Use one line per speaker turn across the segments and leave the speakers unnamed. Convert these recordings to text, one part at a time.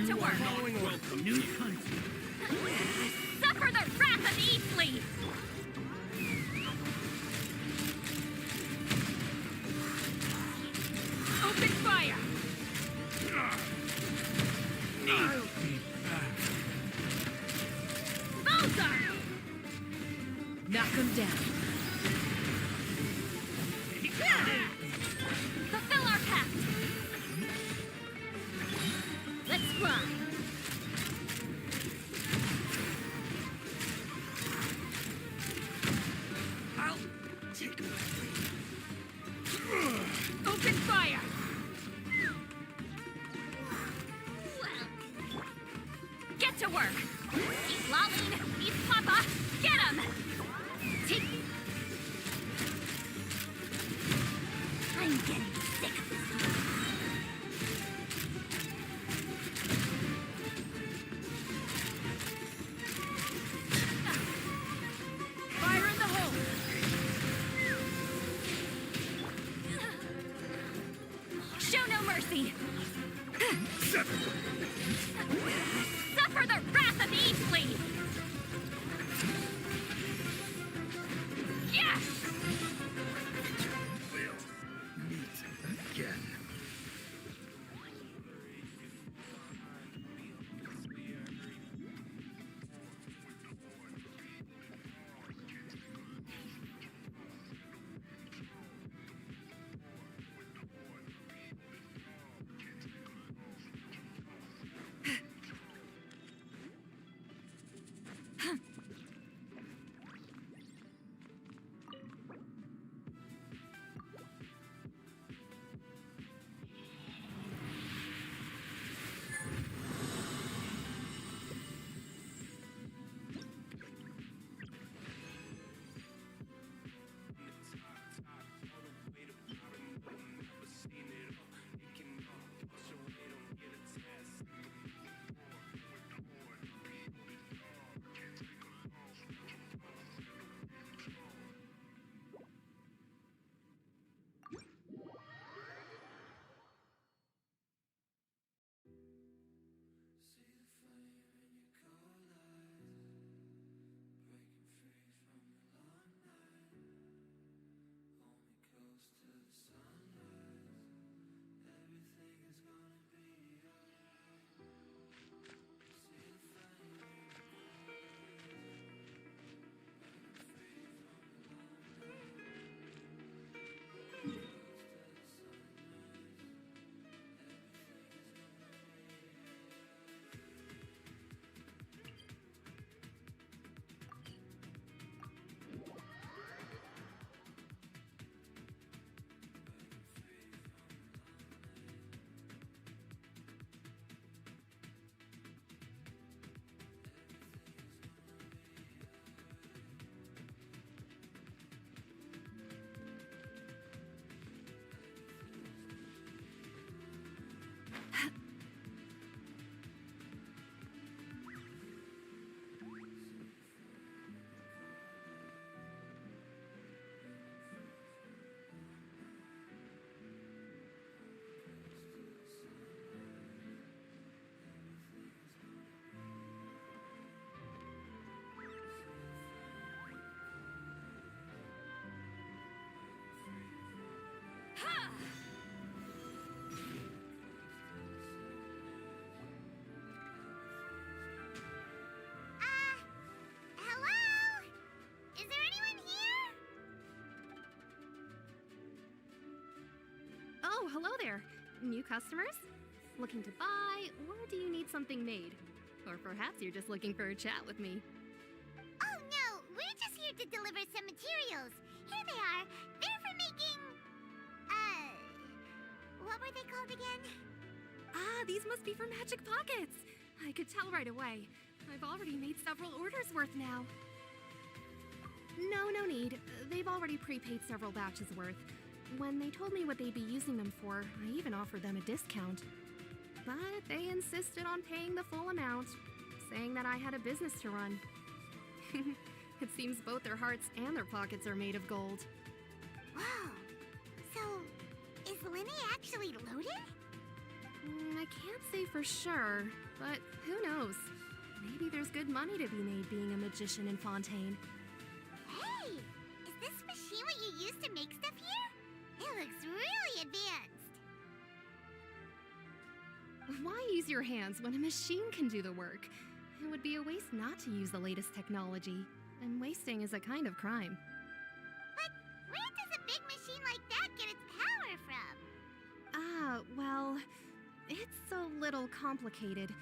to work!
Welcome, new country.
Suffer the wrath of Eastleaf! Open fire!
I'll be back.
Bullseye!
Knock him down.
Fulfill our pact! Let's fly!
I'll take it.
Open fire! Get to work! Eat Lolline! Eat Papa! Get him! Take... I'm getting sick of this. Fire in the hole! Show no mercy! Suffer the wrath of Eastleaf! Yes!
We'll meet again.
Hello? Is there anyone here?
Oh, hello there. New customers? Looking to buy, or do you need something made? Or perhaps you're just looking for a chat with me.
Oh no, we're just here to deliver some materials. Here they are. They're for making... what were they called again?
Ah, these must be for Magic Pockets. I could tell right away. I've already made several orders worth now. No need. They've already prepaid several batches worth. When they told me what they'd be using them for, I even offered them a discount. But they insisted on paying the full amount, saying that I had a business to run. It seems both their hearts and their pockets are made of gold.
Whoa. So, is Linny actually loaded?
I can't say for sure, but who knows? Maybe there's good money to be made being a magician in Fontaine.
Hey! Is this machine what you use to make stuff here? It looks really advanced.
Why use your hands when a machine can do the work? It would be a waste not to use the latest technology, and wasting is a kind of crime.
But where does a big machine like that get its power from?
Well, it's a little complicated.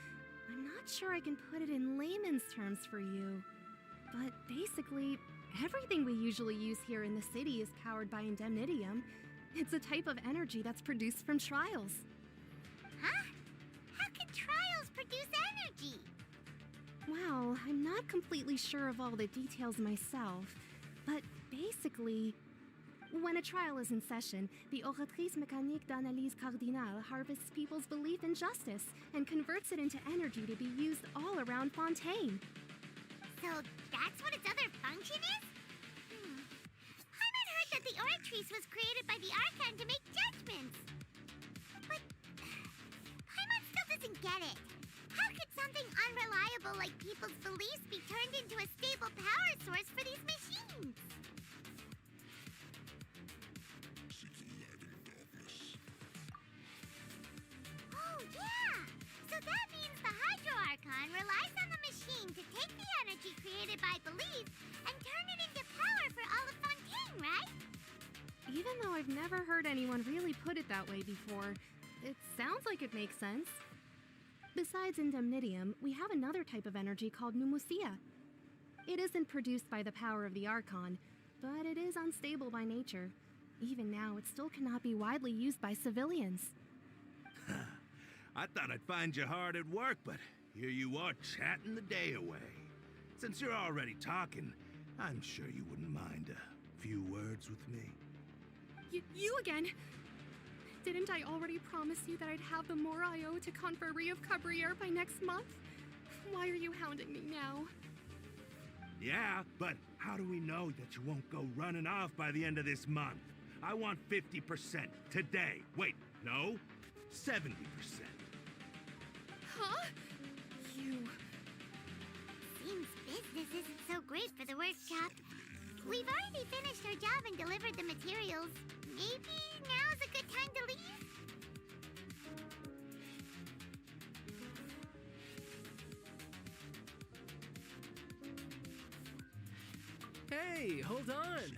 I'm not sure I can put it in layman's terms for you. But basically, everything we usually use here in the city is powered by indemnitium. It's a type of energy that's produced from trials.
Huh? How can trials produce energy?
Well, I'm not completely sure of all the details myself, but basically, when a trial is in session, the Oratrice Mécanique d'Analyse Cardinale harvests people's belief in justice and converts it into energy to be used all around Fontaine.
So that's what its other function is? Paimon heard that the Oratrice was created by the Archon to make judgments. But Paimon still doesn't get it. How could something unreliable like people's beliefs be turned into a stable power source for these machines? Oh, yeah! So that means the Hydro Archon relies on the machine to take the energy created by belief and turn it into power for all of Fontaine, right?
Even though I've never heard anyone really put it that way before, it sounds like it makes sense. Besides indemnitium, we have another type of energy called pneumosia. It isn't produced by the power of the Archon, but it is unstable by nature. Even now, it still cannot be widely used by civilians.
I thought I'd find you hard at work, but here you are chatting the day away. Since you're already talking, I'm sure you wouldn't mind a few words with me.
You again? Didn't I already promise you that I'd have the more I owe to Confrérie of Cabriere by next month? Why are you hounding me now?
Yeah, but how do we know that you won't go running off by the end of this month? I want 50% today. Wait, no, 70%.
Huh? You...
Seems business isn't so great for the workshop. We've already finished our job and delivered the materials. Maybe now's a good time to leave?
Hey, hold on!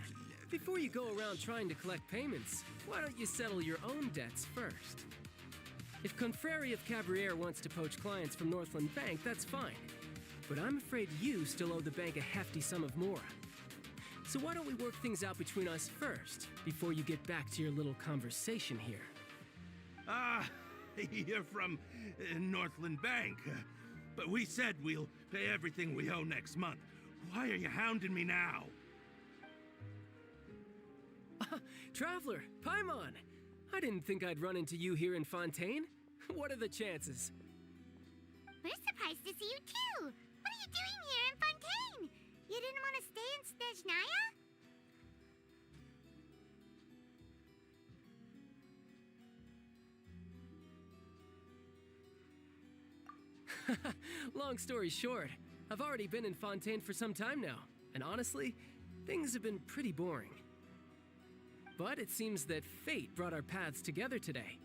Before you go around trying to collect payments, why don't you settle your own debts first? If Confrérie of Cabriere wants to poach clients from Northland Bank, that's fine. But I'm afraid you still owe the bank a hefty sum of mora. So why don't we work things out between us first, before you get back to your little conversation here?
You're from Northland Bank. But we said we'll pay everything we owe next month. Why are you hounding me now?
Traveler, Paimon! I didn't think I'd run into you here in Fontaine. What are the chances?
We're surprised to see you too! What are you doing here in Fontaine? You didn't want to stay in Snezhnaya?
Long story short, I've already been in Fontaine for some time now, and honestly, things have been pretty boring. But it seems that fate brought our paths together today.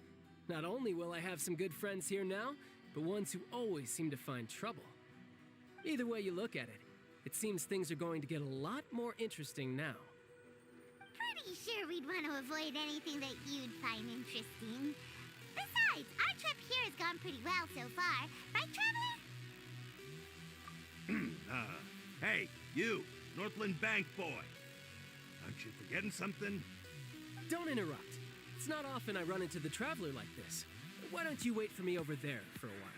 Not only will I have some good friends here now, but ones who always seem to find trouble. Either way you look at it, it seems things are going to get a lot more interesting now.
Pretty sure we'd want to avoid anything that you'd find interesting. Besides, our trip here has gone pretty well so far, right, Traveler?
Hey, you, Northland Bank boy. Aren't you forgetting something?
Don't interrupt. It's not often I run into the Traveler like this. Why don't you wait for me over there for a while?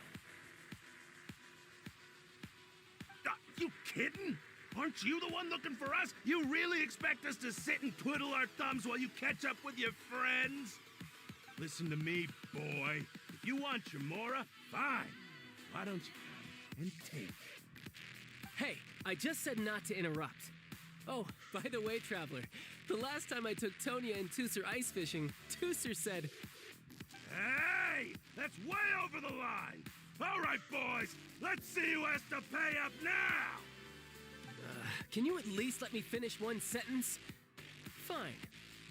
You kidding? Aren't you the one looking for us? You really expect us to sit and twiddle our thumbs while you catch up with your friends? Listen to me, boy. If you want your mora, fine. Why don't you come and take it?
Hey, I just said not to interrupt. Oh, by the way, Traveler, the last time I took Tonya and Tusser ice fishing, Tusser said...
Hey! That's way over the line! All right, boys, let's see who has to pay up now!
Can you at least let me finish one sentence? Fine.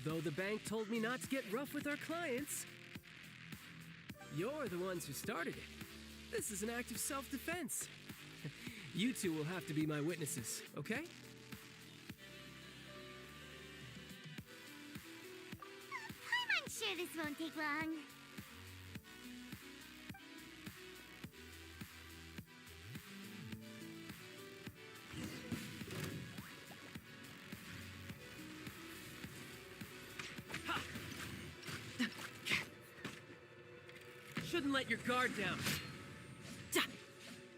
Though the bank told me not to get rough with our clients. You're the ones who started it. This is an act of self-defense. You two will have to be my witnesses, okay?
I'm sure this won't take long.
Shouldn't let your guard down. Da!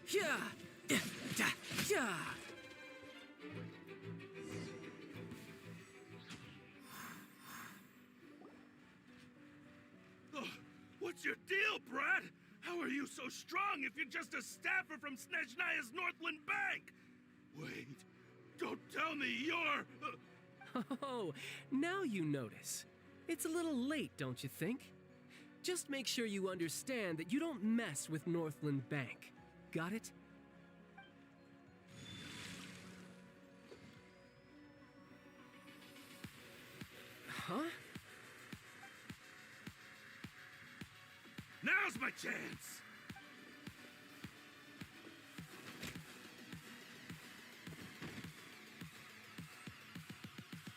Yeah! Da! Yeah!
Ugh, what's your deal, Brad? How are you so strong if you're just a staffer from Snezhnaya's Northland Bank? Wait, don't tell me you're...
Oh, now you notice. It's a little late, don't you think? Just make sure you understand that you don't mess with Northland Bank. Got it? Huh?
Now's my chance!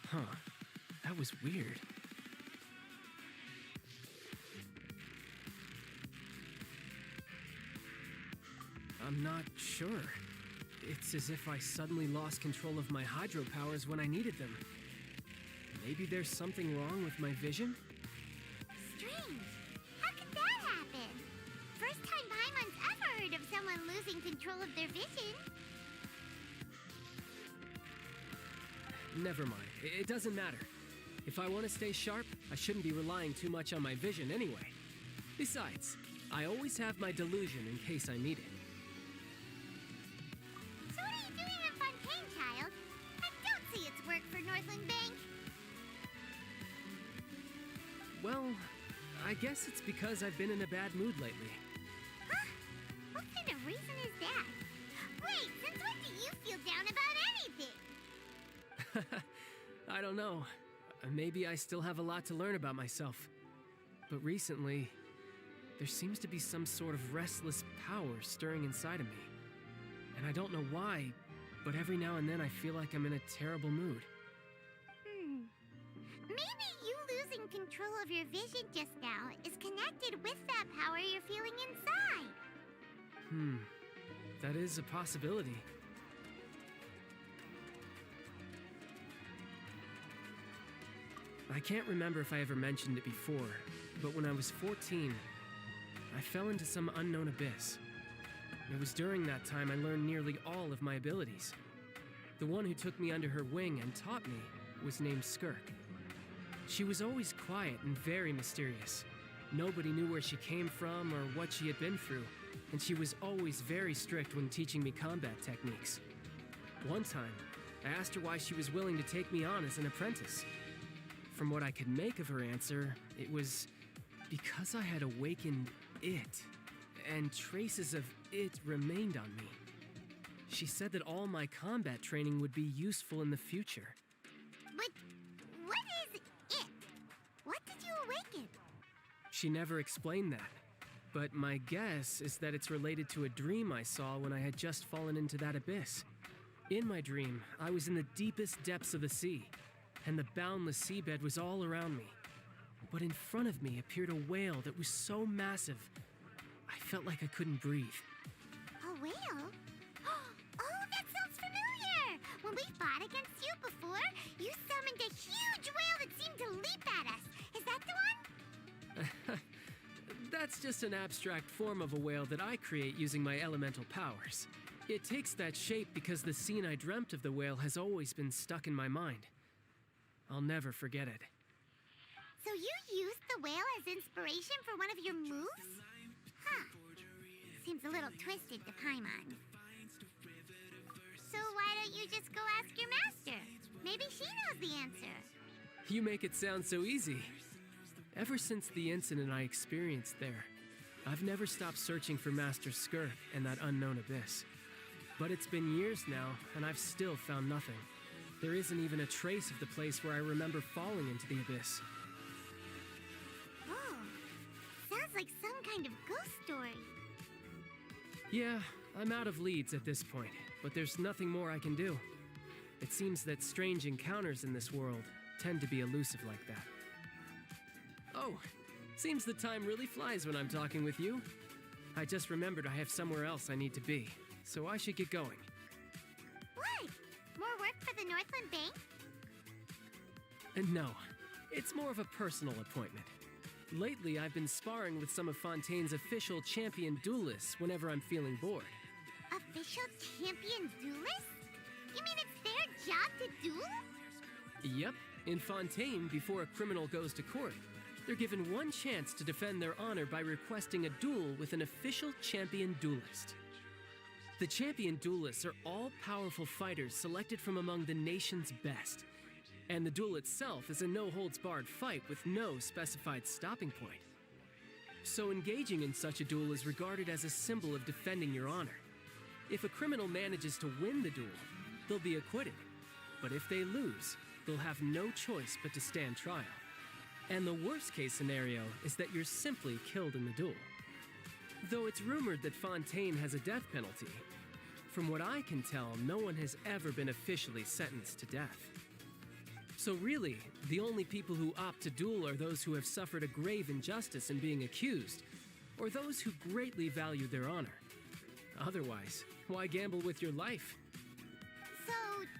Huh. That was weird. I'm not sure. It's as if I suddenly lost control of my hydro powers when I needed them. Maybe there's something wrong with my vision?
Strange. How could that happen? First time Paimon's ever heard of someone losing control of their vision.
Never mind. It doesn't matter. If I want to stay sharp, I shouldn't be relying too much on my vision anyway. Besides, I always have my delusion in case I need it.
So what are you doing in Fontaine, child? I don't see its work for Northland Bank.
Well, I guess it's because I've been in a bad mood lately.
Huh? What kind of reason is that? Wait, since when do you feel down about anything?
I don't know. Maybe I still have a lot to learn about myself. But recently, there seems to be some sort of restless power stirring inside of me. And I don't know why, but every now and then I feel like I'm in a terrible mood.
Maybe you losing control of your vision just now is connected with that power you're feeling inside.
That is a possibility. I can't remember if I ever mentioned it before, but when I was 14, I fell into some unknown abyss. It was during that time I learned nearly all of my abilities. The one who took me under her wing and taught me was named Skirk. She was always quiet and very mysterious. Nobody knew where she came from or what she had been through, and she was always very strict when teaching me combat techniques. One time, I asked her why she was willing to take me on as an apprentice. From what I could make of her answer, it was because I had awakened it, and traces of it remained on me. She said that all my combat training would be useful in the future.
But what is it? What did you awaken?
She never explained that, but my guess is that it's related to a dream I saw when I had just fallen into that abyss. In my dream, I was in the deepest depths of the sea, and the boundless seabed was all around me. But in front of me appeared a whale that was so massive, I felt like I couldn't breathe.
A whale? Oh, that sounds familiar! When we fought against you before, you summoned a huge whale that seemed to leap at us. Is that the one?
That's just an abstract form of a whale that I create using my elemental powers. It takes that shape because the scene I dreamt of the whale has always been stuck in my mind. I'll never forget it.
So you used the whale as inspiration for one of your moves? Huh. Seems a little twisted to Paimon. So why don't you just go ask your master? Maybe she knows the answer.
You make it sound so easy. Ever since the incident I experienced there, I've never stopped searching for Master Skirk and that unknown abyss. But it's been years now, and I've still found nothing. There isn't even a trace of the place where I remember falling into the abyss.
Oh, sounds like some kind of ghost story.
Yeah, I'm out of leads at this point, but there's nothing more I can do. It seems that strange encounters in this world tend to be elusive like that. Oh, seems the time really flies when I'm talking with you. I just remembered I have somewhere else I need to be, so I should get going.
What? More work for the Northland Bank?
And no, it's more of a personal appointment. Lately, I've been sparring with some of Fontaine's official champion duelists whenever I'm feeling bored.
Official champion duelists? You mean it's their job to duel?
Yep, in Fontaine, before a criminal goes to court, they're given one chance to defend their honor by requesting a duel with an official champion duelist. The champion duelists are all powerful fighters selected from among the nation's best. And the duel itself is a no-holds-barred fight with no specified stopping point. So engaging in such a duel is regarded as a symbol of defending your honor. If a criminal manages to win the duel, they'll be acquitted. But if they lose, they'll have no choice but to stand trial. And the worst-case scenario is that you're simply killed in the duel. Though it's rumored that Fontaine has a death penalty, from what I can tell, no one has ever been officially sentenced to death. So really, the only people who opt to duel are those who have suffered a grave injustice in being accused, or those who greatly value their honor. Otherwise, why gamble with your life?
So,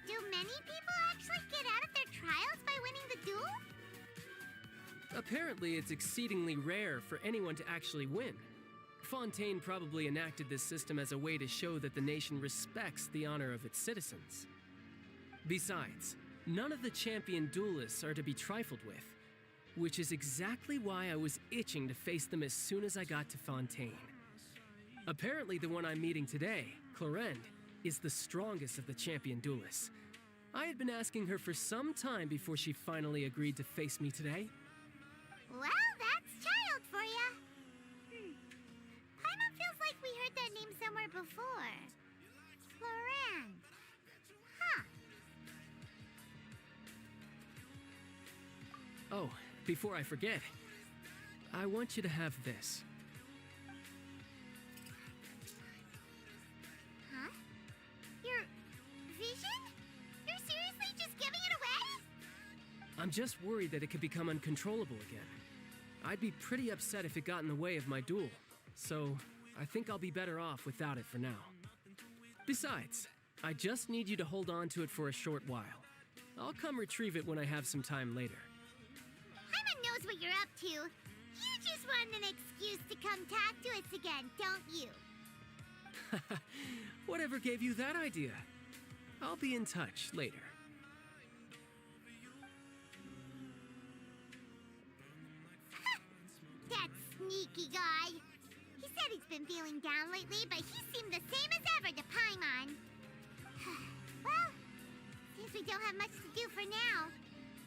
do many people actually get out of their trials by winning the duel?
Apparently, it's exceedingly rare for anyone to actually win. Fontaine probably enacted this system as a way to show that the nation respects the honor of its citizens. Besides, none of the champion duelists are to be trifled with, which is exactly why I was itching to face them as soon as I got to Fontaine. Apparently, the one I'm meeting today, Clorinde, is the strongest of the champion duelists. I had been asking her for some time before she finally agreed to face me today.
Well, that's child for ya. Paimon feels like we heard that name somewhere before. Clorinde. Huh.
Oh, before I forget, I want you to have this.
Huh? Your vision? You're seriously just giving it away?
I'm just worried that it could become uncontrollable again. I'd be pretty upset if it got in the way of my duel, so I think I'll be better off without it for now. Besides, I just need you to hold on to it for a short while. I'll come retrieve it when I have some time later.
Paimon knows what you're up to. You just want an excuse to come talk to us again, don't you?
Whatever gave you that idea? I'll be in touch later.
That sneaky guy. He said he's been feeling down lately, but he seemed the same as ever to Paimon. Well, since we don't have much to do for now,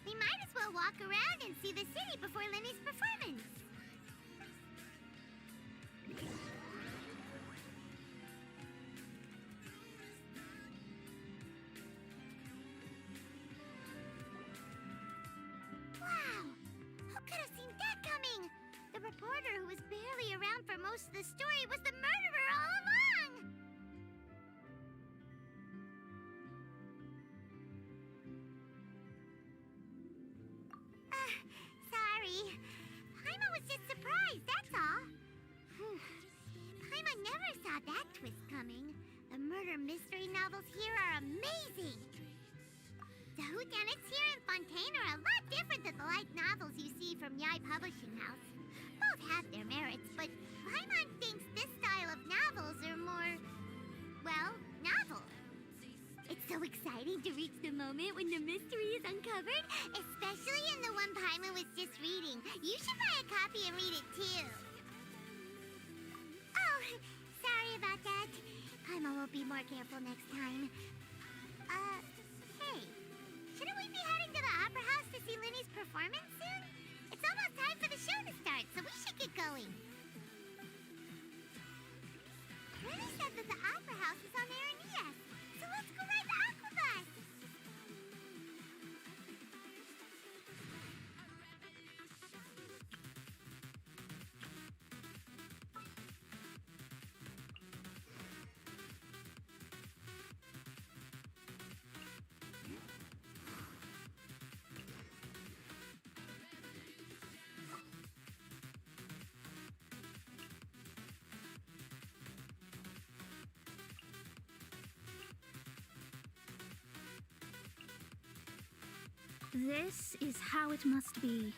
we might as well walk around and see the city before Lenny's performance. Wow! Who could have seen that coming? The reporter who was barely around for most of the story was the murderer all along! Sorry. Paimon was just surprised, that's all. Paimon never saw that twist coming. The murder mystery novels here are amazing. The whodunits here in Fontaine are a lot different than the light novels you see from Yai Publishing House. Both have their merits, but Paimon thinks this style of novels are more, well, novel. It's so exciting to reach the moment when the mystery is uncovered, especially in the one Paimon was just reading. You should buy a copy and read it too. Oh, sorry about that. Paimon will be more careful next time. Hey, shouldn't we be heading to the Opera House to see Lenny's performance soon? It's almost time for the show! said that the Opera House is on Aranias, so let's go ride the Aqua Bus!
This is how it must be.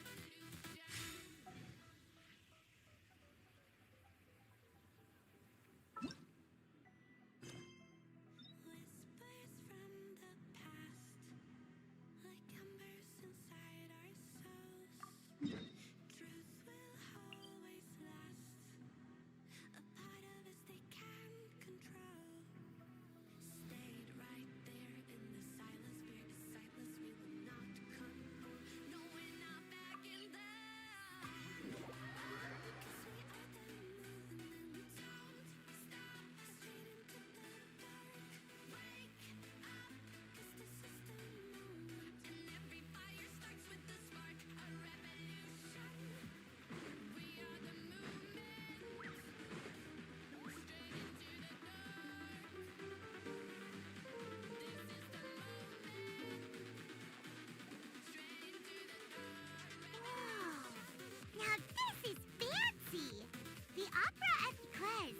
Now this is fancy! The Opera at Eclairs.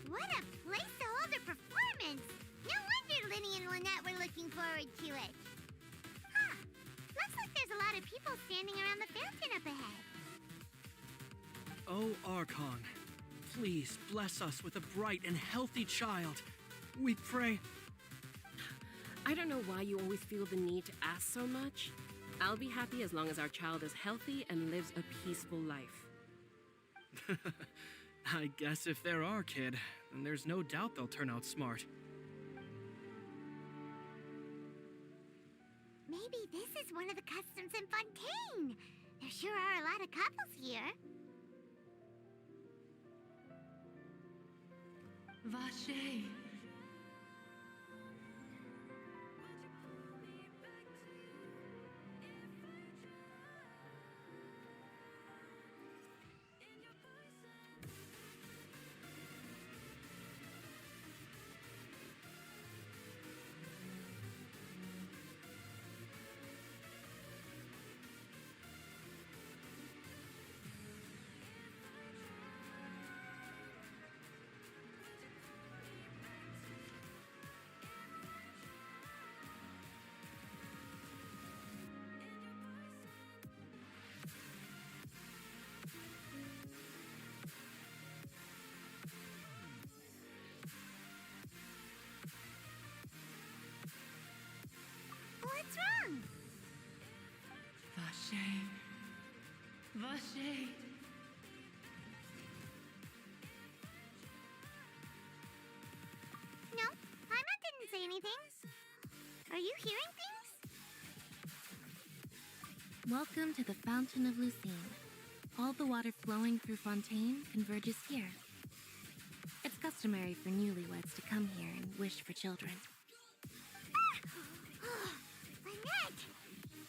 What a place to hold a performance! No wonder Linny and Lynette were looking forward to it. Huh. Looks like there's a lot of people standing around the fountain up ahead.
Oh, Archon, please bless us with a bright and healthy child. We pray.
I don't know why you always feel the need to ask so much. I'll be happy as long as our child is healthy and lives a peaceful life.
I guess if they're our kid, then there's no doubt they'll turn out smart.
Maybe this is one of the customs in Fontaine. There sure are a lot of couples here.
Vache.
What's wrong?
Vache. Vache.
No, Paimon didn't say anything. Are you hearing things?
Welcome to the Fountain of Lucine. All the water flowing through Fontaine converges here. It's customary for newlyweds to come here and wish for children.
Lynette!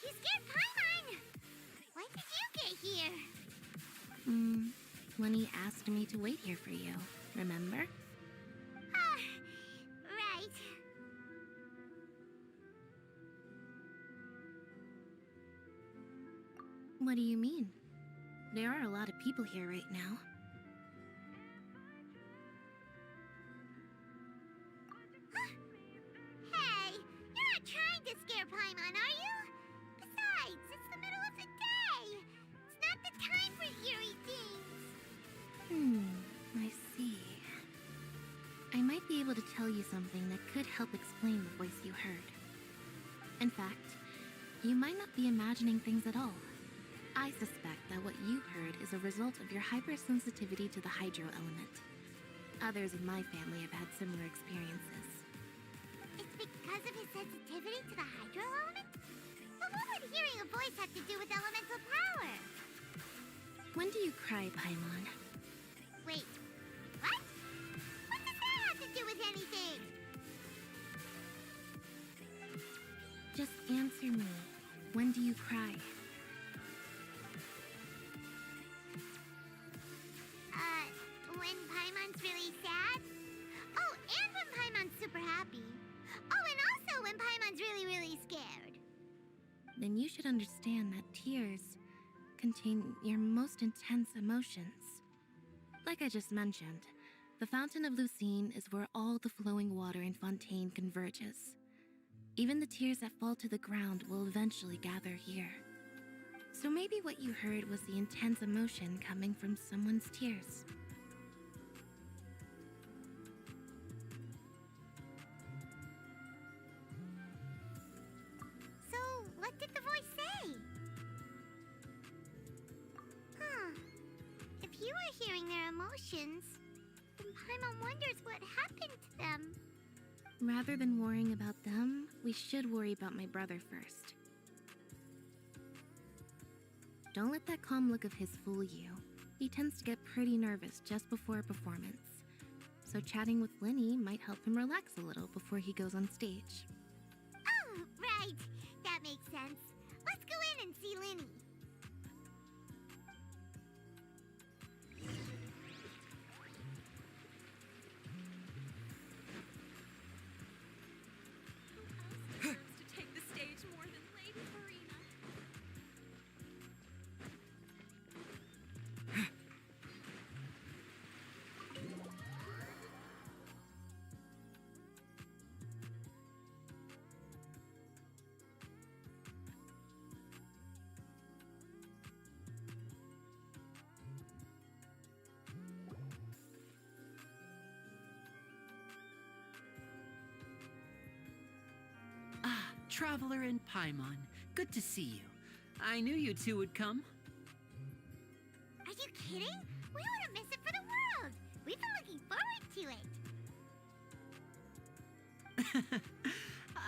You scared Paimon! When did you get here?
Lenny asked me to wait here for you, remember?
Right.
What do you mean? There are a lot of people here right now.
Hey, you're not trying to scare Paimon, are you? Besides, it's the middle of the day. It's not the time for eerie things.
I see. I might be able to tell you something that could help explain the voice you heard. In fact, you might not be imagining things at all. I suspect that what you heard is a result of your hypersensitivity to the hydro element. Others in my family have had similar experiences.
It's because of his sensitivity to the hydro element? But what would hearing a voice have to do with elemental power?
When do you cry, Paimon?
Wait, what? What does that have to do anything.
Just answer me. When do you cry?
When Paimon's really sad? Oh, and when Paimon's super happy. Oh, and also when Paimon's really, really scared.
Then you should understand that tears contain your most intense emotions. Like I just mentioned, the Fountain of Lucine is where all the flowing water in Fontaine converges. Even the tears that fall to the ground will eventually gather here. So maybe what you heard was the intense emotion coming from someone's tears.
So, what did the voice say? Huh. If you were hearing their emotions, then Paimon wonders what happened to them.
Rather than worrying about them, we should worry about my brother first. Don't let that calm look of his fool you. He tends to get pretty nervous just before a performance. So chatting with Linny might help him relax a little before he goes on stage.
Oh, right. That makes sense. Let's go in and see Linny.
Who else deserves to take the stage more than Lady Farina?
Ah, Traveler and Paimon. Good to see you. I knew you two would come.
Are you kidding? We wouldn't miss it for the world. We've been looking forward to it.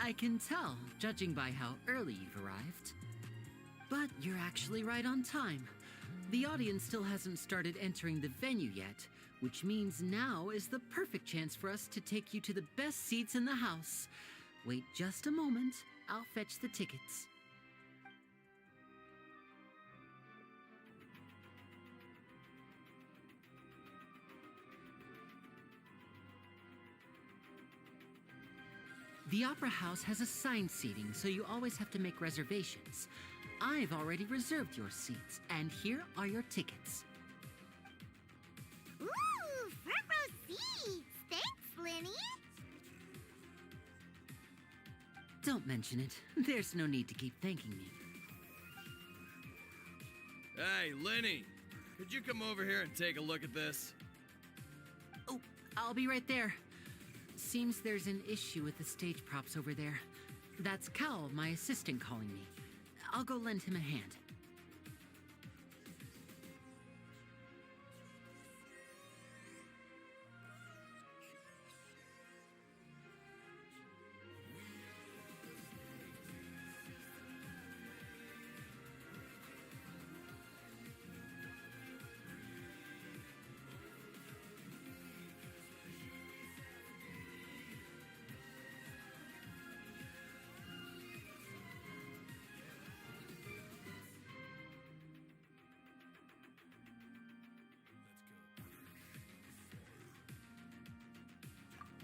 I can tell, judging by how early you've arrived. But you're actually right on time. The audience still hasn't started entering the venue yet, which means now is the perfect chance for us to take you to the best seats in the house. Wait just a moment. I'll fetch the tickets. The Opera House has assigned seating, so you always have to make reservations. I've already reserved your seats, and here are your tickets.
Ooh, front row seats. Thanks, Linny.
Don't mention it. There's no need to keep thanking me.
Hey, Lenny, could you come over here and take a look at this?
Oh, I'll be right there. Seems there's an issue with the stage props over there. That's Cal, my assistant, calling me. I'll go lend him a hand.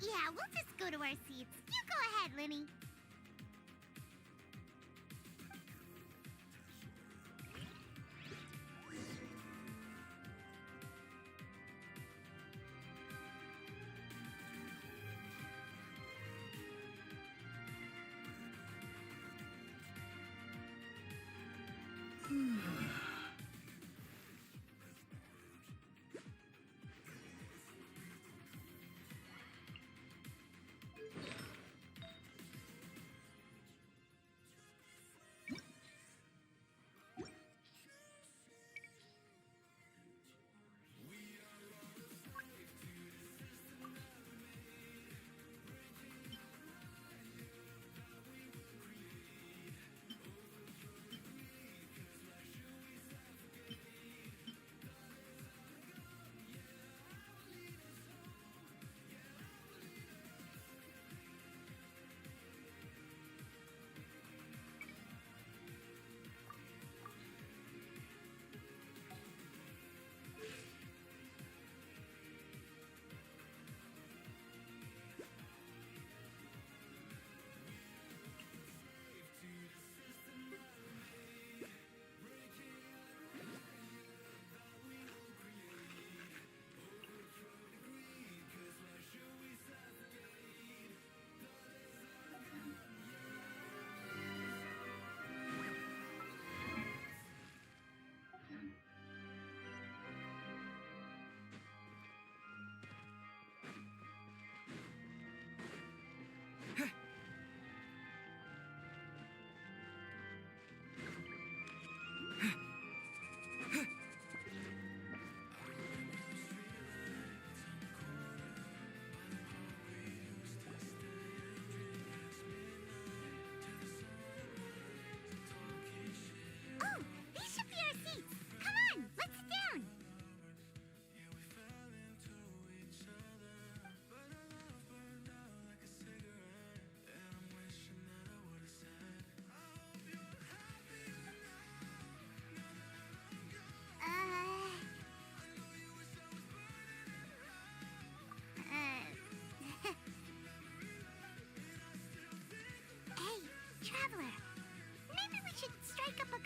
Yeah, we'll just go to our seats. You go ahead, Linny.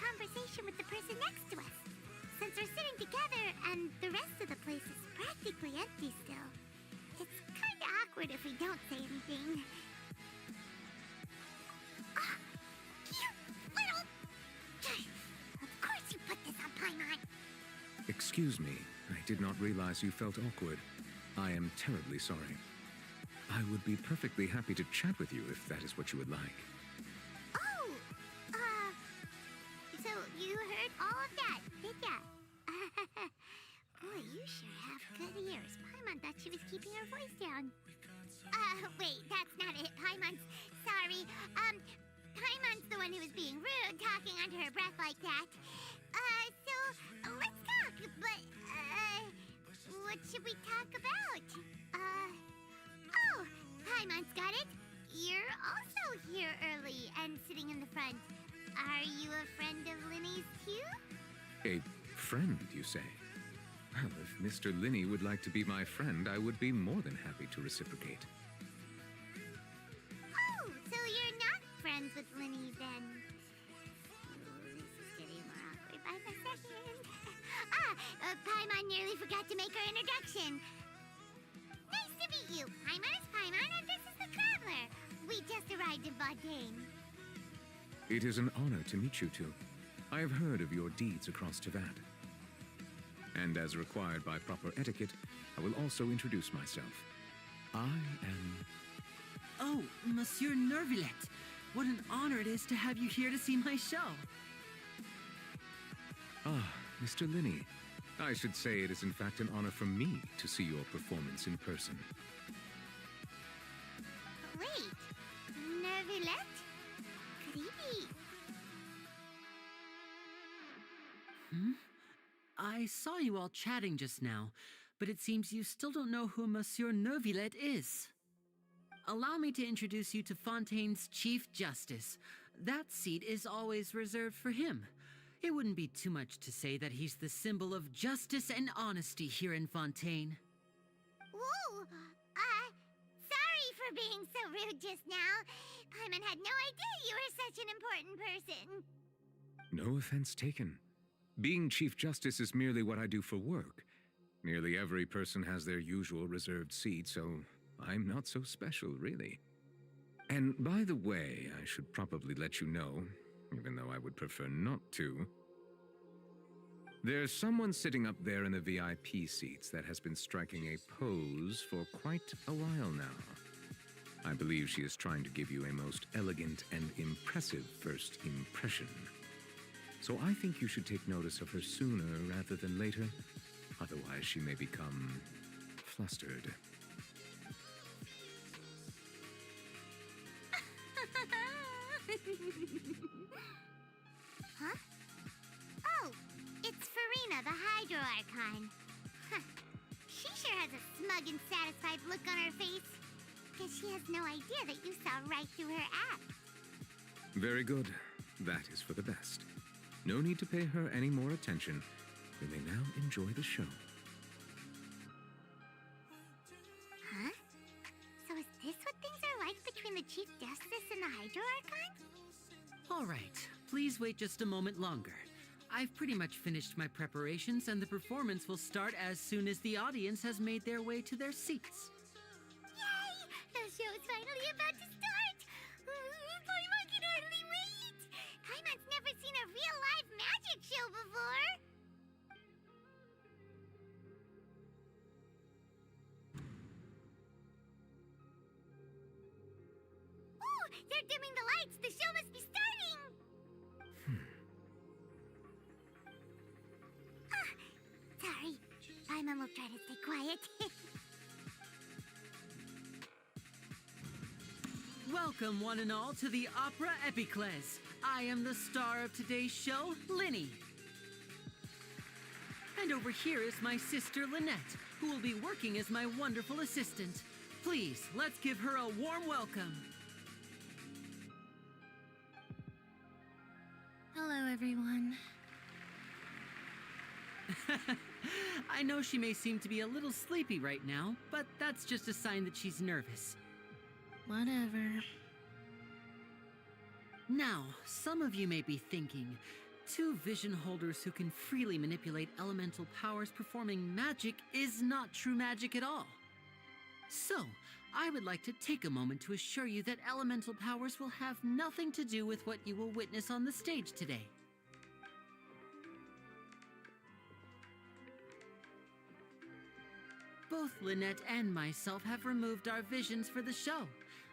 conversation with the person next to us. Since we're sitting together and the rest of the place is practically empty still, it's kinda awkward if we don't say anything. Ah, you little... Of course you put this on Paimon.
Excuse me, I did not realize you felt awkward. I am terribly sorry. I would be perfectly happy to chat with you if that is what you would like.
Oh, so you heard all of that, did ya? Boy, you sure have good ears. Paimon thought she was keeping her voice down. Wait, that's not it. Paimon's sorry. Paimon's the one who was being rude, talking under her breath like that. So, let's talk, but, what should we talk about? Oh, Paimon's got it. You're also here early and sitting in the front. Are you a friend of Linny's too?
A friend, you say? Well, if Mr. Linney would like to be my friend, I would be more than happy to reciprocate.
Oh, so you're not friends with Linny then? Ooh, this is getting more awkward by the second. Paimon nearly forgot to make her introduction. Nice to meet you. Paimon is Paimon, and this is the Traveler. We just arrived in Fontaine.
It is an honor to meet you two. I have heard of your deeds across Teyvat. And as required by proper etiquette, I will also introduce myself. I am...
Oh, Monsieur Nervillet. What an honor it is to have you here to see my show.
Ah, Mr. Linney. I should say it is in fact an honor for me to see your performance in person.
Wait, Nervillet? Could he be...
I saw you all chatting just now, but it seems you still don't know who Monsieur Nervillet is. Allow me to introduce you to Fontaine's Chief Justice. That seat is always reserved for him. It wouldn't be too much to say that he's the symbol of justice and honesty here in Fontaine.
Whoa! Sorry for being so rude just now. Paimon had no idea you were such an important person.
No offense taken. Being Chief Justice is merely what I do for work. Nearly every person has their usual reserved seat, so I'm not so special, really. And by the way, I should probably let you know, even though I would prefer not to. There's someone sitting up there in the VIP seats that has been striking a pose for quite a while now. I believe she is trying to give you a most elegant and impressive first impression. So I think you should take notice of her sooner rather than later. Otherwise, she may become flustered.
Huh? Oh, it's Farina, the Hydro Archon. Huh. She sure has a smug and satisfied look on her face. Guess she has no idea that you saw right through her act.
Very good. That is for the best. No need to pay her any more attention. You may now enjoy the show.
Huh? So is this what things are like between the Chief Justice and the Hydro Archon?
All right, please wait just a moment longer. I've pretty much finished my preparations, and the performance will start as soon as the audience has made their way to their seats.
Yay! The show's finally about to start! Paimon can hardly wait! Paimon's never seen a real live magic show before! Ooh! They're dimming the lights! The show must be starting! Sorry. Paimon will try to stay quiet.
Welcome, one and all, to the Opera Epiclese. I am the star of today's show, Linny. And over here is my sister, Lynette, who will be working as my wonderful assistant. Please, let's give her a warm welcome.
Hello, everyone.
I know she may seem to be a little sleepy right now, but that's just a sign that she's nervous.
Whatever.
Now, some of you may be thinking, Two vision holders who can freely manipulate elemental powers performing magic is not true magic at all. So, I would like to take a moment to assure you that elemental powers will have nothing to do with what you will witness on the stage today. Both Lynette and myself have removed our visions for the show.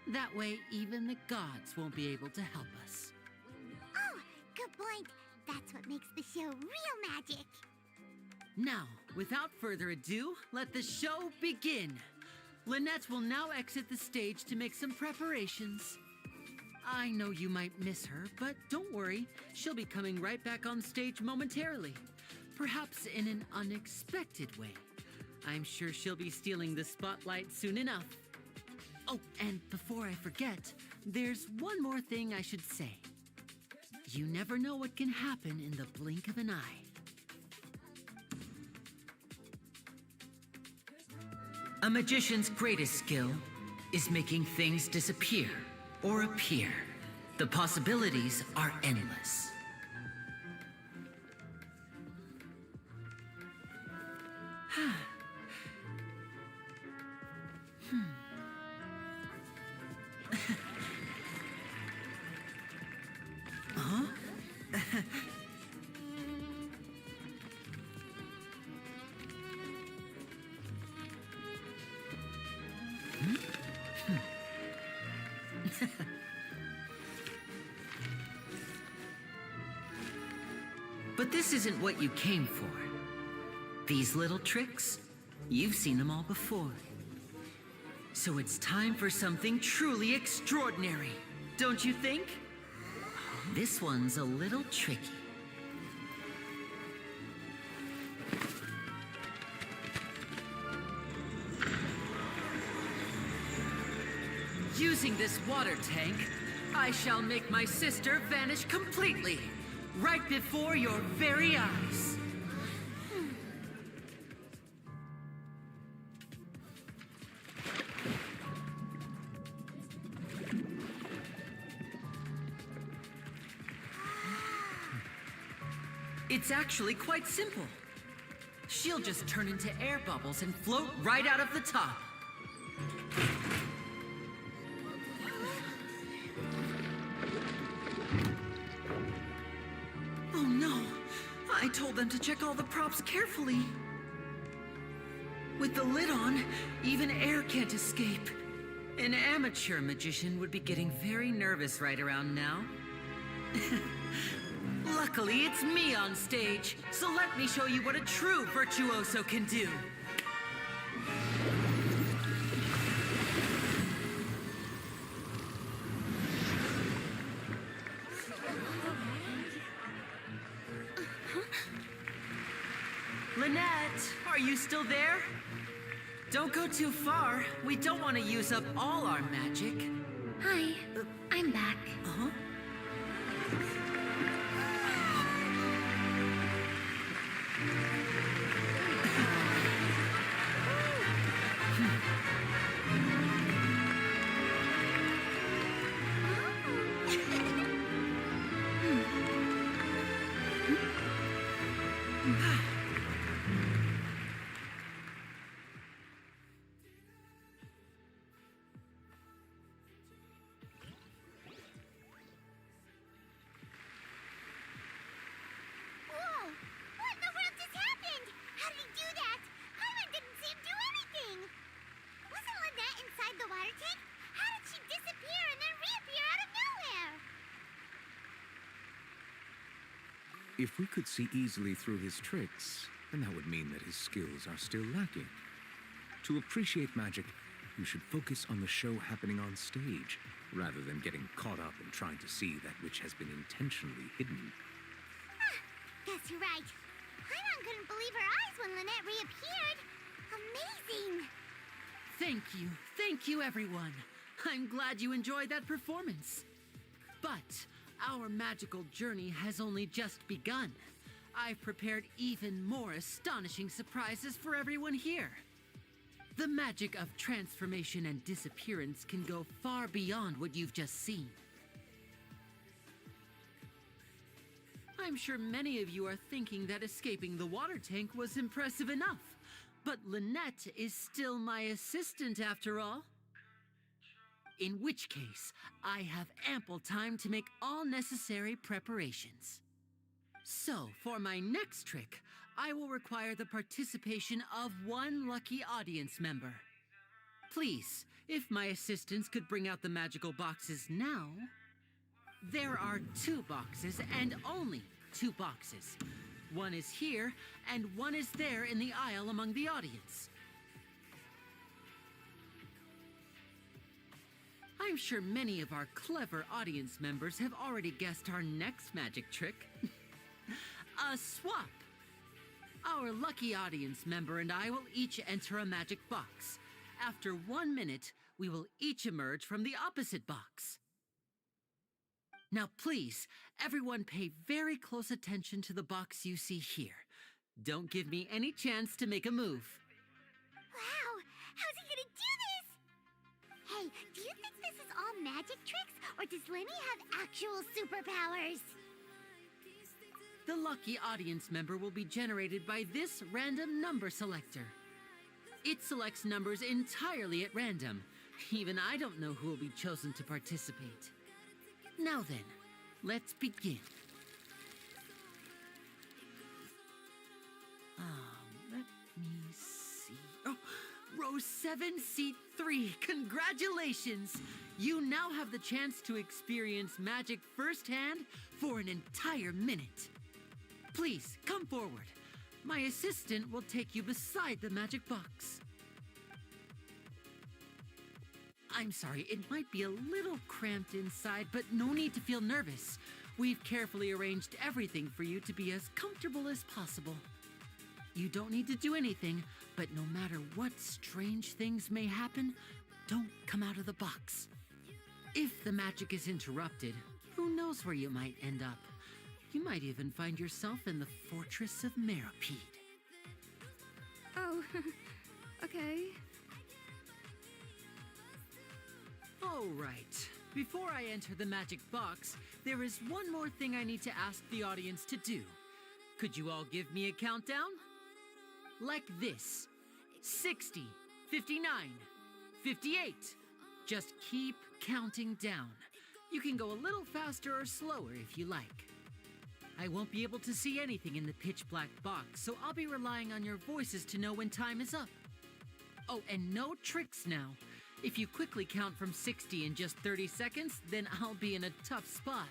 That way, even the gods won't be able to help us.
Oh, good point. That's what makes the show real magic.
Now, without further ado, let the show begin. Lynette will now exit the stage to make some preparations. I know you might miss her, but don't worry. She'll be coming right back on stage momentarily. Perhaps in an unexpected way. I'm sure she'll be stealing the spotlight soon enough. Oh, and before I forget, there's one more thing I should say. You never know what can happen in the blink of an eye. A magician's greatest skill is making things disappear or appear. The possibilities are endless. But this isn't what you came for. These little tricks, you've seen them all before. So it's time for something truly extraordinary, don't you think? This one's a little tricky. Using this water tank, I shall make my sister vanish completely, right before your very eyes. It's actually quite simple. She'll just turn into air bubbles and float right out of the top. Oh no! I told them to check all the props carefully. With the lid on, even air can't escape. An amateur magician would be getting very nervous right around now. Luckily, it's me on stage, so let me show you what a true virtuoso can do. Lynette, are you still there? Don't go too far. We don't want to use up all our magic.
Hi, I'm back.
Uh-huh.
Whoa! What in the world just happened? How did he do that? Paimon didn't see him do anything. Wasn't Lynette inside the water tank? How did she disappear and then reappear out of nowhere?
If we could see easily through his tricks, then that would mean that his skills are still lacking. To appreciate magic, you should focus on the show happening on stage, rather than getting caught up in trying to see that which has been intentionally hidden.
Guess you're right. Paimon couldn't believe her eyes when Lynette reappeared. Amazing!
Thank you everyone. I'm glad you enjoyed that performance. But our magical journey has only just begun. I've prepared even more astonishing surprises for everyone here. The magic of transformation and disappearance can go far beyond what you've just seen. I'm sure many of you are thinking that escaping the water tank was impressive enough. But Lynette is still my assistant after all. In which case, I have ample time to make all necessary preparations. So, for my next trick, I will require the participation of one lucky audience member. Please, if my assistants could bring out the magical boxes now. There are 2 boxes and only 2 boxes. One is here, and one is there in the aisle among the audience. I'm sure many of our clever audience members have already guessed our next magic trick. A swap! Our lucky audience member and I will each enter a magic box. After 1 minute, we will each emerge from the opposite box. Now please, everyone pay very close attention to the box you see here. Don't give me any chance to make a move.
Wow, how's he gonna do this? Hey, do you think this is all magic tricks, or does Lenny have actual superpowers?
The lucky audience member will be generated by this random number selector. It selects numbers entirely at random. Even I don't know who will be chosen to participate. Now then, let's begin. Let me see. Oh, row 7, seat 3. Congratulations! You now have the chance to experience magic firsthand for an entire minute. Please, come forward. My assistant will take you beside the magic box. I'm sorry, it might be a little cramped inside, but no need to feel nervous. We've carefully arranged everything for you to be as comfortable as possible. You don't need to do anything, but no matter what strange things may happen, don't come out of the box. If the magic is interrupted, who knows where you might end up? You might even find yourself in the Fortress of Meropide.
Oh, okay.
All right. Before I enter the magic box, there is one more thing I need to ask the audience to do. Could you all give me a countdown? Like this. 60, 59, 58. Just keep counting down. You can go a little faster or slower if you like. I won't be able to see anything in the pitch black box, so I'll be relying on your voices to know when time is up. Oh, and no tricks now. If you quickly count from 60 in just 30 seconds, then I'll be in a tough spot.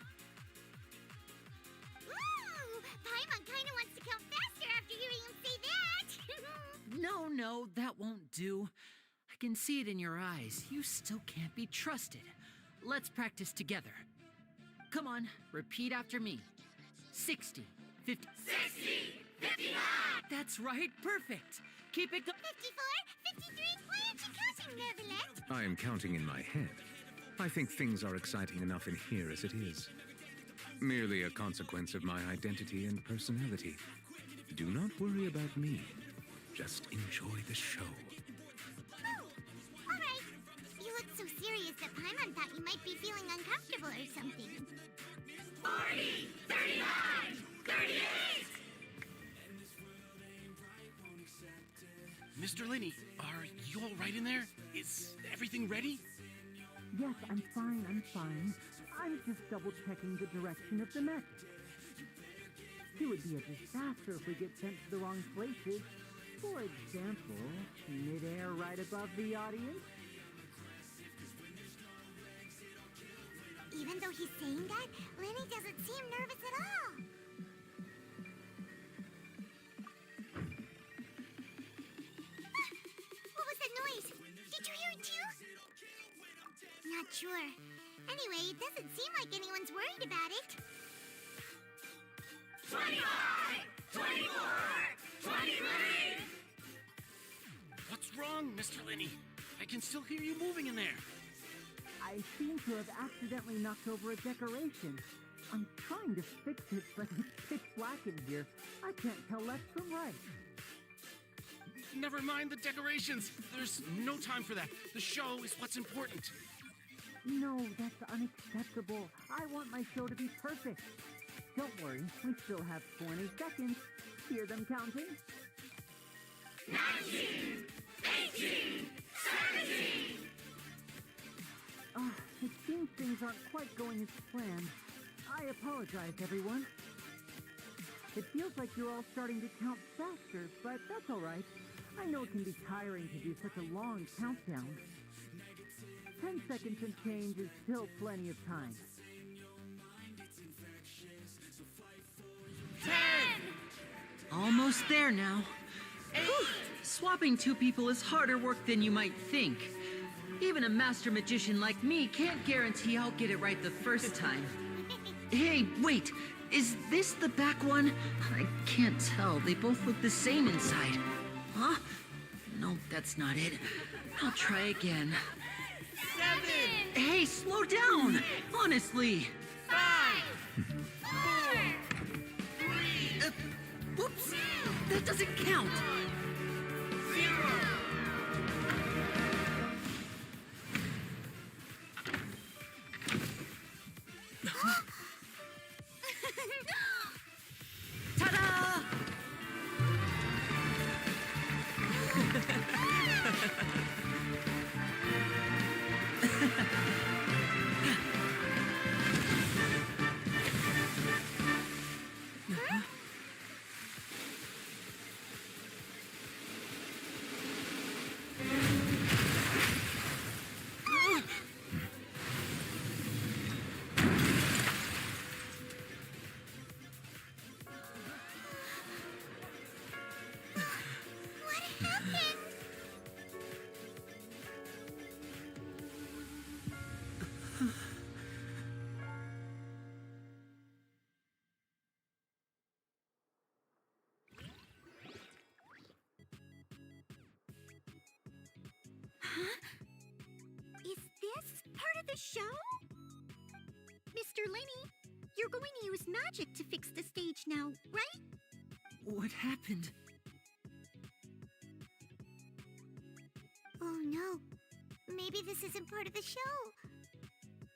Ooh! Paimon kinda wants to count faster after hearing him say that!
No, that won't do. I can see it in your eyes. You still can't be trusted. Let's practice together. Come on, repeat after me. 60, 50...
60! 59!
That's right, perfect. Keep it
54, 53, why aren't you counting, Neverlet?
I am counting in my head. I think things are exciting enough in here as it is. Merely a consequence of my identity and personality. Do not worry about me. Just enjoy the show.
Oh, alright. You look so serious that Paimon thought you might be feeling uncomfortable or something. 40, 39, 38!
Mr. Linney, are you all right in there? Is everything ready?
Yes, I'm fine. I'm just double-checking the direction of the magic. It would be a disaster if we get sent to the wrong places. For example, mid-air right above the audience.
Even though he's saying that, Lenny doesn't seem nervous at all. What was that noise? Did you hear it too? Not sure. Anyway, it doesn't seem like anyone's worried about it. 25! 24! 23!
What's wrong, Mr. Linney? I can still hear you moving in there.
I seem to have accidentally knocked over a decoration. I'm trying to fix it, but it's pitch black in here. I can't tell left from right.
Never mind the decorations. There's no time for that. The show is what's important.
No, that's unacceptable. I want my show to be perfect.
Don't worry, we still have 20 seconds. Hear them counting?
19! 18! 17!
It seems things aren't quite going as planned. I apologize, everyone. It feels like you're all starting to count faster, but that's alright. I know it can be tiring to do such a long countdown. 10 seconds and change is still plenty of time.
10!
Almost there now. Whew. Swapping two people is harder work than you might think. Even a master magician like me can't guarantee I'll get it right the first time. Hey, wait! Is this the back one? I can't tell. They both look the same inside. Huh? No, that's not it. I'll try again.
7!
Hey, slow down! Honestly!
5! 4! 3!
Whoops! That doesn't count!
0!
Ta-da!
What happened? Is this part of the show? Mr. Lenny, you're going to use magic to fix the stage now, right?
What happened?
Oh no. Maybe this isn't part of the show.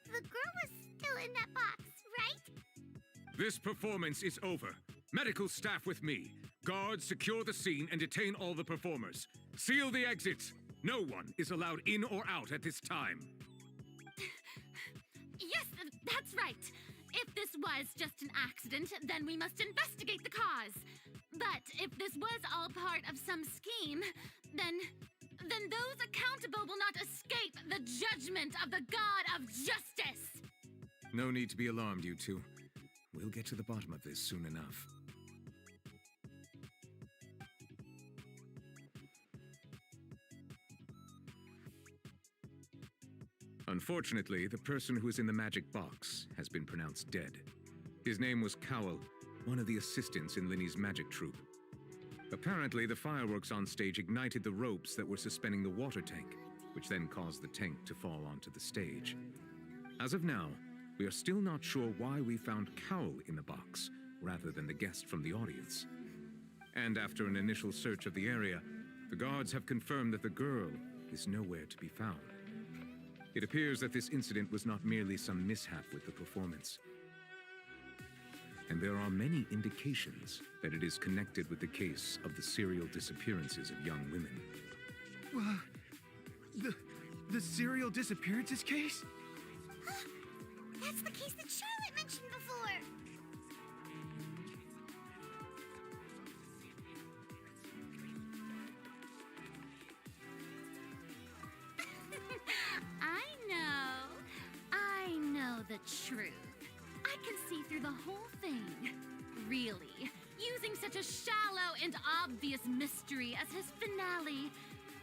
The girl was still in that box, right?
This performance is over. Medical staff with me. Guards, secure the scene and detain all the performers. Seal the exits. No one is allowed in or out at this time.
Yes, that's right. If this was just an accident, then we must investigate the cause. But if this was all part of some scheme, then those accountable will not escape the judgment of the God of Justice.
No need to be alarmed, you two. We'll get to the bottom of this soon enough. Unfortunately, the person who is in the magic box has been pronounced dead. His name was Cowell, one of the assistants in Linny's magic troupe. Apparently, the fireworks on stage ignited the ropes that were suspending the water tank, which then caused the tank to fall onto the stage. As of now, we are still not sure why we found Cowell in the box, rather than the guest from the audience. And after an initial search of the area, the guards have confirmed that the girl is nowhere to be found. It appears that this incident was not merely some mishap with the performance. And there are many indications that it is connected with the case of the serial disappearances of young women.
The serial disappearances case?
That's the case that Charlotte mentioned before.
I know the truth. I can see through the whole thing. Really, using such a shallow and obvious mystery as his finale,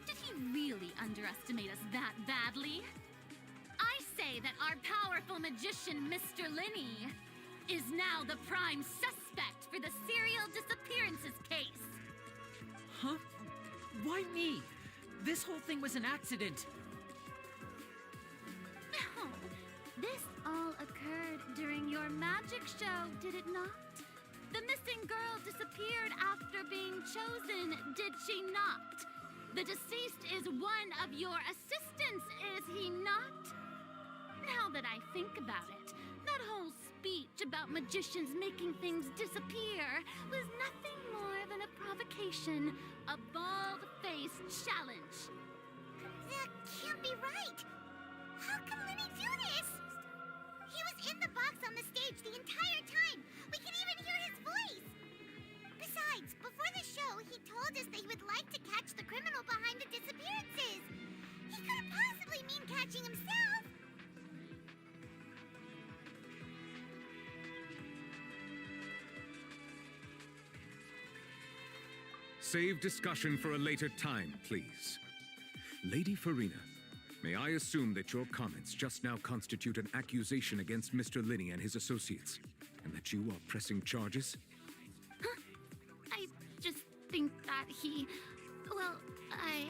did he really underestimate us that badly? I say that our powerful magician, Mr. Linny, is now the prime suspect for the serial disappearances case.
Huh? Why me? This whole thing was an accident.
No, this all occurred during your magic show, did it not? The missing girl disappeared after being chosen, did she not? The deceased is one of your assistants, is he not? Now that I think about it, that whole speech about magicians making things disappear was nothing more than a provocation, a bald-faced challenge.
That can't be right. How can Lenny do this? He was in the box on the stage the entire time. We can even hear his voice. Besides, before the show, he told us that he would like to catch the criminal behind the disappearances. He couldn't possibly mean catching himself.
Save discussion for a later time, please. Lady Farina, may I assume that your comments just now constitute an accusation against Mr. Linney and his associates, and that you are pressing charges?
I just think that he... Well, I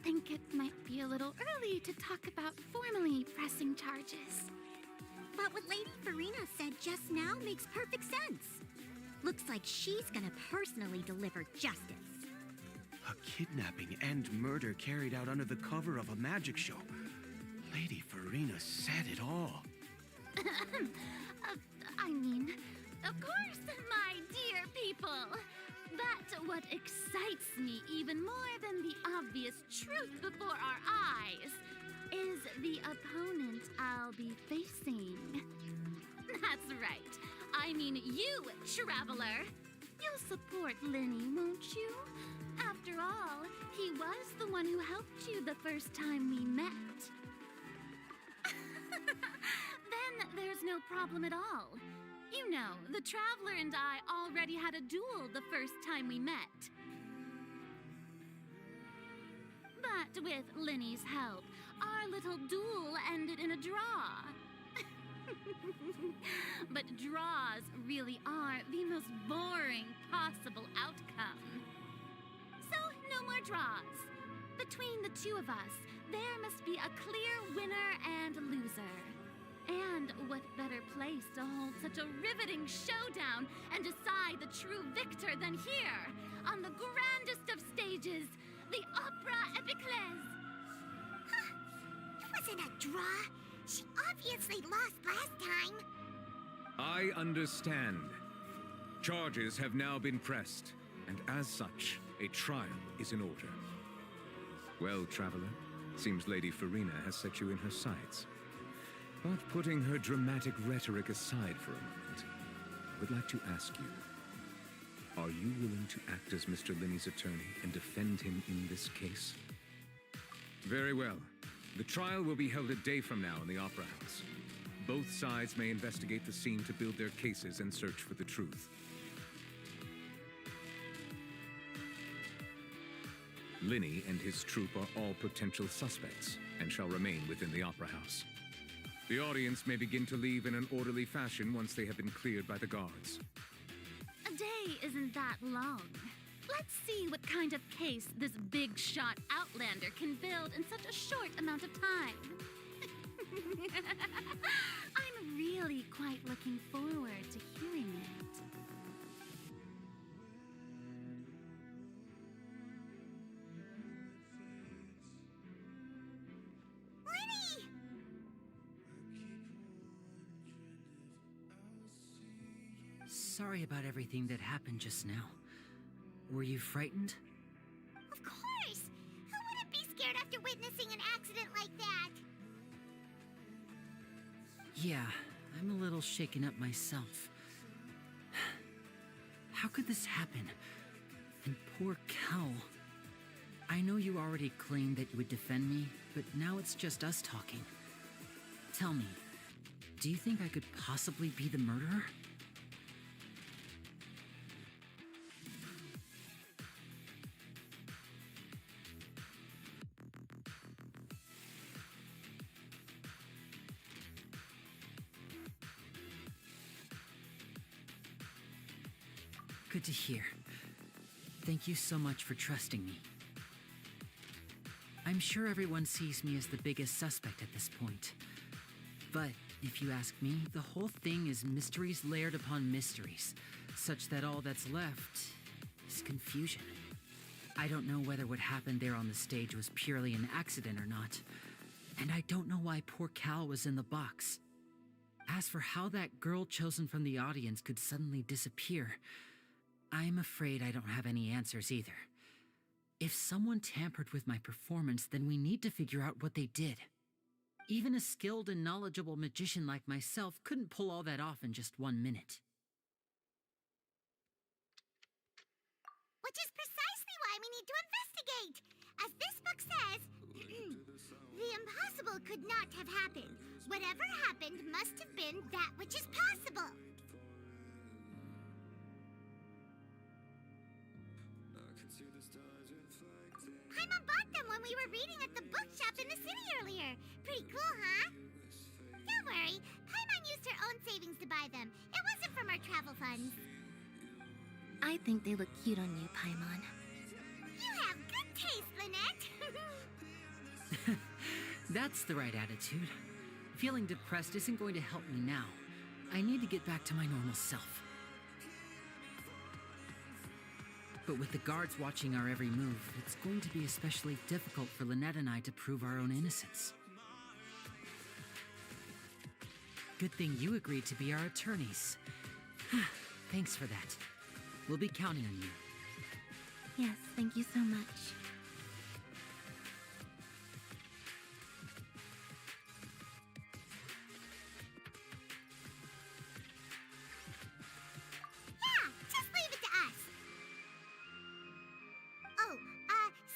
think it might be a little early to talk about formally pressing charges.
But what Lady Farina said just now makes perfect sense. Looks like she's gonna personally deliver justice.
A kidnapping and murder carried out under the cover of a magic show. Lady Farina said it all.
I mean, of course, my dear people. But what excites me even more than the obvious truth before our eyes is the opponent I'll be facing. That's right. I mean you, Traveler. You'll support Lenny, won't you? After all, he was the one who helped you the first time we met. Then there's no problem at all. You know, the Traveler and I already had a duel the first time we met. But with Lenny's help, our little duel ended in a draw. But draws really are the most boring possible outcome. So, no more draws. Between the two of us, there must be a clear winner and loser. And what better place to hold such a riveting showdown and decide the true victor than here, on the grandest of stages, the Opera Epiclese.
Huh. It wasn't a draw. She obviously lost last time.
I understand. Charges have now been pressed, and as such, a trial is in order. Well, Traveler, seems Lady Farina has set you in her sights. But putting her dramatic rhetoric aside for a moment, I would like to ask you, are you willing to act as Mr. Linney's attorney and defend him in this case? Very well. The trial will be held a day from now in the Opera House. Both sides may investigate the scene to build their cases and search for the truth. Linney and his troupe are all potential suspects and shall remain within the Opera House. The audience may begin to leave in an orderly fashion once they have been cleared by the guards.
A day isn't that long. Let's see what kind of case this big shot Outlander can build in such a short amount of time. I'm really quite looking forward to hearing it.
Lenny!
Sorry about everything that happened just now. Were you frightened?
Of course! Who wouldn't be scared after witnessing an accident like that?
Yeah, I'm a little shaken up myself. How could this happen? And poor Cal. I know you already claimed that you would defend me, but now it's just us talking. Tell me, do you think I could possibly be the murderer? Good to hear. Thank you so much for trusting me. I'm sure everyone sees me as the biggest suspect at this point. But if you ask me, the whole thing is mysteries layered upon mysteries, such that all that's left is confusion. I don't know whether what happened there on the stage was purely an accident or not, and I don't know why poor Cal was in the box. As for how that girl chosen from the audience could suddenly disappear, I'm afraid I don't have any answers either. If someone tampered with my performance, then we need to figure out what they did. Even a skilled and knowledgeable magician like myself couldn't pull all that off in just 1 minute.
Which is precisely why we need to investigate. As this book says, the impossible could not have happened. Whatever happened must have been that which is possible. Paimon bought them when we were reading at the bookshop in the city earlier. Pretty cool, huh? Don't worry, Paimon used her own savings to buy them. It wasn't from our travel funds.
I think they look cute on you, Paimon.
You have good taste, Lynette.
That's the right attitude. Feeling depressed isn't going to help me now. I need to get back to my normal self. But with the guards watching our every move, it's going to be especially difficult for Lynette and I to prove our own innocence. Good thing you agreed to be our attorneys. Thanks for that. We'll be counting on you.
Yes, thank you so much.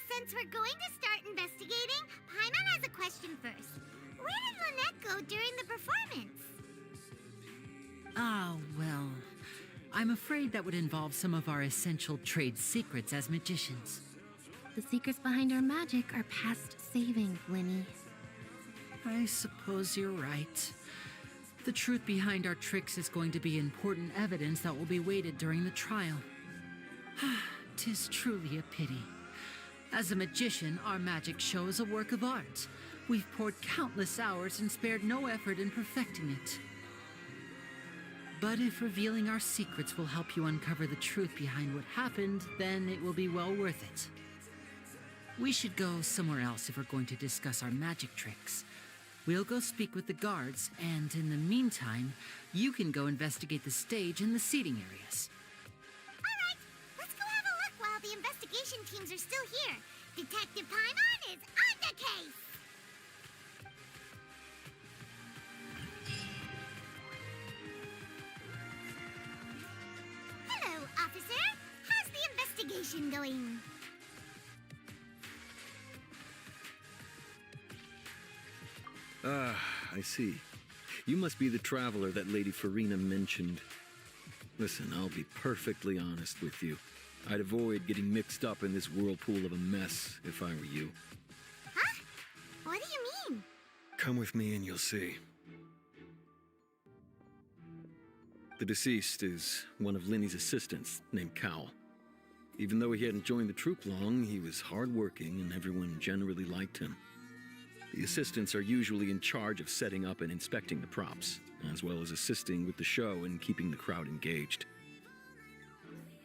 Since we're going to start investigating, Paimon has a question first. Where did Lynette go during the performance?
Ah, well, I'm afraid that would involve some of our essential trade secrets as magicians.
The secrets behind our magic are past savings, Linny.
I suppose you're right. The truth behind our tricks is going to be important evidence that will be weighted during the trial. 'Tis truly a pity. As a magician, our magic show is a work of art. We've poured countless hours and spared no effort in perfecting it. But if revealing our secrets will help you uncover the truth behind what happened, then it will be well worth it. We should go somewhere else if we're going to discuss our magic tricks. We'll go speak with the guards, and in the meantime, you can go investigate the stage and the seating areas.
The investigation teams are still here. Detective Paimon is on the case! Hello, officer. How's the investigation going?
I see. You must be the traveler that Lady Farina mentioned. Listen, I'll be perfectly honest with you. I'd avoid getting mixed up in this whirlpool of a mess if I were you.
Huh? What do you mean?
Come with me and you'll see. The deceased is one of Linny's assistants named Cal. Even though he hadn't joined the troupe long, he was hardworking and everyone generally liked him. The assistants are usually in charge of setting up and inspecting the props, as well as assisting with the show and keeping the crowd engaged.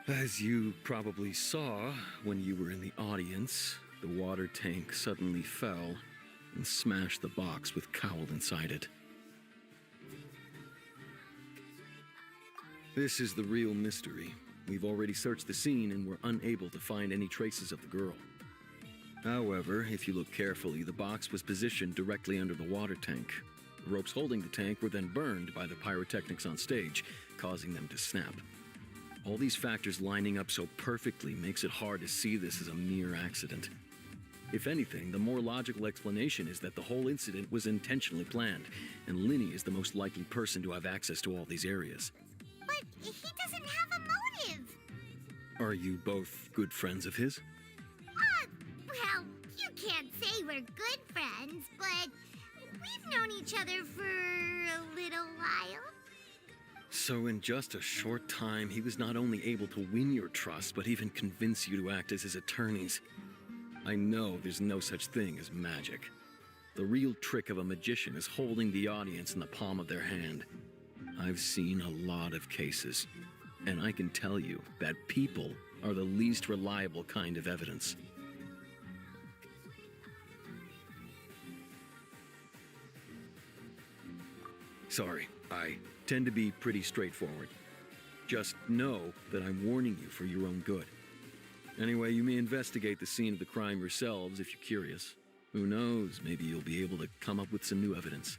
As you probably saw when you were in the audience, the water tank suddenly fell and smashed the box with Cowl inside it. This is the real mystery. We've already searched the scene and were unable to find any traces of the girl. However, if you look carefully, the box was positioned directly under the water tank. The ropes holding the tank were then burned by the pyrotechnics on stage, causing them to snap. All these factors lining up so perfectly makes it hard to see this as a mere accident. If anything, the more logical explanation is that the whole incident was intentionally planned, and Linny is the most likely person to have access to all these areas.
But he doesn't have a motive!
Are you both good friends of his?
Well, you can't say we're good friends, but we've known each other for a little while.
So in just a short time, he was not only able to win your trust, but even convince you to act as his attorneys. I know there's no such thing as magic. The real trick of a magician is holding the audience in the palm of their hand. I've seen a lot of cases, and I can tell you that people are the least reliable kind of evidence. Sorry, I tend to be pretty straightforward. Just know that I'm warning you for your own good. Anyway, you may investigate the scene of the crime yourselves if you're curious. Who knows, maybe you'll be able to come up with some new evidence.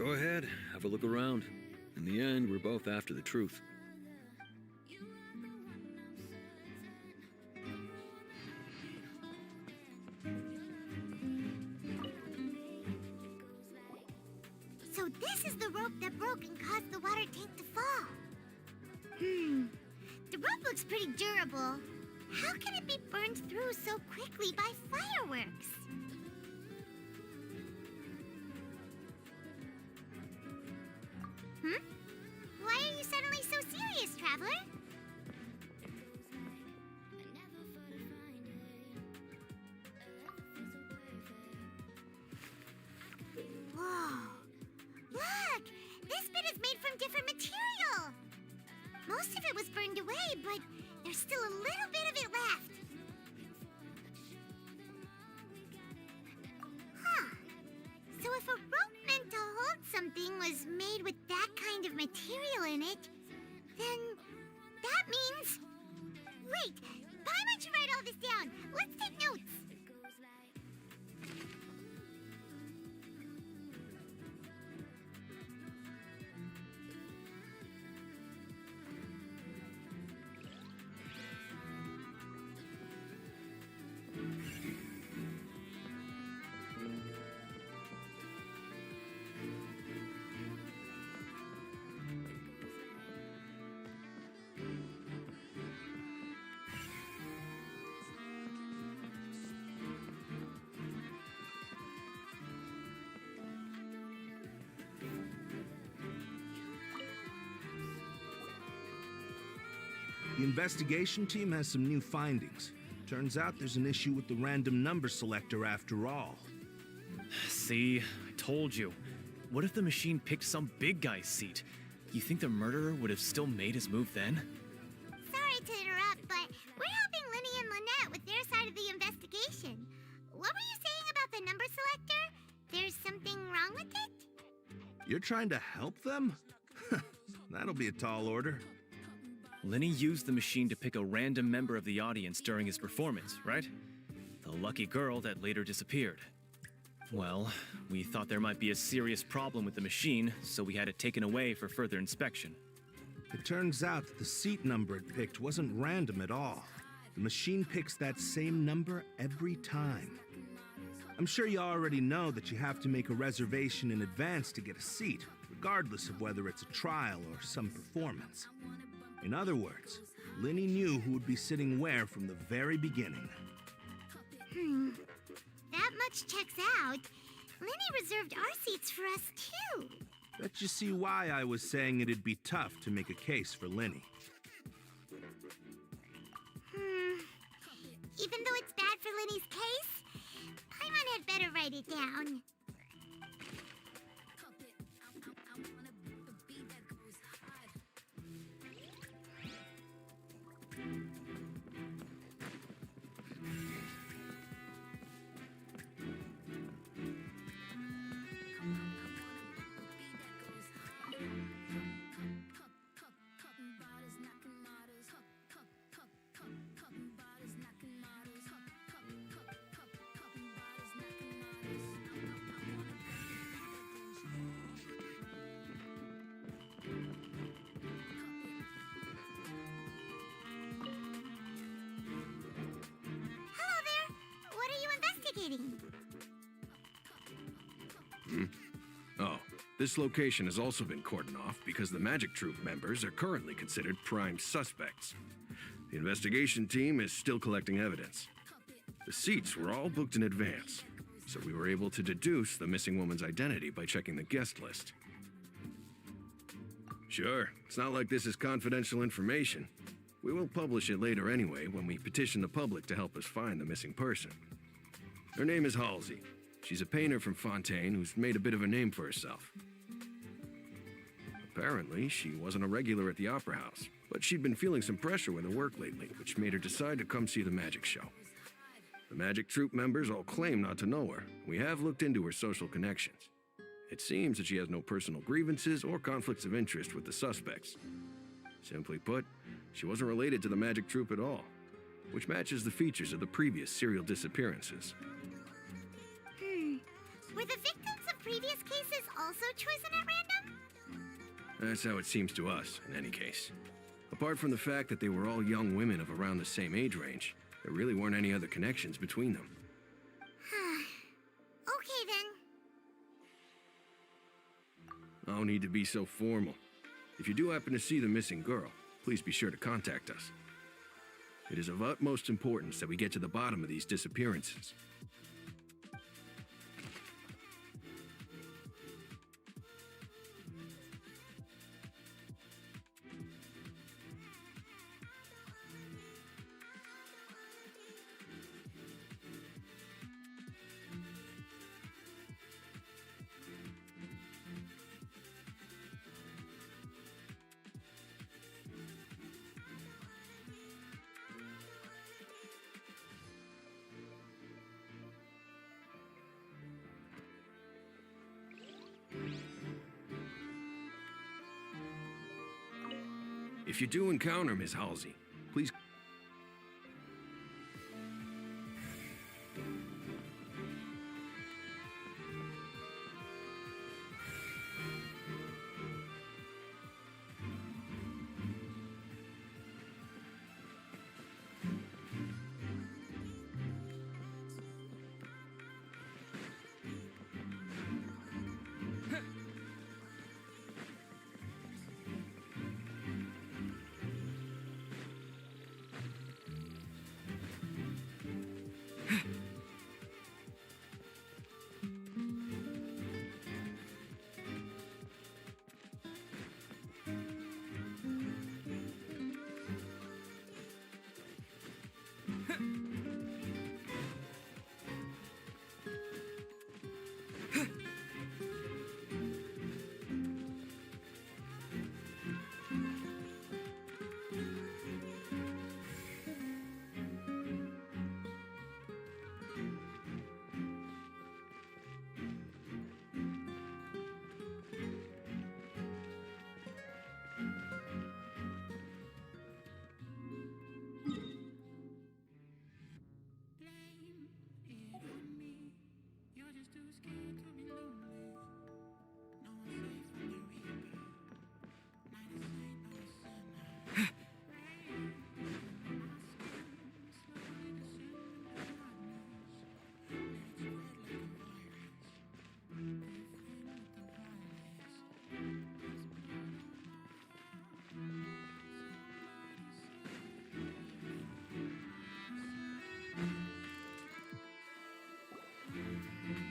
Go ahead, have a look around. In the end, we're both after the truth.
So this is the rope that broke and caused the water tank to fall. The rope looks pretty durable. How can it be burned through so quickly by fireworks? Why are you suddenly so serious, Traveler? Whoa! Look! This bit is made from different material! Most of it was burned away, but there's still a little bit of it left. Huh. So if a rope meant to hold something was made with that kind of material in it, then that means... Wait! Paimon should write all this down. Let's take notes.
The investigation team has some new findings. Turns out there's an issue with the random number selector after all.
See, I told you. What if the machine picked some big guy's seat? You think the murderer would have still made his move then?
Sorry to interrupt, but we're helping Linny and Lynette with their side of the investigation. What were you saying about the number selector? There's something wrong with it?
You're trying to help them? That'll be a tall order.
Linny used the machine to pick a random member of the audience during his performance, right? The lucky girl that later disappeared. Well, we thought there might be a serious problem with the machine, so we had it taken away for further inspection.
It turns out that the seat number it picked wasn't random at all. The machine picks that same number every time. I'm sure you already know that you have to make a reservation in advance to get a seat, regardless of whether it's a trial or some performance. In other words, Linny knew who would be sitting where from the very beginning.
That much checks out. Linny reserved our seats for us, too.
Bet you see why I was saying it'd be tough to make a case for Linny.
Even though it's bad for Linny's case, Paimon had better write it down.
Oh, this location has also been cordoned off because the Magic Troop members are currently considered prime suspects. The investigation team is still collecting evidence. The seats were all booked in advance, so we were able to deduce the missing woman's identity by checking the guest list. Sure, it's not like this is confidential information. We will publish it later anyway when we petition the public to help us find the missing person. Her name is Halsey. She's a painter from Fontaine who's made a bit of a name for herself. Apparently, she wasn't a regular at the Opera House, but she'd been feeling some pressure with her work lately, which made her decide to come see the magic show. The Magic Troop members all claim not to know her. We have looked into her social connections. It seems that she has no personal grievances or conflicts of interest with the suspects. Simply put, she wasn't related to the Magic Troop at all, which matches the features of the previous serial disappearances.
Were the victims of previous cases also chosen at random?
That's how it seems to us, in any case. Apart from the fact that they were all young women of around the same age range, there really weren't any other connections between them.
Okay then.
No need to be so formal. If you do happen to see the missing girl, please be sure to contact us. It is of utmost importance that we get to the bottom of these disappearances. If you do encounter Miss Halsey, please...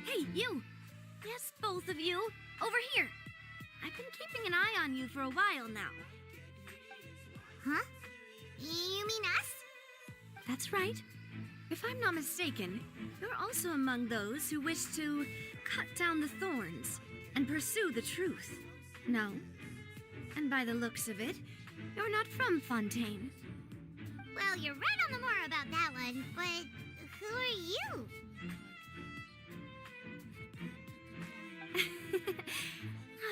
Hey, you! Yes, both of you! Over here! I've been keeping an eye on you for a while now.
Huh? You mean us?
That's right. If I'm not mistaken, you're also among those who wish to cut down the thorns and pursue the truth. No? And by the looks of it, you're not from Fontaine.
Well, you're right on the more about that one, but who are you?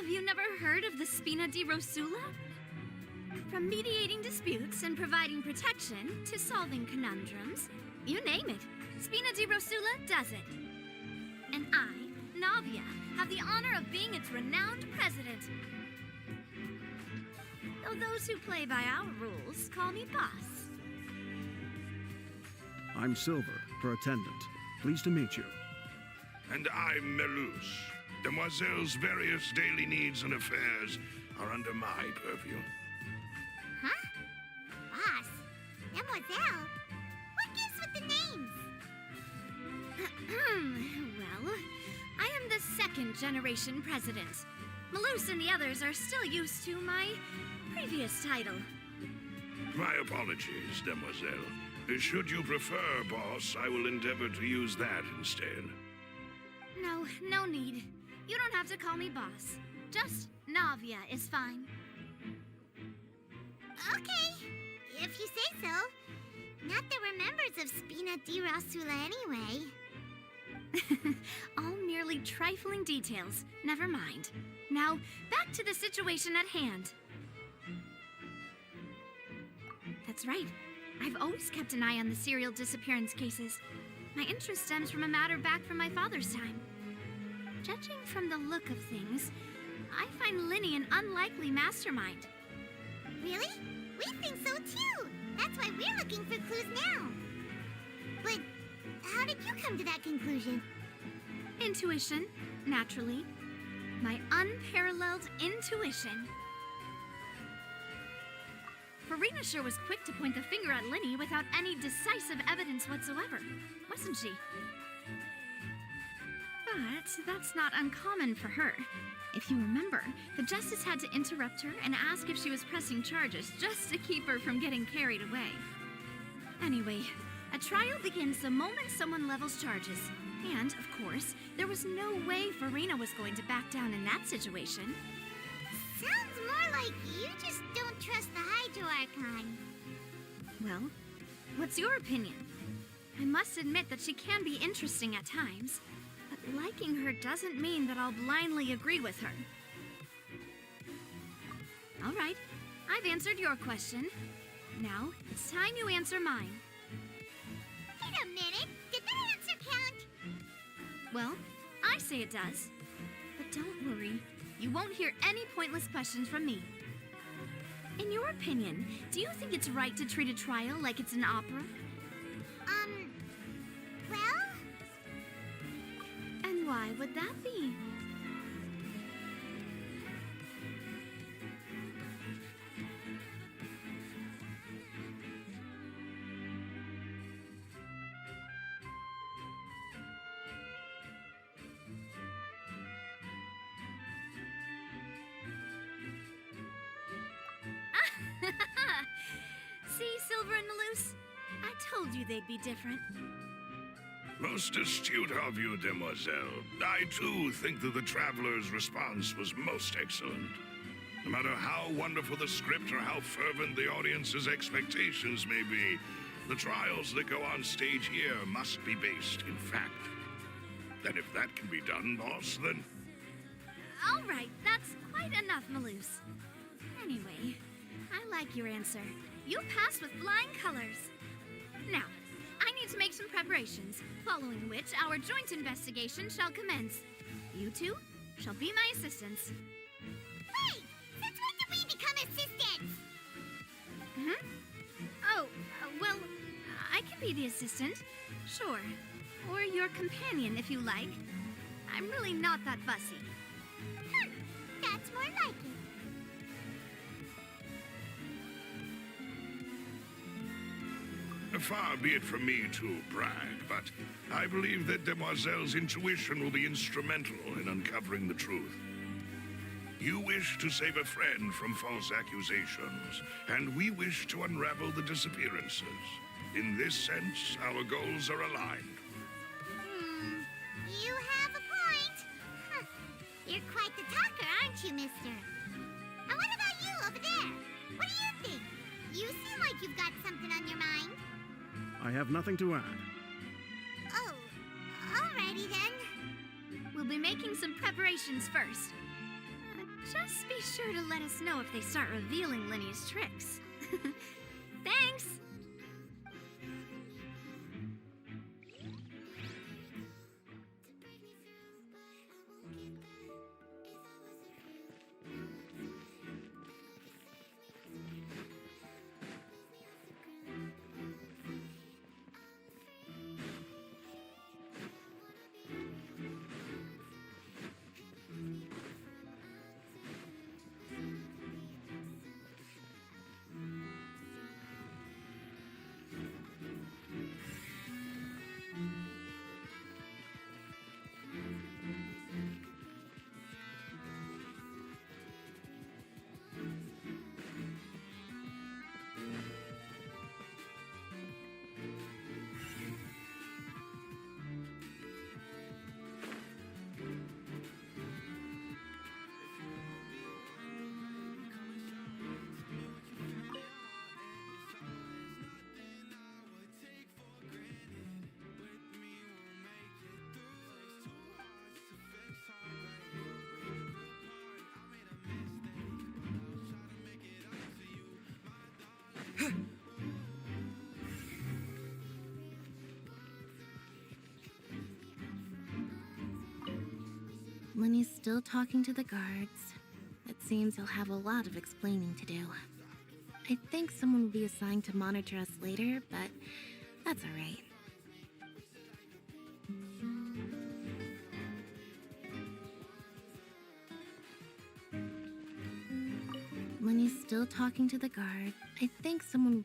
Have you never heard of the Spina di Rosula? From mediating disputes and providing protection to solving conundrums, you name it, Spina di Rosula does it. And I, Navia, have the honor of being its renowned president. Though those who play by our rules call me boss.
I'm Silver, her attendant. Pleased to meet you.
And I'm Meluche. Demoiselle's various daily needs and affairs are under my purview.
Huh? Boss? Mademoiselle? What gives with the names?
Well, I am the second generation president. Malus and the others are still used to my previous title.
My apologies, Demoiselle. Should you prefer, boss, I will endeavor to use that instead.
No need. You don't have to call me boss. Just Navia is fine.
Okay, if you say so. Not that we're members of Spina di Rosula anyway.
All merely trifling details. Never mind. Now, back to the situation at hand. That's right. I've always kept an eye on the serial disappearance cases. My interest stems from a matter back from my father's time. Judging from the look of things, I find Linny an unlikely mastermind.
Really? We think so too. That's why we're looking for clues now. But how did you come to that conclusion?
Intuition, naturally. My unparalleled intuition. Farina sure was quick to point the finger at Linny without any decisive evidence whatsoever, wasn't she? But that's not uncommon for her. If you remember, the Justice had to interrupt her and ask if she was pressing charges just to keep her from getting carried away. Anyway, a trial begins the moment someone levels charges. And, of course, there was no way Farina was going to back down in that situation.
Sounds more like you just don't trust the Hydro Archon.
Well, what's your opinion? I must admit that she can be interesting at times, but liking her doesn't mean that I'll blindly agree with her. All right, I've answered your question. Now, it's time you answer mine.
Wait a minute, did that answer count?
Well, I say it does. But don't worry, you won't hear any pointless questions from me. In your opinion, do you think it's right to treat a trial like it's an opera?
Well?
And why would that be? See, Silver and Malus? I told you they'd be different.
Most astute of you, demoiselle. I, too, think that the Traveler's response was most excellent. No matter how wonderful the script or how fervent the audience's expectations may be, the trials that go on stage here must be based in fact. And if that can be done, boss, then...
All right, that's quite enough, Malus. Anyway, I like your answer. You passed with flying colors. Now, I need to make some preparations, following which our joint investigation shall commence. You two shall be my assistants.
Wait! Since when did we become assistants?
Oh, well, I can be the assistant, sure. Or your companion, if you like. I'm really not that fussy.
That's more like it.
Far be it from me to brag, but I believe that Demoiselle's intuition will be instrumental in uncovering the truth. You wish to save a friend from false accusations, and we wish to unravel the disappearances. In this sense, our goals are aligned.
You have a point. Huh. You're quite the talker, aren't you, mister? And what about you over there? What do you think? You seem like you've got something on your mind.
I have nothing to add.
Oh, alrighty then.
We'll be making some preparations first. Just be sure to let us know if they start revealing Linny's tricks. Thanks!
Lenny's still talking to the guards. It seems he'll have a lot of explaining to do. I think someone will be assigned to monitor us later, but that's alright. Lenny's still talking to the guard. I think someone...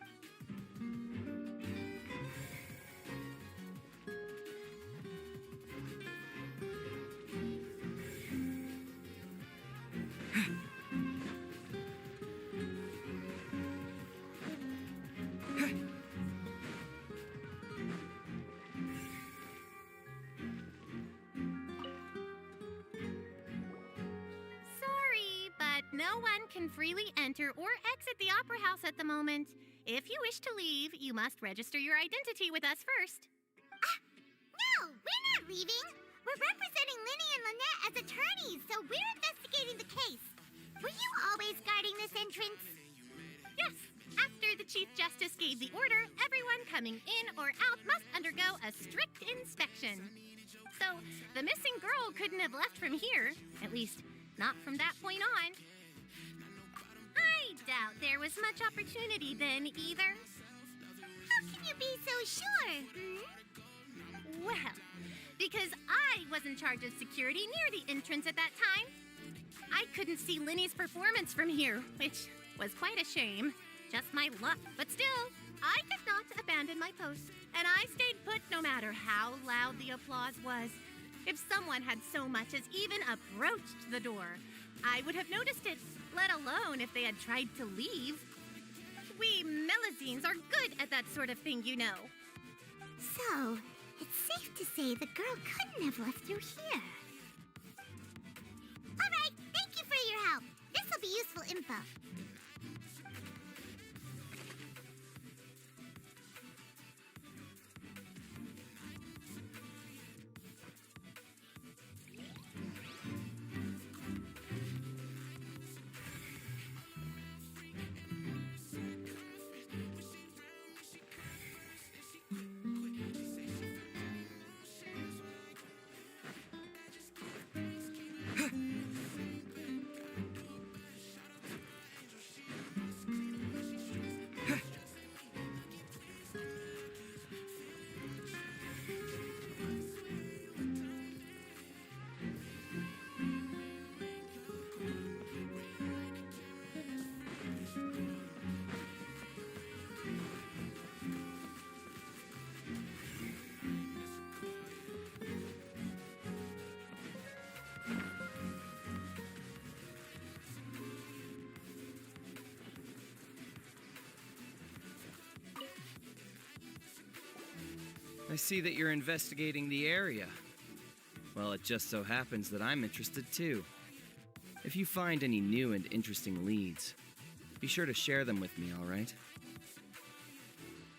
Sorry, but no one can freely enter or exit the Opera House at the moment. If you wish to leave, you must register your identity with us first.
No, we're not leaving. We're representing Linny and Lynette as attorneys, so we're investigating the case. Were you always guarding this entrance?
Yes. After the Chief Justice gave the order, everyone coming in or out must undergo a strict inspection. So, the missing girl couldn't have left from here. At least, not from that point on. I doubt there was much opportunity then, either.
How can you be so sure?
Well, because I was in charge of security near the entrance at that time. I couldn't see Linny's performance from here, which was quite a shame. Just my luck, but still, I did not abandon my post, and I stayed put no matter how loud the applause was. If someone had so much as even approached the door, I would have noticed it, let alone if they had tried to leave. We Melazines are good at that sort of thing, you know.
So, it's safe to say the girl couldn't have left through here. All right, thank you for your help. This will be useful info.
I see that you're investigating the area. Well, it just so happens that I'm interested too. If you find any new and interesting leads, be sure to share them with me, all right?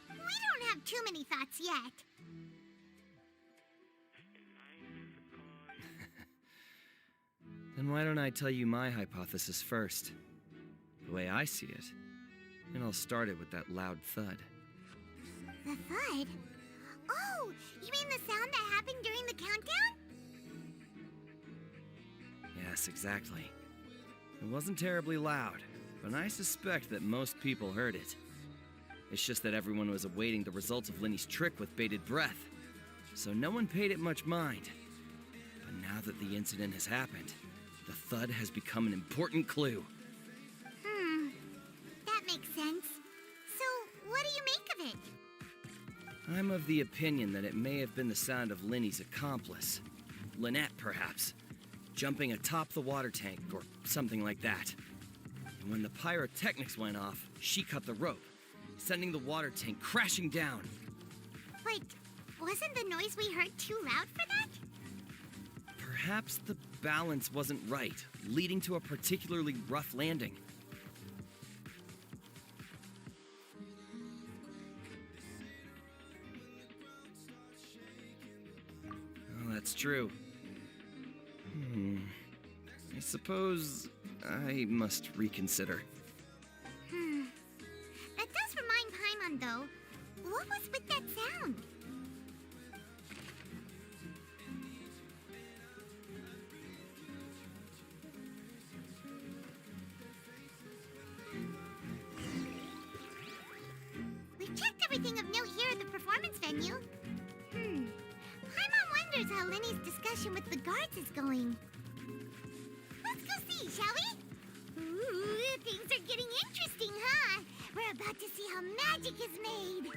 We don't have too many thoughts yet.
Then why don't I tell you my hypothesis first? The way I see it. And I'll start it with that loud thud.
The thud? Oh, you mean the sound that happened during the countdown?
Yes, exactly. It wasn't terribly loud, but I suspect that most people heard it. It's just that everyone was awaiting the results of Linny's trick with bated breath, so no one paid it much mind. But now that the incident has happened, the thud has become an important clue.
That makes sense. So, what do you make of it?
I'm of the opinion that it may have been the sound of Linny's accomplice. Lynette, perhaps. Jumping atop the water tank, or something like that. And when the pyrotechnics went off, she cut the rope, sending the water tank crashing down.
But wasn't the noise we heard too loud for that?
Perhaps the balance wasn't right, leading to a particularly rough landing. Oh, that's true. I suppose I must reconsider.
That does remind Paimon, though. What was with that sound? anything of note here at the performance venue. Paimon wonders how Linny's discussion with the guards is going. Let's go see, shall we? Ooh, things are getting interesting, huh? We're about to see how magic is made.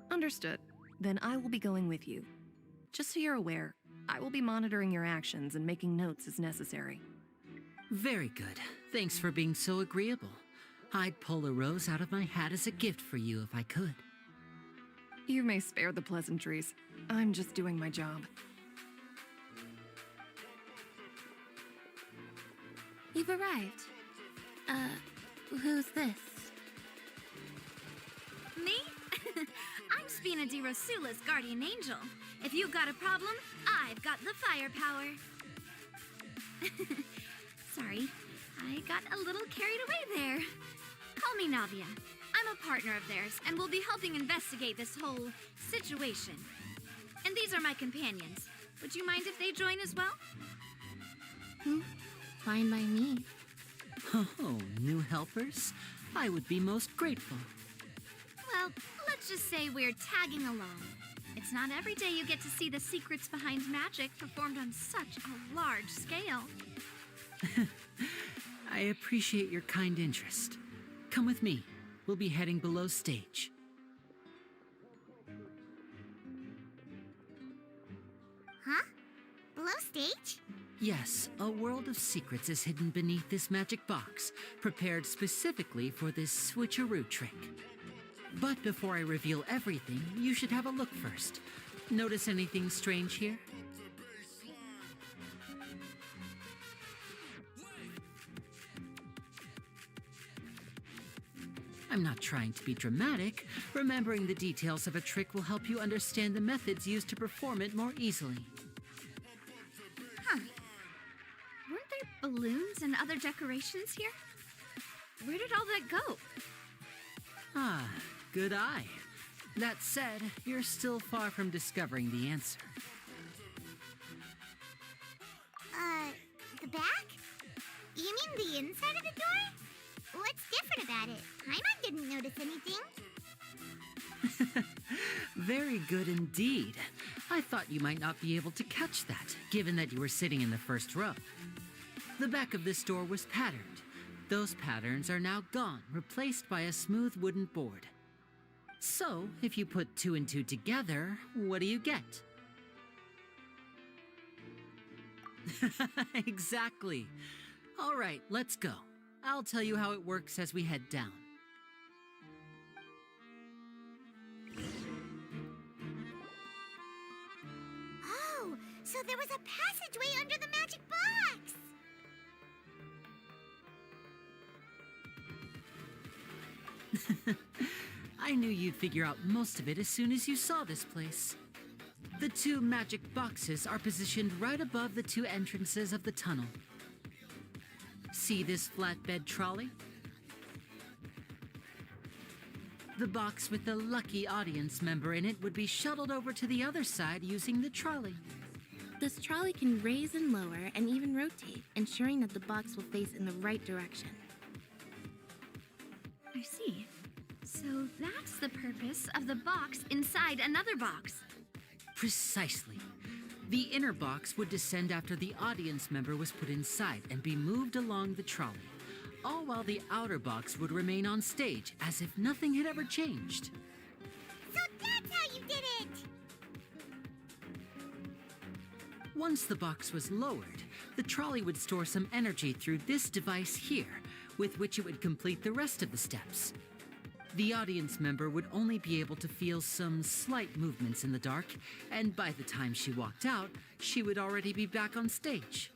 Understood. Then I will be going with you. Just so you're aware, I will be monitoring your actions and making notes as necessary.
Very good. Thanks for being so agreeable. I'd pull a rose out of my hat as a gift for you if I could.
You may spare the pleasantries. I'm just doing my job.
You've arrived. Who's this?
Me? I'm Spina di Rosula's guardian angel. If you've got a problem, I've got the firepower. Sorry, I got a little carried away there. Call me Navia. I'm a partner of theirs, and will be helping investigate this whole situation. And these are my companions. Would you mind if they join as well?
Fine by me.
Oh, new helpers? I would be most grateful.
Well, let's just say we're tagging along. It's not every day you get to see the secrets behind magic performed on such a large scale.
I appreciate your kind interest. Come with me. We'll be heading below stage.
Huh? Below stage?
Yes, a world of secrets is hidden beneath this magic box, prepared specifically for this switcheroo trick. But before I reveal everything, you should have a look first. Notice anything strange here? I'm not trying to be dramatic. Remembering the details of a trick will help you understand the methods used to perform it more easily.
Huh. Weren't there balloons and other decorations here? Where did all that go?
Ah, good eye. That said, you're still far from discovering the answer.
The back? You mean the inside of the door? What's different about it? Paimon didn't notice anything.
Very good indeed. I thought you might not be able to catch that, given that you were sitting in the first row. The back of this door was patterned. Those patterns are now gone, replaced by a smooth wooden board. So, if you put 2 and 2 together, what do you get? Exactly. All right, let's go. I'll tell you how it works as we head down.
Oh, so there was a passageway under the magic box!
I knew you'd figure out most of it as soon as you saw this place. The 2 magic boxes are positioned right above the 2 entrances of the tunnel. See this flatbed trolley? The box with the lucky audience member in it would be shuttled over to the other side using the trolley.
This trolley can raise and lower and even rotate, ensuring that the box will face in the right direction.
I see. So that's the purpose of the box inside another box.
Precisely. The inner box would descend after the audience member was put inside and be moved along the trolley, all while the outer box would remain on stage as if nothing had ever changed.
So that's how you did it!
Once the box was lowered, the trolley would store some energy through this device here, with which it would complete the rest of the steps. The audience member would only be able to feel some slight movements in the dark, and by the time she walked out, she would already be back on stage.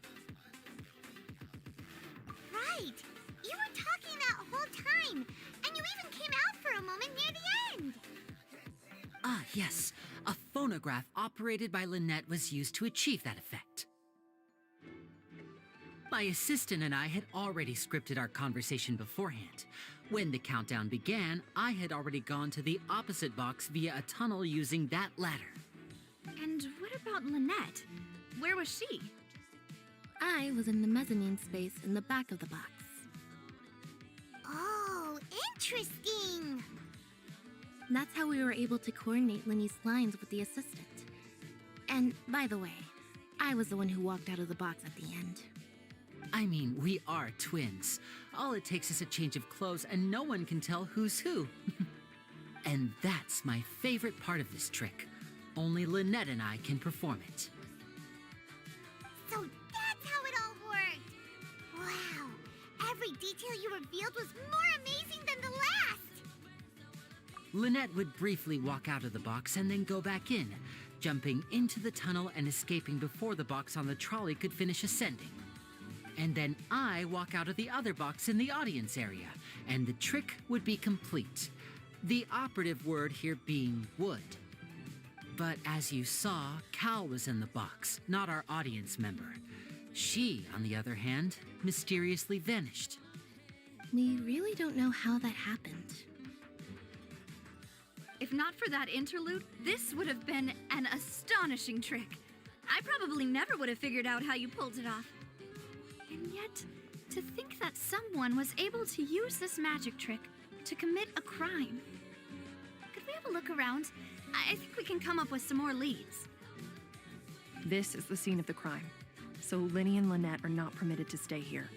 Right! You were talking that whole time, and you even came out for a moment near the end!
Ah, yes. A phonograph operated by Lynette was used to achieve that effect. My assistant and I had already scripted our conversation beforehand. When the countdown began, I had already gone to the opposite box via a tunnel using that ladder.
And what about Lynette? Where was she?
I was in the mezzanine space in the back of the box.
Oh, interesting.
That's how we were able to coordinate Linny's lines with the assistant. And by the way, I was the one who walked out of the box at the end.
I mean, we are twins. All it takes is a change of clothes and no one can tell who's who. And that's my favorite part of this trick. Only Lynette and I can perform it.
So that's how it all worked. Wow, every detail you revealed was more amazing than the last.
Lynette would briefly walk out of the box and then go back in, jumping into the tunnel and escaping before the box on the trolley could finish ascending. And then I walk out of the other box in the audience area, and the trick would be complete. The operative word here being would. But as you saw, Cal was in the box, not our audience member. She, on the other hand, mysteriously vanished.
We really don't know how that happened.
If not for that interlude, this would have been an astonishing trick. I probably never would have figured out how you pulled it off. And yet, to think that someone was able to use this magic trick to commit a crime. Could we have a look around? I think we can come up with some more leads.
This is the scene of the crime, so Linny and Lynette are not permitted to stay here.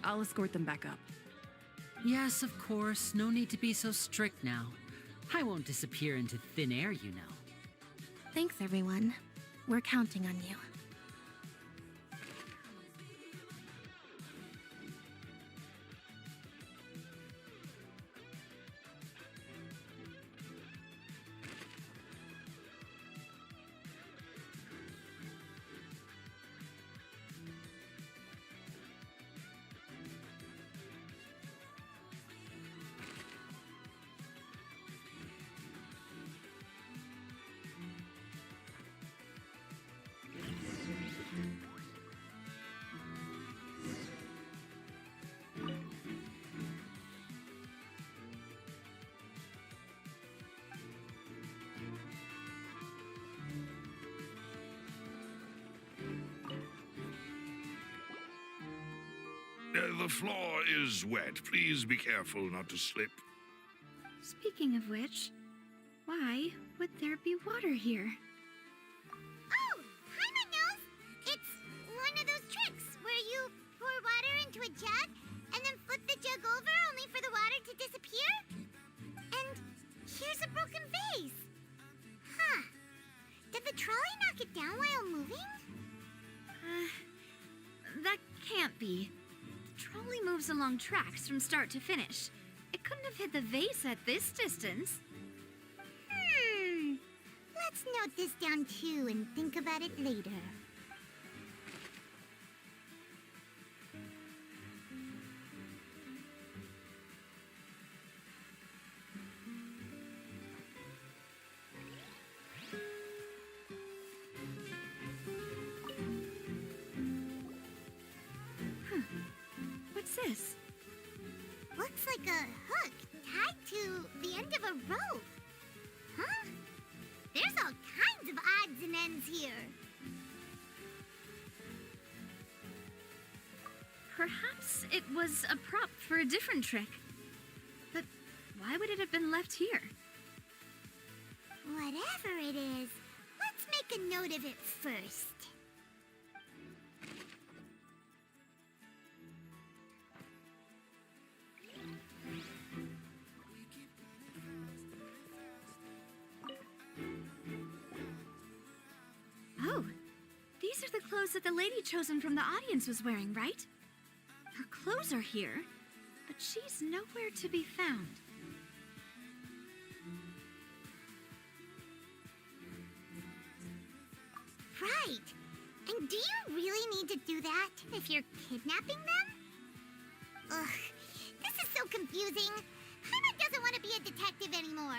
I'll escort them back up.
Yes, of course. No need to be so strict now. I won't disappear into thin air, you know.
Thanks, everyone. We're counting on you.
The floor is wet. Please be careful not to slip.
Speaking of which, why would there be water here?
Oh, Paimon knows. It's one of those tricks where you pour water into a jug and then flip the jug over only for the water to disappear. And here's a broken vase. Huh. Did the trolley knock it down while moving?
That can't be. The trolley moves along tracks from start to finish. It couldn't have hit the vase at this distance.
Let's note this down too and think about it later.
What's this?
Looks like a hook tied to the end of a rope. Huh? There's all kinds of odds and ends here.
Perhaps it was a prop for a different trick. But why would it have been left here?
Whatever it is, let's make a note of it first.
Oh, these are the clothes that the lady chosen from the audience was wearing, right? Her clothes are here, but she's nowhere to be found.
Right. And do you really need to do that if you're kidnapping them? Ugh, this is so confusing. Paimon doesn't want to be a detective anymore.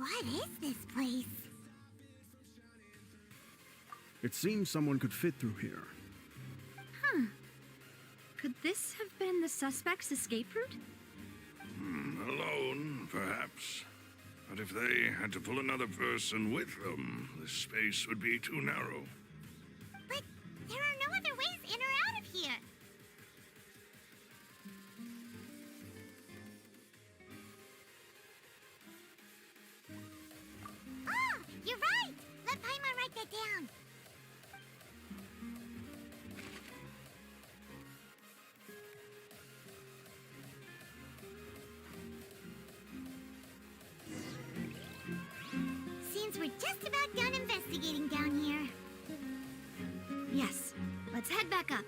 What is this place?
It seems someone could fit through here.
Huh. Could this have been the suspect's escape route?
Alone, perhaps. But if they had to pull another person with them, the space would be too narrow.
But there are no other ways in or out of here. Oh, you're right! Let Paimon write that down. Seems we're just about done investigating down here.
Yes. Let's head back up.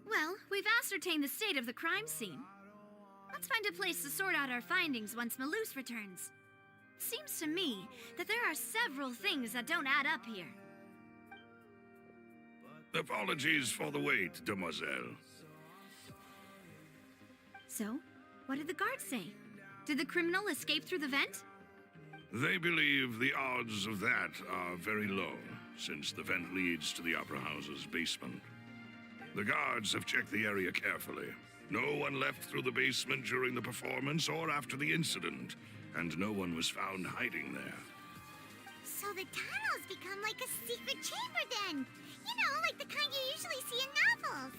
Well, we've ascertained the state of the crime scene. Let's find a place to sort out our findings once Malus returns. Seems to me that there are several things that don't add up here.
Apologies for the wait, demoiselle.
So, what did the guards say? Did the criminal escape through the vent?
They believe the odds of that are very low, since the vent leads to the Opera House's basement. The guards have checked the area carefully. No one left through the basement during the performance or after the incident, and no one was found hiding there.
So the tunnels become like a secret chamber then. You know, like the kind you usually see in novels.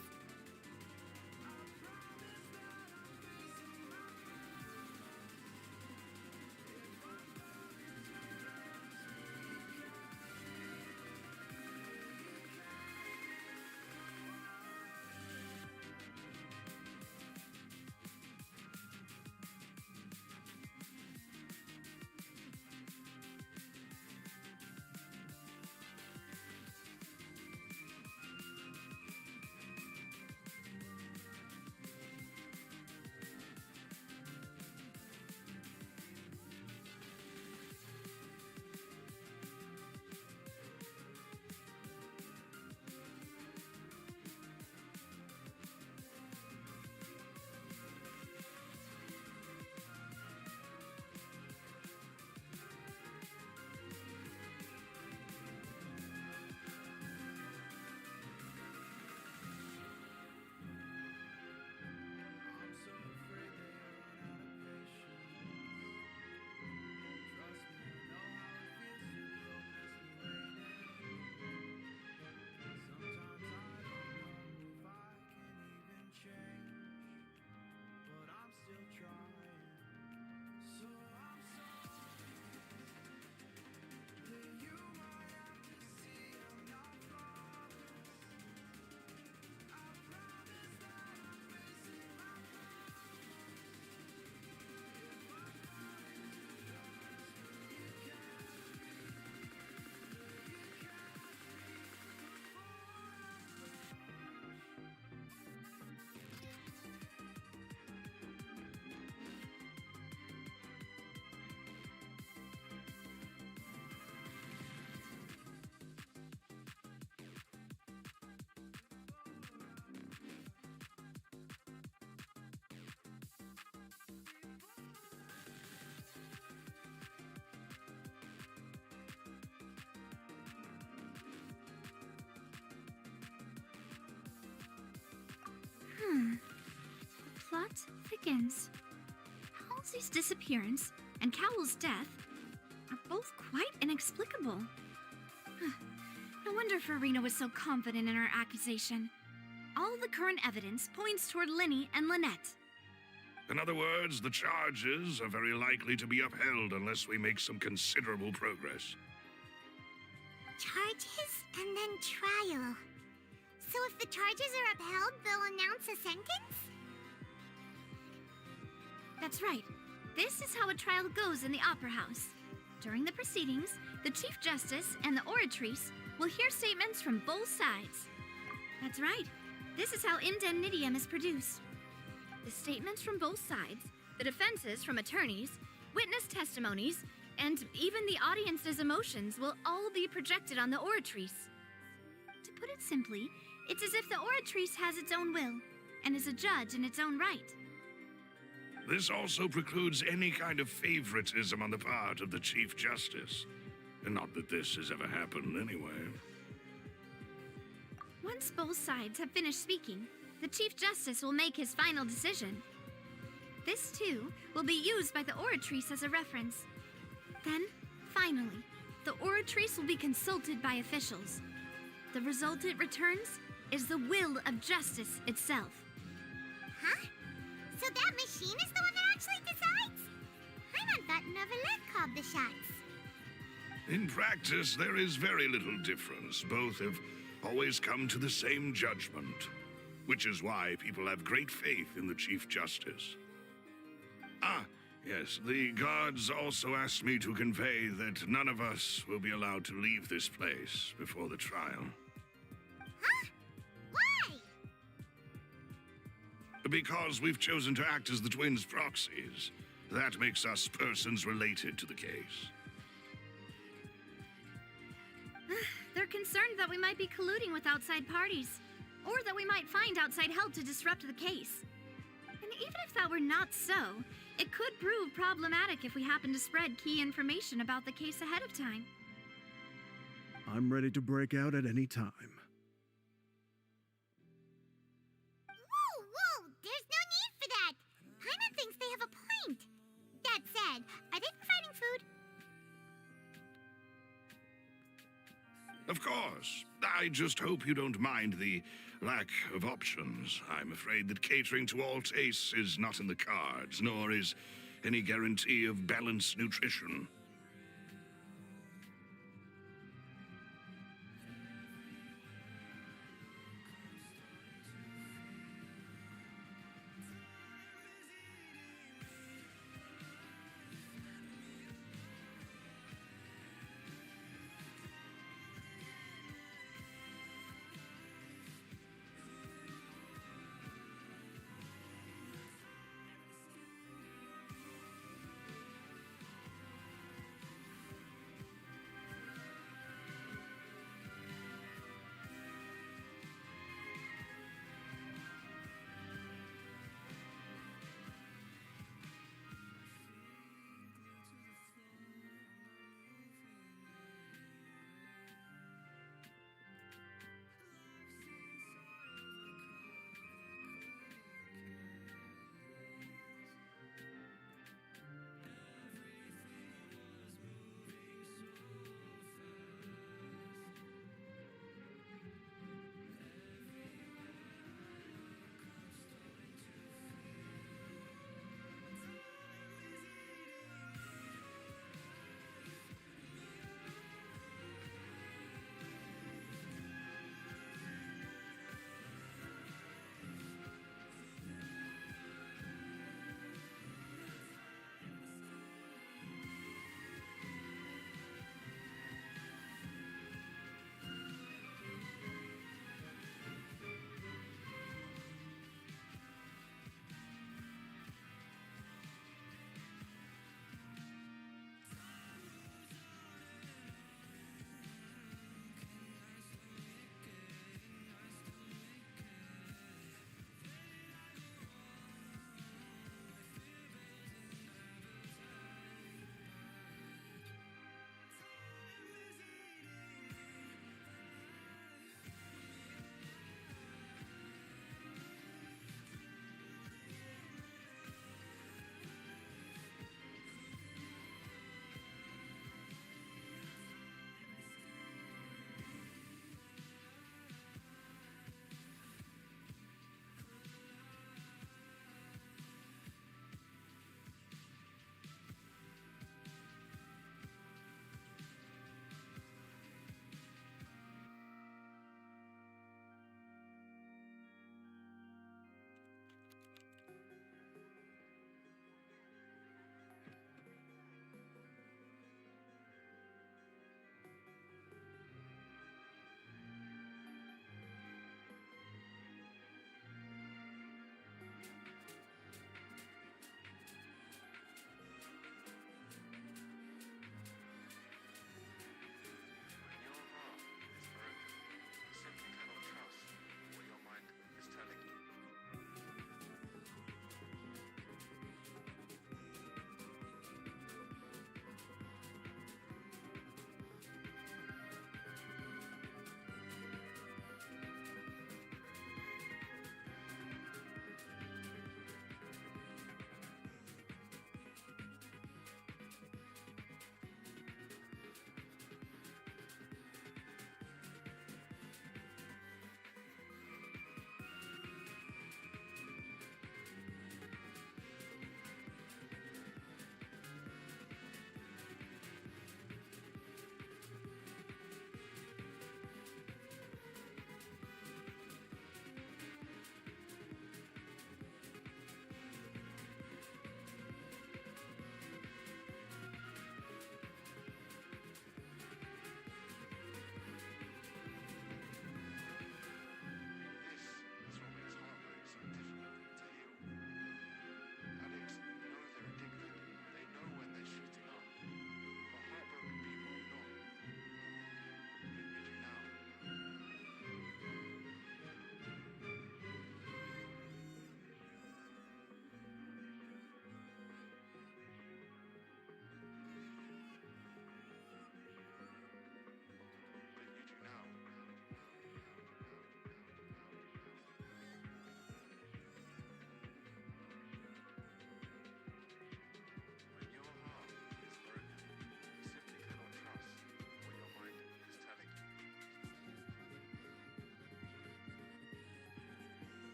The plot thickens. Halsey's disappearance and Cowell's death are both quite inexplicable. No wonder Farina was so confident in her accusation. All the current evidence points toward Linny and Lynette.
In other words, the charges are very likely to be upheld unless we make some considerable progress.
Charges and then trial. So if the charges are upheld, they'll announce a sentence?
That's right. This is how a trial goes in the Opera House. During the proceedings, the Chief Justice and the Oratrice will hear statements from both sides. That's right. This is how indemnitium is produced. The statements from both sides, the defenses from attorneys, witness testimonies, And even the audience's emotions will all be projected on the oratrice. To put it simply, it's as if the oratrice has its own will, and is a judge in its own right.
This also precludes any kind of favoritism on the part of the Chief Justice. And not that this has ever happened anyway.
Once both sides have finished speaking, the Chief Justice will make his final decision. This, too, will be used by the oratrice as a reference. Then, finally, the oratrice will be consulted by officials. The result it returns is the will of justice itself.
Huh? So that machine is the one that actually decides? Paimon thought Novelet called the shots.
In practice, there is very little difference. Both have always come to the same judgment, which is why people have great faith in the Chief Justice. Ah, yes, the guards also asked me to convey that none of us will be allowed to leave this place before the trial.
Huh? Why?
Because we've chosen to act as the twins' proxies. That makes us persons related to the case.
They're concerned that we might be colluding with outside parties, or that we might find outside help to disrupt the case. And even if that were not so, it could prove problematic if we happen to spread key information about the case ahead of time.
I'm ready to break out at any time.
Whoa! There's no need for that! Paimon thinks they have a point. That said, are they providing food?
Of course. I just hope you don't mind the lack of options. I'm afraid that catering to all tastes is not in the cards, nor is any guarantee of balanced nutrition.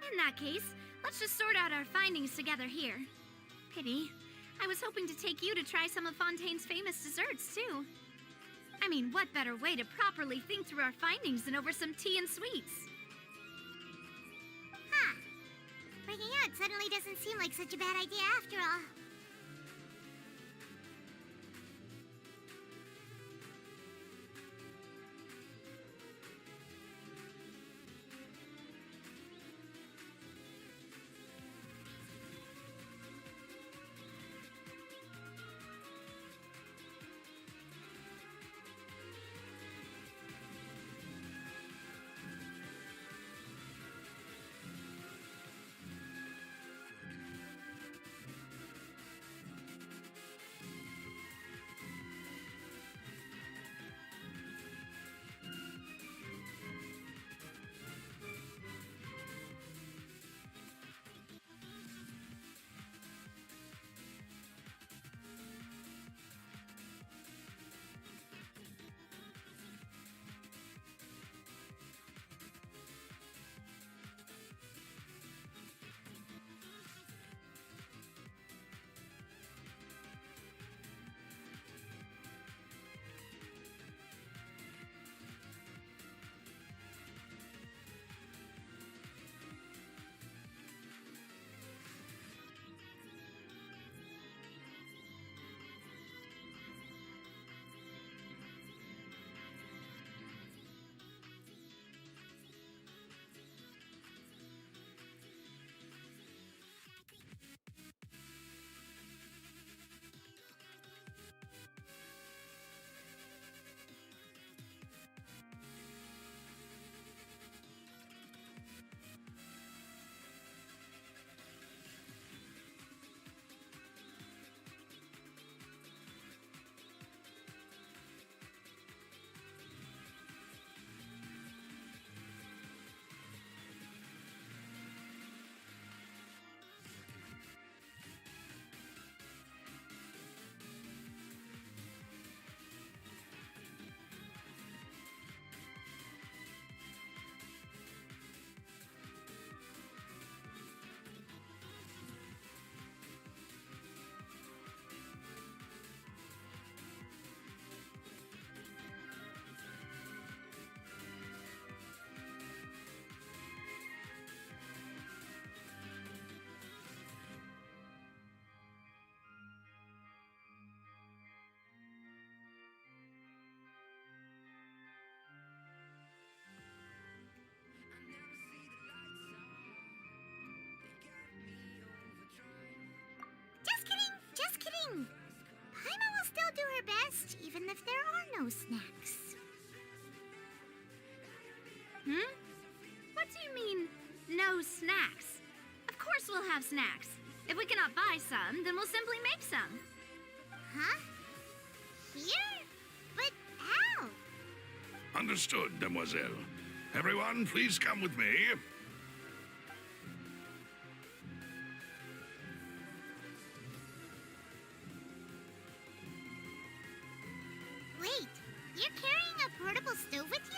In that case, let's just sort out our findings together here. Pity. I was hoping to take you to try some of Fontaine's famous desserts, too. I mean, what better way to properly think through our findings than over some tea and sweets?
Huh. Breaking out suddenly doesn't seem like such a bad idea after all. Just kidding! Paimon will still do her best, even if there are no snacks.
What do you mean, no snacks? Of course we'll have snacks. If we cannot buy some, then we'll simply make some.
Huh? Here? But how?
Understood, demoiselle. Everyone, please come with me.
Wait, you're carrying a portable stove with you?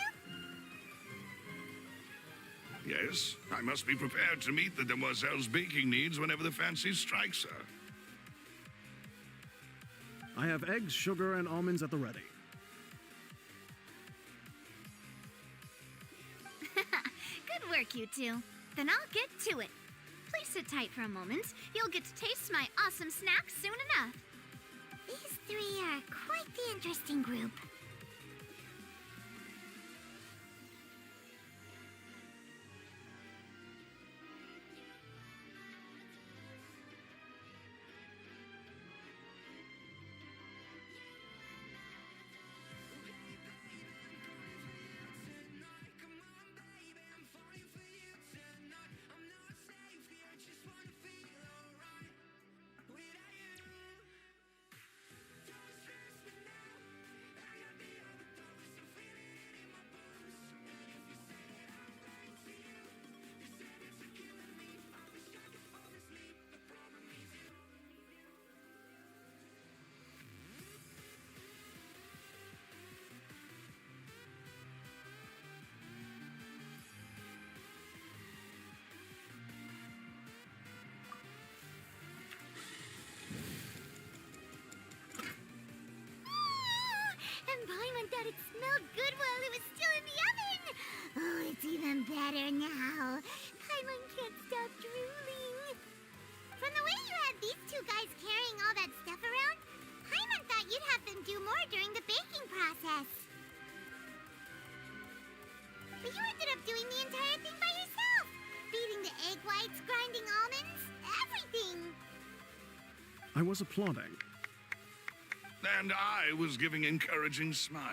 Yes, I must be prepared to meet the demoiselle's baking needs whenever the fancy strikes her.
I have eggs, sugar, and almonds at the ready.
Good work, you two. Then I'll get to it. Please sit tight for a moment. You'll get to taste my awesome snacks soon enough.
These three are quite the interesting group.
And Paimon thought it smelled good while it was still in the oven! Oh, it's even better now. Paimon can't stop drooling. From the way you had these two guys carrying all that stuff around, Paimon thought you'd have them do more during the baking process. But you ended up doing the entire thing by yourself! Beating the egg whites, grinding almonds, everything!
I was applauding.
And I was giving encouraging smiles.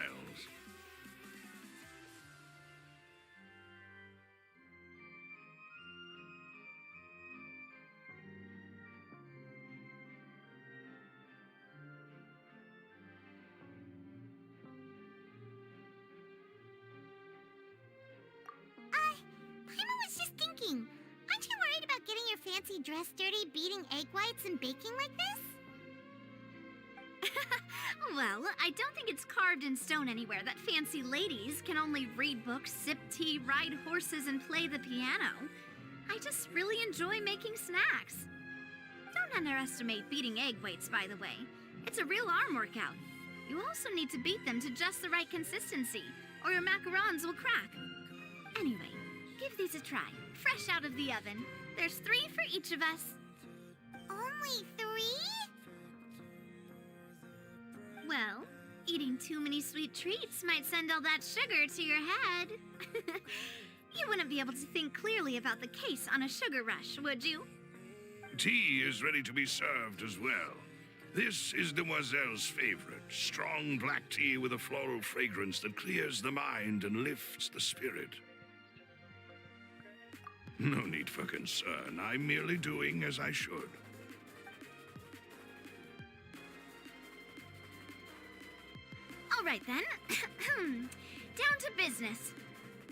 Paimon was just thinking, aren't you worried about getting your fancy dress dirty beating egg whites and baking like this?
Well, I don't think it's carved in stone anywhere that fancy ladies can only read books, sip tea, ride horses, and play the piano. I just really enjoy making snacks. Don't underestimate beating egg whites, by the way. It's a real arm workout. You also need to beat them to just the right consistency, or your macarons will crack. Anyway, give these a try, fresh out of the oven. There's 3 for each of us.
Only 3?
Well, eating too many sweet treats might send all that sugar to your head. You wouldn't be able to think clearly about the case on a sugar rush, would you?
Tea is ready to be served as well. This is Demoiselle's favorite, strong black tea with a floral fragrance that clears the mind and lifts the spirit. No need for concern. I'm merely doing as I should.
All right then. Down to business.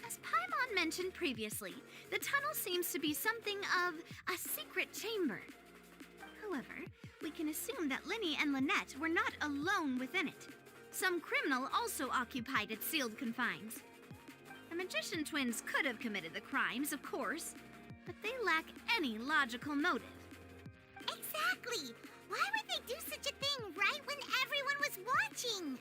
As Paimon mentioned previously, the tunnel seems to be something of a secret chamber. However, we can assume that Linny and Lynette were not alone within it. Some criminal also occupied its sealed confines. The magician twins could have committed the crimes, of course, but they lack any logical motive.
Exactly! Why would they do such a thing right when everyone was watching?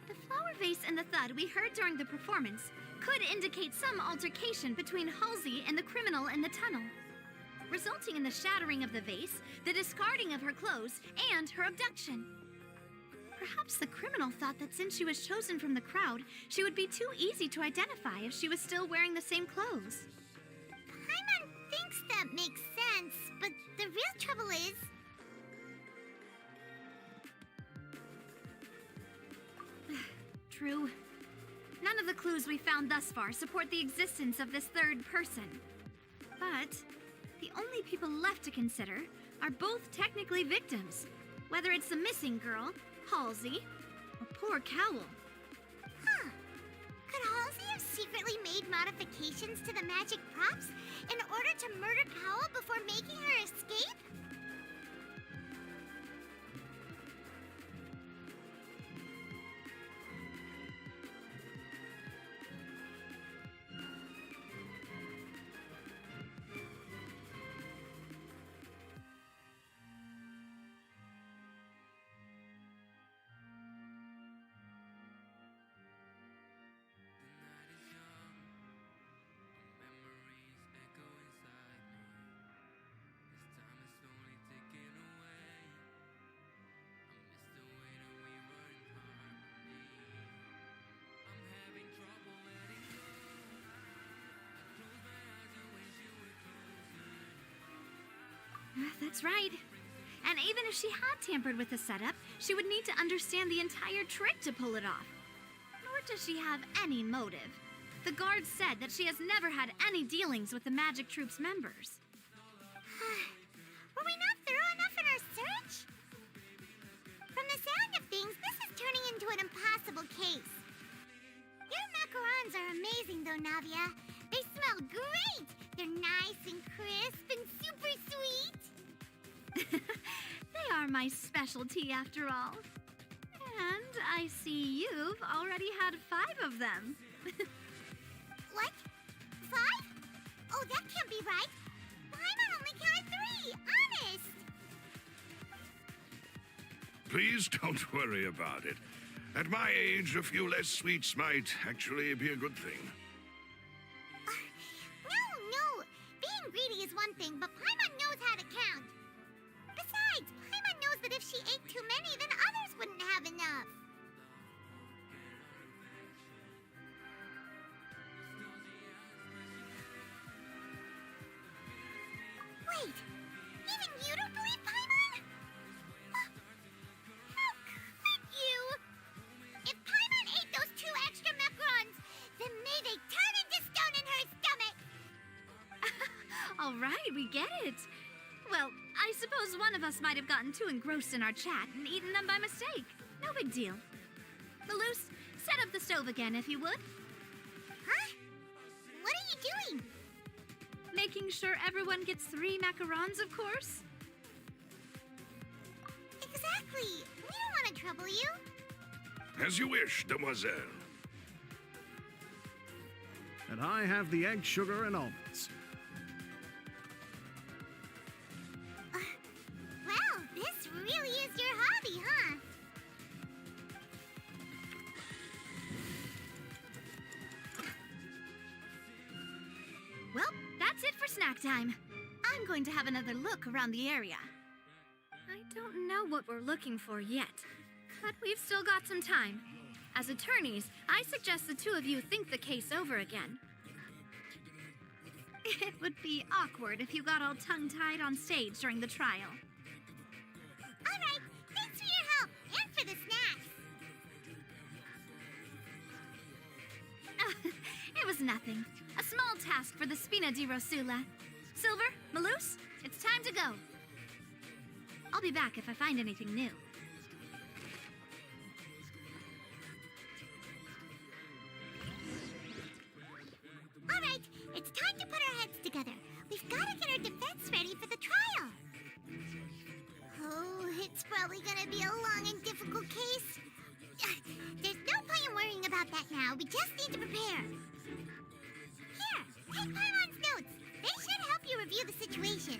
The flower vase and the thud we heard during the performance could indicate some altercation between Halsey and the criminal in the tunnel, resulting in the shattering of the vase, the discarding of her clothes, and her abduction. Perhaps the criminal thought that since she was chosen from the crowd, she would be too easy to identify if she was still wearing the same clothes.
Paimon thinks that makes sense, but the real trouble is...
True. None of the clues we found thus far support the existence of this third person. But the only people left to consider are both technically victims, whether it's the missing girl, Halsey, or poor Cowell.
Huh. Could Halsey have secretly made modifications to the magic props in order to murder Cowell before making her escape?
That's right. And even if she had tampered with the setup, she would need to understand the entire trick to pull it off. Nor does she have any motive. The guards said that she has never had any dealings with the Magic Troop's members.
Were we not thorough enough in our search? From the sound of things, this is turning into an impossible
unreliable case. Your macarons are amazing, though, Navia. They smell great! They're nice and crisp and super sweet.
They are my specialty, after all. And I see you've already had 5 of them.
What? 5? Oh, that can't be right. Paimon only counted 3, honest.
Please don't worry about it. At my age, a few less sweets might actually be a good thing.
No. Being greedy is one thing, but Paimon knows how to count. Besides, Paimon knows that if she ate too many, then others wouldn't have enough. Wait, even you don't believe Paimon? How could you? If Paimon ate those 2 extra macarons, then may they turn into stone in her stomach!
All right, we get it. Well, I suppose one of us might have gotten too engrossed in our chat and eaten them by mistake. No big deal. Malus, set up the stove again, if you would.
Huh? What are you doing?
Making sure everyone gets 3 macarons, of course.
Exactly. We don't want to trouble you.
As you wish, demoiselle.
And I have the egg, sugar, and almonds.
Well, this really is your hobby, huh?
Well, that's it for snack time. I'm going to have another look around the area. I don't know what we're looking for yet, but we've still got some time. As attorneys, I suggest the 2 of you think the case over again. It would be awkward if you got all tongue-tied on stage during the trial.
All right, thanks for your help and for the snacks.
It was nothing. A small task for the Spina di Rosula. Silver, Malus, it's time to go. I'll be back if I find anything new.
All right, it's time to put our heads together. We've got to get our defense ready for the trial. Oh, it's probably gonna be a long and difficult case. There's no point in worrying about that now. We just need to prepare. Here, take Paimon's notes. They should help you review the situation.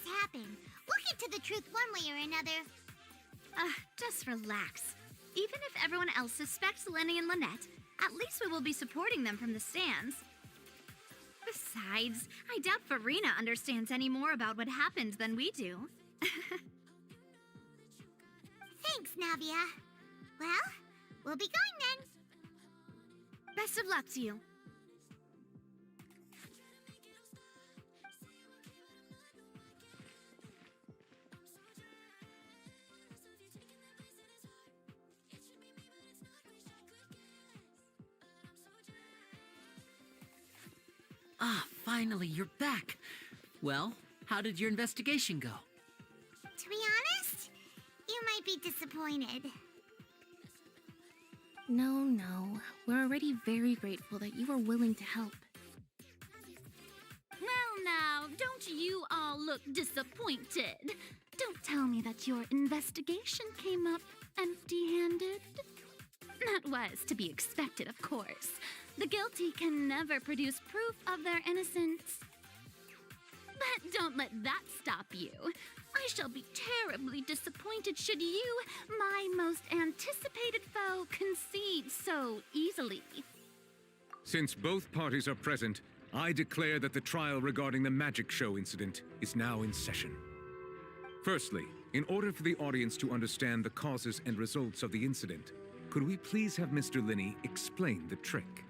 happen. We'll get to the truth one way or another.
Just relax. Even if everyone else suspects Lenny and Lynette, at least we will be supporting them from the stands. Besides, I doubt Farina understands any more about what happened than we do.
Thanks, Navia. Well, we'll be going then.
Best of luck to you.
Ah, finally, you're back. Well, how did your investigation go?
To be honest, you might be disappointed.
No. We're already very grateful that you were willing to help.
Well now, don't you all look disappointed. Don't tell me that your investigation came up empty-handed. That was to be expected, of course. The guilty can never produce proof of their innocence. But don't let that stop you. I shall be terribly disappointed should you, my most anticipated foe, concede so easily.
Since both parties are present, I declare that the trial regarding the magic show incident is now in session. Firstly, in order for the audience to understand the causes and results of the incident, could we please have Mr. Linney explain the trick?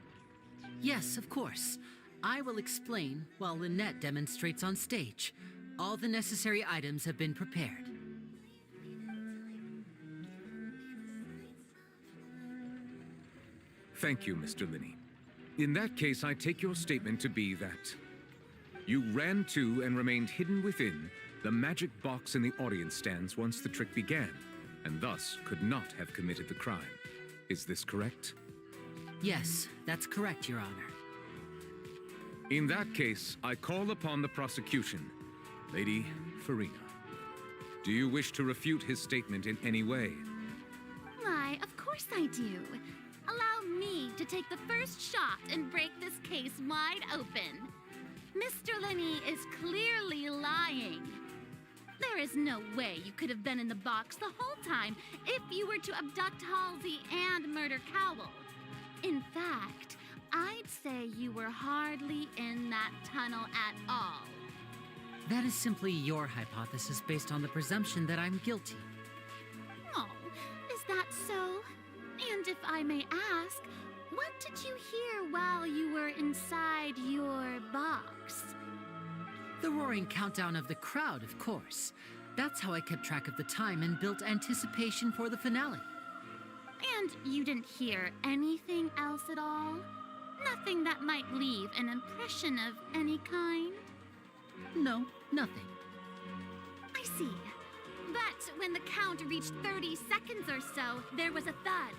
Yes, of course. I will explain while Lynette demonstrates on stage. All the necessary items have been prepared.
Thank you, Mr. Linney. In that case, I take your statement to be that you ran to and remained hidden within the magic box in the audience stands once the trick began, and thus could not have committed the crime. Is this correct?
Yes, that's correct, Your Honor.
In that case, I call upon the prosecution. Lady Farina, do you wish to refute his statement in any way?
Why, of course I do. Allow me to take the first shot and break this case wide open. Mr. Linney is clearly lying. There is no way you could have been in the box the whole time if you were to abduct Halsey and murder Cowell. In fact, I'd say you were hardly in that tunnel at all.
That is simply your hypothesis based on the presumption that I'm guilty.
Oh, is that so? And if I may ask, what did you hear while you were inside your box?
The roaring countdown of the crowd, of course. That's how I kept track of the time and built anticipation for the finale.
And you didn't hear anything else at all? Nothing that might leave an impression of any kind?
No, nothing.
I see. But when the count reached 30 seconds or so, there was a thud.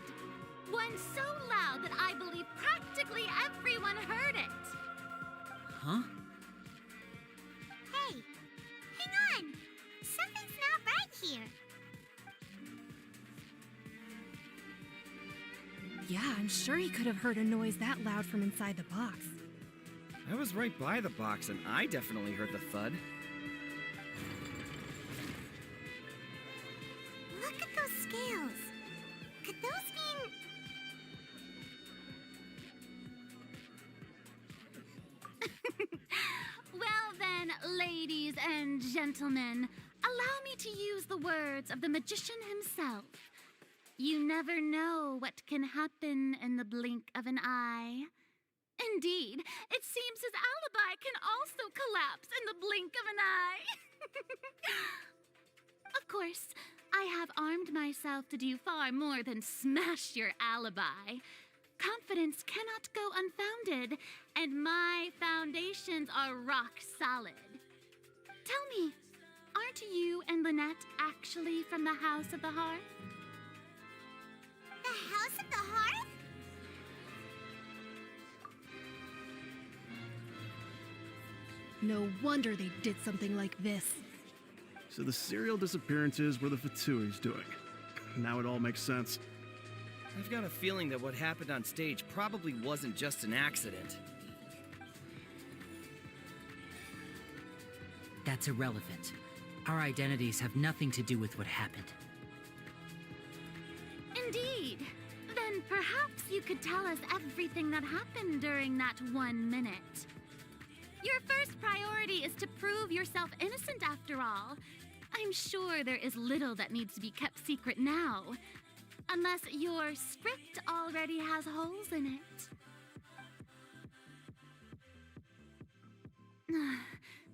One so loud that I believe practically everyone heard it.
Huh?
Hey, hang on. Something's not right here.
Yeah, I'm sure he could have heard a noise that loud from inside the box.
I was right by the box, and I definitely heard the thud.
Look at those scales. Could those mean...
Well then, ladies and gentlemen, allow me to use the words of the magician himself. You never know what can happen in the blink of an eye. Indeed, it seems his alibi can also collapse in the blink of an eye. Of course, I have armed myself to do far more than smash your alibi. Confidence cannot go unfounded, and my foundations are rock solid. Tell me, aren't you and Lynette actually from the House of the Hearth?
The House of the Hearth?
No wonder they did something like this.
So the serial disappearances were the Fatui's doing. Now it all makes sense.
I've got a feeling that what happened on stage probably wasn't just an accident.
That's irrelevant. Our identities have nothing to do with what happened.
Indeed. Then perhaps you could tell us everything that happened during that 1 minute. Your first priority is to prove yourself innocent after all. I'm sure there is little that needs to be kept secret now. Unless your script already has holes in it.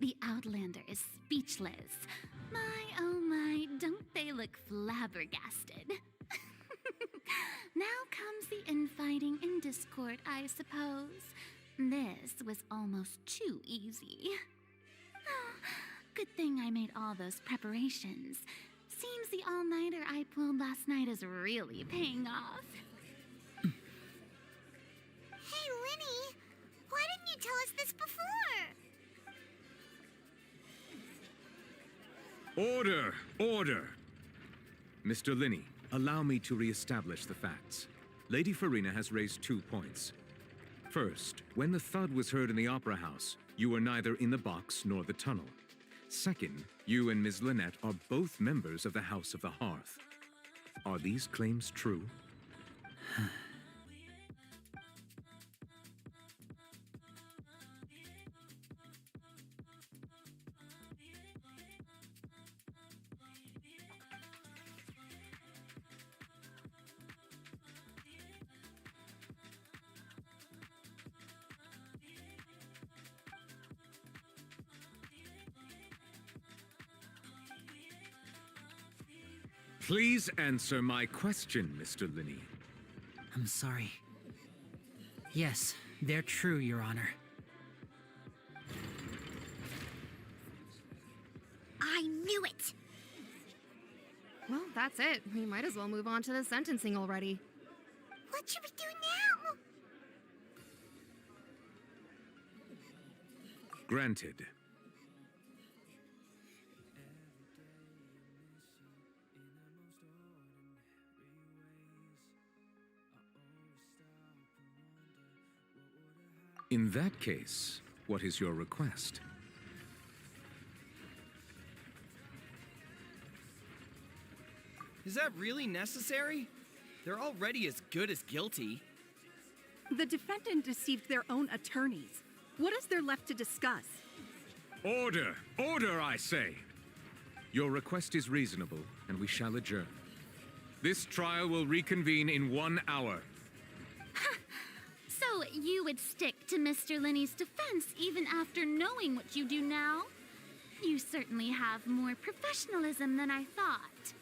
The Outlander is speechless. My, oh my, don't they look flabbergasted? Now comes the infighting and discord, I suppose. This was almost too easy. Good thing I made all those preparations. Seems the all-nighter I pulled last night is really paying off.
Hey, Linny, why didn't you tell us this before?
Order! Order! Mr. Linney, allow me to re-establish the facts. Lady Farina has raised 2 points. First, when the thud was heard in the Opera House, you were neither in the box nor the tunnel. Second, you and Ms. Lynette are both members of the House of the Hearth. Are these claims true? Please answer my question, Mr. Linney.
I'm sorry. Yes, they're true, Your Honor.
I knew it!
Well, that's it. We might as well move on to the sentencing already.
What should we do now?
Granted. In that case, what is your request?
Is that really necessary? They're already as good as guilty.
The defendant deceived their own attorneys. What is there left to discuss?
Order! Order, I say! Your request is reasonable, and we shall adjourn. This trial will reconvene in 1 hour.
So you would stick to Mr. Linney's defense even after knowing what you do now? You certainly have more professionalism than I thought.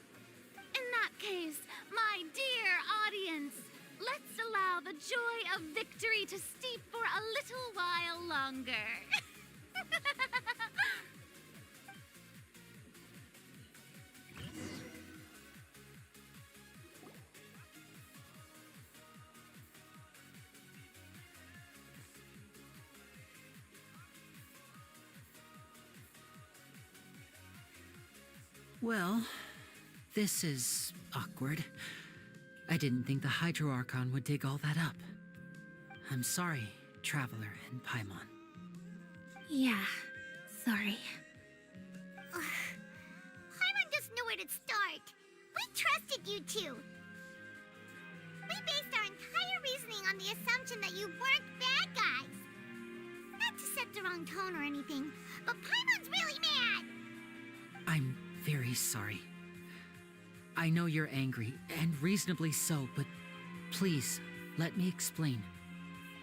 In that case, my dear audience, let's allow the joy of victory to steep for a little while longer.
Well, this is awkward. I didn't think the Hydro Archon would dig all that up. I'm sorry, Traveler and Paimon.
Yeah, sorry.
Paimon doesn't know where to start. We trusted you two. We based our entire reasoning on the assumption that you weren't bad guys. Not to set the wrong tone or anything, but Paimon's really mad.
I'm very sorry. I know you're angry, and reasonably so, but please, let me explain.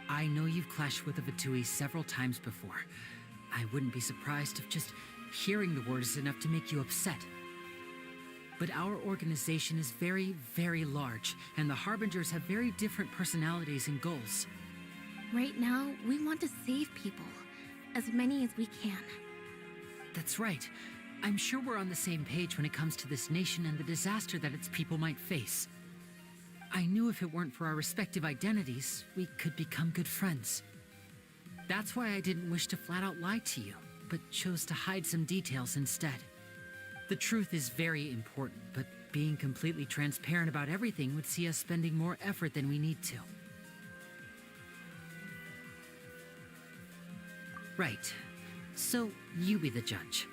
I know you've clashed with the Vatui several times before. I wouldn't be surprised if just hearing the word is enough to make you upset. But our organization is very, very large, and the Harbingers have very different personalities and goals.
Right now, we want to save people. As many as we can.
That's right. I'm sure we're on the same page when it comes to this nation and the disaster that its people might face. I knew if it weren't for our respective identities, we could become good friends. That's why I didn't wish to flat out lie to you, but chose to hide some details instead. The truth is very important, but being completely transparent about everything would see us spending more effort than we need to. Right. So, you be the judge.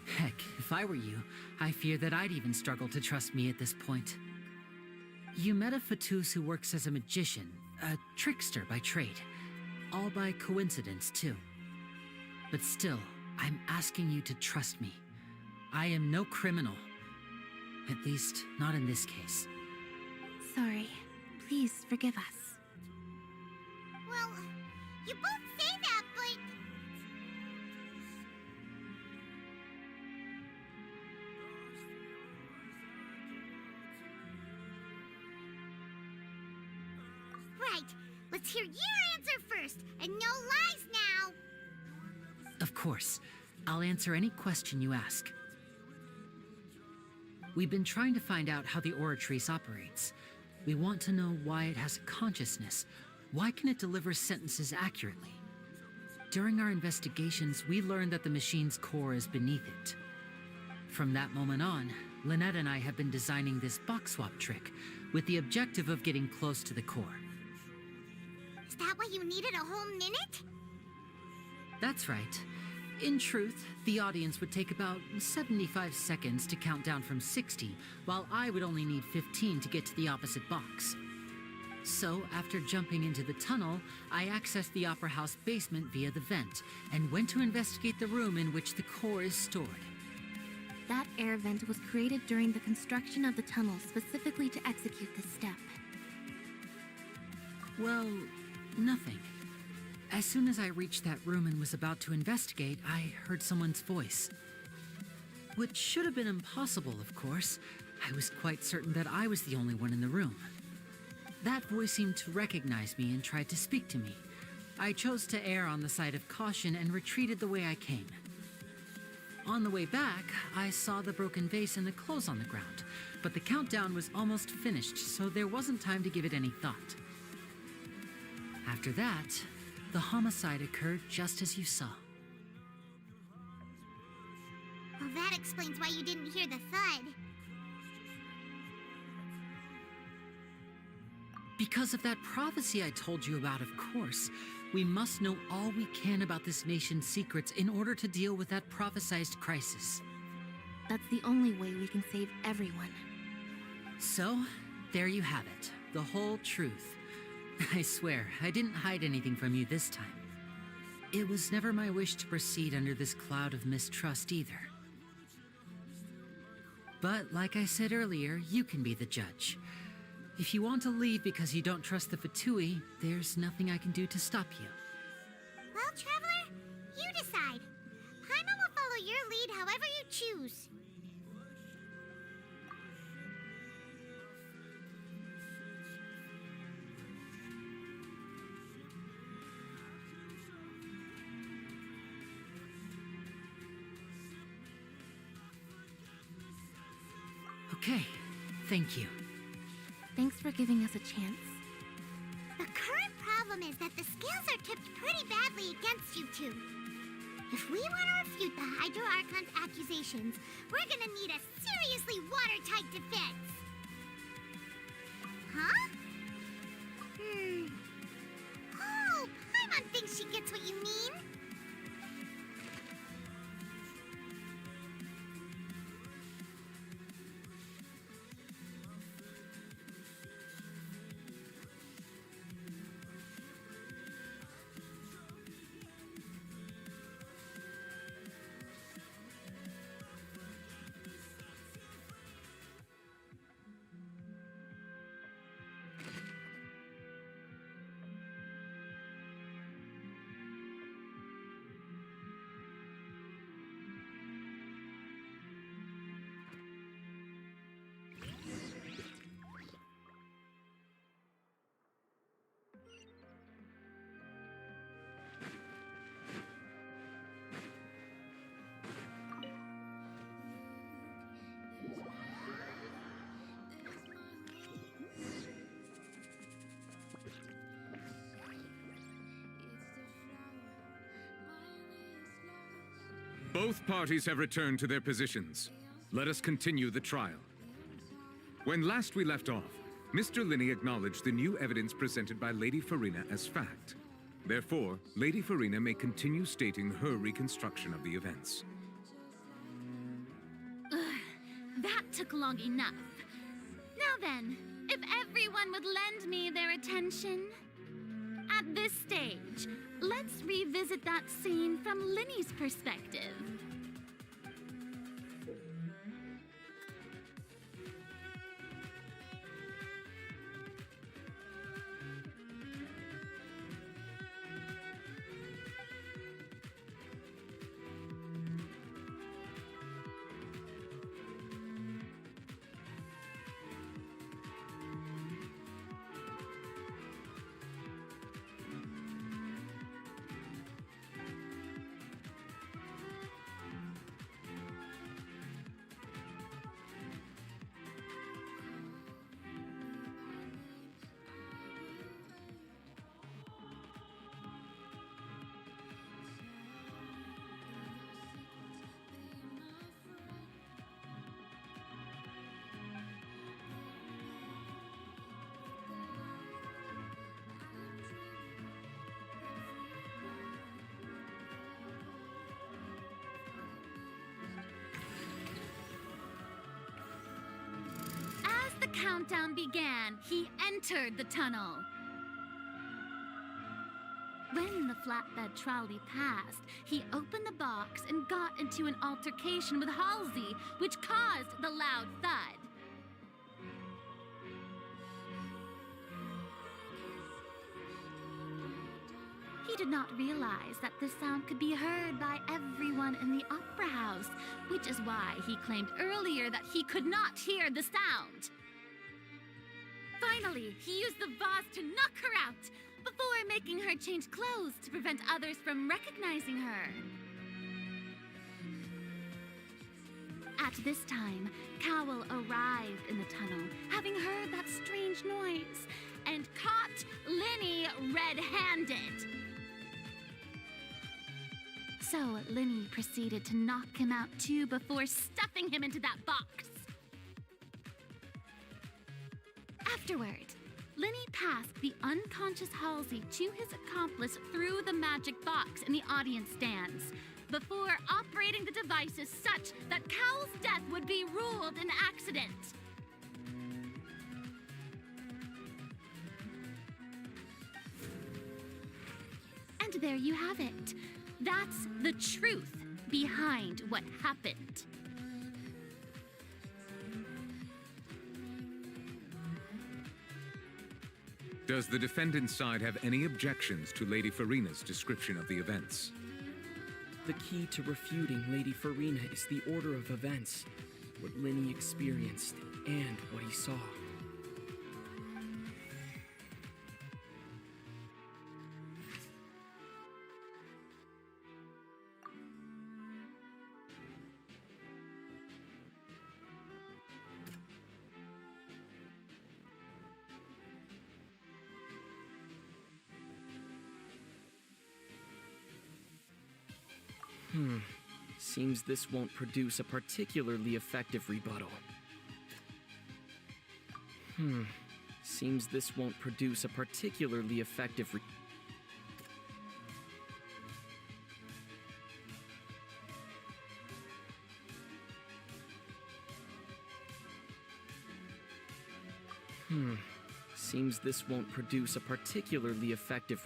Heck, if I were you, I fear that I'd even struggle to trust me at this point. You met a Fatus who works as a magician, a trickster by trade. All by coincidence, too. But still, I'm asking you to trust me. I am no criminal. At least, not in this case.
Sorry. Please forgive us.
Well, you both say that, but... Right. Let's hear your answer first, and no lies now.
Of course. I'll answer any question you ask. We've been trying to find out how the Oratrice operates. We want to know why it has a consciousness. Why can it deliver sentences accurately? During our investigations, we learned that the machine's core is beneath it. From that moment on, Lynette and I have been designing this box swap trick with the objective of getting close to the core.
Is that why you needed a whole minute?
That's right. In truth, the audience would take about 75 seconds to count down from 60, while I would only need 15 to get to the opposite box. So, after jumping into the tunnel, I accessed the Opera House basement via the vent, and went to investigate the room in which the core is stored.
That air vent was created during the construction of the tunnel specifically to execute this step.
Well, nothing. As soon as I reached that room and was about to investigate, I heard someone's voice. Which should have been impossible, of course. I was quite certain that I was the only one in the room. That voice seemed to recognize me and tried to speak to me. I chose to err on the side of caution and retreated the way I came. On the way back, I saw the broken vase and the clothes on the ground, but the countdown was almost finished, so there wasn't time to give it any thought. After that, the homicide occurred just as you saw.
Well, that explains why you didn't hear the thud.
Because of that prophecy I told you about, of course. We must know all we can about this nation's secrets in order to deal with that prophesized crisis.
That's the only way we can save everyone.
So, there you have it. The whole truth. I swear, I didn't hide anything from you this time. It was never my wish to proceed under this cloud of mistrust either. But like I said earlier, you can be the judge. If you want to leave because you don't trust the Fatui, there's nothing I can do to stop you.
Well, Traveler, you decide. Paimon will follow your lead however you choose.
Okay, thank you.
Thanks for giving us a chance.
The current problem is that the scales are tipped pretty badly against you two. If we want to refute the Hydro Archon's accusations, we're gonna need a seriously watertight defense. Huh? Oh, Paimon thinks she gets what you mean.
Both parties have returned to their positions. Let us continue the trial. When last we left off, Mr. Linney acknowledged the new evidence presented by Lady Farina as fact. Therefore, Lady Farina may continue stating her reconstruction of the events.
took long enough. Now then, if everyone would lend me their attention. At this stage, let's revisit that scene from Linny's perspective. The countdown began, he entered the tunnel. When the flatbed trolley passed, he opened the box and got into an altercation with Halsey, which caused the loud thud. He did not realize that this sound could be heard by everyone in the opera house, which is why he claimed earlier that he could not hear the sound. Finally, he used the vase to knock her out, before making her change clothes to prevent others from recognizing her. At this time, Cowell arrived in the tunnel, having heard that strange noise, and caught Linny red-handed. So Linny proceeded to knock him out too before stuffing him into that box. Afterward, Linny passed the unconscious Halsey to his accomplice through the magic box in the audience stands, before operating the devices such that Cowell's death would be ruled an accident. And there you have it. That's the truth behind what happened.
Does the defendant's side have any objections to Lady Farina's description of the events?
The key to refuting Lady Farina is the order of events, what Linny experienced, and what he saw. Seems this won't produce a particularly effective rebuttal. Seems this won't produce a particularly effective Seems this won't produce a particularly effective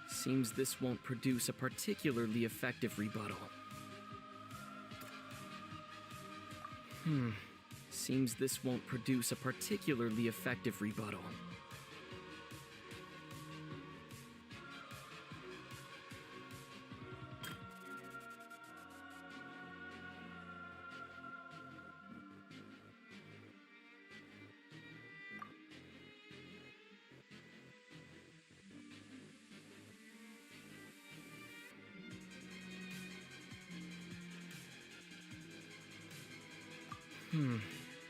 Seems this won't produce a particularly effective rebuttal. Seems this won't produce a particularly effective rebuttal.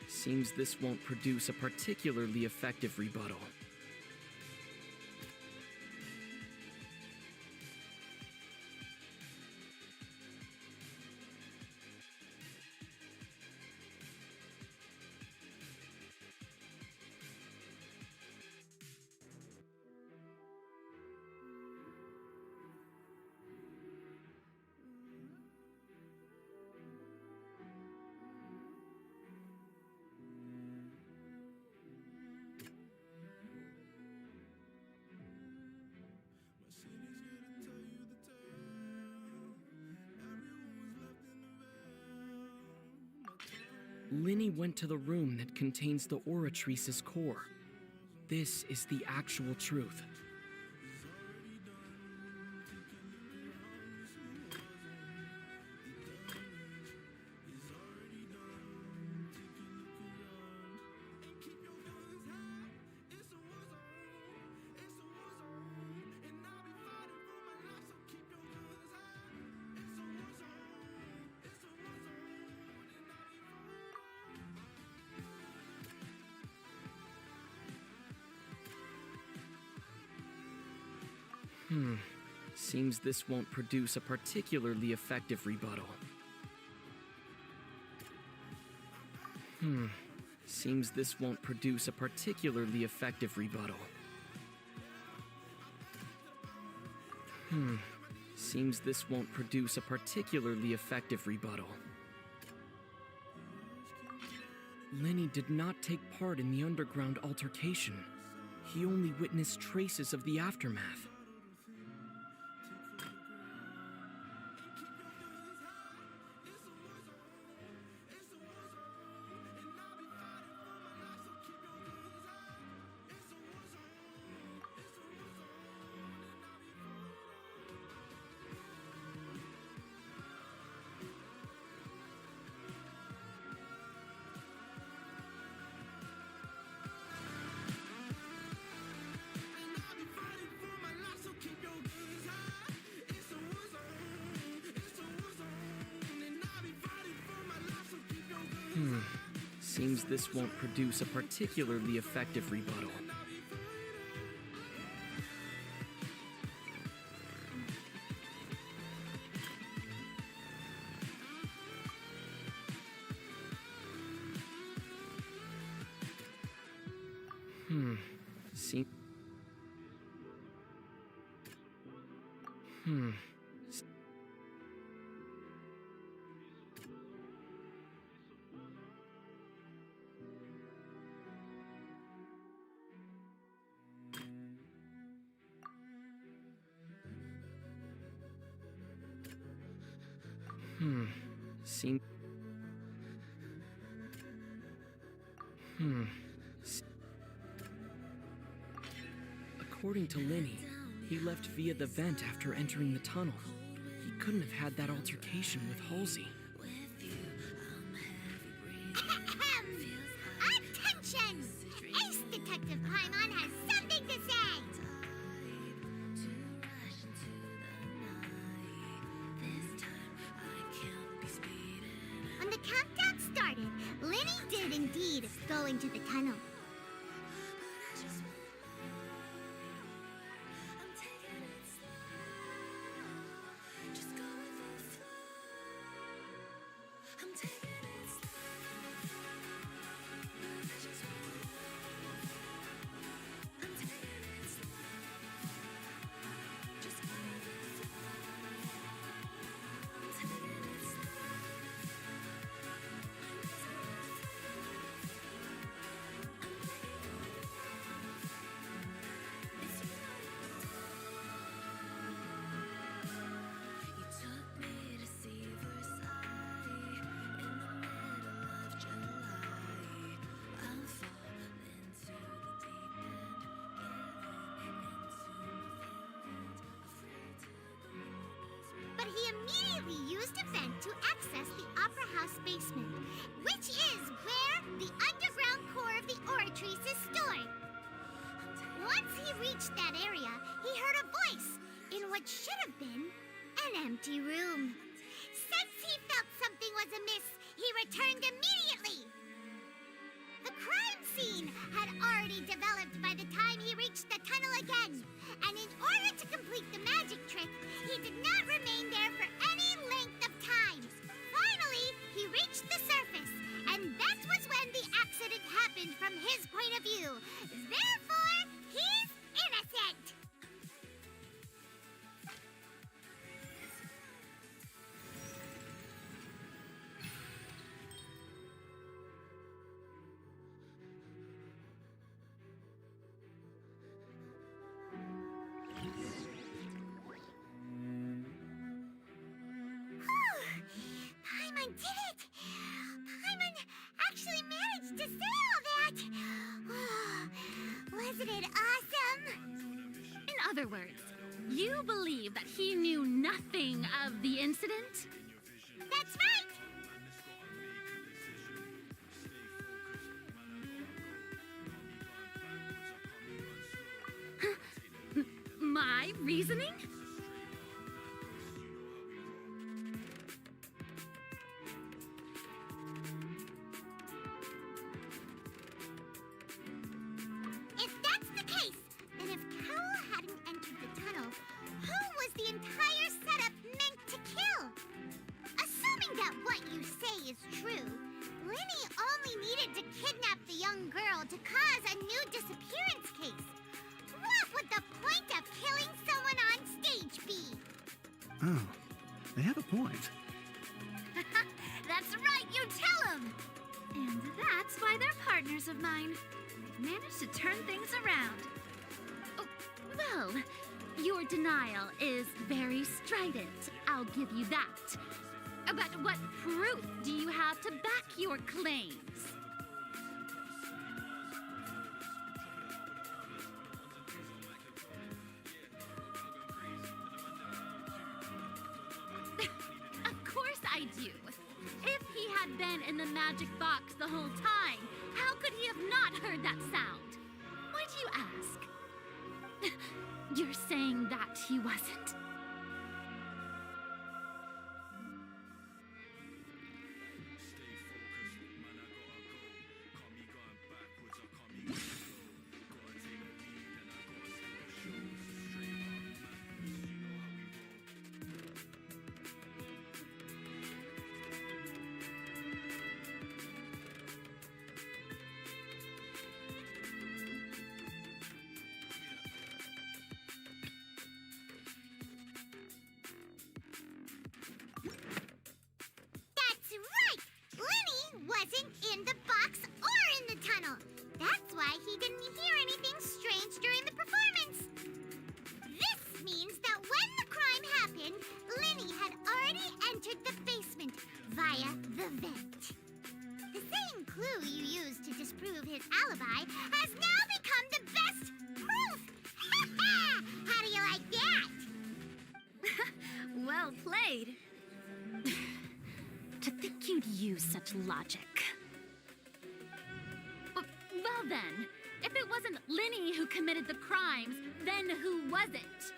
Seems this won't produce a particularly effective rebuttal. Linny went to the room that contains the Oratrice's core. This is the actual truth. Seems this won't produce a particularly effective rebuttal. Seems this won't produce a particularly effective rebuttal. Seems this won't produce a particularly effective rebuttal. Linny did not take part in the underground altercation. He only witnessed traces of the aftermath. Seems this won't produce a particularly effective rebuttal. According to Linny, he left via the vent after entering the tunnel. He couldn't have had that altercation with Halsey.
Attention! Ace Detective Paimon has something to say! When the countdown started, Linny did indeed go into the tunnel. But he immediately used a vent to access the Opera House basement, which is where the underground core of the Oratrice is stored. Once he reached that area, he heard a voice in what should have been an empty room. Since he felt something was amiss, he returned immediately. The crime scene had already developed by the time he reached the tunnel again, and in order to complete the magic trick, he did not remain there for any length of time. Finally, he reached the surface, and that was when the accident happened from his point of view. Therefore, he's innocent!
other words, you believe that he knew nothing of the incident?
That's right!
My reasoning?
If that's the case, then if Cowell hadn't entered the tunnel, who was the entire setup meant to kill? Assuming that what you say is true, Linny only needed to kidnap the young girl to cause a new disappearance case. What would the point of killing someone on stage be?
Oh, they have a point.
That's right, you tell him! And that's why they're partners of mine. Managed to turn things around. Oh, well, your denial is very strident. I'll give you that. But what proof do you have to back your claims? Of course I do. If he had been in the magic box the whole time, how could he have not heard that sound? Why do you ask? You're saying that he wasn't?
That's right! Linny wasn't in the box or in the tunnel. That's why he didn't hear anything strange during the performance. This means that when the crime happened, Linny had already entered the basement via the vent. The same clue you used to disprove his alibi has now become the best proof! How do you like that?
Well played. To think you'd use such logic. Well then, if it wasn't Linny who committed the crimes, then who was it?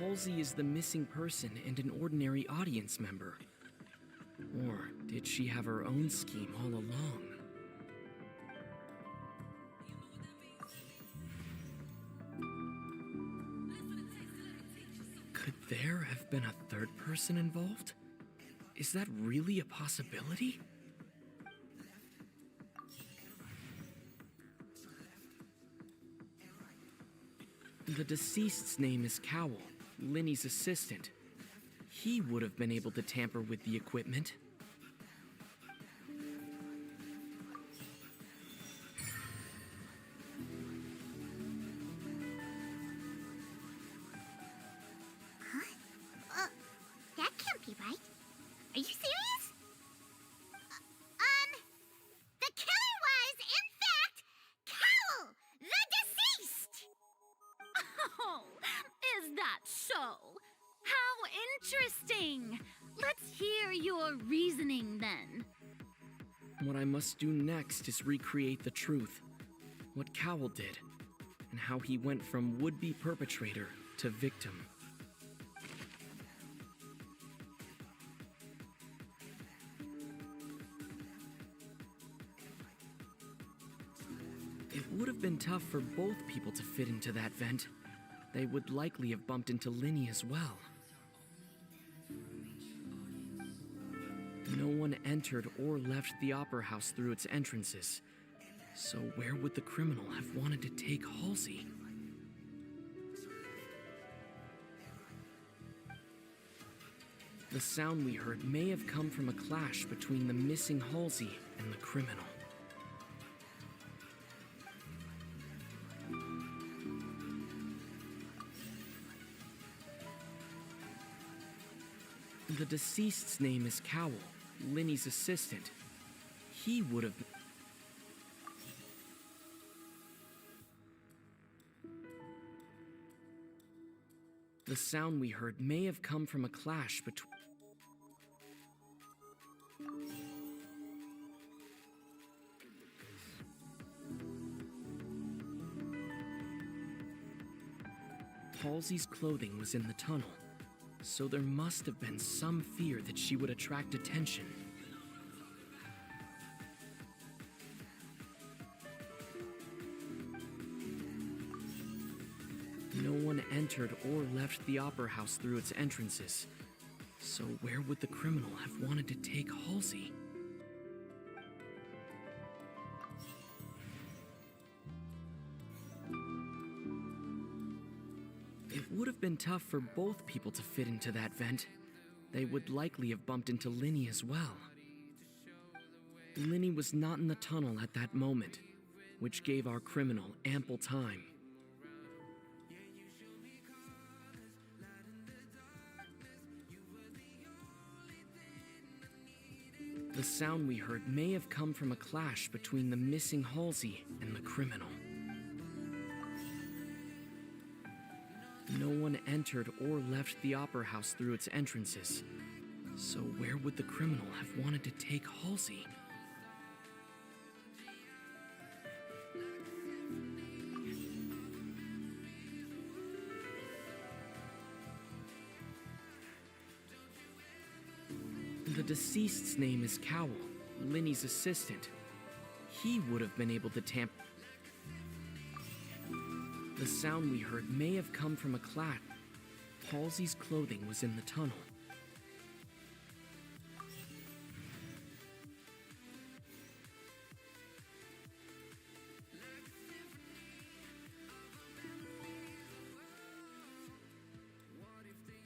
Halsey is the missing person and an ordinary audience member? Or did she have her own scheme all along? Could there have been a third person involved? Is that really a possibility? The deceased's name is Cowell, Linny's assistant. He would have been able to tamper with the equipment.
That can't be right. Are you serious? The killer was, in fact, Cowell, the deceased!
Oh, is that so? How interesting! Let's hear your reasoning then.
What I must do next is recreate the truth. What Cowell did, and how he went from would-be perpetrator to victim. It would have been tough for both people to fit into that vent. They would likely have bumped into Linny as well. No one entered or left the Opera House through its entrances. So where would the criminal have wanted to take Halsey? The sound we heard may have come from a clash between the missing Halsey and the criminal. The deceased's name is Cowell, Linny's assistant. He would have... The sound we heard may have come from a clash between... Halsey's clothing was in the tunnel, so there must have been some fear that she would attract attention. No one entered or left the Opera House through its entrances, so where would the criminal have wanted to take Halsey? It would have been tough for both people to fit into that vent. They would likely have bumped into Linny as well. Linny was not in the tunnel at that moment, which gave our criminal ample time. The sound we heard may have come from a clash between the missing Halsey and the criminal. No one entered or left the Opera House through its entrances, so where would the criminal have wanted to take Halsey? The deceased's name is Cowell, Linny's assistant. He would have been able to tamper... The sound we heard may have come from a clash. Halsey's clothing was in the tunnel.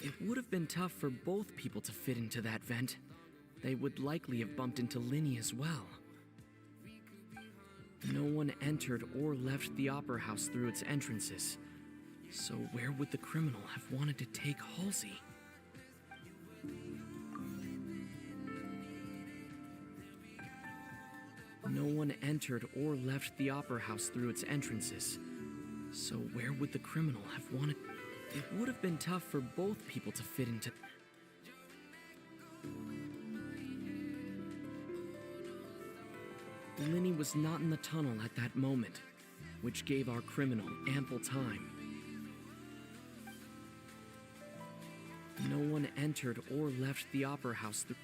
It would have been tough for both people to fit into that vent. They would likely have bumped into Linny as well. No one entered or left the Opera House through its entrances, so where would the criminal have wanted to take Halsey? No one entered or left the Opera House through its entrances, so where would the criminal have wanted... It would have been tough for both people to fit into... Linny was not in the tunnel at that moment, which gave our criminal ample time. No one entered or left the opera house through.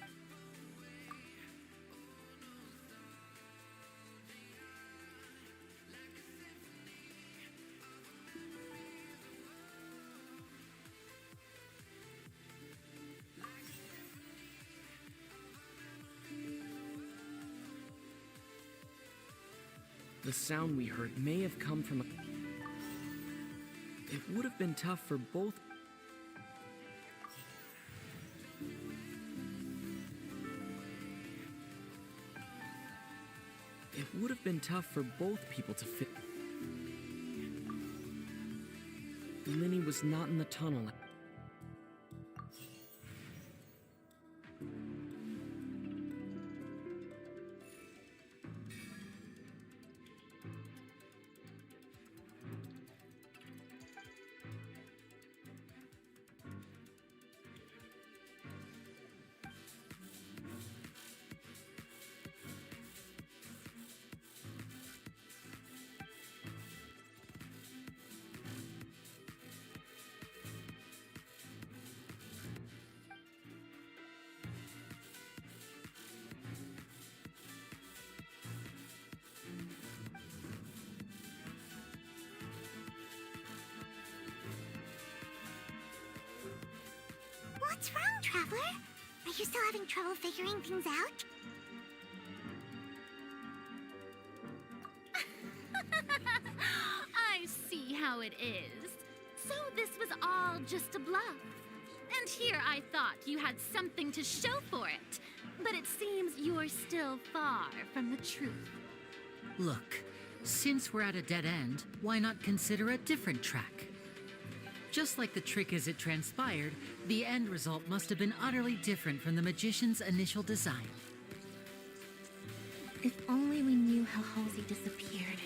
The sound we heard may have come from a... It would have been tough for both... It would have been tough for both people to fit... Linny was not in the tunnel.
What's wrong, Traveler? Are you still having trouble figuring things out?
I see how it is. So this was all just a bluff. And here I thought you had something to show for it. But it seems you're still far from the truth.
Look, since we're at a dead end, why not consider a different track? Just like the trick as it transpired, the end result must have been utterly different from the magician's initial design.
If only we knew how Halsey disappeared.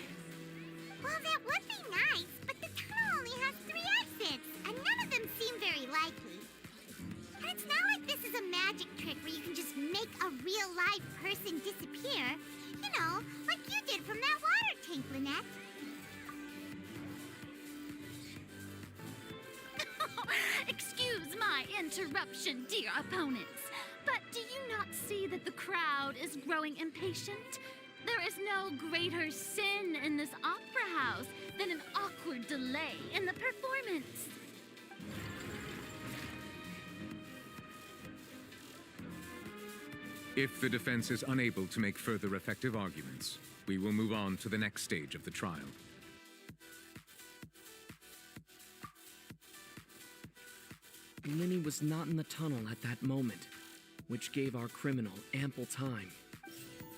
Well, that would be nice, but the tunnel only has 3 exits, and none of them seem very likely. And it's not like this is a magic trick where you can just make a real live person disappear. You know, like you did from that water tank, Lynette.
Excuse my interruption, dear opponents, but do you not see that the crowd is growing impatient? There is no greater sin in this opera house than an awkward delay in the performance.
If the defense is unable to make further effective arguments, we will move on to the next stage of the trial.
Linny was not in the tunnel at that moment, which gave our criminal ample time.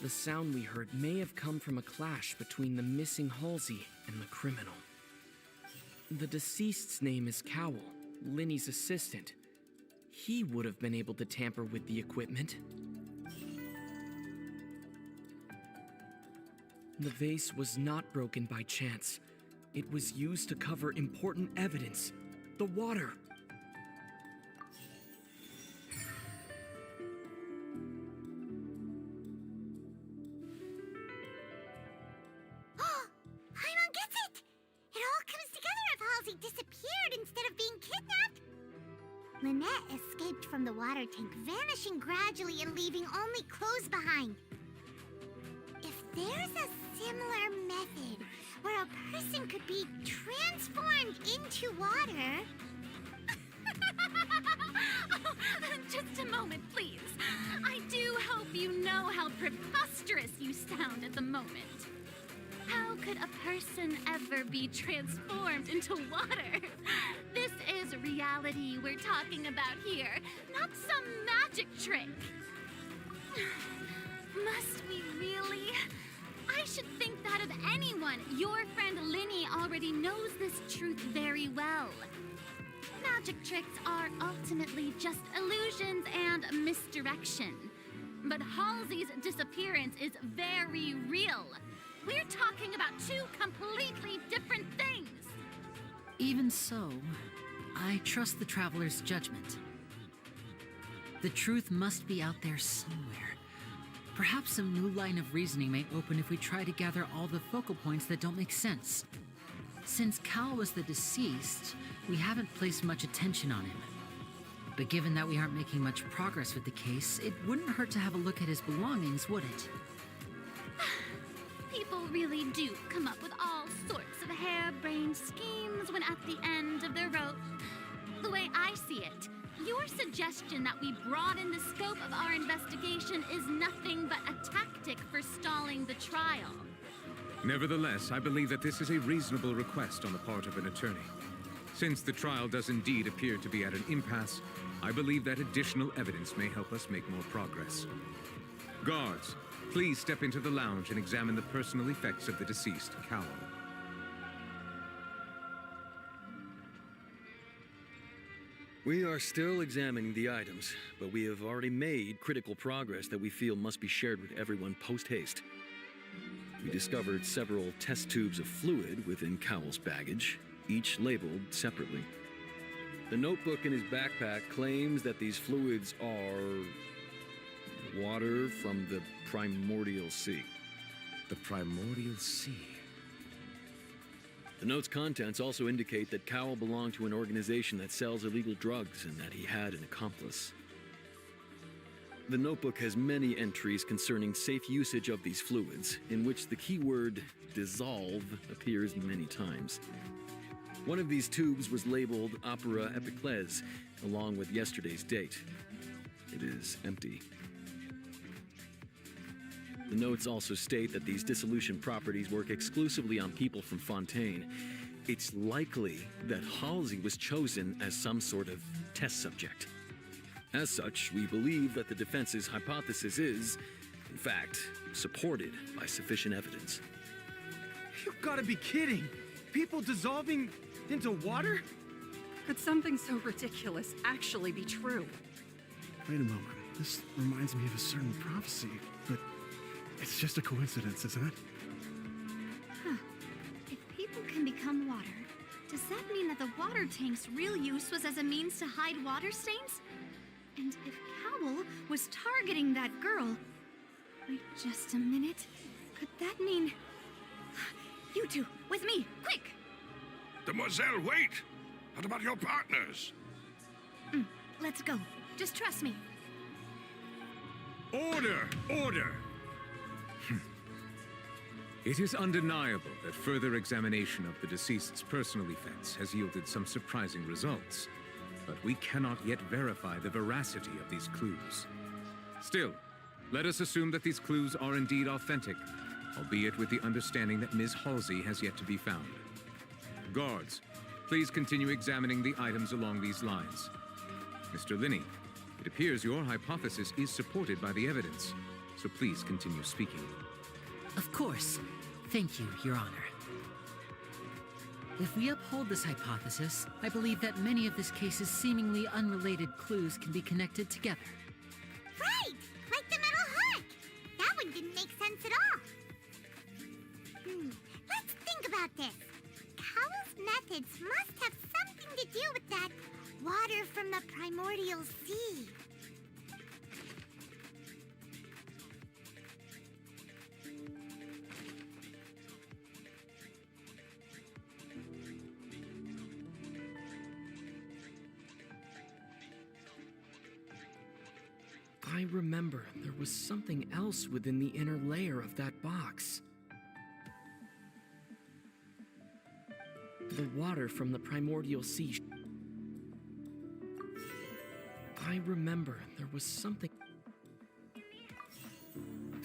The sound we heard may have come from a clash between the missing Halsey and the criminal. The deceased's name is Cowell, Linny's assistant. He would have been able to tamper with the equipment. The vase was not broken by chance. It was used to cover important evidence, the water.
Lynette escaped from the water tank, vanishing gradually and leaving only clothes behind. If there's a similar method where a person could be transformed into water...
Just a moment, please. I do hope you know how preposterous you sound at the moment. How could a person ever be transformed into water? This is reality we're talking about here, not some magic trick. Must we really? I should think that of anyone. Your friend Linny already knows this truth very well. Magic tricks are ultimately just illusions and misdirection. But Halsey's disappearance is very real. We're talking about 2 completely different things.
Even so, I trust the Traveler's judgment. The truth must be out there somewhere. Perhaps some new line of reasoning may open if we try to gather all the focal points that don't make sense. Since Cal was the deceased, we haven't placed much attention on him. But given that we aren't making much progress with the case, it wouldn't hurt to have a look at his belongings, would it?
People really do come up with all sorts of harebrained schemes when at the end of their rope. The way I see it, your suggestion that we broaden the scope of our investigation is nothing but a tactic for stalling the trial.
Nevertheless, I believe that this is a reasonable request on the part of an attorney. Since the trial does indeed appear to be at an impasse, I believe that additional evidence may help us make more progress. Guards, please step into the lounge and examine the personal effects of the deceased, Cowell.
We are still examining the items, but we have already made critical progress that we feel must be shared with everyone post-haste. We discovered several test tubes of fluid within Cowell's baggage, each labeled separately. The notebook in his backpack claims that these fluids are water from the primordial sea.
The primordial sea?
The note's contents also indicate that Cowell belonged to an organization that sells illegal drugs and that he had an accomplice. The notebook has many entries concerning safe usage of these fluids, in which the keyword dissolve appears many times. One of these tubes was labeled Opera Epiclese, along with yesterday's date. It is empty. The notes also state that these dissolution properties work exclusively on people from Fontaine. It's likely that Halsey was chosen as some sort of test subject. As such, we believe that the defense's hypothesis is, in fact, supported by sufficient evidence.
You gotta be kidding! People dissolving into water?
Could something so ridiculous actually be true?
Wait a moment. This reminds me of a certain prophecy, but it's just a coincidence, isn't it?
Huh. If people can become water, does that mean that the water tank's real use was as a means to hide water stains? And if Cowell was targeting that girl... Wait just a minute. Could that mean... You two, with me, quick!
Demoiselle, wait! What about your partners?
Let's go. Just trust me.
Order! Order! It is undeniable that further examination of the deceased's personal effects has yielded some surprising results, but we cannot yet verify the veracity of these clues. Still, let us assume that these clues are indeed authentic, albeit with the understanding that Ms. Halsey has yet to be found. Guards, please continue examining the items along these lines. Mr. Linney, it appears your hypothesis is supported by the evidence, so please continue speaking.
Of course. Thank you, Your Honor. If we uphold this hypothesis, I believe that many of this case's seemingly unrelated clues can be connected together.
Right! Like the metal hook! That one didn't make sense at all. Let's think about this. Cowell's methods must have something to do with that water from the primordial sea.
I remember there was something else within the inner layer of that box. The water from the primordial sea. I remember there was something.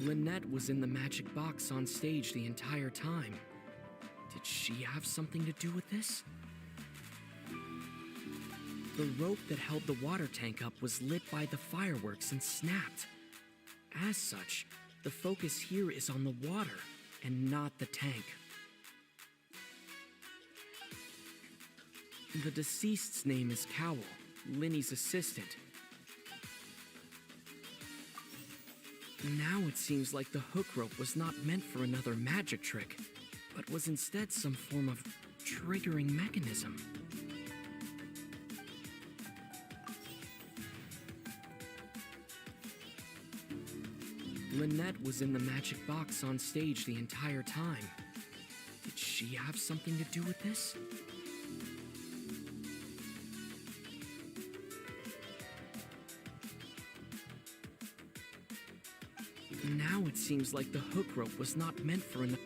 Lynette was in the magic box on stage the entire time. Did she have something to do with this? The rope that held the water tank up was lit by the fireworks and snapped. As such, the focus here is on the water and not the tank. The deceased's name is Cowell, Linny's assistant. Now it seems like the hook rope was not meant for another magic trick, but was instead some form of triggering mechanism. Lynette was in the magic box on stage the entire time. Did she have something to do with this? Now it seems like the hook rope was not meant for an...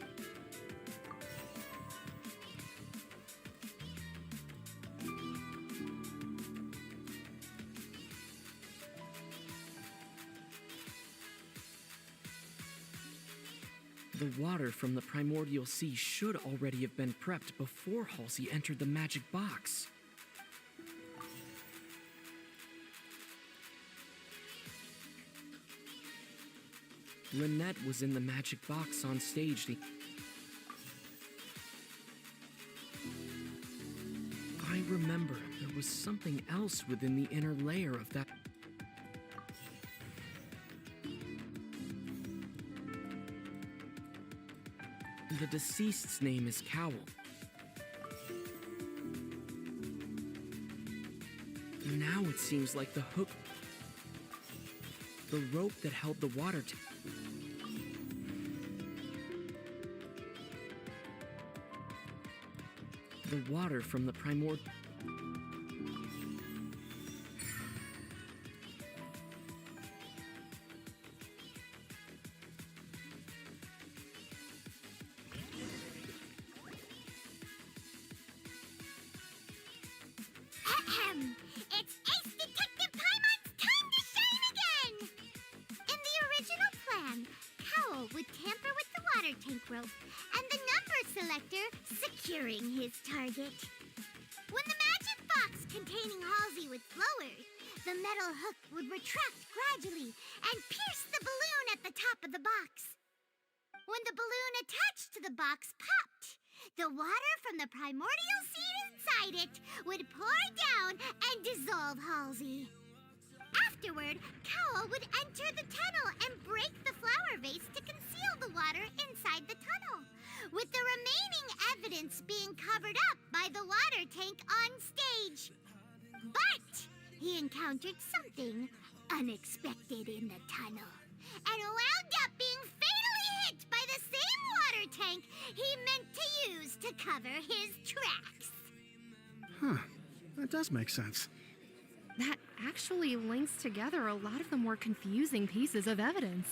The water from the primordial sea should already have been prepped before Halsey entered the magic box. Lynette was in the magic box on stage. I remember there was something else within the inner layer of that. The deceased's name is Cowl. Now it seems like the hook... the rope that held the water tank... the water from the primordial...
Ahem. It's Ace Detective Paimon's time to shine again! In the original plan, Cowl would tamper with the water tank rope and the number selector securing his target. When the magic box containing Halsey would lower, the metal hook would retract gradually and pierce the balloon at the top of the box. When the balloon attached to the box popped, the water from the primordial seed inside it would pour down and dissolve Halsey. Afterward, Cowl would enter the tunnel and break the flower vase to conceal the water inside the tunnel, with the remaining evidence being covered up by the water tank on stage. But he encountered something unexpected in the tunnel and wound up being fatally hit by the same water tank he meant to use to cover his tracks.
Huh. That does make sense.
That actually links together a lot of the more confusing pieces of evidence.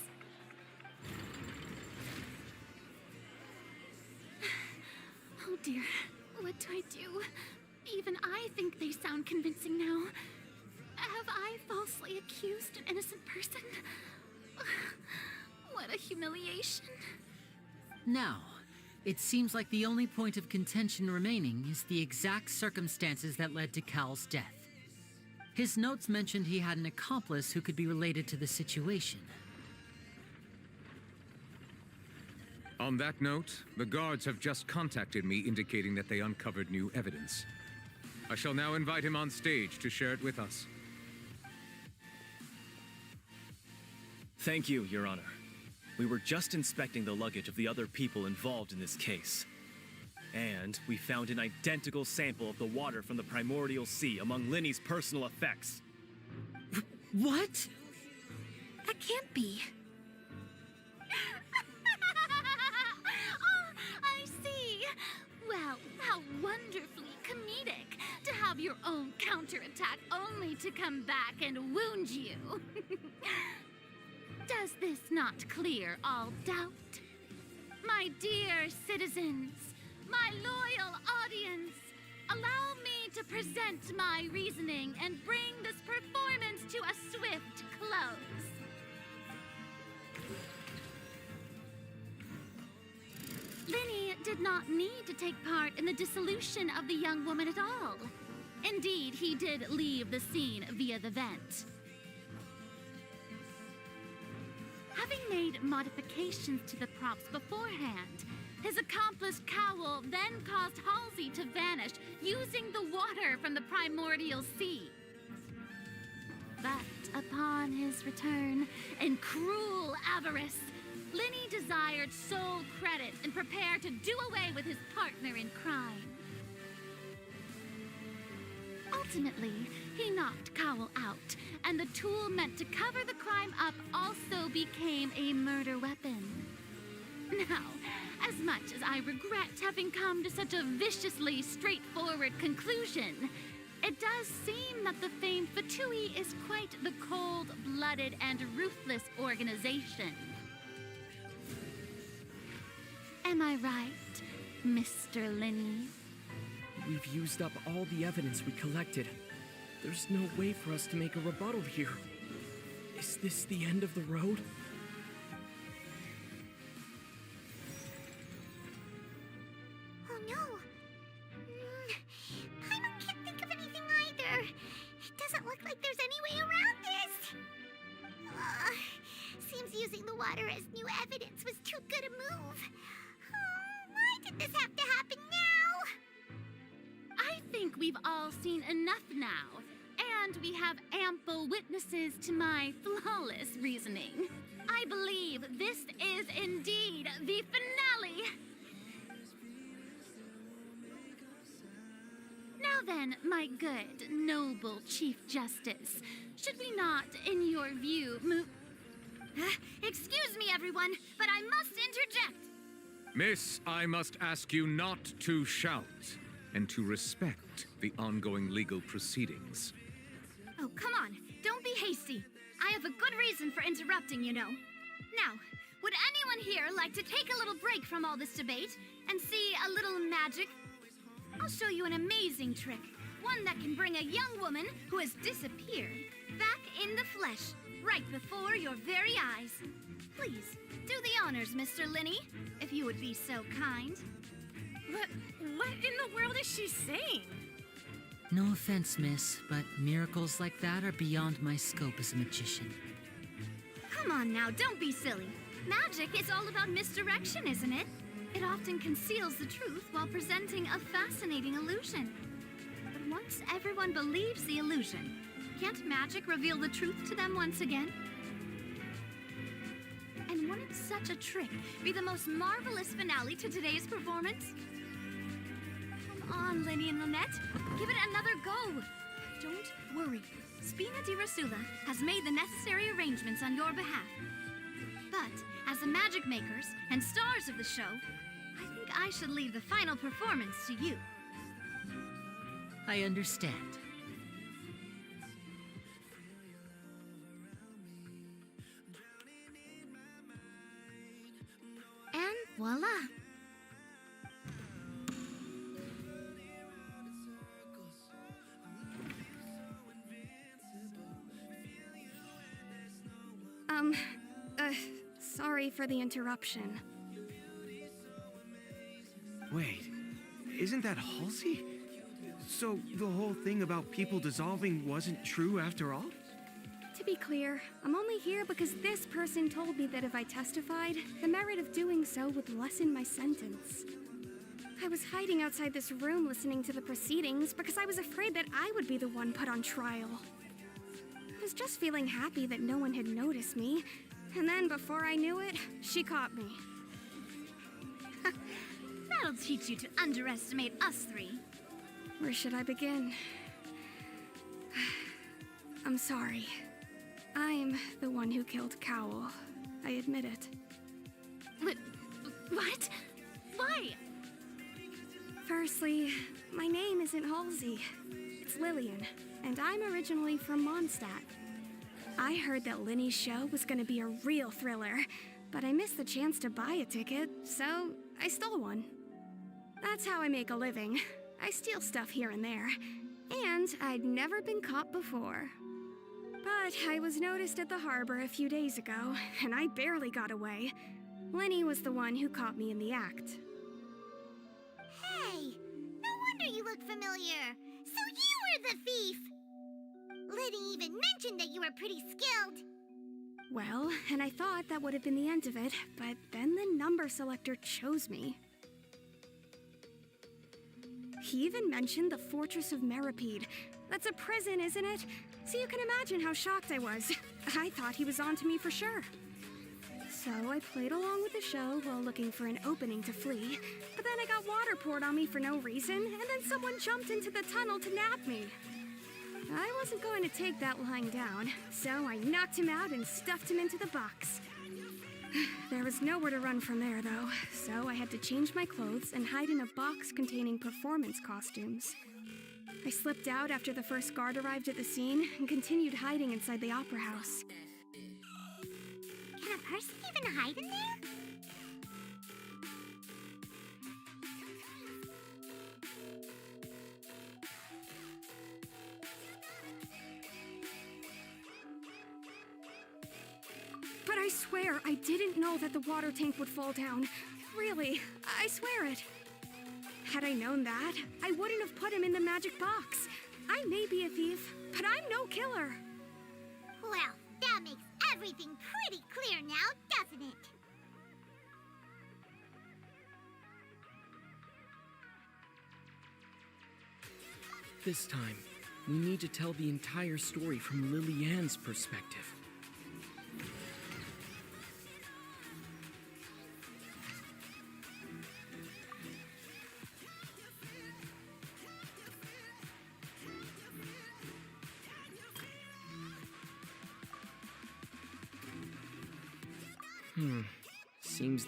Oh dear, what do I do? Even I think they sound convincing now. Have I falsely accused an innocent person? What a humiliation.
Now, it seems like the only point of contention remaining is the exact circumstances that led to Cowl's death. His notes mentioned he had an accomplice who could be related to the situation.
On that note, the guards have just contacted me indicating that they uncovered new evidence. I shall now invite him on stage to share it with us.
Thank you, Your Honor. We were just inspecting the luggage of the other people involved in this case. And we found an identical sample of the water from the primordial sea among Linny's personal effects.
What?
That can't be. Oh, I see. Well, how wonderfully comedic to have your own counterattack only to come back and wound you. Does this not clear all doubt? My dear citizens, my loyal audience, allow me to present my reasoning and bring this performance to a swift close. Linny did not need to take part in the dissolution of the young woman at all. Indeed, he did leave the scene via the vent. Having made modifications to the props beforehand, his accomplice Cowl then caused Halsey to vanish using the water from the primordial sea. But upon his return, in cruel avarice, Linny desired sole credit and prepared to do away with his partner in crime. Ultimately, he knocked Cowl out, and the tool meant to cover the crime up also became a murder weapon. Now, as much as I regret having come to such a viciously straightforward conclusion, it does seem that the famed Fatui is quite the cold-blooded and ruthless organization. Am I right, Mr. Linny?
We've used up all the evidence we collected. There's no way for us to make a rebuttal here. Is this the end of the road?
Oh no. Paimon can't think of anything either. It doesn't look like there's any way around this. Seems using the water as new evidence was too good a move. Why did this have to happen now?
I think we've all seen enough now, and we have ample witnesses to my flawless reasoning. I believe this is indeed the finale. Now then, my good, noble Chief Justice, should we not, in your view,
Excuse me, everyone, but I must interject.
Miss, I must ask you not to shout and to respect the ongoing legal proceedings.
Oh, come on. Don't be hasty. I have a good reason for interrupting, you know. Now, would anyone here like to take a little break from all this debate and see a little magic? I'll show you an amazing trick. One that can bring a young woman who has disappeared back in the flesh, right before your very eyes. Please, do the honors, Mr. Linny, if you would be so kind.
What in the world is she saying?
No offense, miss, but miracles like that are beyond my scope as a magician.
Come on now, don't be silly. Magic is all about misdirection, isn't it? It often conceals the truth while presenting a fascinating illusion. But once everyone believes the illusion, can't magic reveal the truth to them once again? And wouldn't such a trick be the most marvelous finale to today's performance? Come on, Linny and Lynette. Give it another go. Don't worry. Spina di Rasula has made the necessary arrangements on your behalf. But, as the magic makers and stars of the show, I think I should leave the final performance to you.
I understand.
And voila!
Sorry for the interruption.
Wait, isn't that Halsey? So the whole thing about people dissolving wasn't true after all?
To be clear, I'm only here because this person told me that if I testified, the merit of doing so would lessen my sentence. I was hiding outside this room listening to the proceedings because I was afraid that I would be the one put on trial. I was just feeling happy that no one had noticed me, and then before I knew it, she caught me.
That'll teach you to underestimate us three.
Where should I begin? I'm sorry. I'm the one who killed Cowell. I admit it.
What? Why?
Firstly, my name isn't Halsey. It's Lillian, and I'm originally from Mondstadt. I heard that Linny's show was gonna be a real thriller, but I missed the chance to buy a ticket, so I stole one. That's how I make a living. I steal stuff here and there, and I'd never been caught before. But I was noticed at the harbor a few days ago, and I barely got away. Linny was the one who caught me in the act.
Hey, no wonder you look familiar. So you were the thief! Liddy even mentioned that you were pretty skilled.
Well, and I thought that would have been the end of it, but then the number selector chose me. He even mentioned the Fortress of Meripede. That's a prison, isn't it? So you can imagine how shocked I was. I thought he was onto me for sure. So I played along with the show while looking for an opening to flee, but then I got water poured on me for no reason, and then someone jumped into the tunnel to nab me. I wasn't going to take that lying down, so I knocked him out and stuffed him into the box. There was nowhere to run from there, though, so I had to change my clothes and hide in a box containing performance costumes. I slipped out after the first guard arrived at the scene and continued hiding inside the opera house.
Can a person even hide in there?
I swear I didn't know that the water tank would fall down. Really, I swear it. Had I known that, I wouldn't have put him in the magic box. I may be a thief, but I'm no killer.
Well, that makes everything pretty clear now, doesn't it?
This time, we need to tell the entire story from Lily-Ann's perspective. Seems...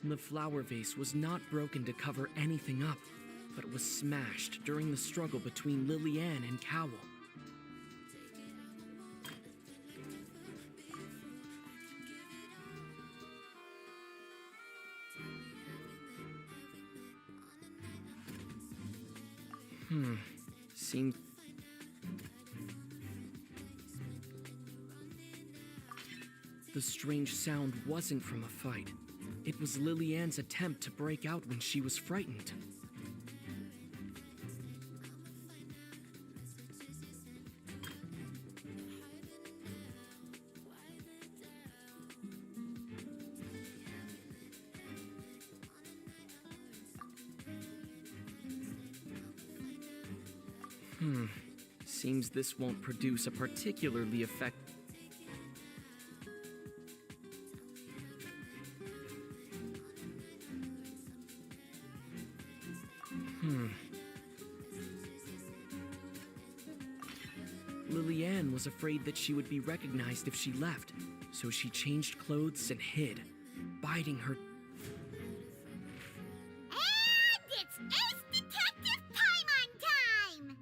The flower vase was not broken to cover anything up, but it was smashed during the struggle between Lily-Ann and Cowell. Seems... The strange sound wasn't from a fight. It was Lily-Ann's attempt to break out when she was frightened. Seems this won't produce a particularly effective... Lily-Ann was afraid that she would be recognized if she left, so she changed clothes and hid, biding her...
And it's Ace Detective time!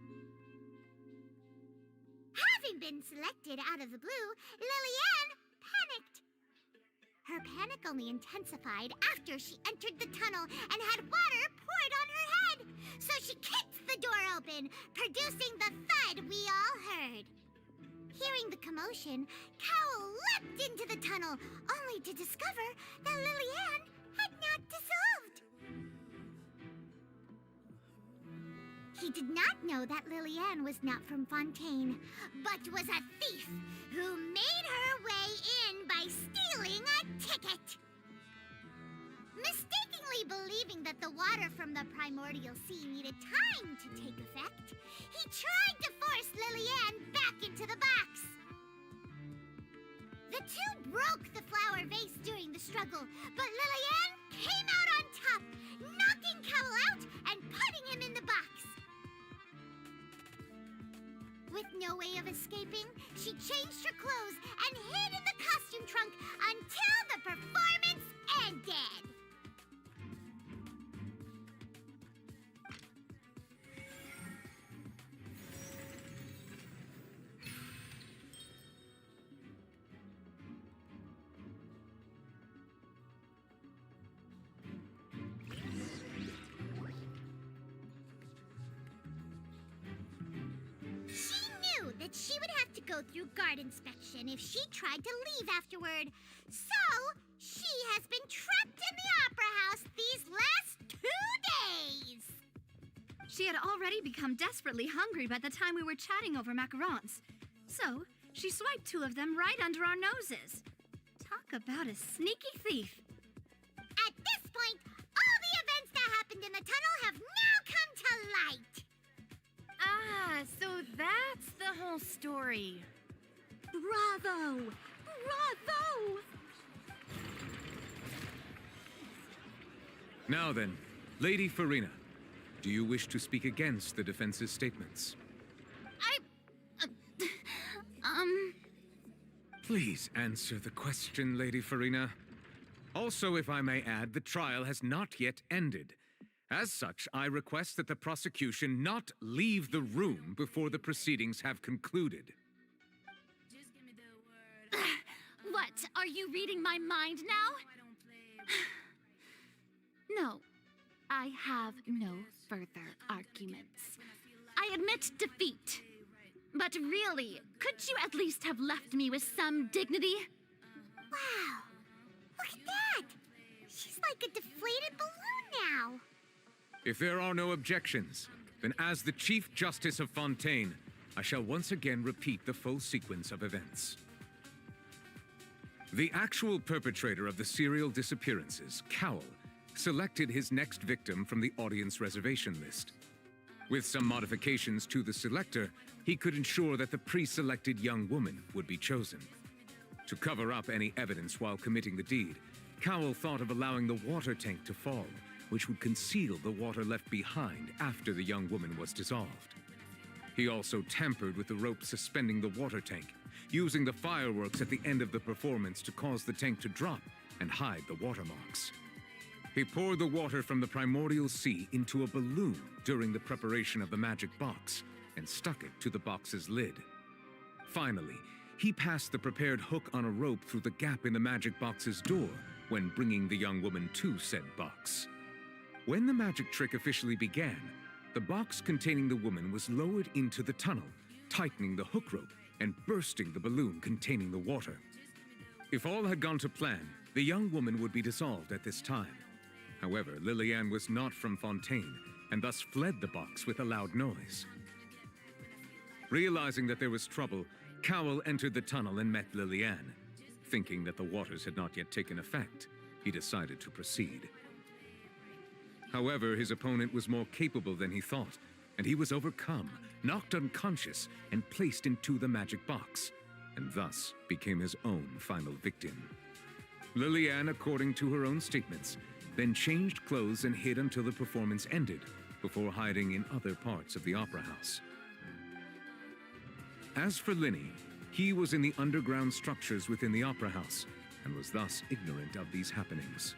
Having been selected out of the blue, Lily-Ann panicked. Her panic only intensified after she entered the tunnel and had water poured on her head. so she kicks the door open, producing the thud we all heard. Hearing the commotion, Cowell leapt into the tunnel, only to discover that Lillian had not dissolved. He did not know that Lillian was not from Fontaine, but was a thief who made her way in by stealing a ticket. Mistakenly believing that the water from the primordial sea needed time to take effect, he tried to force Lillian back into the box. The two broke the flower vase during the struggle, but Lillian came out on top, knocking Cowell out and putting him in the box. With no way of escaping, she changed her clothes and hid in the costume trunk until the performance ended. That she would have to go through guard inspection if she tried to leave afterward. So, she has been trapped in the Opera House these last 2 days.
She had already become desperately hungry by the time we were chatting over macarons. So, she swiped 2 of them right under our noses. Talk about a sneaky thief.
At this point, all the events that happened in the tunnel have now come to light.
Ah, so that's the whole story. Bravo! Bravo!
Now then, Lady Farina, do you wish to speak against the defense's statements? Please answer the question, Lady Farina. Also, if I may add, the trial has not yet ended. As such, I request that the prosecution not leave the room before the proceedings have concluded.
What? Are you reading my mind now? No, I have no further arguments. I admit defeat. But really, could you at least have left me with some dignity?
Wow, look at that! She's like a deflated balloon now.
If there are no objections, then as the Chief Justice of Fontaine, I shall once again repeat the full sequence of events. The actual perpetrator of the serial disappearances, Cowell, selected his next victim from the audience reservation list. With some modifications to the selector, he could ensure that the pre-selected young woman would be chosen. To cover up any evidence while committing the deed, Cowell thought of allowing the water tank to fall, which would conceal the water left behind after the young woman was dissolved. He also tampered with the rope suspending the water tank, using the fireworks at the end of the performance to cause the tank to drop and hide the watermarks. He poured the water from the primordial sea into a balloon during the preparation of the magic box and stuck it to the box's lid. Finally, he passed the prepared hook on a rope through the gap in the magic box's door when bringing the young woman to said box. When the magic trick officially began, the box containing the woman was lowered into the tunnel, tightening the hook rope and bursting the balloon containing the water. If all had gone to plan, the young woman would be dissolved at this time. However, Lillian was not from Fontaine, and thus fled the box with a loud noise. Realizing that there was trouble, Cowell entered the tunnel and met Lillian. Thinking that the waters had not yet taken effect, he decided to proceed. However, his opponent was more capable than he thought, and he was overcome, knocked unconscious, and placed into the magic box, and thus became his own final victim. Lillian, according to her own statements, then changed clothes and hid until the performance ended, before hiding in other parts of the opera house. As for Linny, he was in the underground structures within the opera house, and was thus ignorant of these happenings.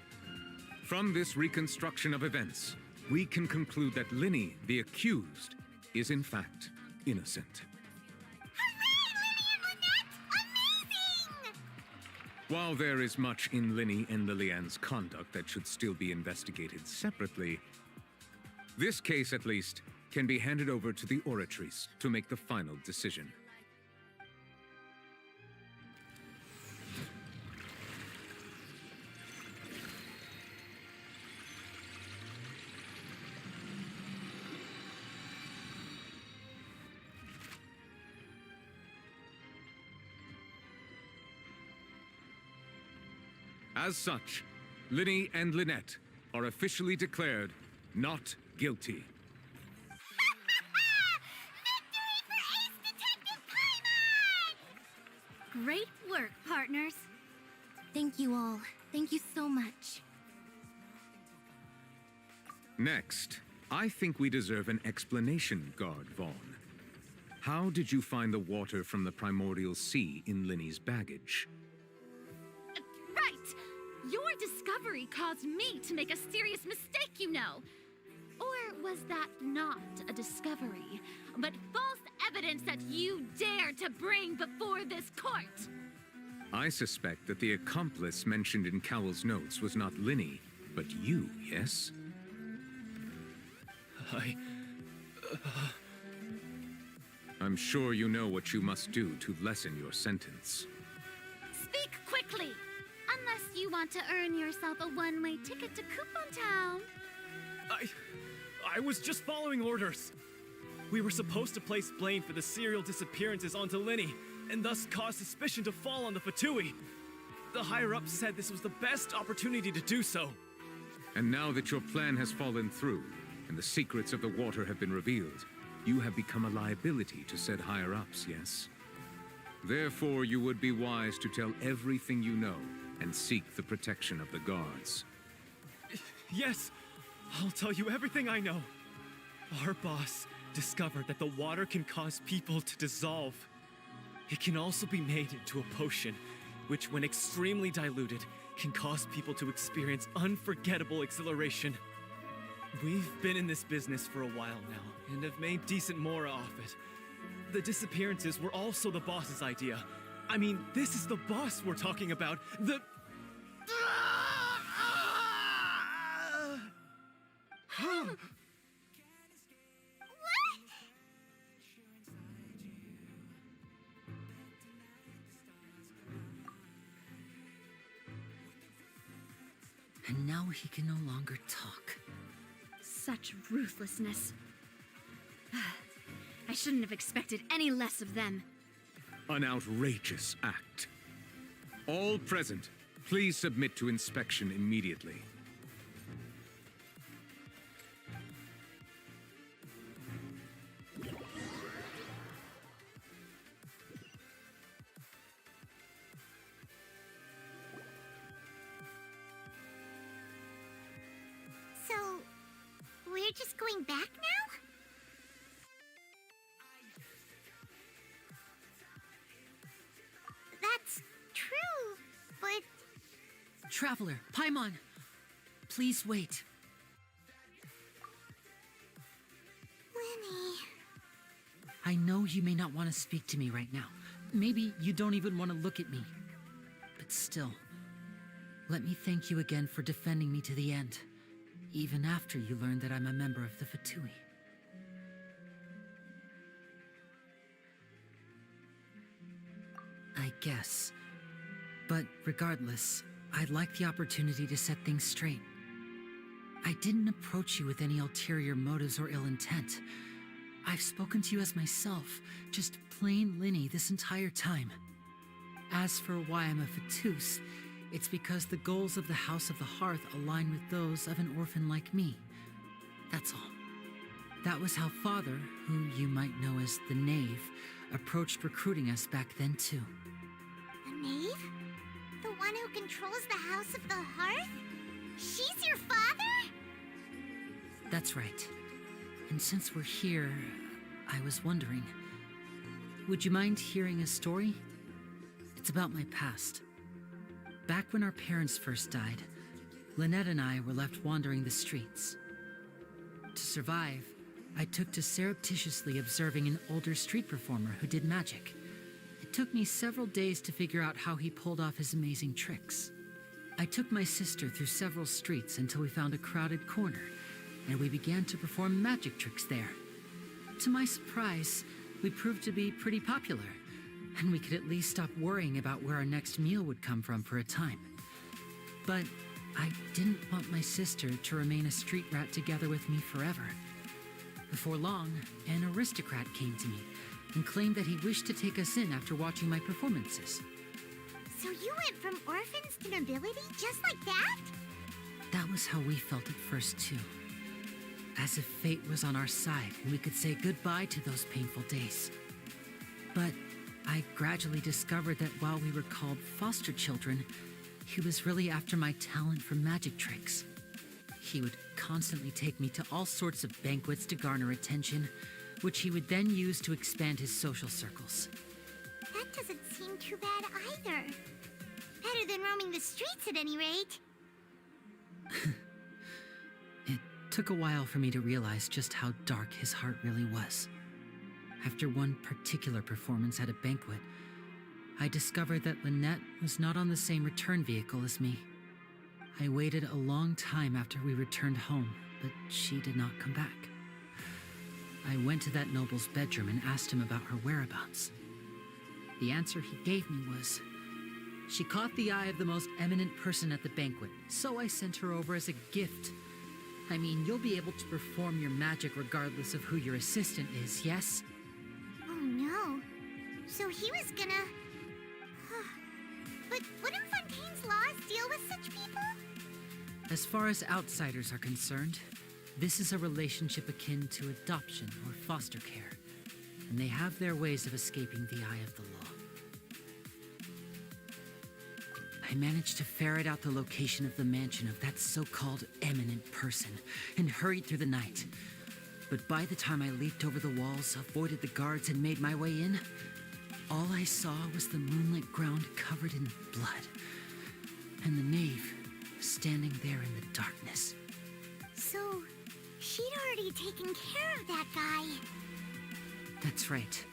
From this reconstruction of events, we can conclude that Linny, the accused, is in fact innocent. While there is much in Linny and Lillian's conduct that should still be investigated separately, This case, at least, can be handed over to the Oratrice to make the final decision. As such, Linny and Lynette are officially declared not guilty.
Great work, partners.
Thank you all. Thank you so much.
Next, I think we deserve an explanation, Guard Vaughn. How did you find the water from the primordial sea in Linny's baggage?
Right! Your discovery caused me to make a serious mistake, you know. Or was that not a discovery, but false evidence that you dared to bring before this court?
I suspect that the accomplice mentioned in Cowell's notes was not Linny, but you, yes? I'm sure you know what you must do to lessen your sentence.
Speak quickly! Unless you want to earn yourself a one-way ticket to Coupon Town.
I was just following orders. We were supposed to place blame for the serial disappearances onto Linny, and thus cause suspicion to fall on the Fatui. The higher-ups said this was the best opportunity to do so.
And now that your plan has fallen through, and the secrets of the water have been revealed, you have become a liability to said higher-ups, yes? Therefore, you would be wise to tell everything you know, and seek the protection of the guards.
Yes, I'll tell you everything I know. Our boss discovered that the water can cause people to dissolve. It can also be made into a potion, which when extremely diluted, can cause people to experience unforgettable exhilaration. We've been in this business for a while now, and have made decent mora off it. The disappearances were also the boss's idea. I mean, this is the boss we're talking about. The...
And now he can no longer talk.
Such ruthlessness. I shouldn't have expected any less of them.
An outrageous act. All present, please submit to inspection immediately.
So, we're just going back now? That's true, but...
Traveler, Paimon! Please wait.
Linny...
I know you may not want to speak to me right now. Maybe you don't even want to look at me. But still, let me thank you again for defending me to the end, even after you learned that I'm a member of the Fatui. I guess. But regardless, I'd like the opportunity to set things straight. I didn't approach you with any ulterior motives or ill intent. I've spoken to you as myself, just plain Linny this entire time. As for why I'm a Fatus, it's because the goals of the House of the Hearth align with those of an orphan like me. That's all. That was how Father, who you might know as the Knave, approached recruiting us back then too.
The Knave? The one who controls the House of the Hearth? She's your father?
That's right. And since we're here, I was wondering, would you mind hearing a story? It's about my past. Back when our parents first died, Lynette and I were left wandering the streets. To survive, I took to surreptitiously observing an older street performer who did magic. It took me several days to figure out how he pulled off his amazing tricks. I took my sister through several streets until we found a crowded corner, and we began to perform magic tricks there. To my surprise, we proved to be pretty popular, and we could at least stop worrying about where our next meal would come from for a time. But I didn't want my sister to remain a street rat together with me forever. Before long, an aristocrat came to me and claimed that he wished to take us in after watching my performances.
So you went from orphans to nobility just like that?
That was how we felt at first, too. As if fate was on our side and we could say goodbye to those painful days. But I gradually discovered that while we were called foster children, he was really after my talent for magic tricks. He would constantly take me to all sorts of banquets to garner attention, which he would then use to expand his social circles.
That doesn't seem too bad either. Better than roaming the streets at any rate.
It took a while for me to realize just how dark his heart really was. After one particular performance at a banquet, I discovered that Lynette was not on the same return vehicle as me. I waited a long time after we returned home, but she did not come back. I went to that noble's bedroom and asked him about her whereabouts. The answer he gave me was, she caught the eye of the most eminent person at the banquet, so I sent her over as a gift. I mean, you'll be able to perform your magic regardless of who your assistant is, yes?
Oh no. So he was gonna... But wouldn't Fontaine's laws deal with such people?
As far as outsiders are concerned, this is a relationship akin to adoption or foster care, and they have their ways of escaping the eye of the law. I managed to ferret out the location of the mansion of that so-called eminent person and hurried through the night. But by the time I leaped over the walls, avoided the guards, and made my way in, all I saw was the moonlit ground covered in blood, and the knave standing there in the darkness.
So, she'd already taken care of that guy.
That's right.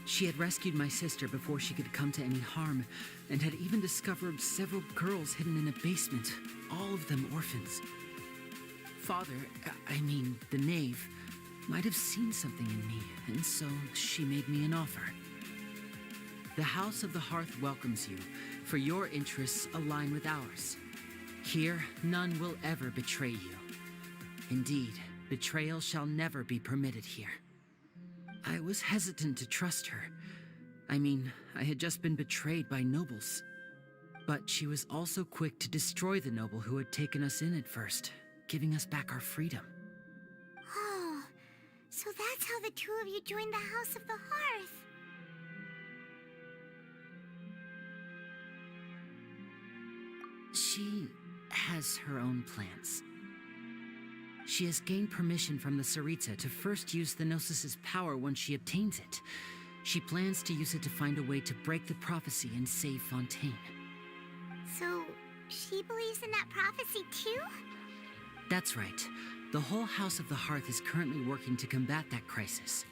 She had rescued my sister before she could come to any harm, and had even discovered several girls hidden in a basement, all of them orphans. Father, I mean, the knave, might have seen something in me, and so she made me an offer. The House of the Hearth welcomes you, for your interests align with ours. Here, none will ever betray you. Indeed, betrayal shall never be permitted here. I was hesitant to trust her. I mean, I had just been betrayed by nobles. But she was also quick to destroy the noble who had taken us in at first, giving us back our freedom.
Oh, so that's how the two of you joined the House of the Hearth.
She has her own plans. She has gained permission from the Sarita to first use the Gnosis' power once she obtains it. She plans to use it to find a way to break the prophecy and save Fontaine.
So, she believes in that prophecy too?
That's right. The whole House of the Hearth is currently working to combat that crisis.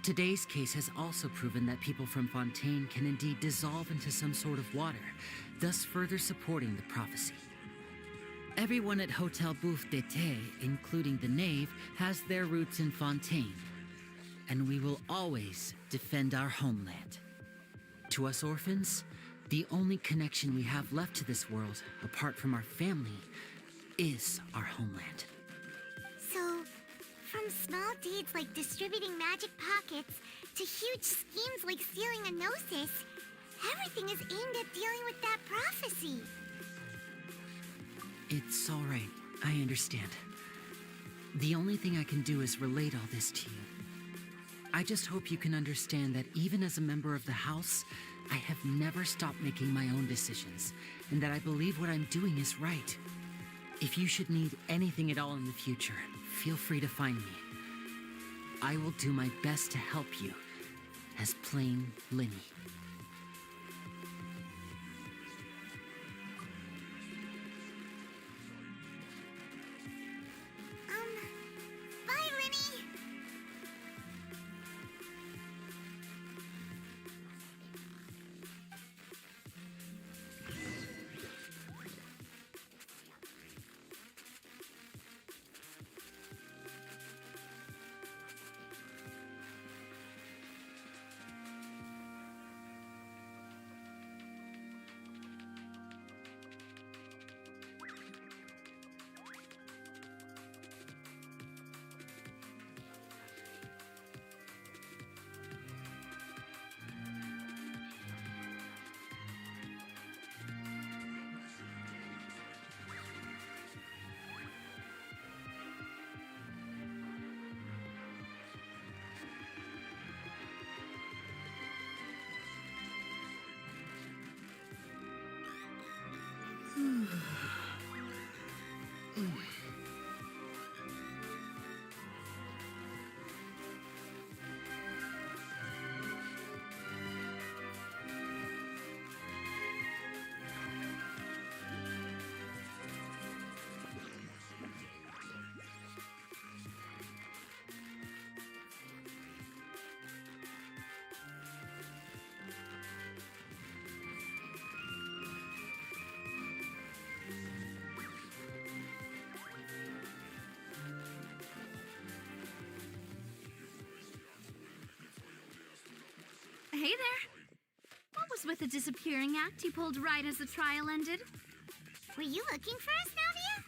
Today's case has also proven that people from Fontaine can indeed dissolve into some sort of water, thus further supporting the prophecy. Everyone at Hotel Bouffe d'été, including the knave, has their roots in Fontaine, and we will always defend our homeland. To us orphans, the only connection we have left to this world, apart from our family, is our homeland.
So, from small deeds like distributing magic pockets to huge schemes like stealing a Gnosis, everything is aimed at dealing with that prophecy.
It's all right. I understand. The only thing I can do is relate all this to you. I just hope you can understand that even as a member of the House, I have never stopped making my own decisions, and that I believe what I'm doing is right. If you should need anything at all in the future, feel free to find me. I will do my best to help you, as plain Linny.
Bye, Linny!
hey there. What was with the disappearing act you pulled right as the trial ended?
Were you looking for us, Navia?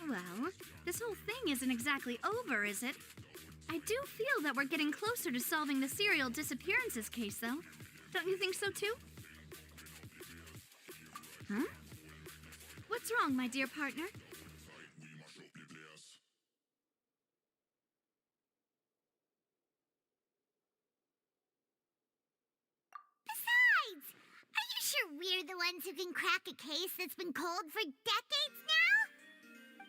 Well, this whole thing isn't exactly over, is it? I do feel that we're getting closer to solving the serial disappearances case, though. Don't you think so, too? Huh? What's wrong, my dear partner?
Besides, are you sure we're the ones who can crack a case that's been cold for decades now?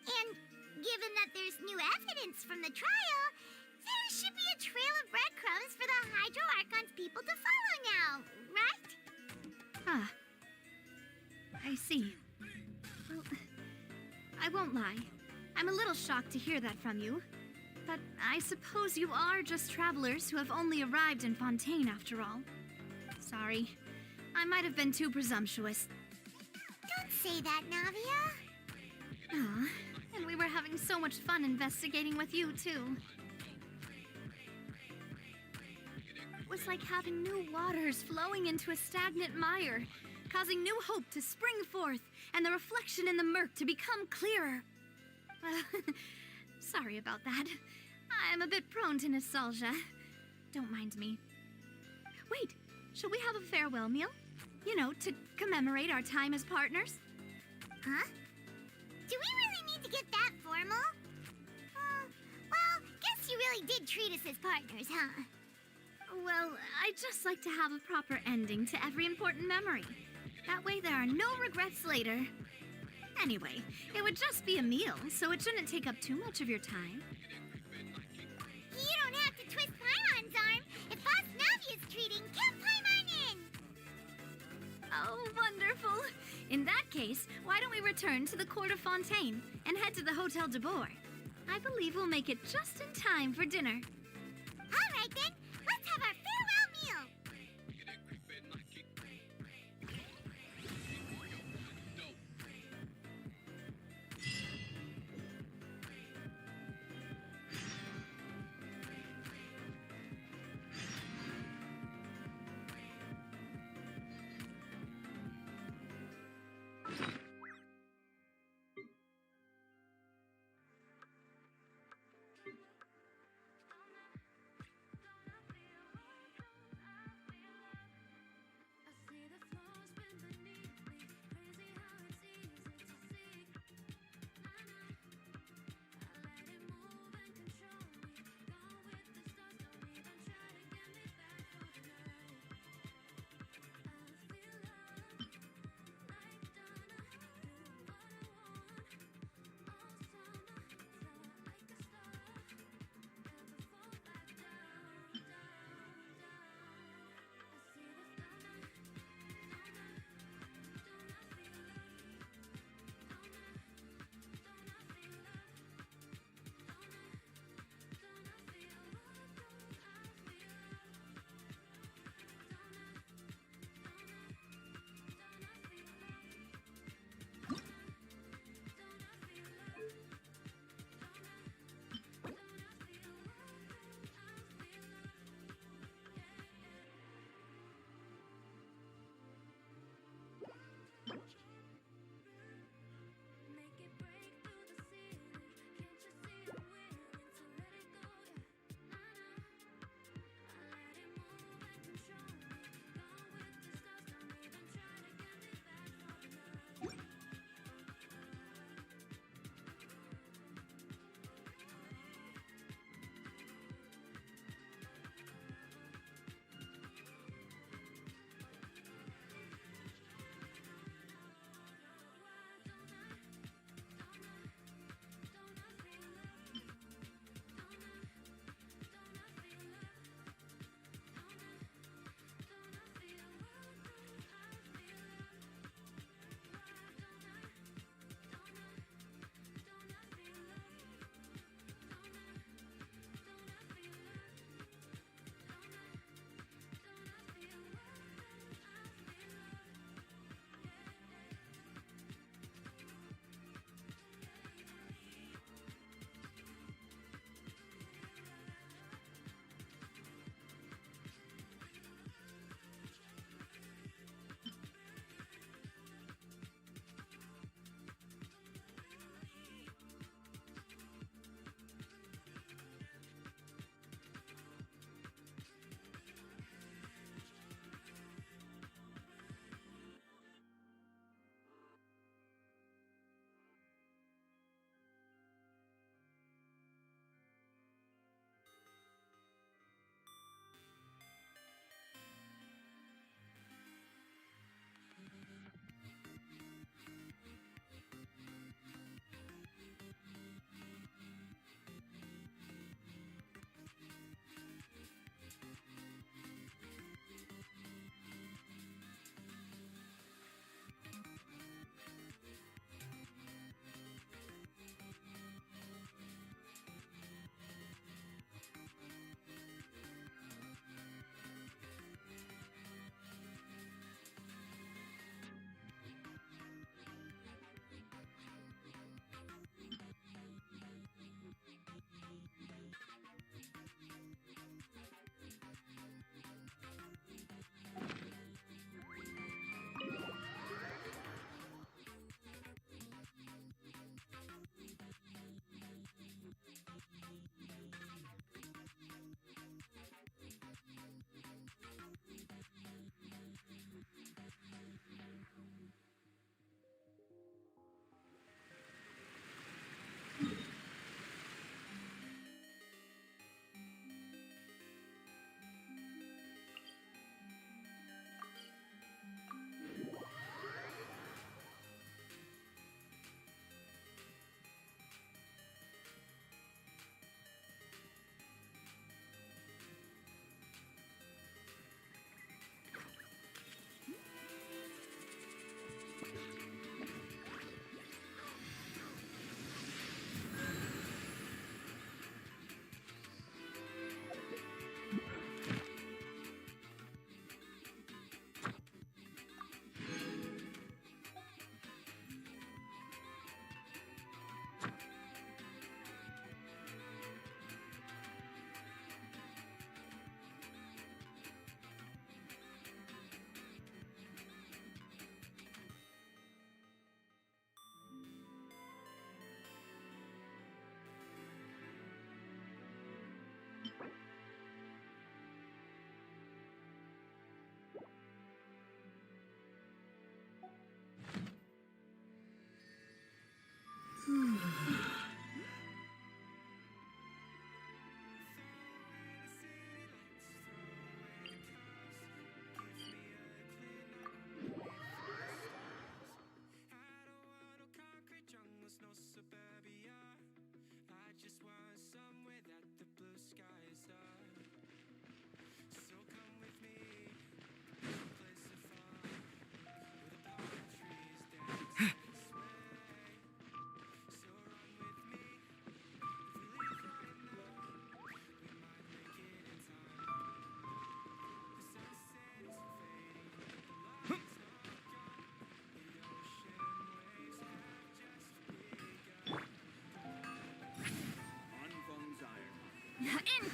And given that there's new evidence from the trial, there should be a trail of breadcrumbs for the Hydro Archon's people to follow now, right?
Ah. I see. Well, I won't lie. I'm a little shocked to hear that from you. But I suppose you are just travelers who have only arrived in Fontaine after all. Sorry. I might have been too presumptuous.
Don't say that, Navia.
Ah, and we were having so much fun investigating with you, too. It was like having new waters flowing into a stagnant mire, causing new hope to spring forth, and the reflection in the murk to become clearer. Sorry about that. I'm a bit prone to nostalgia. Don't mind me. Wait, shall we have a farewell meal? You know, to commemorate our time as partners?
Huh? Do we really need to get that formal? Well, guess you really did treat us as partners, huh?
Well, I'd just like to have a proper ending to every important memory. That way there are no regrets later. Anyway, it would just be a meal, so it shouldn't take up too much of your time.
You don't have to twist Paimon's arm. If Boss Navia's treating, kill Paimon in!
Oh, wonderful. In that case, why don't we return to the Court of Fontaine and head to the Hotel de Boer? I believe we'll make it just in time for dinner.
All right, then. Let's have our farewell meal.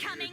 coming!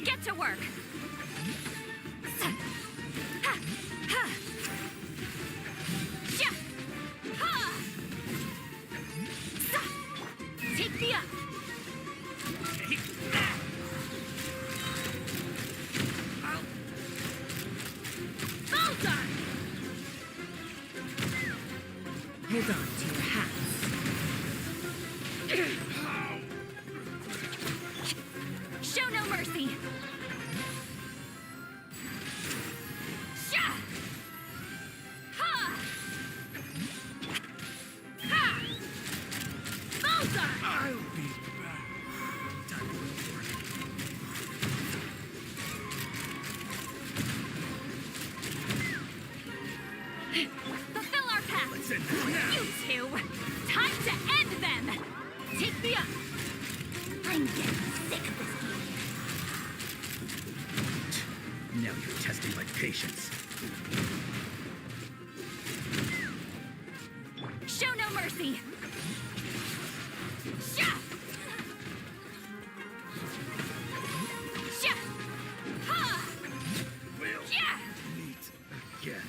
Get to work! Take me up! Bullseye!
Hold on to your hats.
Show no mercy! Sha! Ha! Ha! Bullseye!
I'll be
Fulfill our path!
Let's end this now.
You two! Time to end them! Take me up!
I'm getting sick of this game.
Now you're testing my patience.
Show no mercy! Sha! Sha! Ha!
We'll
Yeah!
meet again.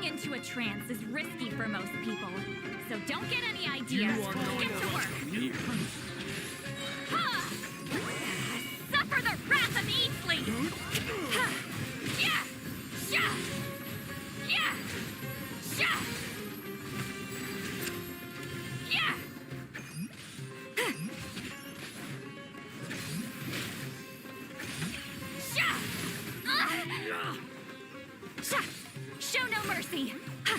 into a trance is risky for most people, so don't get any ideas. Get to work. Ha! Suffer the wrath of Eatsley! Ha! Yeah! Sha! Yeah! Sha! Yeah! Sha! Sha! Show no mercy! Ha!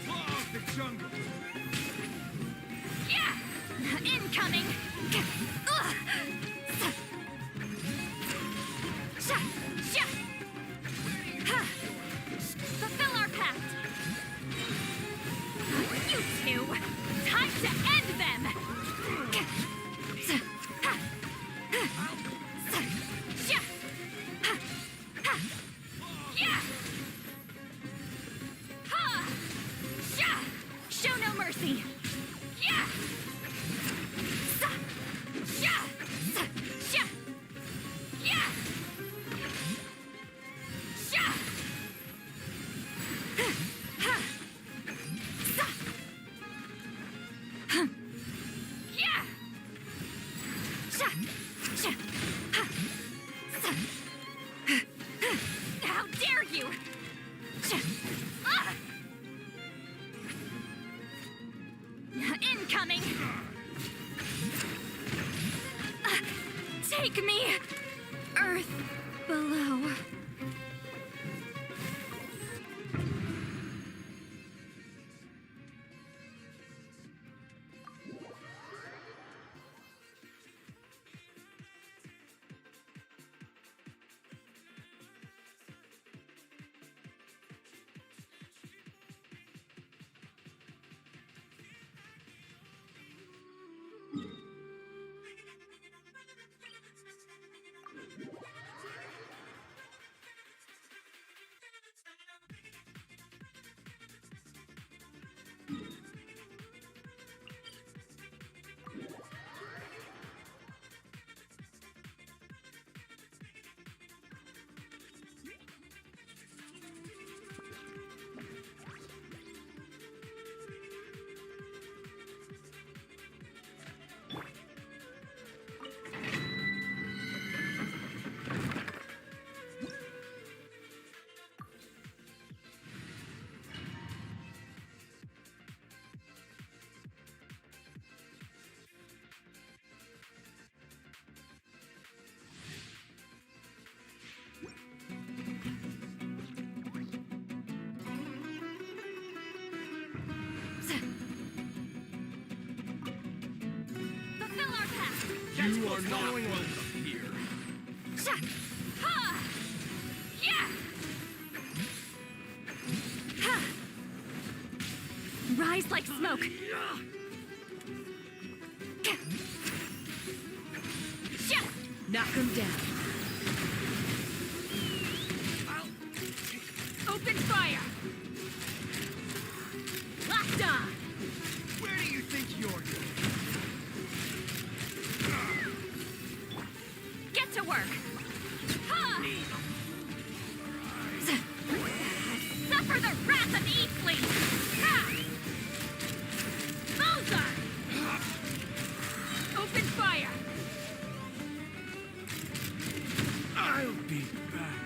Claw of the jungle!
Yeah! Incoming! Sha! Sha! Ha! Fulfill our pact! You two! Time to end them! Show no mercy! Yeah! How dare you! Incoming! Take me! Earth below.
You are not welcome here.
Ha! Yeah! Ha! Rise like smoke.
Knock him down.
Open fire! Locked on!
Where do you think you're going?
Get to work! Ha! Suffer the wrath of Eatsley! Ha! Bullseye! Open fire!
I'll be back.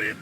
stupid!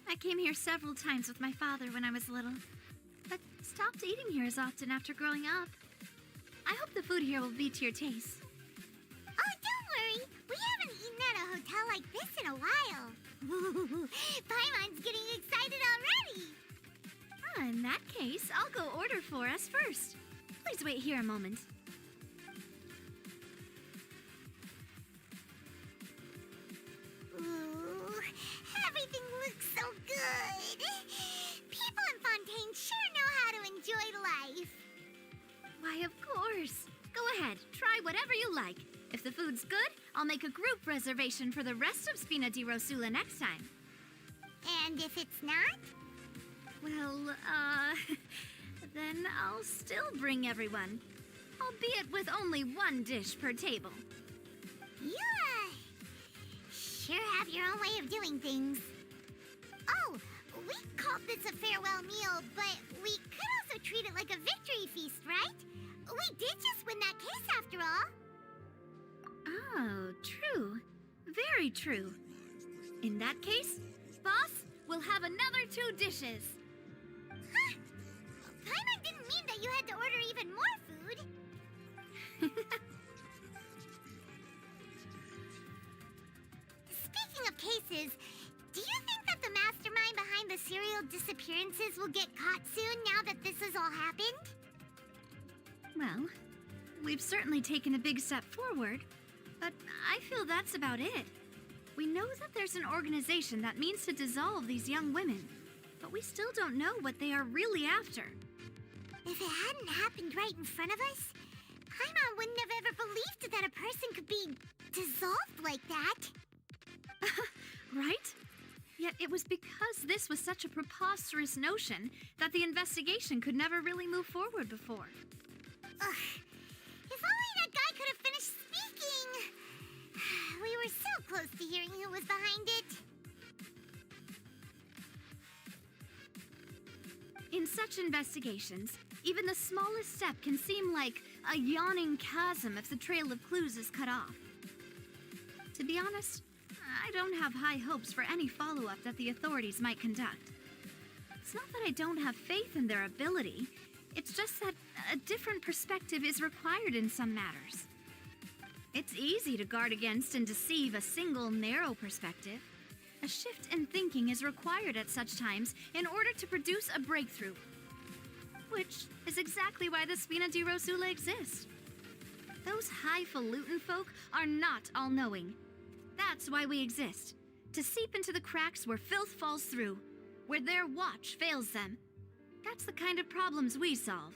I came here several times with my father when I was little, but stopped eating here as often after growing up. I hope the food here will be to your taste.
Oh, don't worry. We haven't eaten at a hotel like this in a while. Paimon's getting excited already.
In that case, I'll go order for us first. Please wait here a moment.
Ooh, everything looks so good. People in Fontaine sure know how to enjoy life.
Why, of course. Go ahead, try whatever you like. If the food's good, I'll make a group reservation for the rest of Spina di Rosula next time.
And if it's not?
Well, then I'll still bring everyone. Albeit with only one dish per table.
You, sure have your own way of doing things. Oh, we called this a farewell meal, but we could also treat it like a victory feast, right? We did just win that case after all.
Oh, true. Very true. In that case, boss, we'll have another 2 dishes.
Huh? Paimon didn't mean that you had to order even more food. Speaking of cases, do you think that the mastermind behind the serial disappearances will get caught soon now that this has all happened?
Well, we've certainly taken a big step forward, but I feel that's about it. We know that there's an organization that means to dissolve these young women, but we still don't know what they are really after.
If it hadn't happened right in front of us, Paimon wouldn't have ever believed that a person could be dissolved like that.
Right? Yet it was because this was such a preposterous notion that the investigation could never really move forward before.
Ugh. If only that guy could have finished speaking! We were so close to hearing who was behind it.
In such investigations, even the smallest step can seem like a yawning chasm if the trail of clues is cut off. To be honest, I don't have high hopes for any follow-up that the authorities might conduct. It's not that I don't have faith in their ability, it's just that a different perspective is required in some matters. It's easy to guard against and deceive a single narrow perspective. A shift in thinking is required at such times in order to produce a breakthrough. Which is exactly why the Spina di Rosula exists. Those highfalutin folk are not all-knowing. That's why we exist. To seep into the cracks where filth falls through, where their watch fails them. That's the kind of problems we solve.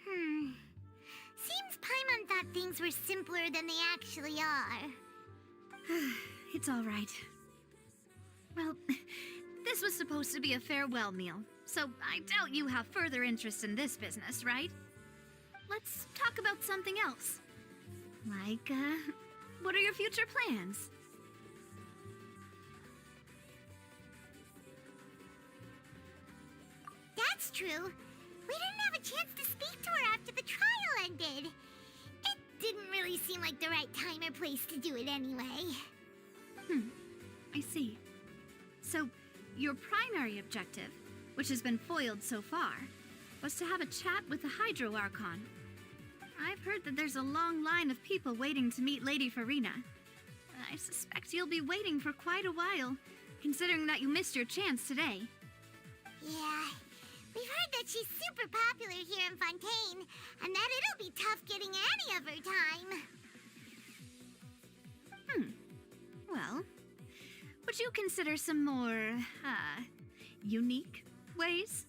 Seems Paimon thought things were simpler than they actually are.
It's all right. Well, this was supposed to be a farewell meal, so I doubt you have further interest in this business, right? Let's talk about something else. Like, what are your future plans?
that's true. We didn't have a chance to speak to her after the trial ended. It didn't really seem like the right time or place to do it anyway.
I see. So, your primary objective, which has been foiled so far, was to have a chat with the Hydro Archon. I've heard that there's a long line of people waiting to meet Lady Farina. I suspect you'll be waiting for quite a while, considering that you missed your chance today.
Yeah, we've heard that she's super popular here in Fontaine, and that it'll be tough getting any of her time.
Well, would you consider some more, unique ways?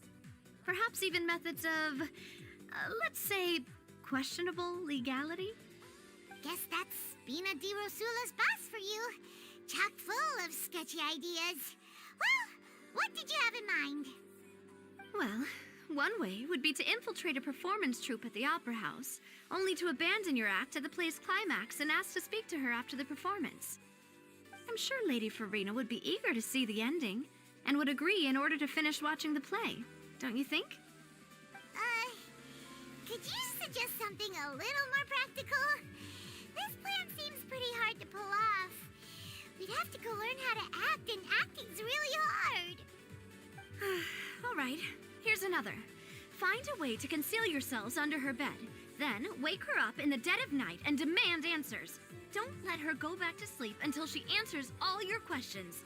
Perhaps even methods of, let's say, questionable legality?
Guess that's Spina di Rosula's boss for you. Chock full of sketchy ideas. Well, what did you have in mind?
Well, one way would be to infiltrate a performance troupe at the Opera House, only to abandon your act at the play's climax and ask to speak to her after the performance. I'm sure Lady Farina would be eager to see the ending, and would agree in order to finish watching the play, don't you think?
Could you suggest something a little more practical? This plan seems pretty hard to pull off. We'd have to go learn how to act, and acting's really hard.
All right, here's another. Find a way to conceal yourselves under her bed. Then wake her up in the dead of night and demand answers. Don't let her go back to sleep until she answers all your questions.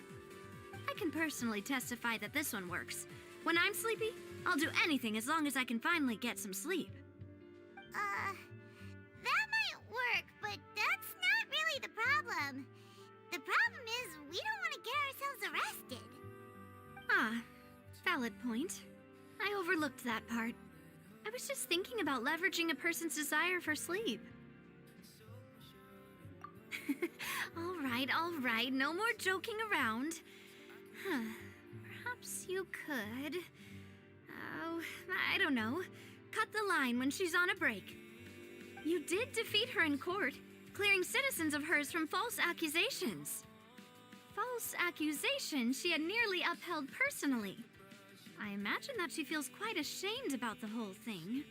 I can personally testify that this one works. When I'm sleepy, I'll do anything as long as I can finally get some sleep.
That might work, but that's not really the problem. The problem is we don't want to get ourselves arrested.
Valid point. I overlooked that part. I was just thinking about leveraging a person's desire for sleep. All right, no more joking around. Perhaps you could... Oh, I don't know. Cut the line when she's on a break. You did defeat her in court, clearing citizens of hers from false accusations. False accusations she had nearly upheld personally. I imagine that she feels quite ashamed about the whole thing.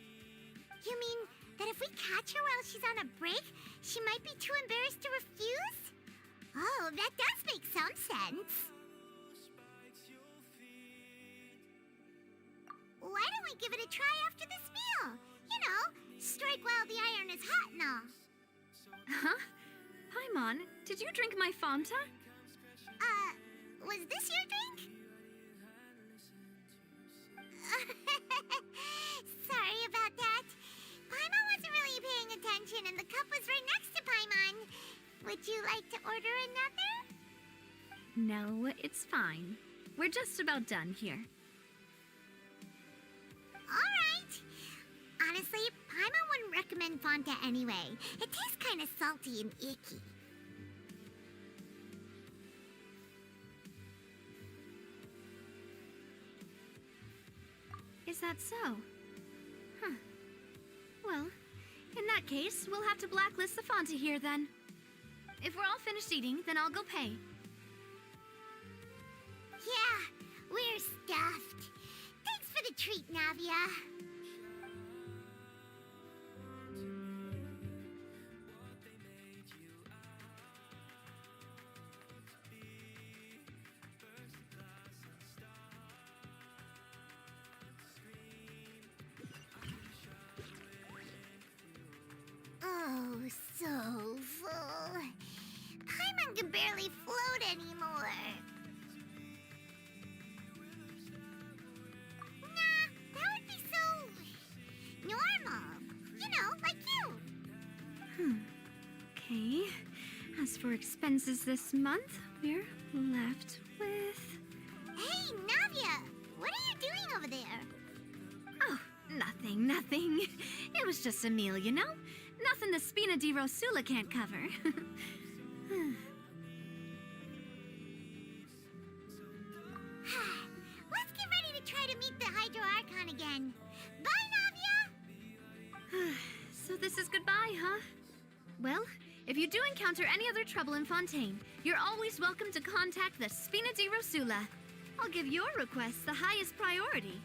You mean that if we catch her while she's on a break, she might be too embarrassed to refuse? Oh, that does make some sense. Why don't we give it a try after this meal? You know, strike while the iron is hot and all.
Huh? Paimon, did you drink my Fanta?
Was this your drink? Sorry about that. Paimon wasn't really paying attention and the cup was right next to Paimon. Would you like to order another?
No, it's fine. We're just about done here.
Alright. Honestly, Paimon wouldn't recommend Fanta anyway. It tastes kind of salty and icky.
Is that so? Huh. Well, in that case, we'll have to blacklist the Fanta here then. If we're all finished eating, then I'll go pay.
Yeah, we're stuffed. Thanks for the treat, Navia. Oh, so full. Paimon can barely float anymore. Nah, that would be so... normal. You know, like you.
Okay. As for expenses this month, we're left with...
Hey, Navia! What are you doing over there?
Oh, nothing. It was just a meal, you know? Nothing the Spina di Rosula can't cover.
Let's get ready to try to meet the Hydro Archon again. Bye, Navia!
So this is goodbye, huh? Well, if you do encounter any other trouble in Fontaine, you're always welcome to contact the Spina di Rosula. I'll give your request the highest priority.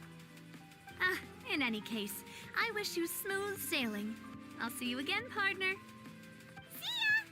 In any case, I wish you smooth sailing. I'll see you again, partner.
See ya!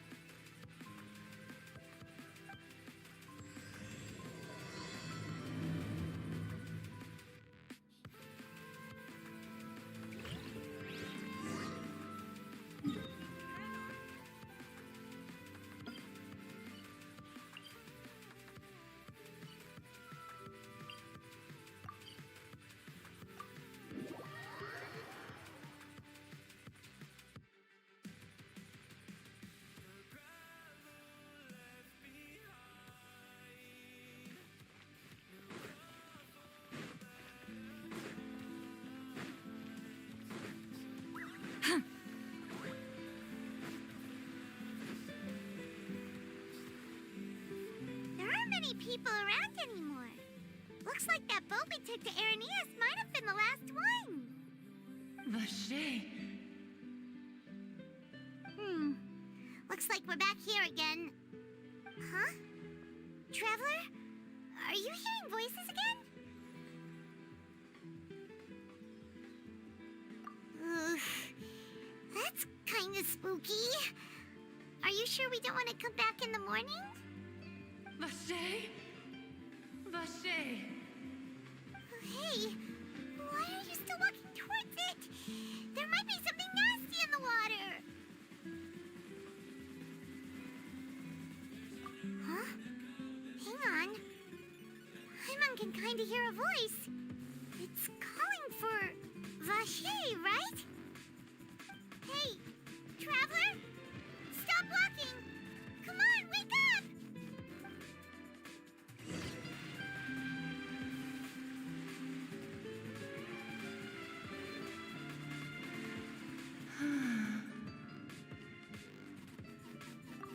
There aren't many people around anymore. Looks like that boat we took to Aranias might have been the last one.
Vache.
Looks like we're back here again. Huh? Traveler? Are you hearing voices again? Ugh. That's kind of spooky. Are you sure we don't want to come back in the morning?
Vache? Vache.
Hey, why are you still walking towards it? There might be something nasty in the water. Huh? Hang on. Paimon can kind of hear a voice. It's calling for Vache, right? Hey, traveler! Stop walking! Come on, wake up!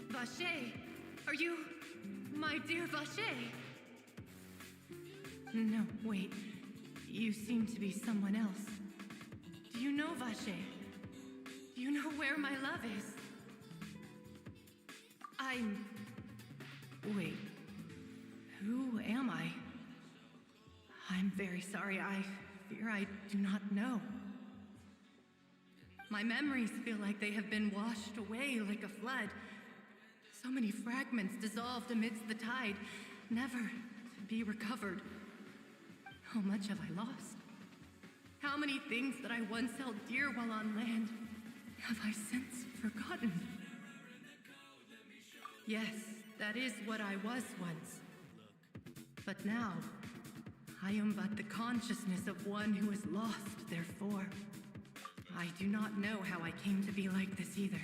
Vache, are you my dear Vache? No, wait. You seem to be someone else. Do you know Vache? Do you know where my love is? Wait. Who am I? I'm very sorry. I fear I do not know. My memories feel like they have been washed away like a flood. So many fragments dissolved amidst the tide, never to be recovered. How much have I lost? How many things that I once held dear while on land have I since forgotten? Yes, that is what I was once. But now, I am but the consciousness of one who is lost, therefore. I do not know how I came to be like this either.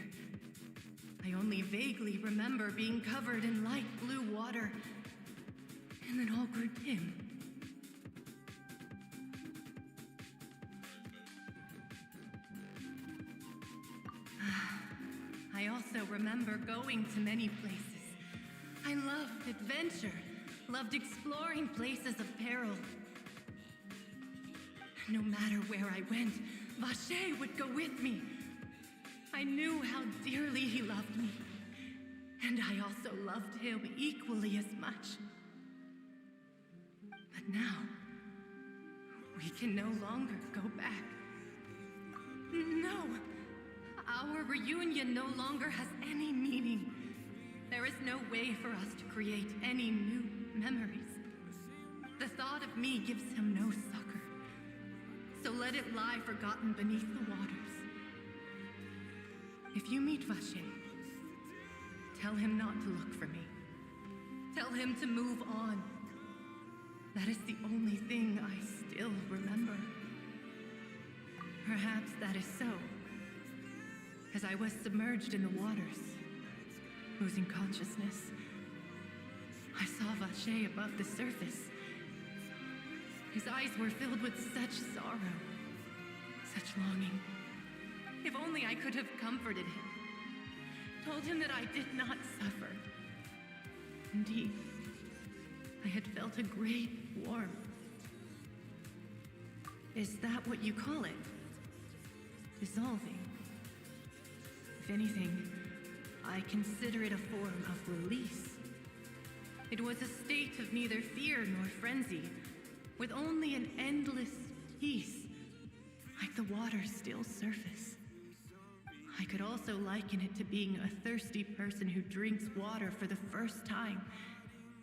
I only vaguely remember being covered in light blue water, and then all grew dim. I also remember going to many places. I loved adventure, loved exploring places of peril. No matter where I went, Vache would go with me. I knew how dearly he loved me, and I also loved him equally as much. But now, we can no longer go back. No! Our reunion no longer has any meaning. There is no way for us to create any new memories. The thought of me gives him no succor. So let it lie forgotten beneath the waters. If you meet Vache, tell him not to look for me. Tell him to move on. That is the only thing I still remember. Perhaps that is so. As I was submerged in the waters, losing consciousness, I saw Vache above the surface. His eyes were filled with such sorrow, such longing. If only I could have comforted him, told him that I did not suffer. Indeed, I had felt a great warmth. Is that what you call it? Dissolving? If anything, I consider it a form of release. It was a state of neither fear nor frenzy, with only an endless peace like the water's still surface. I could also liken it to being a thirsty person who drinks water for the first time,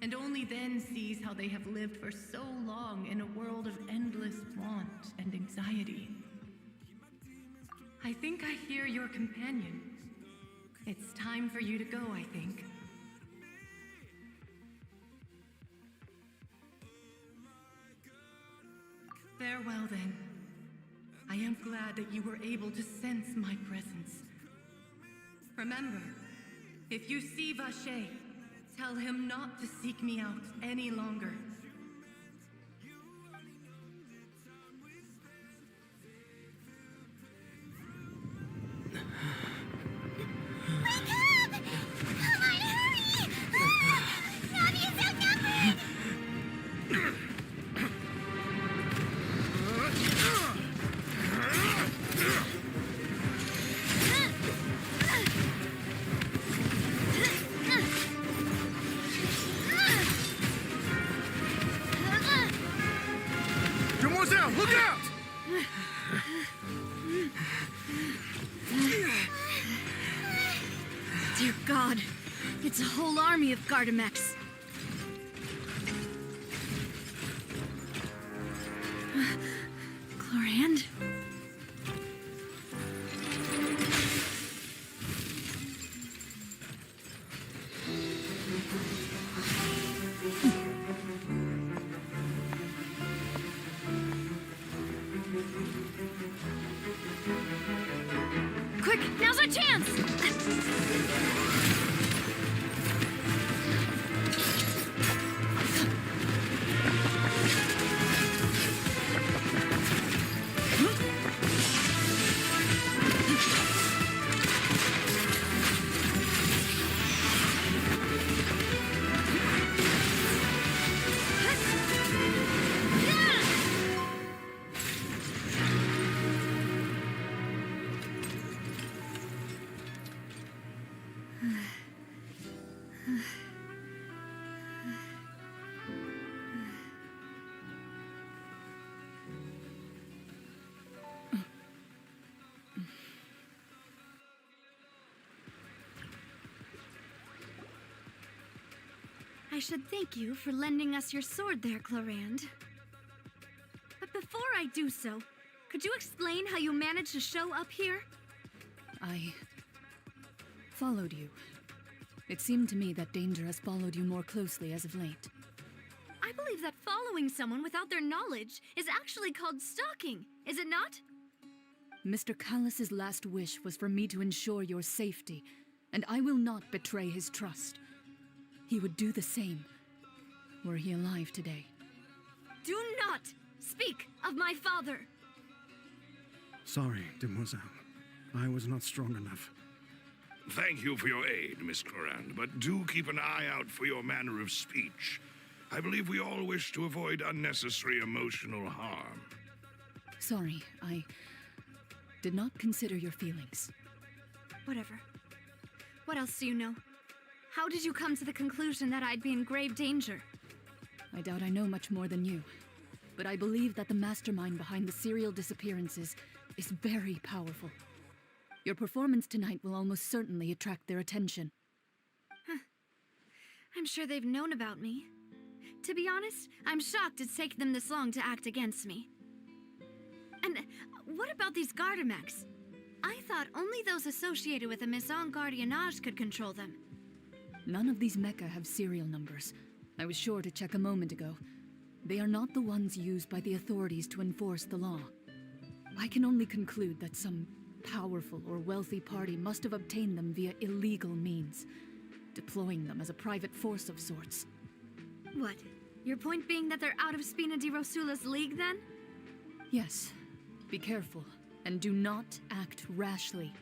and only then sees how they have lived for so long in a world of endless want and anxiety. I think I hear your companion. It's time for you to go, I think. Farewell, then. I am glad that you were able to sense my presence. Remember, if you see Vache, tell him not to seek me out any longer.
Demoiselle, look out!
Dear God, it's a whole army of Gardamex. Chlorand?
Quick, now's our chance!
I should thank you for lending us your sword there, Chlorand. But before I do so, could you explain how you managed to show up here?
I followed you. It seemed to me that danger has followed you more closely as of late.
I believe that following someone without their knowledge is actually called stalking, is it not?
Mr. Callus's last wish was for me to ensure your safety, and I will not betray his trust. He would do the same, were he alive today.
Do not speak of my father!
Sorry, Demoiselle. I was not strong enough.
Thank you for your aid, Miss Chlorand, but do keep an eye out for your manner of speech. I believe we all wish to avoid unnecessary emotional harm.
Sorry, I did not consider your feelings.
Whatever. What else do you know? How did you come to the conclusion that I'd be in grave danger?
I doubt I know much more than you, but I believe that the mastermind behind the serial disappearances is very powerful. Your performance tonight will almost certainly attract their attention.
I'm sure they've known about me. To be honest, I'm shocked it's taken them this long to act against me. And what about these Gardamex? I thought only those associated with the Maison Gardiennage could control them.
None of these mecha have serial numbers. I was sure to check a moment ago. They are not the ones used by the authorities to enforce the law. I can only conclude that some powerful or wealthy party must have obtained them via illegal means, deploying them as a private force of sorts.
What? Your point being that they're out of Spina di Rosula's league, then?
Yes. Be careful, and do not act rashly.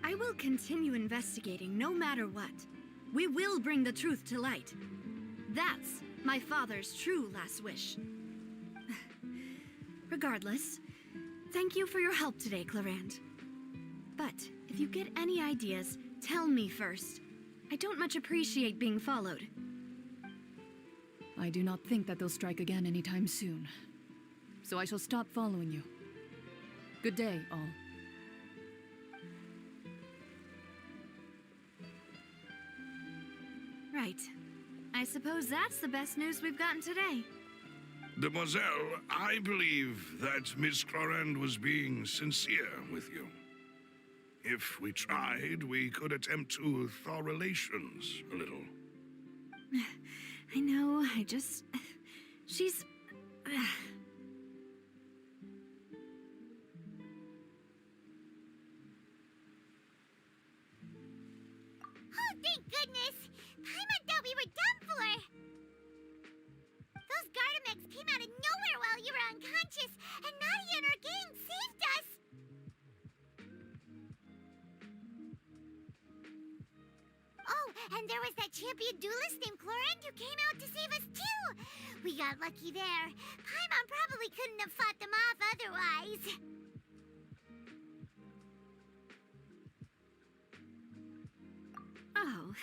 I will continue investigating no matter what. We will bring the truth to light. That's my father's true last wish. Regardless, thank you for your help today, Chlorand. But if you get any ideas, tell me first. I don't much appreciate being followed.
I do not think that they'll strike again anytime soon. So I shall stop following you. Good day, all.
Right. I suppose that's the best news we've gotten today.
Demoiselle, I believe that Miss Clorand was being sincere with you. If we tried, we could attempt to thaw relations a little.
I know, she's...
Oh, thank goodness! Paimon thought we were done for! Those Gardamex came out of nowhere while you were unconscious, and Nadia and her gang saved us! Oh, and there was that champion duelist named Clorand who came out to save us too! We got lucky there. Paimon probably couldn't have fought them off otherwise.
Oh,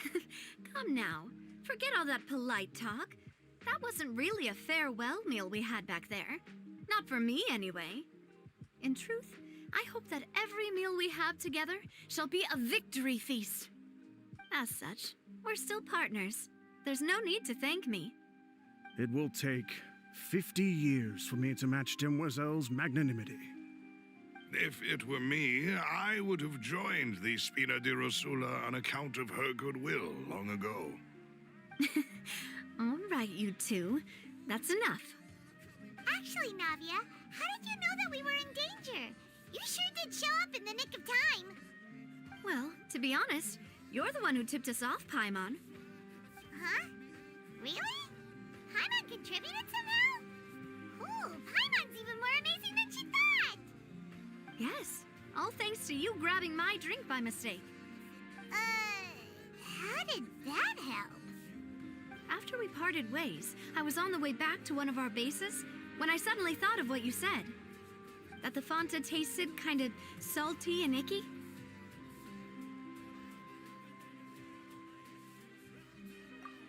come now. Forget all that polite talk. That wasn't really a farewell meal we had back there. Not for me, anyway. In truth, I hope that every meal we have together shall be a victory feast. As such, we're still partners. There's no need to thank me.
It will take 50 years for me to match Demoiselle's magnanimity.
If it were me, I would have joined the Spina di Rosula on account of her goodwill long ago.
All right, you two. That's enough.
Actually, Navia, how did you know that we were in danger? You sure did show up in the nick of time.
Well, to be honest, you're the one who tipped us off, Paimon.
Huh? Really? Paimon contributed somehow? Ooh, Paimon's even more amazing than she thought!
Yes, all thanks to you grabbing my drink by mistake.
How did that help?
After we parted ways, I was on the way back to one of our bases when I suddenly thought of what you said. That the Fanta tasted kind of salty and icky.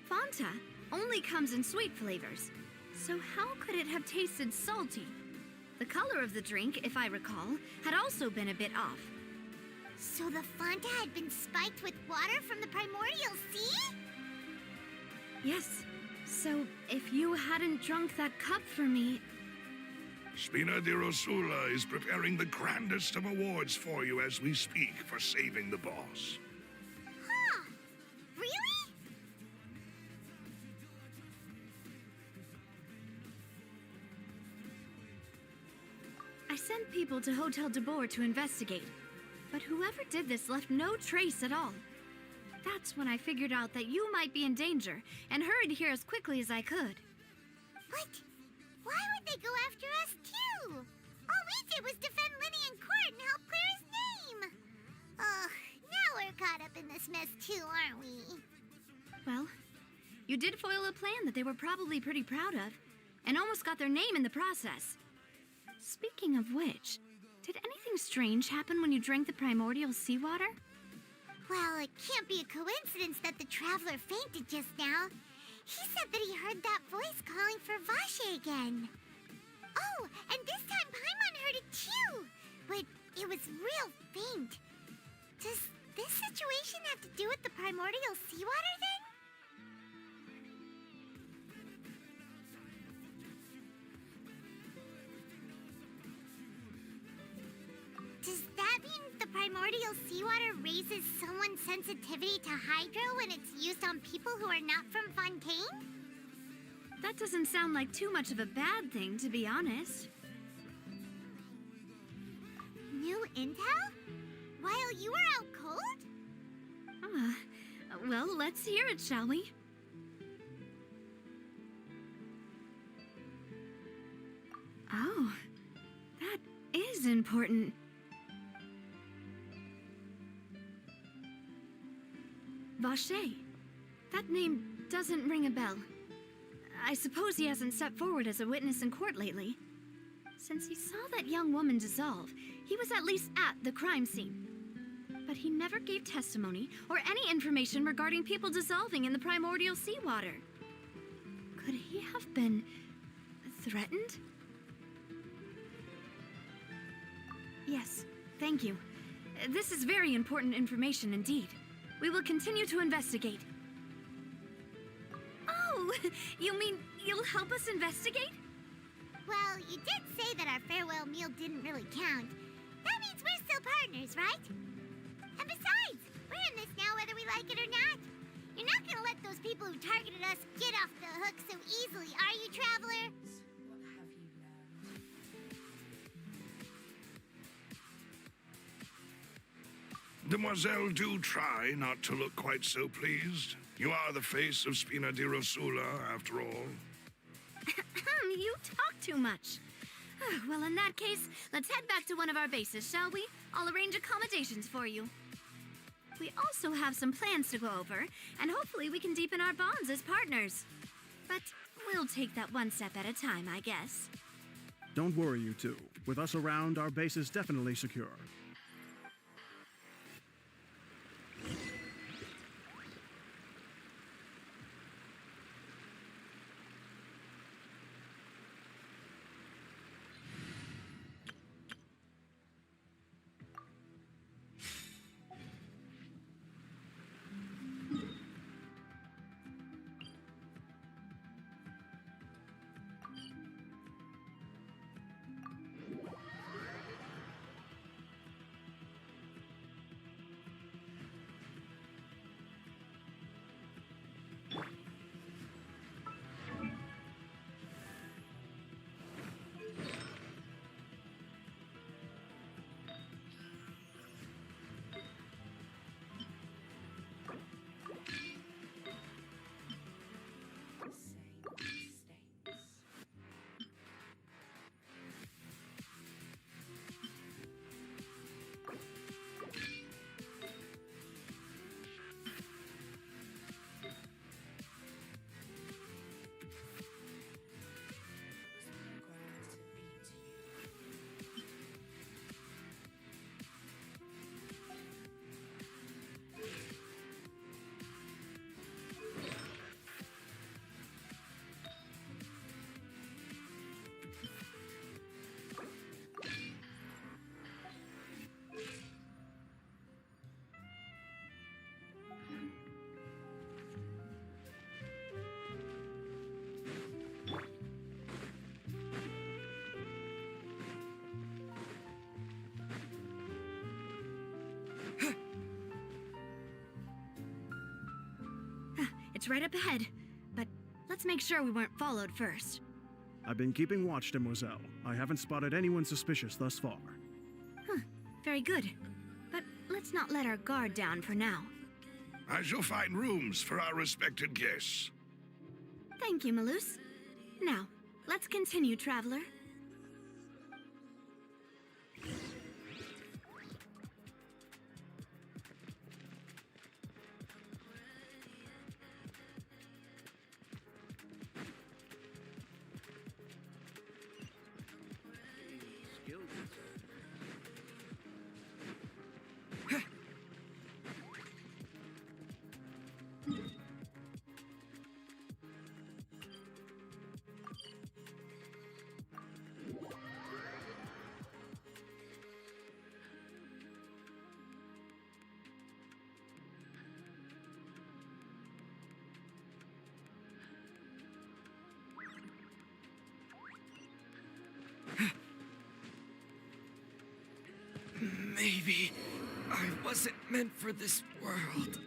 Fanta only comes in sweet flavors, so how could it have tasted salty? The color of the drink, if I recall, had also been a bit off.
So the Fanta had been spiked with water from the primordial sea?
Yes. So if you hadn't drunk that cup for me...
Spina di Rosula is preparing the grandest of awards for you as we speak for saving the boss.
Huh. Really?
I sent people to Hotel de Boer to investigate, but whoever did this left no trace at all. That's when I figured out that you might be in danger and hurried here as quickly as I could.
What? Why would they go after us, too? All we did was defend Linny in court and help clear his name. Ugh, now we're caught up in this mess, too, aren't we?
Well, you did foil a plan that they were probably pretty proud of, and almost got their name in the process. Speaking of which, did anything strange happen when you drank the primordial seawater?
Well, it can't be a coincidence that the traveler fainted just now. He said that he heard that voice calling for Vache again. Oh, and this time Paimon heard it too, but it was real faint. Does this situation have to do with the primordial seawater then? Does that mean the primordial seawater raises someone's sensitivity to hydro when it's used on people who are not from Fontaine?
That doesn't sound like too much of a bad thing, to be honest.
New intel? While you were out cold?
Well, let's hear it, shall we? Oh, that is important. Vache. That name doesn't ring a bell. I suppose he hasn't stepped forward as a witness in court lately. Since he saw that young woman dissolve, he was at least at the crime scene. But he never gave testimony or any information regarding people dissolving in the primordial seawater. Could he have been threatened? Yes, thank you. This is very important information indeed. We will continue to investigate. Oh, you mean you'll help us investigate?
Well, you did say that our farewell meal didn't really count. That means we're still partners, right? And besides, we're in this now whether we like it or not. You're not gonna let those people who targeted us get off the hook so easily, are you, Traveler?
Demoiselle, do try not to look quite so pleased. You are the face of Spina di Rosula, after all.
You talk too much. Well, in that case, let's head back to one of our bases, shall we? I'll arrange accommodations for you. We also have some plans to go over, and hopefully we can deepen our bonds as partners. But we'll take that one step at a time, I guess.
Don't worry, you two. With us around, our base is definitely secure.
It's right up ahead, but let's make sure we weren't followed first.
I've been keeping watch, Demoiselle. I haven't spotted anyone suspicious thus far.
Very good. But let's not let our guard down for now.
I shall find rooms for our respected guests.
Thank you, Malus. Now, let's continue, Traveler.
Maybe I wasn't meant for this world.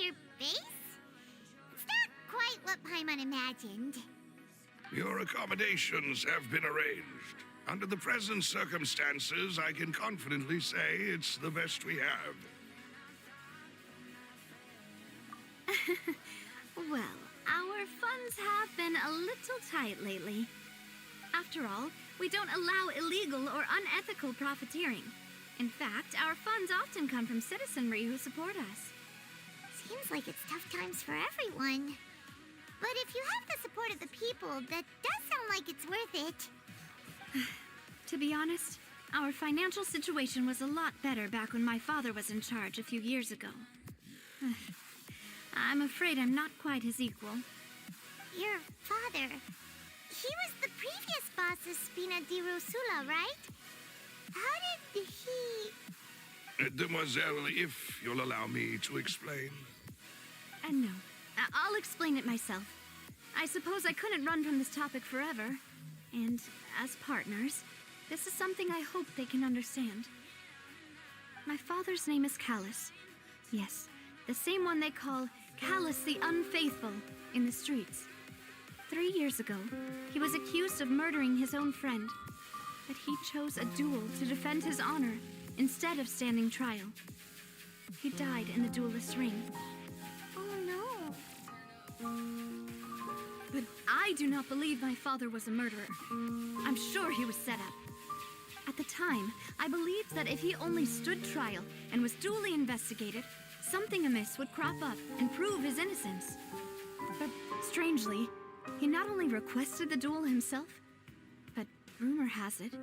your base? It's not quite what Paimon imagined.
Your accommodations have been arranged. Under the present circumstances, I can confidently say it's the best we have.
Well, our funds have been a little tight lately. After all, we don't allow illegal or unethical profiteering. In fact, our funds often come from citizenry who support us.
Seems like it's tough times for everyone. But if you have the support of the people, that does sound like it's worth it.
To be honest, our financial situation was a lot better back when my father was in charge a few years ago. I'm afraid I'm not quite his equal.
Your father... he was the previous boss of Spina di Rosula, right? How did he...
Demoiselle, if you'll allow me to explain.
No. I'll explain it myself. I suppose I couldn't run from this topic forever. And as partners, this is something I hope they can understand. My father's name is Callus. Yes, the same one they call Callus the Unfaithful in the streets. 3 years ago, he was accused of murdering his own friend, but he chose a duel to defend his honor instead of standing trial. He died in the duelist's ring.
Oh no.
But I do not believe my father was a murderer. I'm sure he was set up. At the time, I believed that if he only stood trial and was duly investigated, something amiss would crop up and prove his innocence. But strangely, he not only requested the duel himself, but rumor has it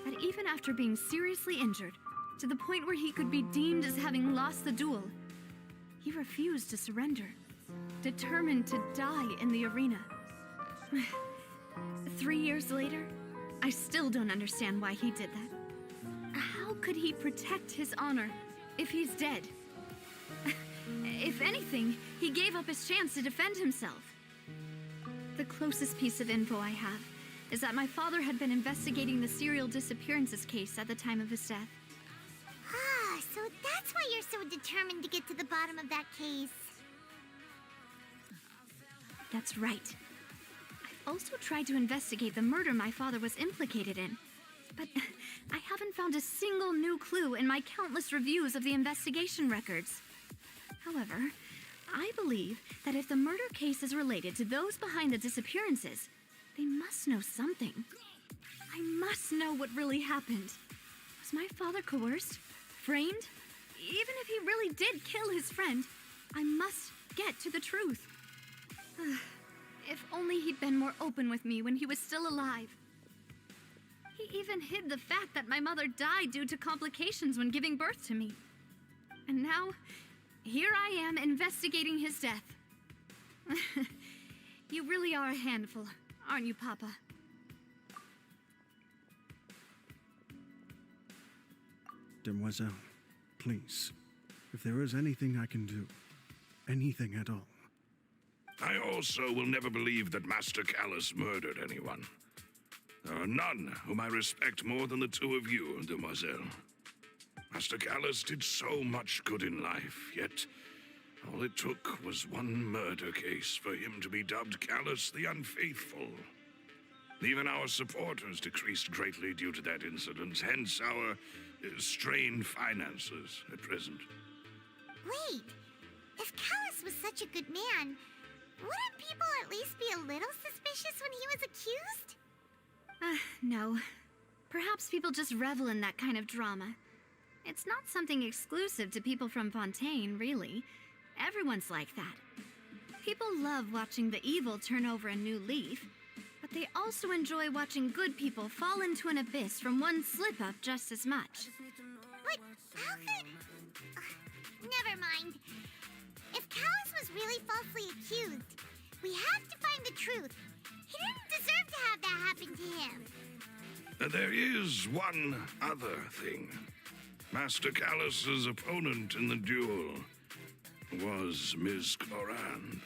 that even after being seriously injured, to the point where he could be deemed as having lost the duel, he refused to surrender, determined to die in the arena. 3 years later, I still don't understand why he did that. How could he protect his honor if he's dead? If anything, he gave up his chance to defend himself. The closest piece of info I have is that my father had been investigating the serial disappearances case at the time of his death.
Ah, so that's why you're so determined to get to the bottom of that case.
That's right. I've also tried to investigate the murder my father was implicated in, but I haven't found a single new clue in my countless reviews of the investigation records. However, I believe that if the murder case is related to those behind the disappearances, they must know something. I must know what really happened. Was my father coerced? Framed? Even if he really did kill his friend, I must get to the truth. If only he'd been more open with me when he was still alive. He even hid the fact that my mother died due to complications when giving birth to me. And now, here I am investigating his death. You really are a handful, aren't you, Papa?
Demoiselle, please, if there is anything I can do, anything at all.
I also will never believe that Master Callus murdered anyone. There are none whom I respect more than the two of you, Demoiselle. Master Callus did so much good in life, yet all it took was one murder case for him to be dubbed Callus the Unfaithful. Even our supporters decreased greatly due to that incident, hence our strained finances at present.
Wait, if Callus was such a good man, wouldn't people at least be a little suspicious when he was accused?
No. Perhaps people just revel in that kind of drama. It's not something exclusive to people from Fontaine, really. Everyone's like that. People love watching the evil turn over a new leaf, but they also enjoy watching good people fall into an abyss from one slip-up just as much.
But how could... never mind. If Callus was really falsely accused, we have to find the truth. He didn't deserve to have that happen to him.
There is one other thing. Master Callus's opponent in the duel was Ms. Clorand.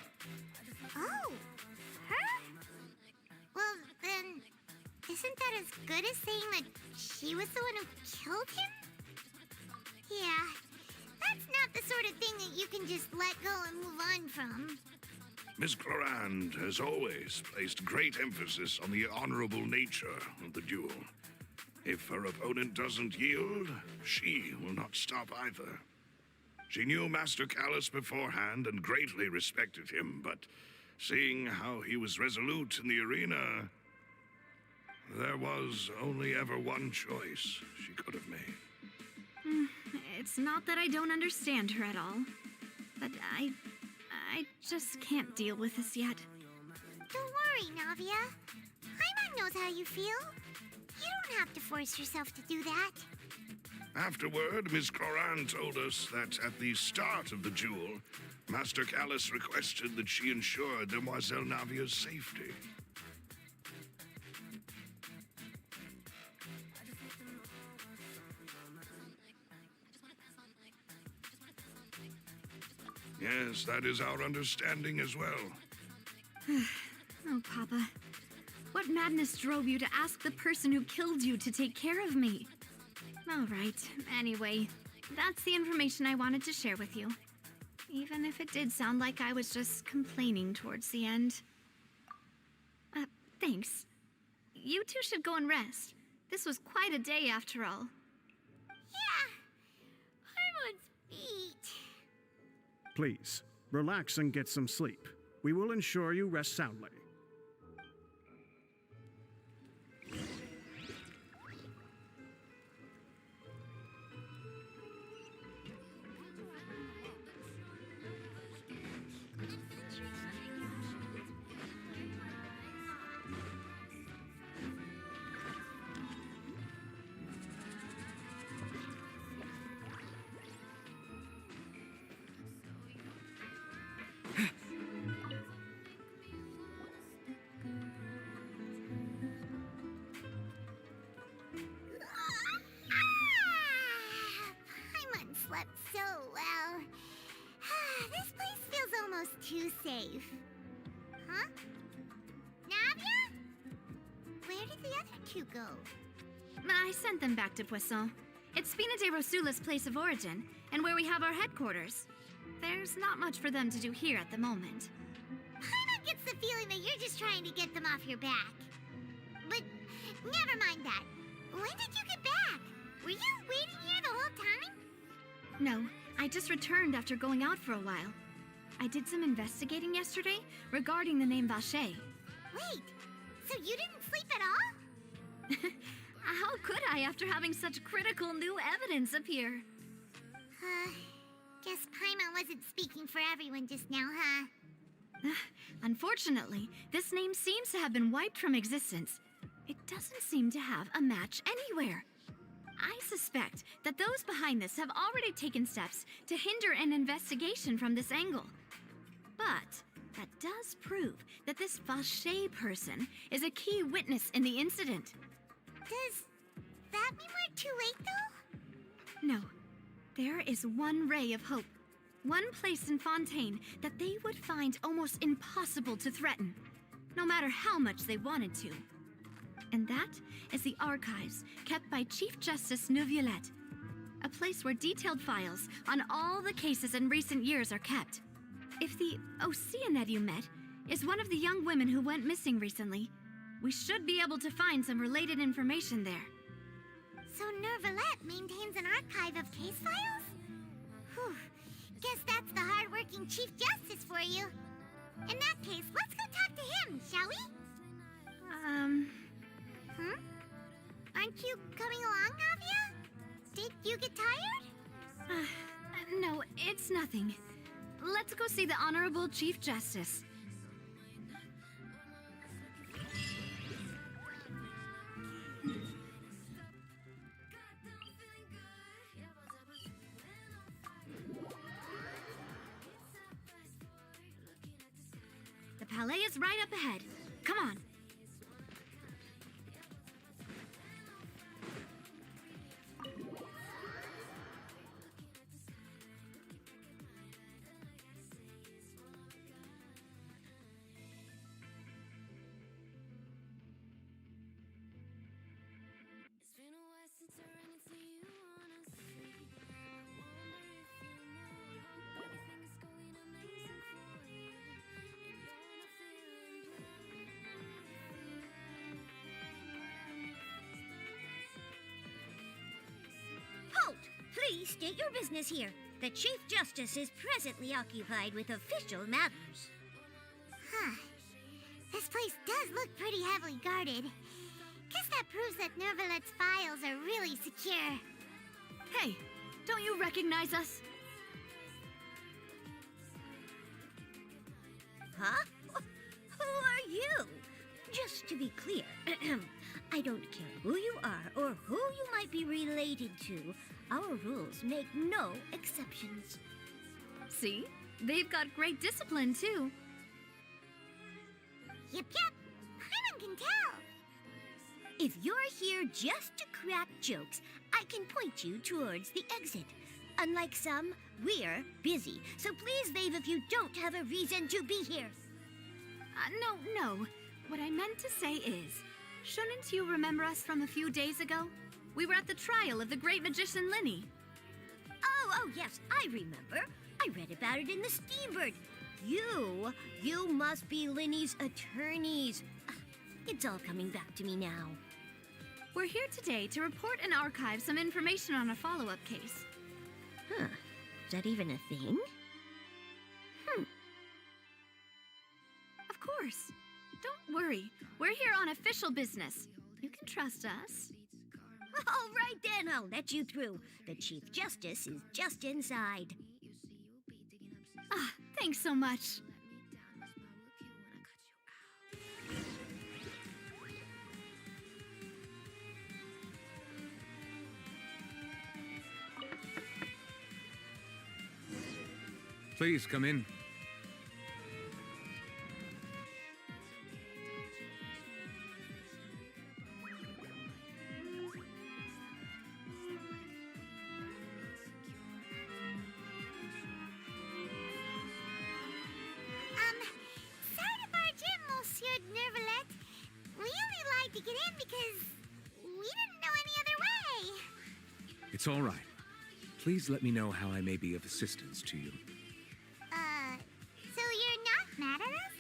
Oh, her? Well, then, isn't that as good as saying that she was the one who killed him? Yeah, that's not the sort of thing that you can can just let go and move on from.
Miss Clorand has always placed great emphasis on the honorable nature of the duel. If her opponent doesn't yield, she will not stop either. She knew Master Callus beforehand and greatly respected him, but seeing how he was resolute in the arena, there was only ever one choice she could have made.
It's not that I don't understand her at all, but I just can't deal with this yet.
Don't worry, Navia. Paimon knows how you feel. You don't have to force yourself to do that.
Afterward, Miss Clorand told us that at the start of the duel, Master Callus requested that she ensure Demoiselle Navia's safety. Yes, that is our understanding as well.
Oh, Papa. What madness drove you to ask the person who killed you to take care of me? All right. Anyway, that's the information I wanted to share with you. Even if it did sound like I was just complaining towards the end. Thanks. You two should go and rest. This was quite a day after all.
Yeah. Paimon's feet.
Please, relax and get some sleep. We will ensure you rest soundly.
Paimon slept so well. This place feels almost too safe. Huh? Navia? Where did the other two go?
I sent them back to Poisson. It's Spina de Rosula's place of origin, and where we have our headquarters. There's not much for them to do here at the moment.
Paimon gets the feeling that you're just trying to get them off your back. But never mind that. When did you get back? Were you waiting here the whole time?
No, I just returned after going out for a while. I did some investigating yesterday regarding the name Vache.
Wait, so you didn't sleep at all?
How could I after having such critical new evidence appear?
Guess Paimon wasn't speaking for everyone just now, huh?
Unfortunately, this name seems to have been wiped from existence. It doesn't seem to have a match anywhere. I suspect that those behind this have already taken steps to hinder an investigation from this angle. But that does prove that this Vache person is a key witness in the incident.
Does that mean we're too late, though?
No. There is one ray of hope. One place in Fontaine that they would find almost impossible to threaten, no matter how much they wanted to. And that is the archives kept by Chief Justice Neuvillette, a place where detailed files on all the cases in recent years are kept. If the Oceanette you met is one of the young women who went missing recently, we should be able to find some related information there.
So Neuvillette maintains an archive of case files? Whew. Guess that's the hard-working Chief Justice for you. In that case, let's go talk to him, shall we? Aren't you coming along, Navia? Did you get tired?
No, it's nothing. Let's go see the Honorable Chief Justice. The Palais is right up ahead. Come on.
state your business here. The Chief Justice is presently occupied with official matters. Huh. This place does look pretty heavily guarded. Guess that proves that Nervalet's files are really secure.
Hey, don't you recognize us?
Huh? Who are you? Just to be clear, I don't care who you are or who you might be related to. Our rules make no exceptions.
See? They've got great discipline, too.
Yep. Paimon can tell. If you're here just to crack jokes, I can point you towards the exit. Unlike some, we're busy, so please leave if you don't have a reason to be here.
No. What I meant to say is, shouldn't you remember us from a few days ago? We were at the trial of the great magician Linny.
Oh, yes, I remember. I read about it in the Steambird. You must be Linny's attorneys. It's all coming back to me now.
We're here today to report and archive some information on a follow-up case.
Huh. Is that even a thing?
Of course. Don't worry. We're here on official business. You can trust us.
All right then, I'll let you through. The Chief Justice is just inside.
Thanks so much.
Please come in.
Sorry to barge in, Monsieur Nervalet. We only lied to get in because we didn't know any other way.
It's all right. Please let me know how I may be of assistance to you.
So you're not mad at us?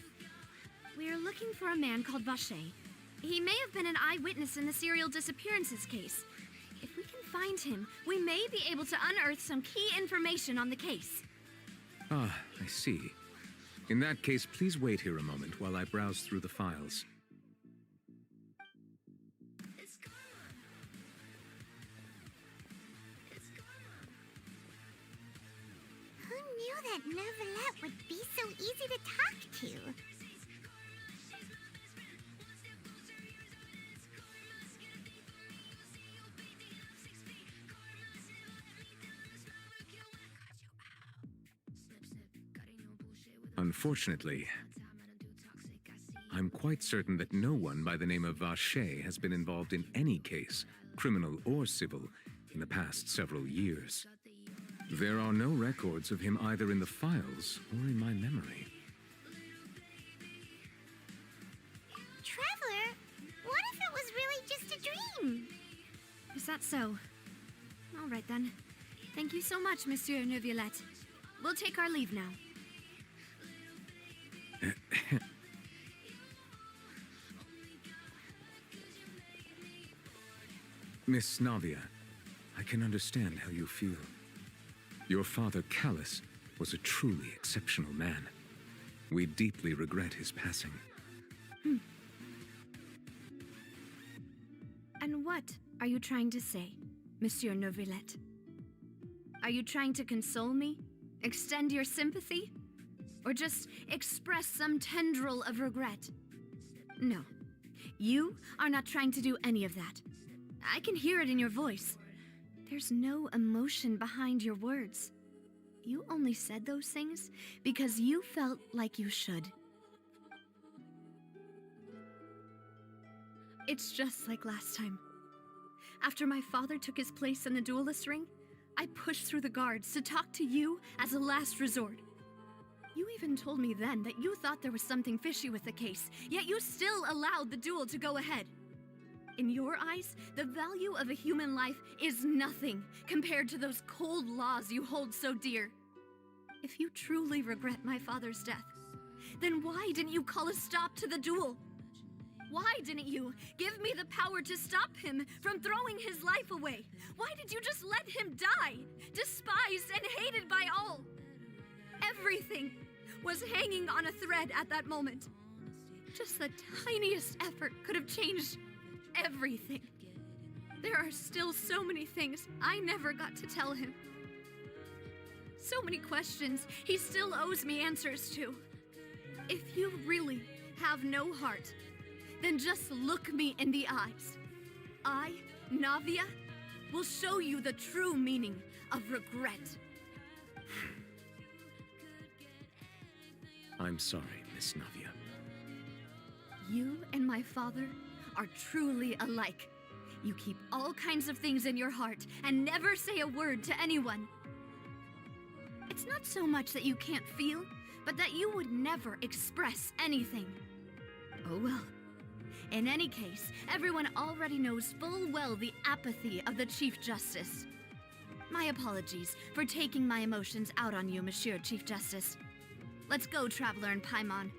We're looking for a man called Vache. He may have been an eyewitness in the serial disappearances case. If we can find him, we may be able to unearth some key information on the case.
Ah, I see. In that case, please wait here a moment while I browse through the files.
Who knew that Nervalet would be so easy to talk to?
Unfortunately, I'm quite certain that no one by the name of Vache has been involved in any case, criminal or civil, in the past several years. There are no records of him either in the files or in my memory.
Traveler, what if it was really just a dream?
Is that so? All right then. Thank you so much, Monsieur Neuvillette. We'll take our leave now.
Miss Navia, I can understand how you feel. Your father, Callus, was a truly exceptional man. We deeply regret his passing.
And what are you trying to say, Monsieur Neuvillette? Are you trying to console me? Extend your sympathy? Or just express some tendril of regret? No. You are not trying to do any of that. I can hear it in your voice. There's no emotion behind your words. You only said those things because you felt like you should. It's just like last time. After my father took his place in the duelist ring, I pushed through the guards to talk to you as a last resort. You even told me then that you thought there was something fishy with the case, yet you still allowed the duel to go ahead. In your eyes, the value of a human life is nothing compared to those cold laws you hold so dear. If you truly regret my father's death, then why didn't you call a stop to the duel? Why didn't you give me the power to stop him from throwing his life away? Why did you just let him die, despised and hated by all? Everything was hanging on a thread at that moment. Just the tiniest effort could have changed everything. There are still so many things I never got to tell him. So many questions he still owes me answers to. If you really have no heart, then just look me in the eyes. I, Navia, will show you the true meaning of regret.
I'm sorry, Miss Navia.
You and my father are truly alike. You keep all kinds of things in your heart and never say a word to anyone. It's not so much that you can't feel, but that you would never express anything. Oh well. In any case, everyone already knows full well the apathy of the Chief Justice. My apologies for taking my emotions out on you, Monsieur Chief Justice. Let's go, Traveler and Paimon.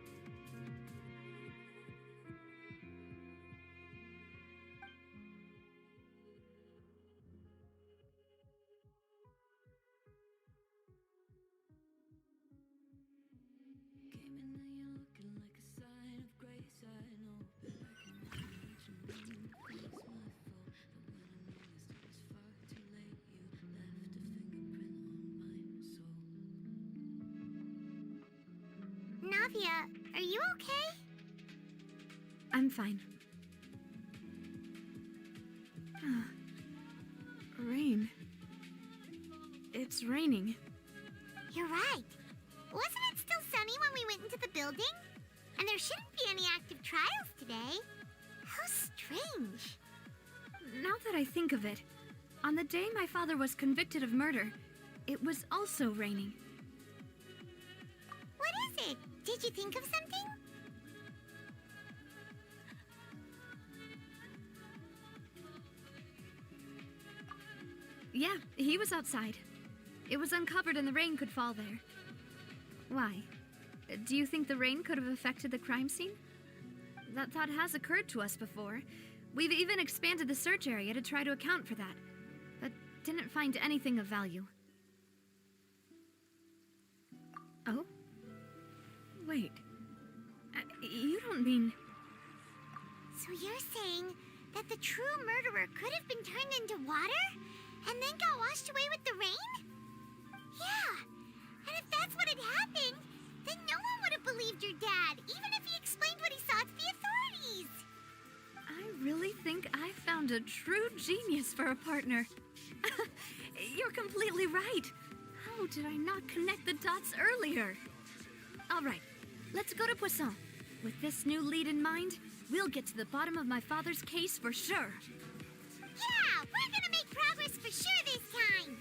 Navia, are you okay?
I'm fine. Rain. It's raining.
You're right. Wasn't it still sunny when we went into the building? And there shouldn't be any active trials today. How strange.
Now that I think of it, on the day my father was convicted of murder, it was also raining.
What is it? Did you think of something?
Yeah, he was outside. It was uncovered and the rain could fall there. Why? Do you think the rain could have affected the crime scene? That thought has occurred to us before. We've even expanded the search area to try to account for that, but didn't find anything of value. Oh? Wait. You don't mean...
So you're saying that the true murderer could have been turned into water and then got washed away with the rain? Yeah, and if that's what had happened, then no one would have believed your dad, even if he explained what he saw to the authorities.
I really think I found a true genius for a partner. You're completely right. How did I not connect the dots earlier? All right, let's go to Poisson. With this new lead in mind, we'll get to the bottom of my father's case for sure.
Yeah, we're gonna make progress for sure this time.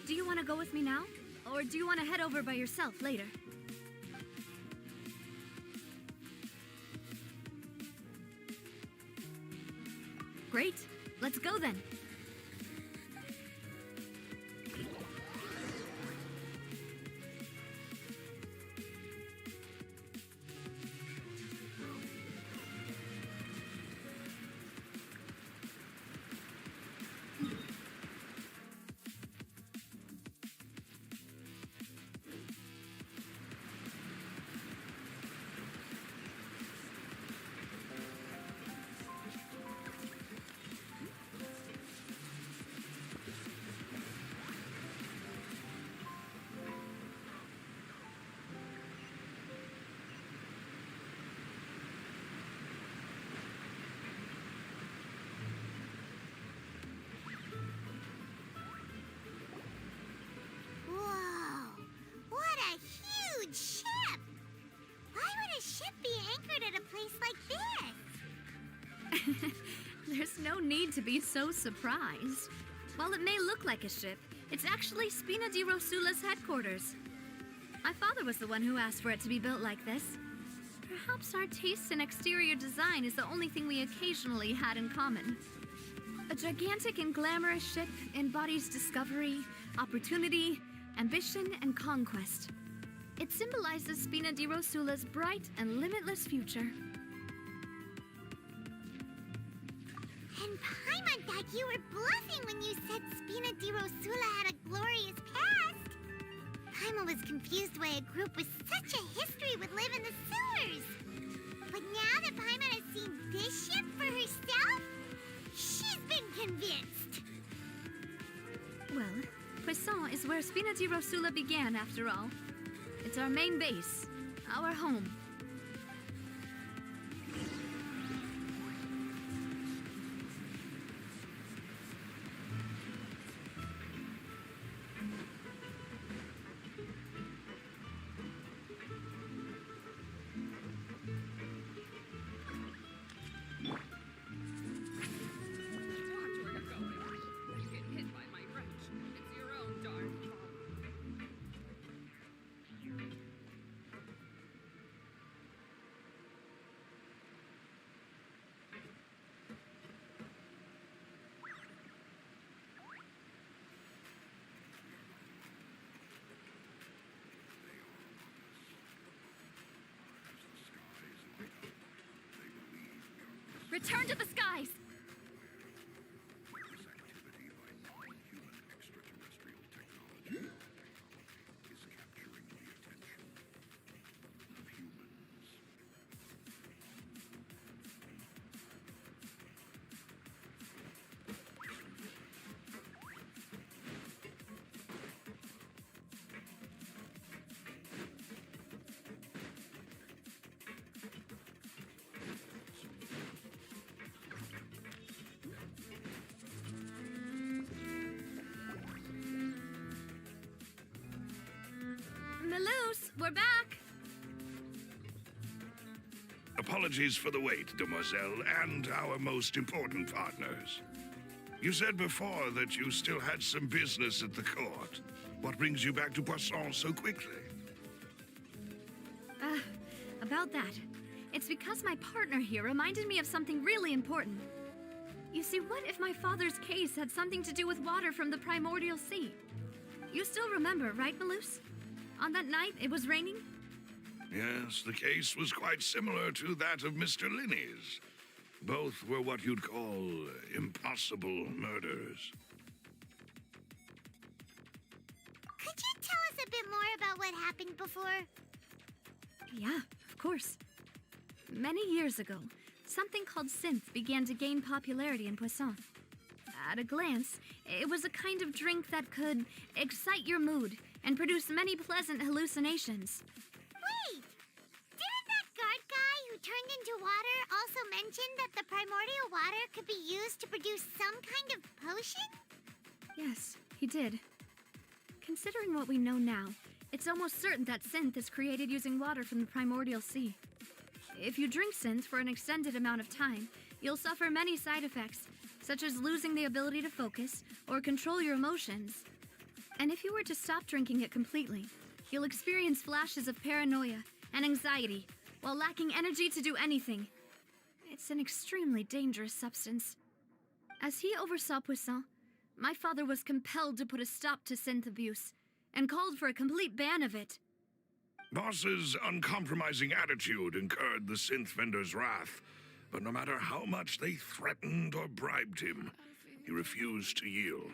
Do you want to go with me now? Or do you want to head over by yourself later? Great. Let's go then.
Whoa, what a huge ship! Why would a ship be anchored at a place like this?
There's no need to be so surprised. While it may look like a ship, it's actually Spina di Rosula's headquarters. My father was the one who asked for it to be built like this. Perhaps our taste in exterior design is the only thing we occasionally had in common. A gigantic and glamorous ship embodies discovery, opportunity, ambition, and conquest. It symbolizes Spina di Rosula's bright and limitless future.
You were bluffing when you said Spina di Rosula had a glorious past. Paimon was confused why a group with such a history would live in the sewers. But now that Paimon has seen this ship for herself, she's been convinced.
Well, Poisson is where Spina di Rosula began, after all. It's our main base, our home. Return to the skies! Melus, we're back!
Apologies for the wait, demoiselle, and our most important partners. You said before that you still had some business at the court. What brings you back to Poisson so quickly?
About that. It's because my partner here reminded me of something really important. You see, what if my father's case had something to do with water from the primordial sea? You still remember, right, Melus? On that night, it was raining?
Yes, the case was quite similar to that of Mr. Linney's. Both were what you'd call impossible murders.
Could you tell us a bit more about what happened before?
Yeah, of course. Many years ago, something called synth began to gain popularity in Poisson. At a glance, it was a kind of drink that could excite your mood and produce many pleasant hallucinations.
Wait! Didn't that guard guy who turned into water also mention that the primordial water could be used to produce some kind of potion?
Yes, he did. Considering what we know now, it's almost certain that synth is created using water from the primordial sea. If you drink synth for an extended amount of time, you'll suffer many side effects, such as losing the ability to focus or control your emotions. And if you were to stop drinking it completely, you'll experience flashes of paranoia and anxiety while lacking energy to do anything. It's an extremely dangerous substance. As he oversaw Poisson, my father was compelled to put a stop to synth abuse and called for a complete ban of it.
Boss's uncompromising attitude incurred the synth vendor's wrath, but no matter how much they threatened or bribed him, he refused to yield.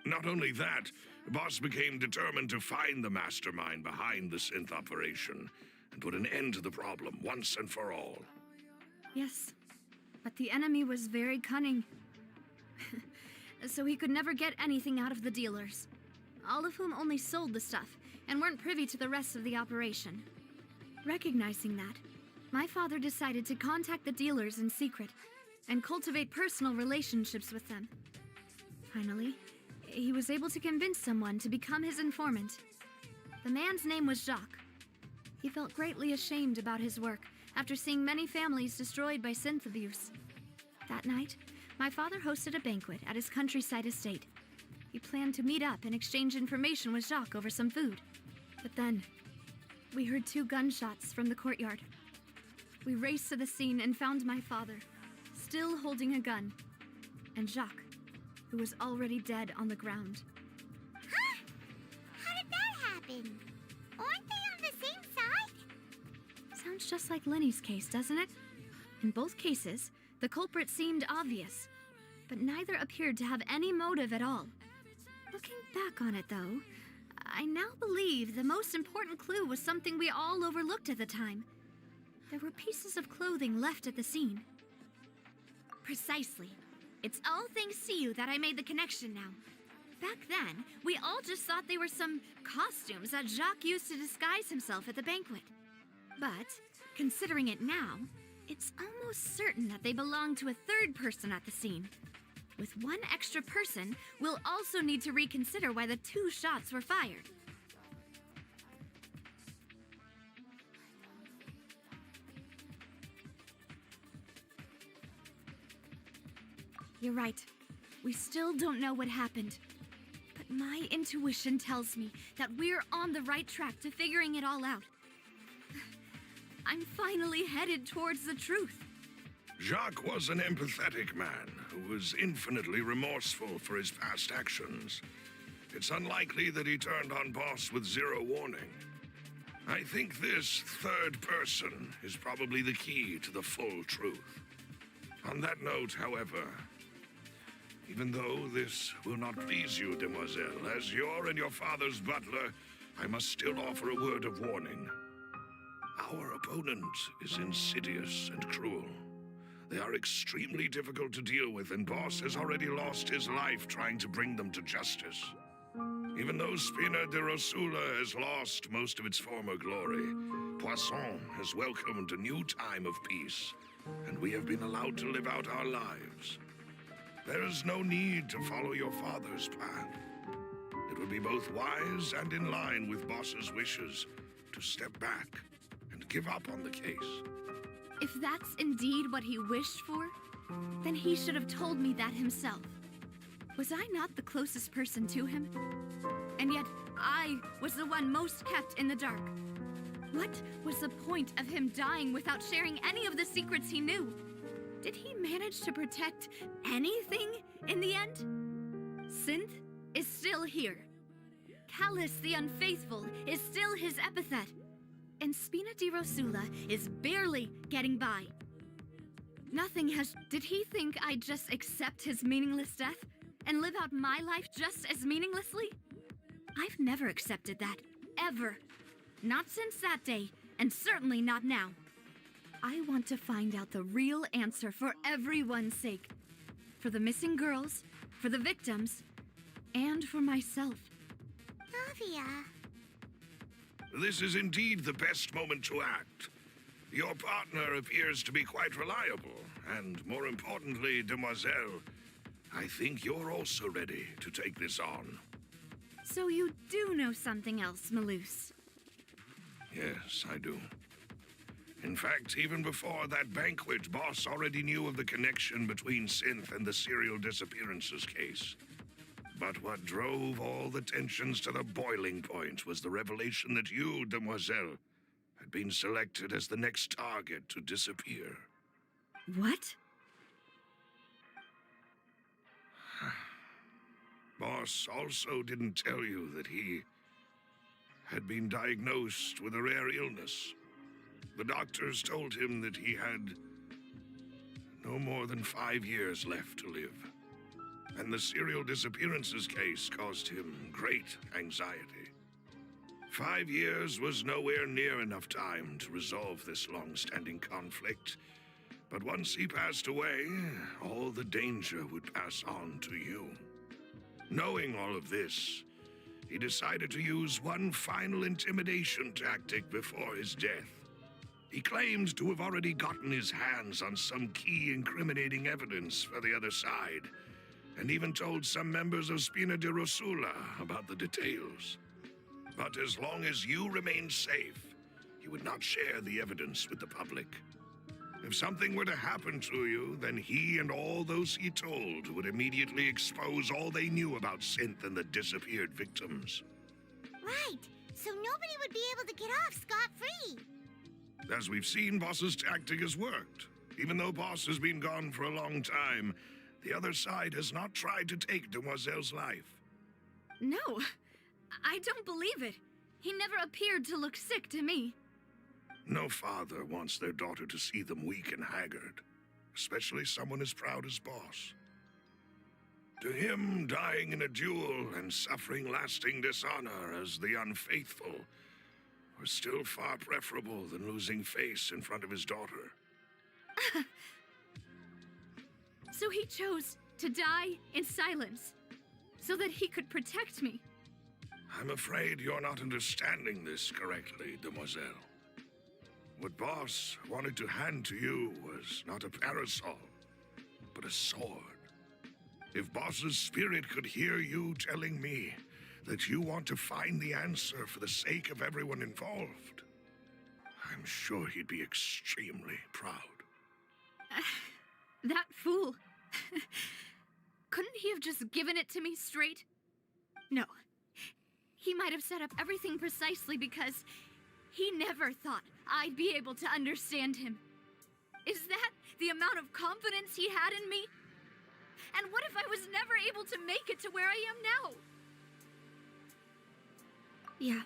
Not only that, Boss became determined to find the mastermind behind the synth operation and put an end to the problem once and for all.
Yes, but the enemy was very cunning. So he could never get anything out of the dealers, all of whom only sold the stuff and weren't privy to the rest of the operation. Recognizing that, my father decided to contact the dealers in secret and cultivate personal relationships with them. Finally, he was able to convince someone to become his informant. The man's name was Jacques. He felt greatly ashamed about his work after seeing many families destroyed by synth abuse. That night, my father hosted a banquet at his countryside estate. He planned to meet up and exchange information with Jacques over some food. But then, we heard 2 gunshots from the courtyard. We raced to the scene and found my father, still holding a gun, and Jacques, who was already dead on the ground.
Huh? How did that happen? Aren't they on the same side?
Sounds just like Lenny's case, doesn't it? In both cases, the culprit seemed obvious. but neither appeared to have any motive at all. Looking back on it, though, I now believe the most important clue was something we all overlooked at the time. There were pieces of clothing left at the scene. Precisely. It's all thanks to you that I made the connection now. Back then, we all just thought they were some costumes that Jacques used to disguise himself at the banquet. But, considering it now, it's almost certain that they belong to a third person at the scene. With one extra person, we'll also need to reconsider why the 2 shots were fired. You're right. We still don't know what happened. But my intuition tells me that we're on the right track to figuring it all out. I'm finally headed towards the truth.
Jacques was an empathetic man who was infinitely remorseful for his past actions. It's unlikely that he turned on Boss with zero warning. I think this third person is probably the key to the full truth. On that note, however, even though this will not please you, demoiselle, as your and your father's butler, I must still offer a word of warning. Our opponent is insidious and cruel. They are extremely difficult to deal with, and Boss has already lost his life trying to bring them to justice. Even though Spina de Rosula has lost most of its former glory, Poisson has welcomed a new time of peace, and we have been allowed to live out our lives. There is no need to follow your father's path. It would be both wise and in line with Boss's wishes to step back and give up on the case.
If that's indeed what he wished for, then he should have told me that himself. Was I not the closest person to him? And yet, I was the one most kept in the dark. What was the point of him dying without sharing any of the secrets he knew? Did he manage to protect anything in the end? Synth is still here. Callus the Unfaithful is still his epithet. And Spina di Rosula is barely getting by. Nothing has... Did he think I'd just accept his meaningless death and live out my life just as meaninglessly? I've never accepted that, ever. Not since that day, and certainly not now. I want to find out the real answer for everyone's sake. For the missing girls, for the victims, and for myself.
Navia.
This is indeed the best moment to act. Your partner appears to be quite reliable, and more importantly, demoiselle, I think you're also ready to take this on.
So you do know something else, Malus?
Yes, I do. In fact, even before that banquet, Boss already knew of the connection between Synth and the serial disappearances case. But what drove all the tensions to the boiling point was the revelation that you, demoiselle, had been selected as the next target to disappear.
What?
Boss also didn't tell you that he had been diagnosed with a rare illness. The doctors told him that he had no more than 5 years left to live. And the serial disappearances case caused him great anxiety. 5 years was nowhere near enough time to resolve this long-standing conflict. But once he passed away, all the danger would pass on to you. Knowing all of this, he decided to use one final intimidation tactic before his death. He claimed to have already gotten his hands on some key incriminating evidence for the other side, and even told some members of Spina di Rosula about the details. But as long as you remained safe, he would not share the evidence with the public. If something were to happen to you, then he and all those he told would immediately expose all they knew about Synth and the disappeared victims.
Right, so nobody would be able to get off scot-free.
As we've seen, Boss's tactic has worked. Even though Boss has been gone for a long time, the other side has not tried to take Demoiselle's life.
No, I don't believe it. He never appeared to look sick to me.
No father wants their daughter to see them weak and haggard, especially someone as proud as Boss. To him, dying in a duel and suffering lasting dishonor as the unfaithful was still far preferable than losing face in front of his daughter.
So he chose to die in silence, so that he could protect me.
I'm afraid you're not understanding this correctly, demoiselle. What Boss wanted to hand to you was not a parasol, but a sword. If Boss's spirit could hear you telling me that you want to find the answer for the sake of everyone involved, I'm sure he'd be extremely proud.
That fool. Couldn't he have just given it to me straight? No. He might have set up everything precisely because he never thought I'd be able to understand him. Is that the amount of confidence he had in me? And what if I was never able to make it to where I am now? Yeah.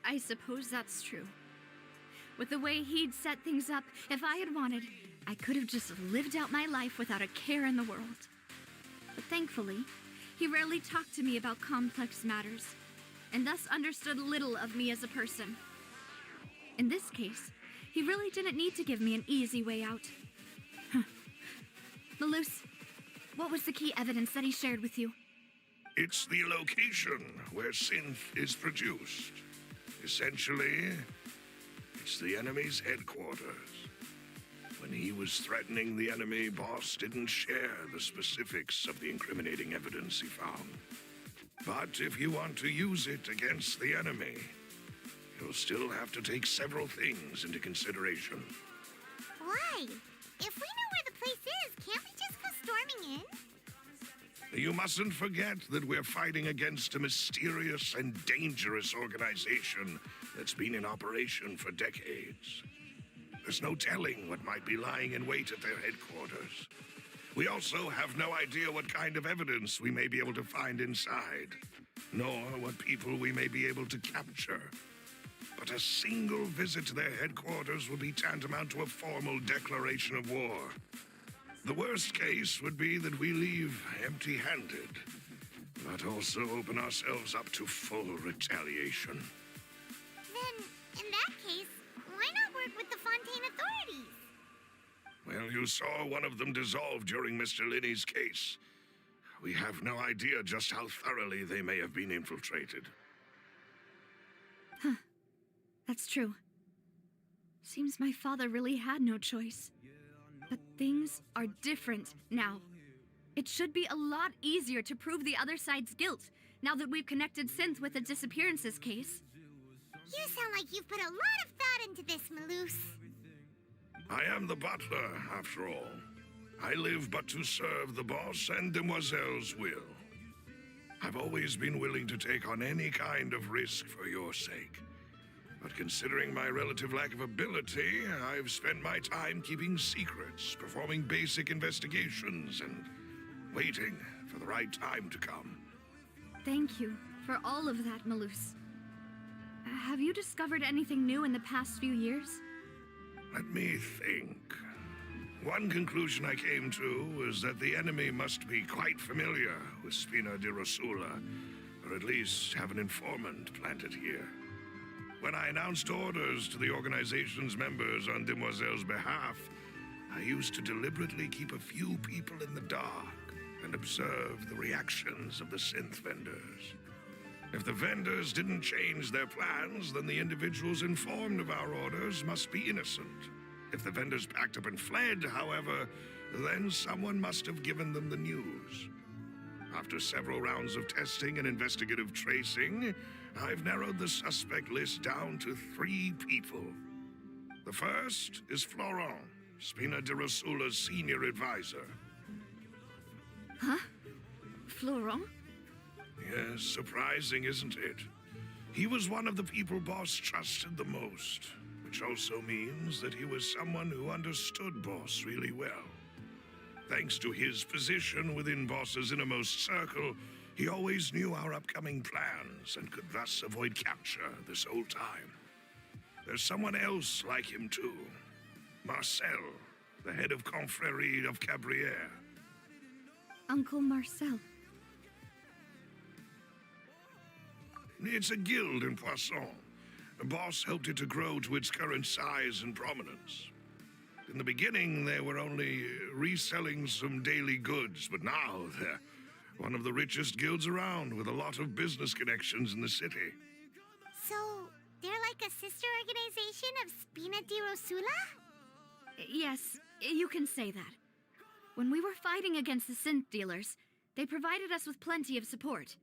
I suppose that's true. With the way he'd set things up, if I had wanted, I could have just lived out my life without a care in the world. But thankfully, he rarely talked to me about complex matters, and thus understood little of me as a person. In this case, he really didn't need to give me an easy way out. Malus, what was the key evidence that he shared with you?
It's the location where synth is produced. Essentially, it's the enemy's headquarters. When he was threatening the enemy, Boss didn't share the specifics of the incriminating evidence he found. But if you want to use it against the enemy, you'll still have to take several things into consideration.
Why? If we know where the place is, can't we just go storming in?
You mustn't forget that we're fighting against a mysterious and dangerous organization that's been in operation for decades. There's no telling what might be lying in wait at their headquarters. We also have no idea what kind of evidence we may be able to find inside, nor what people we may be able to capture. But a single visit to their headquarters would be tantamount to a formal declaration of war. The worst case would be that we leave empty-handed, but also open ourselves up to full retaliation.
Then, in that case, why not work with the Fontaine authorities?
Well, you saw one of them dissolve during Mr. Linney's case. We have no idea just how thoroughly they may have been infiltrated.
Huh. That's true. Seems my father really had no choice. But things are different now. It should be a lot easier to prove the other side's guilt, now that we've connected Synth with the disappearances case.
You sound like you've put a lot of thought into this, Malus.
I am the butler, after all. I live but to serve the boss and Demoiselle's will. I've always been willing to take on any kind of risk for your sake. But considering my relative lack of ability, I've spent my time keeping secrets, performing basic investigations, and waiting for the right time to come.
Thank you for all of that, Malus. Have you discovered anything new in the past few years?
Let me think. One conclusion I came to was that the enemy must be quite familiar with Spina di Rosula, or at least have an informant planted here. When I announced orders to the organization's members on Demoiselle's behalf, I used to deliberately keep a few people in the dark and observe the reactions of the synth vendors. If the vendors didn't change their plans, then the individuals informed of our orders must be innocent. If the vendors packed up and fled, however, then someone must have given them the news. After several rounds of testing and investigative tracing, I've narrowed the suspect list down to 3 people. The first is Florent, Spina di Rosula's senior advisor.
Huh? Florent?
Yes, surprising, isn't it? He was one of the people Boss trusted the most, which also means that he was someone who understood Boss really well. Thanks to his position within Boss's innermost circle, he always knew our upcoming plans and could thus avoid capture this whole time. There's someone else like him too. Marcel, the head of Confrérie of Cabrières.
Uncle Marcel?
It's a guild in Poisson. The boss helped it to grow to its current size and prominence. In the beginning, they were only reselling some daily goods, but now they're one of the richest guilds around with a lot of business connections in the city.
So, they're like a sister organization of Spina di Rosula?
Yes, you can say that. When we were fighting against the synth dealers, they provided us with plenty of support.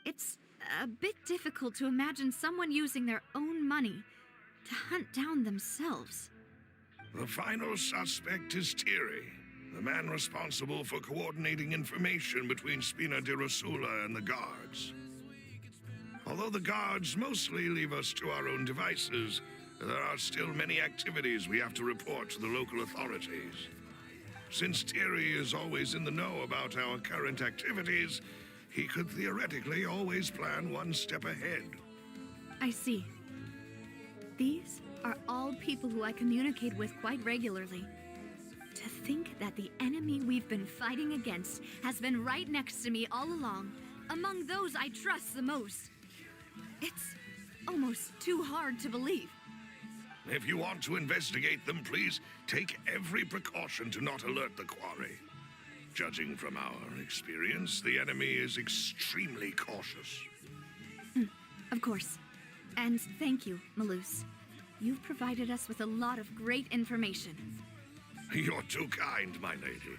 It's a bit difficult to imagine someone using their own money to hunt down themselves.
The final suspect is Thierry, the man responsible for coordinating information between Spina di Rosula and the guards. Although the guards mostly leave us to our own devices, there are still many activities we have to report to the local authorities. Since Thierry is always in the know about our current activities, he could theoretically always plan one step ahead.
I see. These are all people who I communicate with quite regularly. To think that the enemy we've been fighting against has been right next to me all along, among those I trust the most. It's almost too hard to believe.
If you want to investigate them, please take every precaution to not alert the quarry. Judging from our experience, the enemy is extremely cautious.
Of course. And thank you, Malus. You've provided us with a lot of great information.
You're too kind, my lady.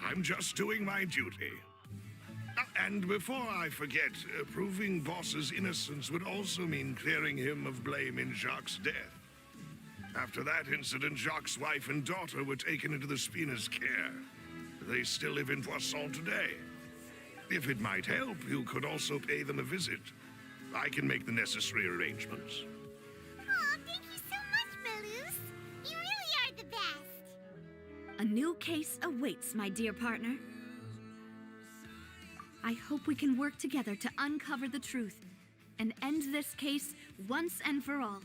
I'm just doing my duty. And before I forget, proving Boss's innocence would also mean clearing him of blame in Jacques' death. After that incident, Jacques' wife and daughter were taken into the Spina's care. They still live in Poisson today. If it might help, you could also pay them a visit. I can make the necessary arrangements.
Aw, thank you so much, Malus. You really are the best.
A new case awaits, my dear partner. I hope we can work together to uncover the truth and end this case once and for all.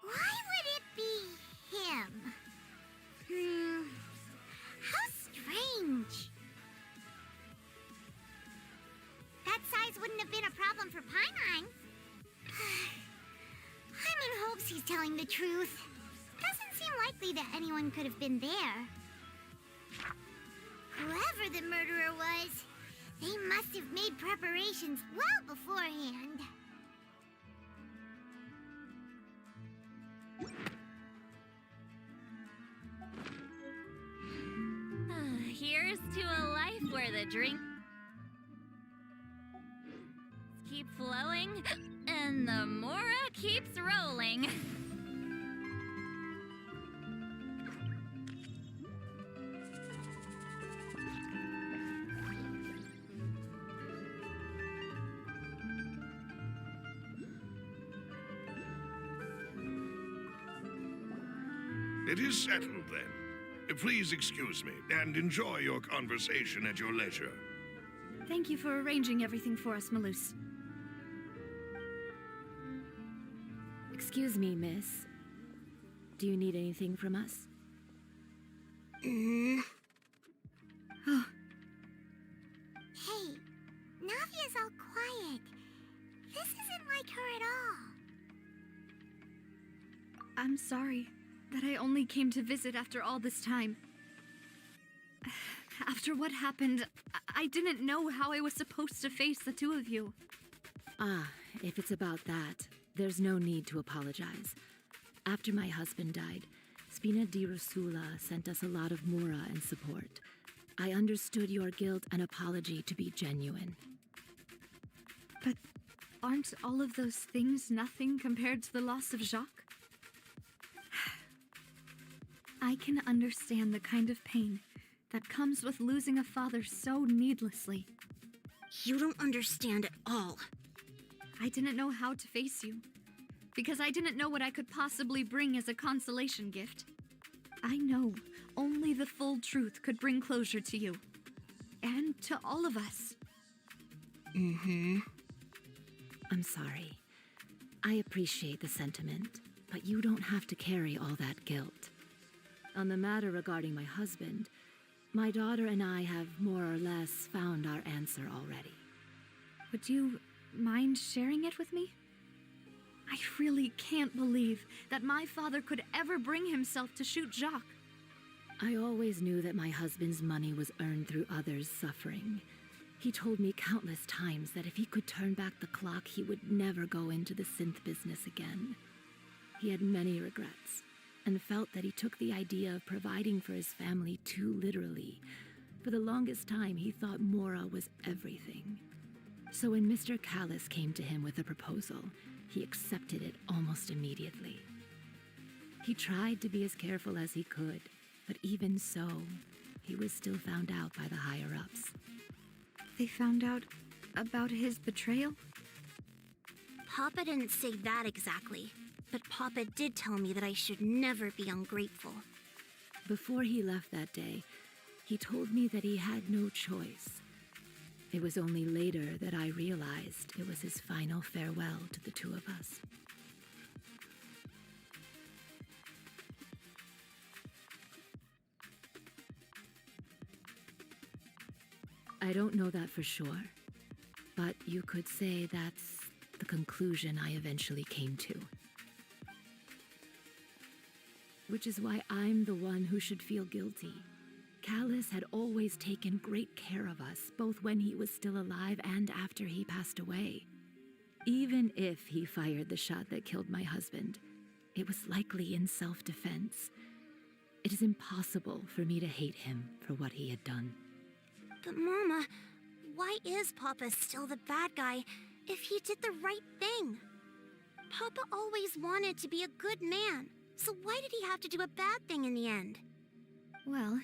Why would it be him? How strange. That size wouldn't have been a problem for Paimon. I'm in hopes he's telling the truth. Doesn't seem likely that anyone could have been there. Whoever the murderer was, they must have made preparations well beforehand.
Here's to a life where the drink keep flowing and the Mora keeps rolling.
It is settled, then. Please excuse me, and enjoy your conversation at your leisure.
Thank you for arranging everything for us, Malus.
Excuse me, miss. Do you need anything from us?
Oh,
Hey, Navia's all quiet. This isn't like her at all.
I'm sorry that I only came to visit after all this time. After what happened, I didn't know how I was supposed to face the two of you.
Ah, if it's about that, there's no need to apologize. After my husband died, Spina di Rosula sent us a lot of mura and support. I understood your guilt and apology to be genuine.
But Aren't all of those things nothing compared to the loss of Jacques? I can understand the kind of pain that comes with losing a father so needlessly.
You don't understand at all.
I didn't know how to face you, because I didn't know what I could possibly bring as a consolation gift. I know only the full truth could bring closure to you, and to all of us.
Mm-hmm.
I'm sorry. I appreciate the sentiment, but you don't have to carry all that guilt. On the matter regarding my husband, my daughter and I have more or less found our answer already.
Would you mind sharing it with me? I really can't believe that my father could ever bring himself to shoot Jacques.
I always knew that my husband's money was earned through others' suffering. He told me countless times that if he could turn back the clock, he would never go into the synth business again. He had many regrets, and felt that he took the idea of providing for his family too literally. For the longest time, he thought Mora was everything. So when Mr. Callis came to him with a proposal, he accepted it almost immediately. He tried to be as careful as he could, but even so, he was still found out by the higher-ups.
They found out about his betrayal?
Papa didn't say that exactly, but Papa did tell me that I should never be ungrateful.
Before he left that day, he told me that he had no choice. It was only later that I realized it was his final farewell to the two of us. I don't know that for sure, but you could say that's the conclusion I eventually came to. Which is why I'm the one who should feel guilty. Callis had always taken great care of us, both when he was still alive and after he passed away. Even if he fired the shot that killed my husband, it was likely in self-defense. It is impossible for me to hate him for what he had done.
But Mama, why is Papa still the bad guy if he did the right thing? Papa always wanted to be a good man. So why did he have to do a bad thing in the end?
Well,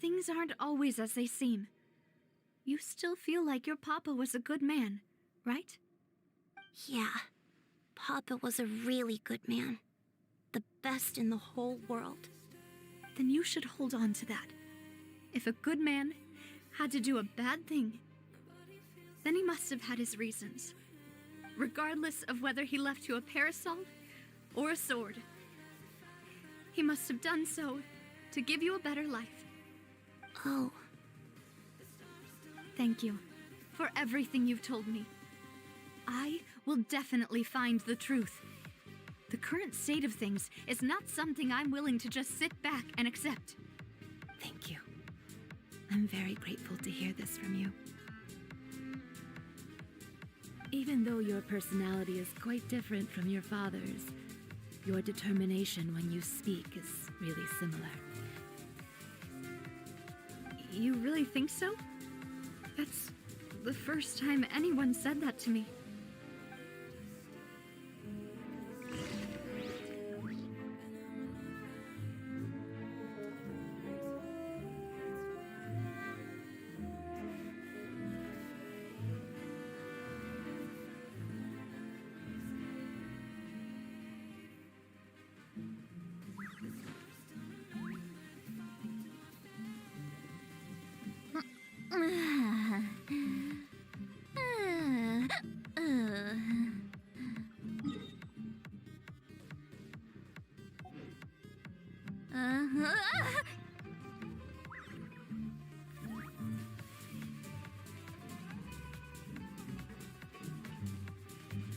things aren't always as they seem. You still feel like your papa was a good man, right?
Yeah, Papa was a really good man. The best in the whole world.
Then you should hold on to that. If a good man had to do a bad thing, then he must have had his reasons. Regardless of whether he left you a parasol or a sword. He must have done so to give you a better life.
Oh.
Thank you for everything you've told me. I will definitely find the truth. The current state of things is not something I'm willing to just sit back and accept.
Thank you. I'm very grateful to hear this from you. Even though your personality is quite different from your father's, your determination when you speak is really similar.
You really think so? That's the first time anyone said that to me.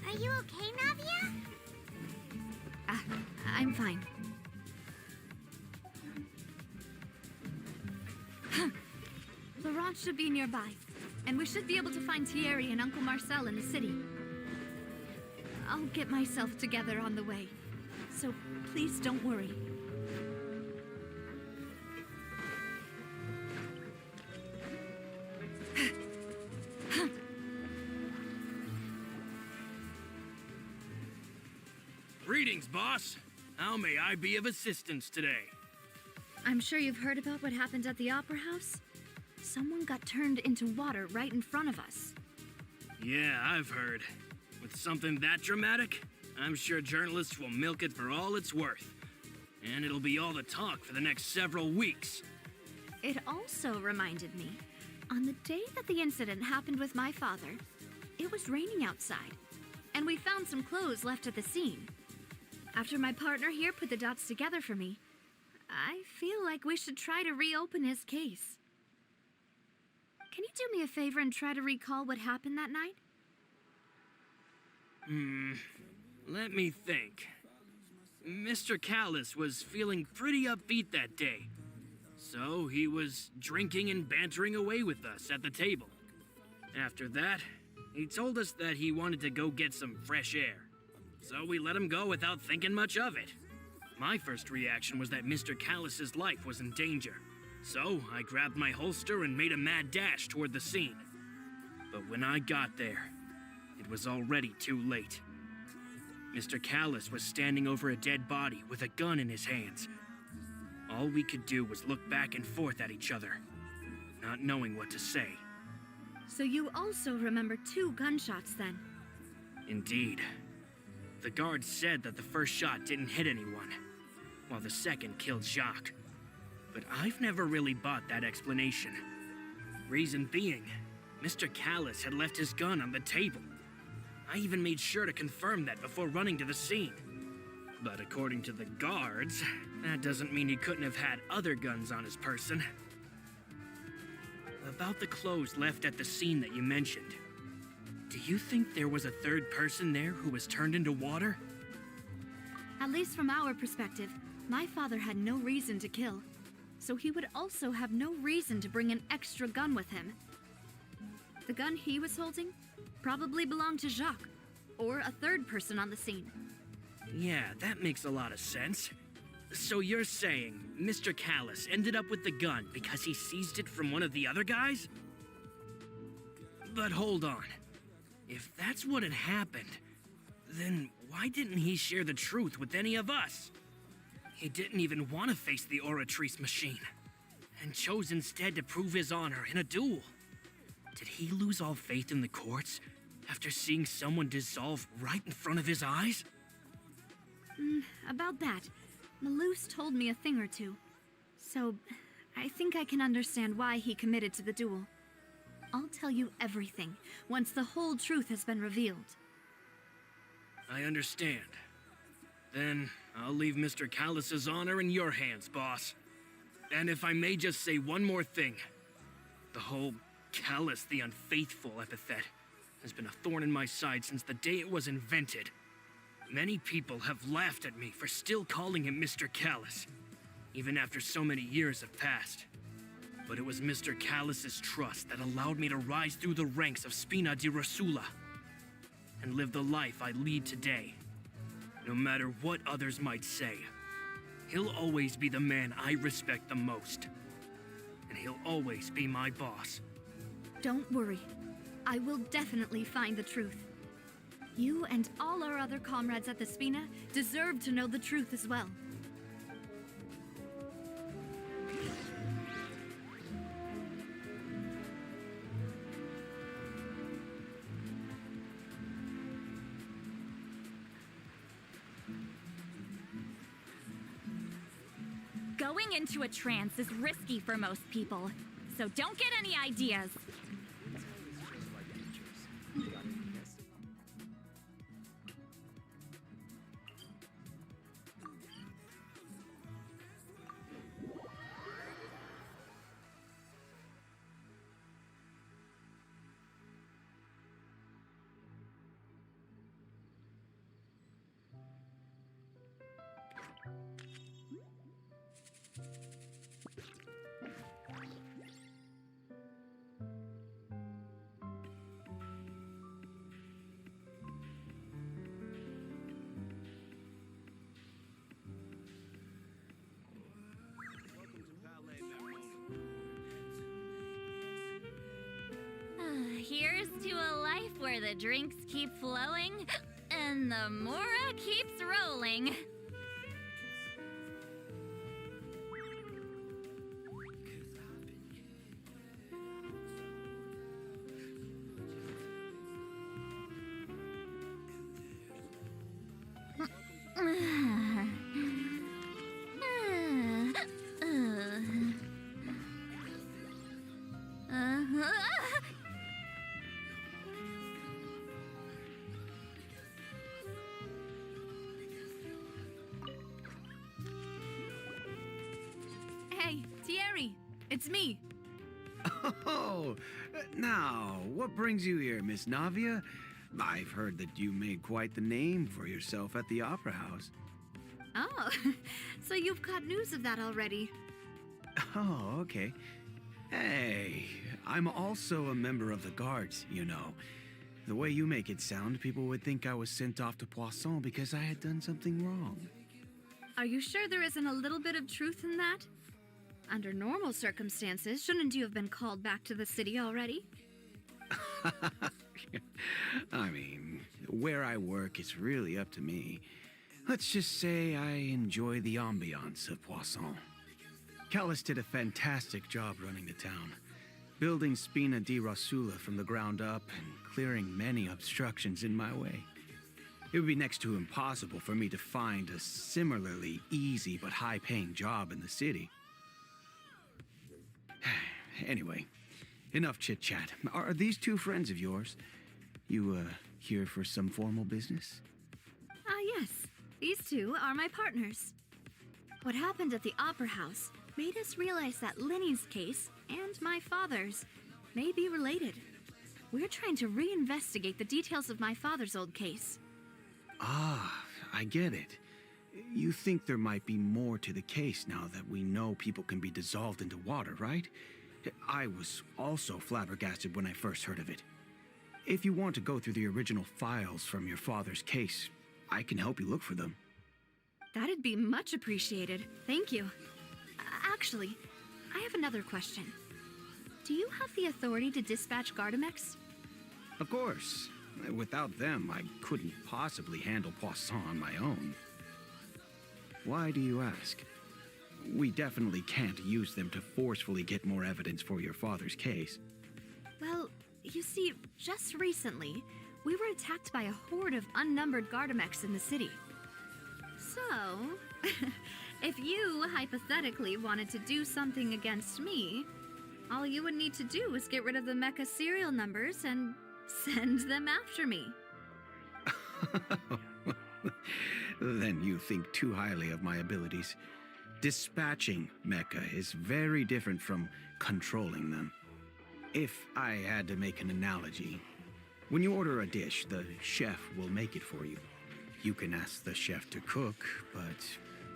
Are you okay, Navia?
I'm fine. Laurent should be nearby, and we should be able to find Thierry and Uncle Marcel in the city. I'll get myself together on the way, so please don't worry.
Greetings, boss. How may I be of assistance today?
I'm sure you've heard about what happened at the Opera House. Someone got turned into water right in front of us.
Yeah, I've heard. With something that dramatic, I'm sure journalists will milk it for all it's worth. And it'll be all the talk for the next several weeks.
It also reminded me, on the day that the incident happened with my father, it was raining outside, and we found some clothes left at the scene. After my partner here put the dots together for me, I feel like we should try to reopen his case. Can you do me a favor and try to recall what happened that night?
Let me think. Mr. Callus was feeling pretty upbeat that day. So he was drinking and bantering away with us at the table. After that, he told us that he wanted to go get some fresh air. So we let him go without thinking much of it. My first reaction was that Mr. Callus's life was in danger. So I grabbed my holster and made a mad dash toward the scene. But when I got there, it was already too late. Mr. Callus was standing over a dead body with a gun in his hands. All we could do was look back and forth at each other, not knowing what to say.
So you also remember 2 gunshots then?
Indeed. The guard said that the first shot didn't hit anyone, while the second killed Jacques. But I've never really bought that explanation. Reason being, Mr. Callus had left his gun on the table. I even made sure to confirm that before running to the scene. But according to the guards, that doesn't mean he couldn't have had other guns on his person. About the clothes left at the scene that you mentioned, do you think there was a third person there who was turned into water?
At least from our perspective, my father had no reason to kill. So he would also have no reason to bring an extra gun with him. The gun he was holding probably belonged to Jacques, or a third person on the scene.
Yeah, that makes a lot of sense. So you're saying Mr. Callus ended up with the gun because he seized it from one of the other guys? But hold on. If that's what had happened, then why didn't he share the truth with any of us? He didn't even want to face the Oratrice machine, and chose instead to prove his honor in a duel. Did he lose all faith in the courts after seeing someone dissolve right in front of his eyes?
About that, Malus told me a thing or two. So, I think I can understand why he committed to the duel. I'll tell you everything once the whole truth has been revealed.
I understand. Then I'll leave Mr. Callus's honor in your hands, boss. And if I may just say one more thing. The whole Callus the Unfaithful epithet has been a thorn in my side since the day it was invented. Many people have laughed at me for still calling him Mr. Callus, even after so many years have passed. But it was Mr. Callus's trust that allowed me to rise through the ranks of Spina di Rosula and live the life I lead today. No matter what others might say, he'll always be the man I respect the most. And he'll always be my boss.
Don't worry. I will definitely find the truth. You and all our other comrades at the Spina deserve to know the truth as well.
Going into a trance is risky for most people, so don't get any ideas.
Here's to a life where the drinks keep flowing and the Mora keeps rolling.
babbling.
Hey, Thierry, it's me.
Oh, now, what brings you here, Miss Navia? I've heard that you made quite the name for yourself at the Opera House.
Oh, so you've got news of that already.
Oh, okay. Hey, I'm also a member of the Guards, you know. The way you make it sound, people would think I was sent off to Poisson because I had done something wrong.
Are you sure there isn't a little bit of truth in that? Under normal circumstances, shouldn't you have been called back to the city already?
I mean, where I work is really up to me. Let's just say I enjoy the ambiance of Poisson. Callis did a fantastic job running the town, building Spina di Rosula from the ground up and clearing many obstructions in my way. It would be next to impossible for me to find a similarly easy but high-paying job in the city. Anyway, enough chit-chat. Are these two friends of yours? You, here for some formal business?
Yes. These two are my partners. What happened at the Opera House made us realize that Linny's case and my father's may be related. We're trying to reinvestigate the details of my father's old case.
Ah, I get it. You think there might be more to the case now that we know people can be dissolved into water, right? I was also flabbergasted when I first heard of it. If you want to go through the original files from your father's case, I can help you look for them.
That'd be much appreciated. Thank you. Actually, I have another question. Do you have the authority to dispatch Gardamex?
Of course. Without them, I couldn't possibly handle Poisson on my own. Why do you ask? We definitely can't use them to forcefully get more evidence for your father's case.
Well, you see, just recently, we were attacked by a horde of unnumbered Gardamex in the city. So, if you hypothetically wanted to do something against me, all you would need to do is get rid of the mecha serial numbers and send them after me.
Then you think too highly of my abilities. Dispatching mecha is very different from controlling them. If I had to make an analogy, when you order a dish, the chef will make it for you. You can ask the chef to cook, but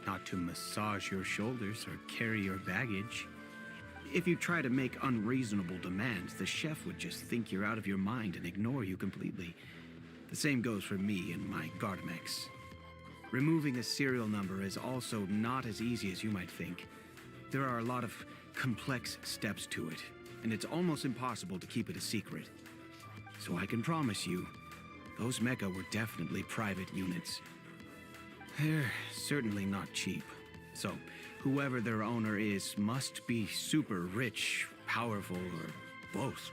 not to massage your shoulders or carry your baggage. If you try to make unreasonable demands, the chef would just think you're out of your mind and ignore you completely. The same goes for me and my Gardamex. Removing a serial number is also not as easy as you might think. There are a lot of complex steps to it, and it's almost impossible to keep it a secret. So I can promise you, those mecha were definitely private units. They're certainly not cheap. So, whoever their owner is must be super rich, powerful, or both.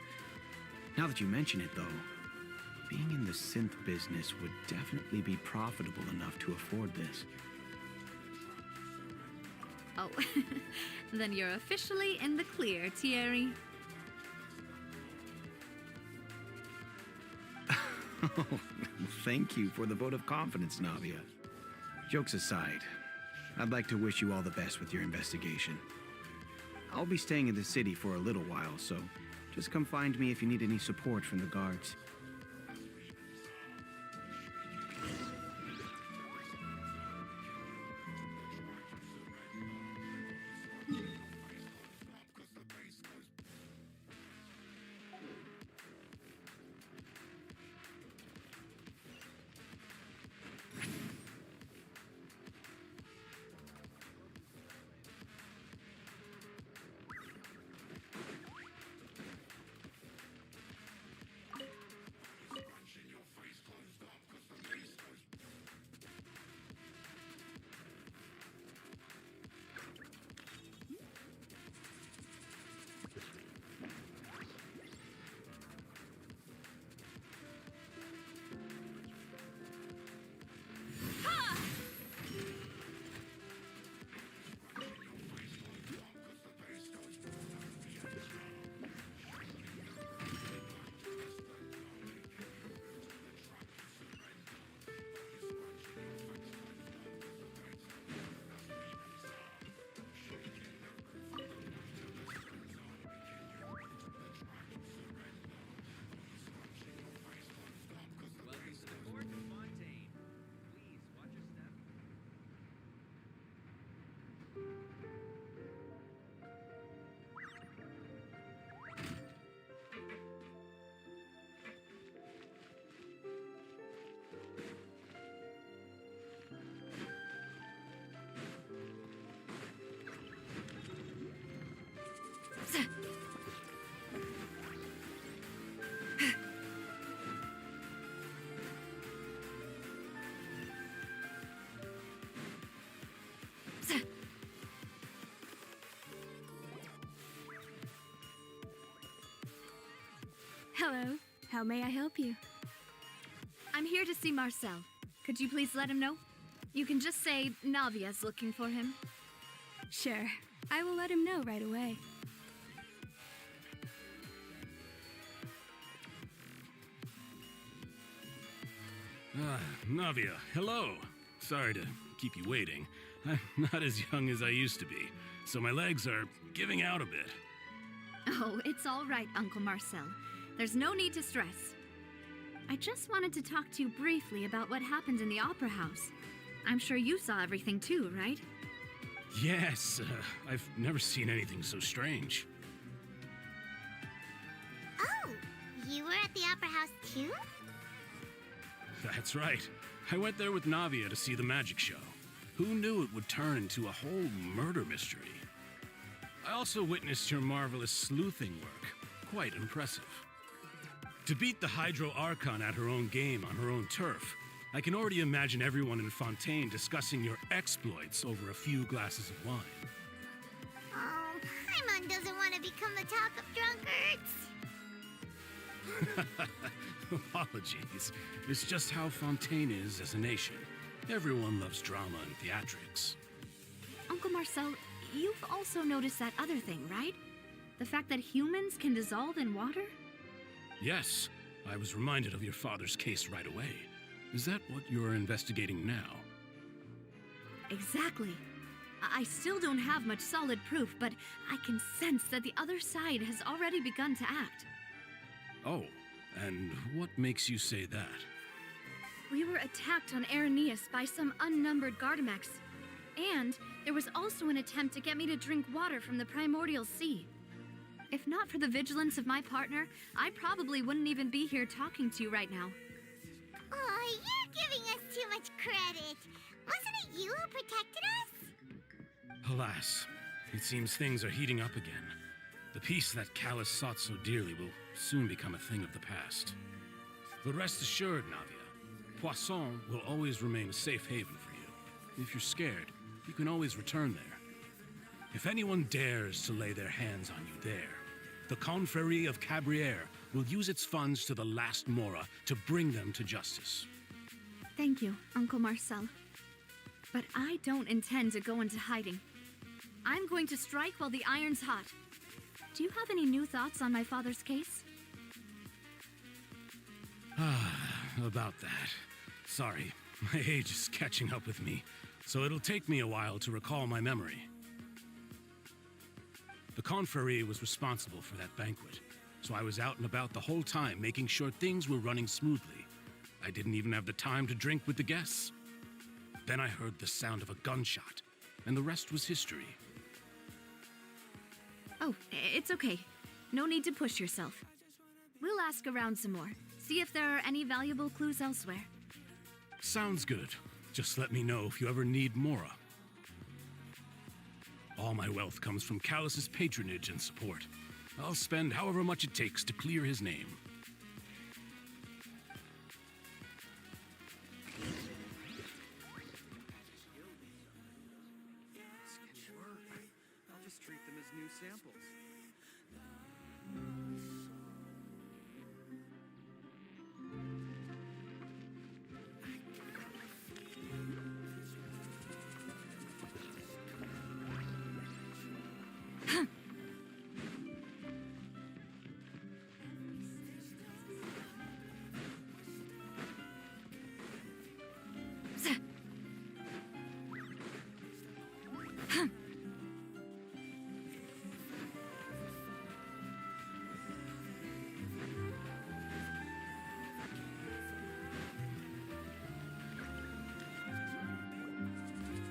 Now that you mention it, though, being in the synth business would definitely be profitable enough to afford this.
Oh, then you're officially in the clear, Thierry.
Thank you for the vote of confidence, Navia. Jokes aside, I'd like to wish you all the best with your investigation. I'll be staying in the city for a little while, so just come find me if you need any support from the guards.
Hello. How may I help you? I'm here to see Marcel. Could you please let him know? You can just say Navia's looking for him. Sure. I will let him know right away.
Navia, hello. Sorry to keep you waiting. I'm not as young as I used to be, so my legs are giving out a bit.
Oh, it's all right, Uncle Marcel. There's no need to stress. I just wanted to talk to you briefly about what happened in the Opera House. I'm sure you saw everything too, right?
Yes, I've never seen anything so strange.
Oh, you were at the Opera House too?
That's right. I went there with Navia to see the magic show. Who knew it would turn into a whole murder mystery? I also witnessed your marvelous sleuthing work. Quite impressive. To beat the Hydro Archon at her own game on her own turf, I can already imagine everyone in Fontaine discussing your exploits over a few glasses of wine.
Oh, Paimon doesn't want to become the talk of drunkards.
Apologies. It's just how Fontaine is as a nation. Everyone loves drama and theatrics.
Uncle Marcel, you've also noticed that other thing, right? The fact that humans can dissolve in water?
Yes, I was reminded of your father's case right away. Is that what you're investigating now?
Exactly. I still don't have much solid proof, but I can sense that the other side has already begun to act.
Oh, and what makes you say that?
We were attacked on Araneus by some unnumbered Gardamex. And there was also an attempt to get me to drink water from the primordial sea. If not for the vigilance of my partner, I probably wouldn't even be here talking to you right now.
Oh, you're giving us too much credit. Wasn't it you who protected us?
Alas, it seems things are heating up again. The peace that Callus sought so dearly will soon become a thing of the past. But rest assured, Navia, Poisson will always remain a safe haven for you. If you're scared, you can always return there. If anyone dares to lay their hands on you there, the Confrérie of Cabrières will use its funds to the last Mora to bring them to justice.
Thank you, Uncle Marcel. But I don't intend to go into hiding. I'm going to strike while the iron's hot. Do you have any new thoughts on my father's case?
About that. Sorry, my age is catching up with me, so it'll take me a while to recall my memory. The Confrérie was responsible for that banquet, so I was out and about the whole time making sure things were running smoothly. I didn't even have the time to drink with the guests. Then I heard the sound of a gunshot, and the rest was history.
Oh, it's okay. No need to push yourself. We'll ask around some more, see if there are any valuable clues elsewhere.
Sounds good. Just let me know if you ever need Mora. All my wealth comes from Callus's patronage and support. I'll spend however much it takes to clear his name.
I'll just treat them as new samples.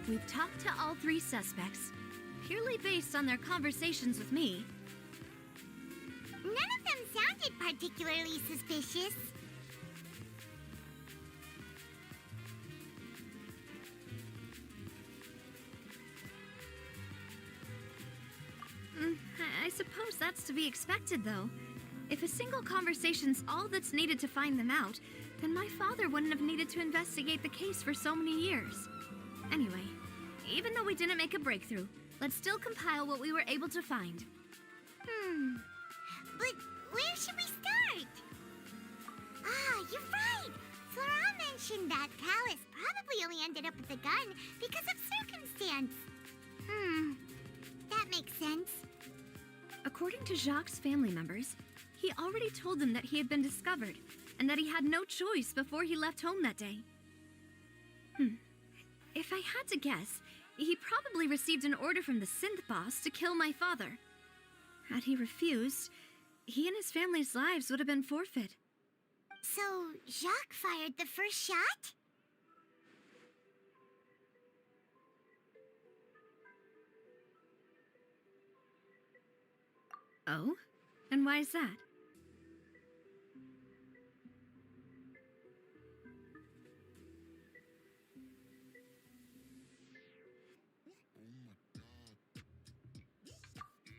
We've talked to all three suspects, purely based on their conversations with me.
None of them sounded particularly suspicious.
I suppose that's to be expected, though. If a single conversation's all that's needed to find them out, then my father wouldn't have needed to investigate the case for so many years. Anyway, even though we didn't make a breakthrough, let's still compile what we were able to find.
But Where should we start? Ah, you're right! Flora mentioned that Callus probably only ended up with the gun because of circumstance. That makes sense.
According to Jacques' family members, he already told them that he had been discovered and that he had no choice before he left home that day. If I had to guess, he probably received an order from the synth boss to kill my father. Had he refused, he and his family's lives would have been forfeit.
So, Jacques fired the first shot?
Oh? And why is that?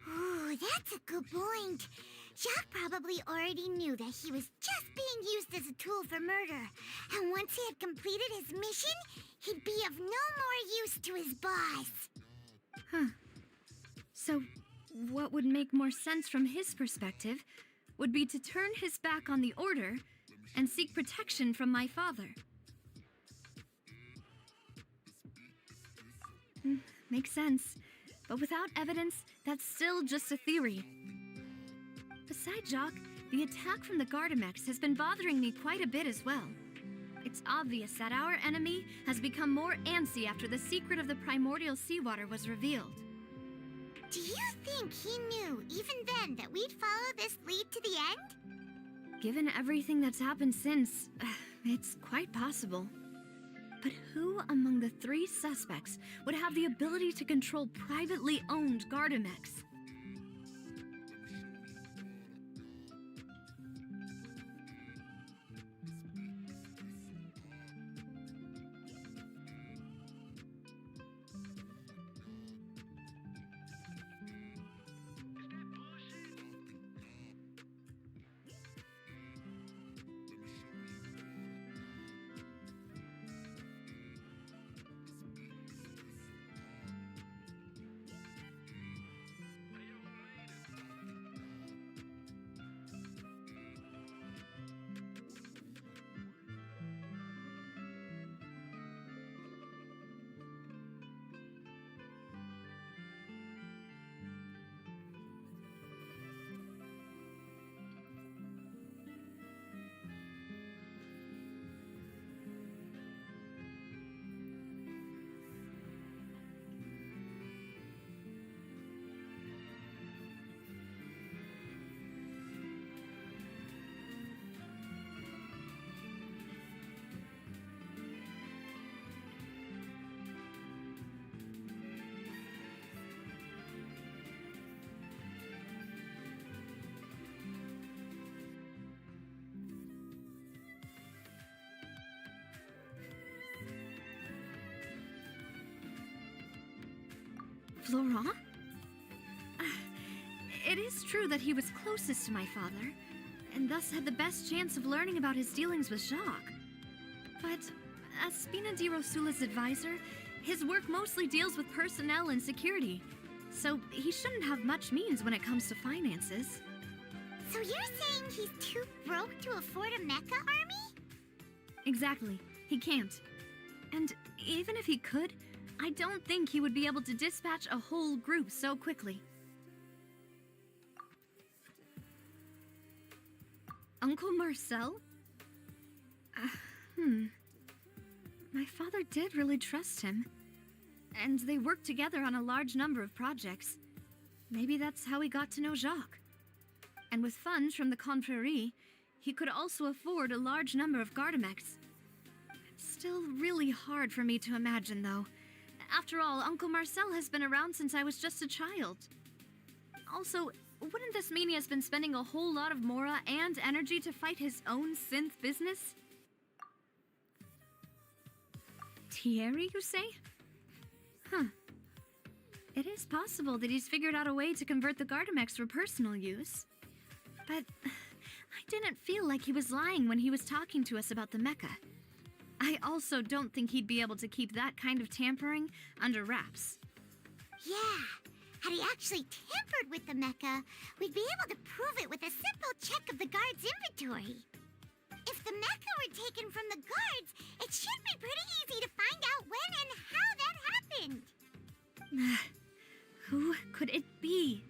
Ooh, that's a good point. Jacques probably already knew that he was just being used as a tool for murder. And once he had completed his mission, he'd be of no more use to his boss.
Huh. So, what would make more sense from his perspective would be to turn his back on the Order and seek protection from my father. Makes sense. But without evidence, that's still just a theory. Besides Jacques, the attack from the Gardamex has been bothering me quite a bit as well. It's obvious that our enemy has become more antsy after the secret of the primordial seawater was revealed.
Do you think he knew, even then, that we'd follow this lead to the end?
Given everything that's happened since, it's quite possible. But who among the three suspects would have the ability to control privately owned Gardamex? Florent? It is true that he was closest to my father, and thus had the best chance of learning about his dealings with Jacques. But as Spina di Rosula's advisor, his work mostly deals with personnel and security, so he shouldn't have much means when it comes to finances.
So you're saying he's too broke to afford a mecha army?
Exactly. He can't. And even if he could, I don't think he would be able to dispatch a whole group so quickly. Uncle Marcel? My father did really trust him. And they worked together on a large number of projects. Maybe that's how he got to know Jacques. And with funds from the Confrérie, he could also afford a large number of Gardamex. It's still really hard for me to imagine, though. After all, Uncle Marcel has been around since I was just a child. Also, wouldn't this mean he has been spending a whole lot of mora and energy to fight his own synth business? Thierry, you say? Huh. It is possible that he's figured out a way to convert the Gardamex for personal use. But I didn't feel like he was lying when he was talking to us about the mecha. I also don't think he'd be able to keep that kind of tampering under wraps.
Yeah, Had he actually tampered with the mecha, we'd be able to prove it with a simple check of the guard's inventory. If the mecha were taken from the guards, it should be pretty easy to find out when and how that happened.
Who could it be?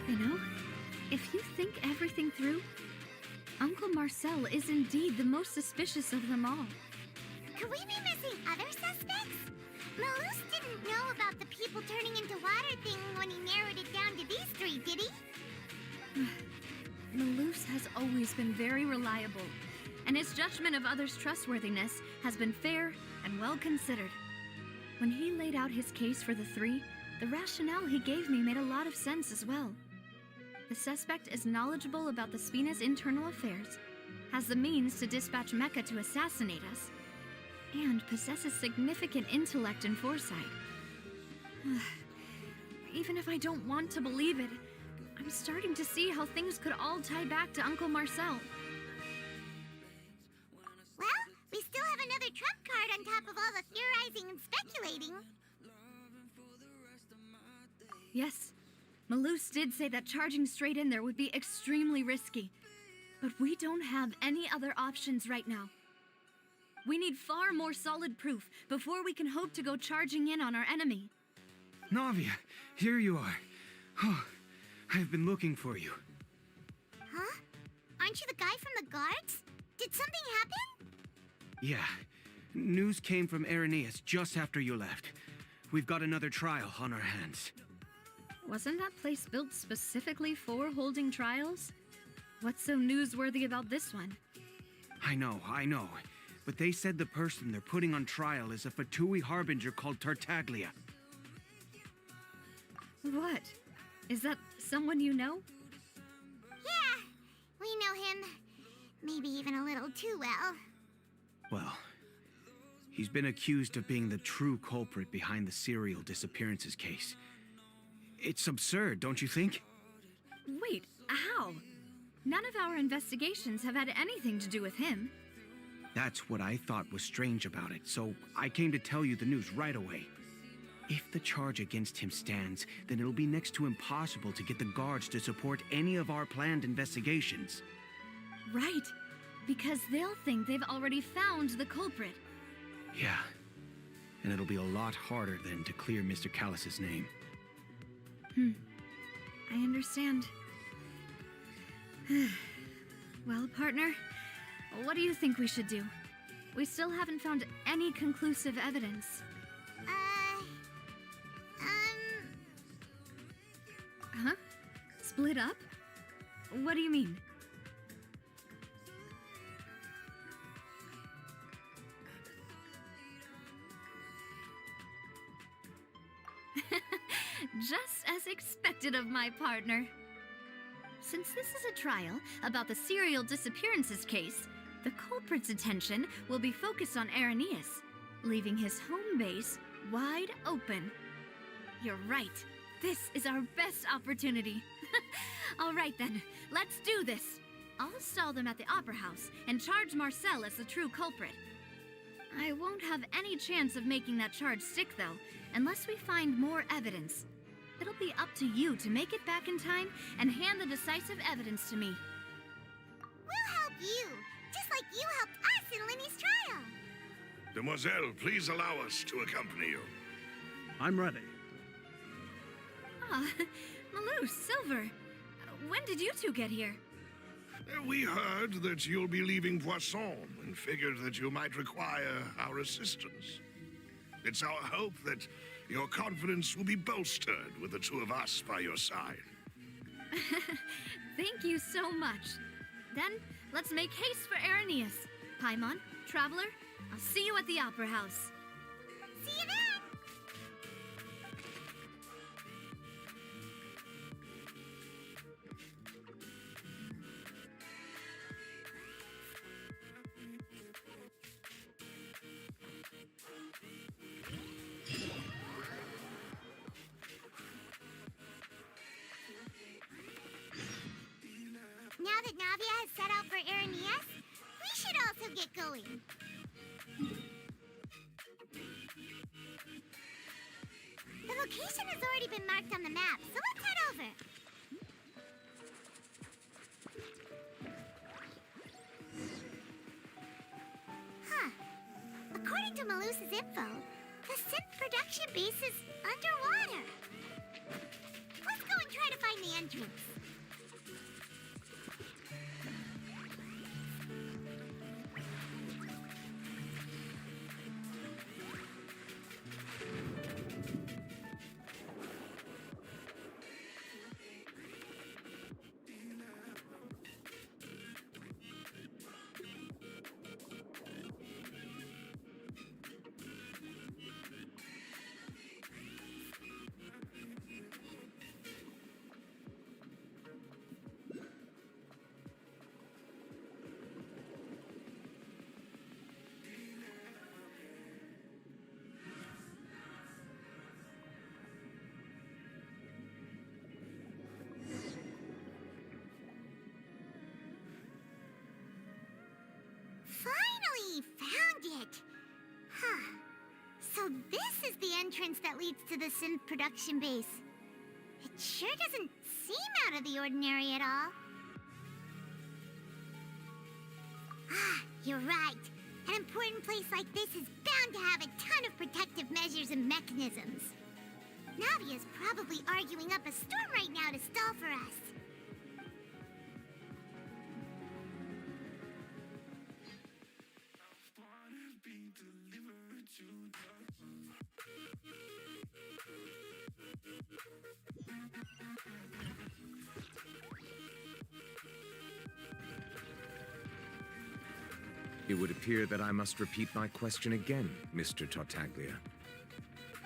You know, if you think everything through, Uncle Marcel is indeed the most suspicious of them all.
Could we be missing other suspects? Malus didn't know about the people turning into water thing when he narrowed it down to these three, did he?
Malus has always been very reliable, and his judgment of others' trustworthiness has been fair and well considered. When he laid out his case for the three, the rationale he gave me made a lot of sense as well. The suspect is knowledgeable about the Spina's internal affairs, has the means to dispatch Mecha to assassinate us, and possesses significant intellect and foresight. Even if I don't want to believe it, I'm starting to see how things could all tie back to Uncle Marcel.
Well, we still have another trump card on top of all the theorizing and speculating.
Yes, Malus did say that charging straight in there would be extremely risky. But we don't have any other options right now. We need far more solid proof before we can hope to go charging in on our enemy.
Navia, here you are. Oh, I've been looking for you.
Huh? Aren't you the guy from the guards? Did something happen?
Yeah. News came from Irenaeus just after you left. We've got another trial on our hands.
Wasn't that place built specifically for holding trials? What's so newsworthy about this one?
I know. But they said the person they're putting on trial is a Fatui harbinger called Tartaglia.
What? Is that someone you know?
Yeah, we know him. Maybe even a little too well.
Well, he's been accused of being the true culprit behind the serial disappearances case. It's absurd, don't you think?
Wait, how? None of our investigations have had anything to do with him.
That's what I thought was strange about it, so I came to tell you the news right away. If the charge against him stands, then it'll be next to impossible to get the guards to support any of our planned investigations.
Right, because they'll think they've already found the culprit.
Yeah, and it'll be a lot harder then to clear Mr. Callus's name.
I understand. Well, partner, what do you think we should do? We still haven't found any conclusive evidence. Huh? Split up? What do you mean? Just as expected of my partner. Since this is a trial about the serial disappearances case, the culprit's attention will be focused on Irenaeus, leaving his home base wide open. You're right. This is our best opportunity. All right then, let's do this. I'll stall them at the Opera House and charge Marcel as the true culprit. I won't have any chance of making that charge stick, though, unless we find more evidence. It'll be up to you to make it back in time and hand the decisive evidence to me.
We'll help you, just like you helped us in Lenny's trial.
Demoiselle, please allow us to accompany you.
I'm ready.
Ah, Malou, Silver. When did you two get here?
We heard that you'll be leaving Poisson and figured that you might require our assistance. It's our hope that your confidence will be bolstered with the two of us by your side.
Thank you so much. Then, let's make haste for Arrhenius. Paimon, Traveler, I'll see you at the Opera House.
See you then! Now that Navia has set out for Arrhenius, we should also get going. The location has already been marked on the map, so let's head over. Huh. According to Malus's info, the synth production base is underwater. Let's go and try to find the entrance. Finally found it! Huh. So this is the entrance that leads to the synth production base. It sure doesn't seem out of the ordinary at all. Ah, you're right. An important place like this is bound to have a ton of protective measures and mechanisms. Navia's probably arguing up a storm right now to stall for us.
It would appear that I must repeat my question again, Mr. Tartaglia.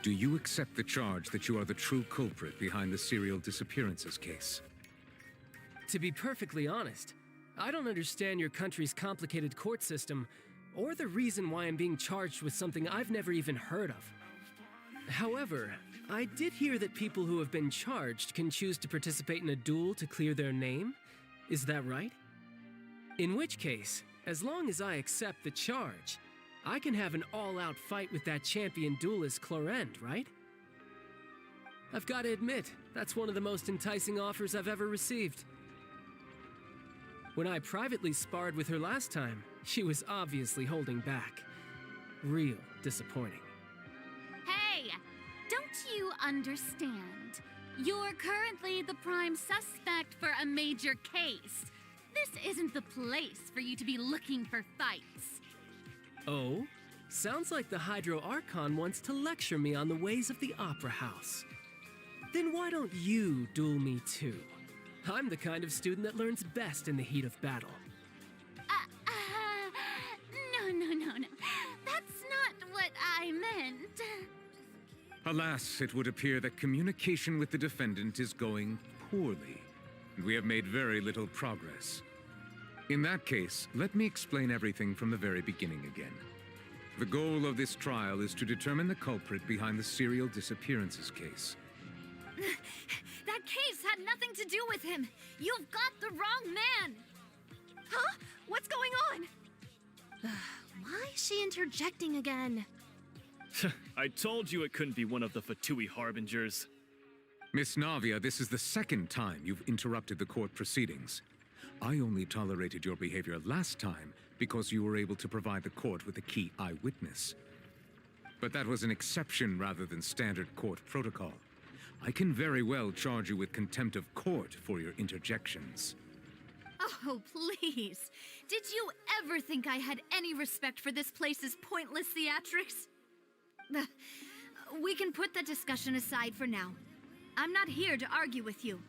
Do you accept the charge that you are the true culprit behind the serial disappearances case?
To be perfectly honest, I don't understand your country's complicated court system, or the reason why I'm being charged with something I've never even heard of. However, I did hear that people who have been charged can choose to participate in a duel to clear their name. Is that right? In which case, as long as I accept the charge, I can have an all-out fight with that champion duelist Clorend, right? I've got to admit, that's one of the most enticing offers I've ever received. When I privately sparred with her last time, she was obviously holding back. Real disappointing.
Hey, don't you understand? You're currently the prime suspect for a major case. This isn't the place for you to be looking for fights.
Oh? Sounds like the Hydro Archon wants to lecture me on the ways of the Opera House. Then why don't you duel me too? I'm the kind of student that learns best in the heat of battle.
No. That's not what I meant.
Alas, it would appear that communication with the defendant is going poorly, and we have made very little progress. In that case, let me explain everything from the very beginning again. The goal of this trial is to determine the culprit behind the serial disappearances case.
That case had nothing to do with him. You've got the wrong man. Huh? What's going on?
Why is she interjecting again?
I told you it couldn't be one of the Fatui Harbingers.
Miss Navia, this is the second time you've interrupted the court proceedings. I only tolerated your behavior last time because you were able to provide the court with a key eyewitness. But that was an exception rather than standard court protocol. I can very well charge you with contempt of court for your interjections.
Oh, please. Did you ever think I had any respect for this place's pointless theatrics? We can put that discussion aside for now. I'm not here to argue with you.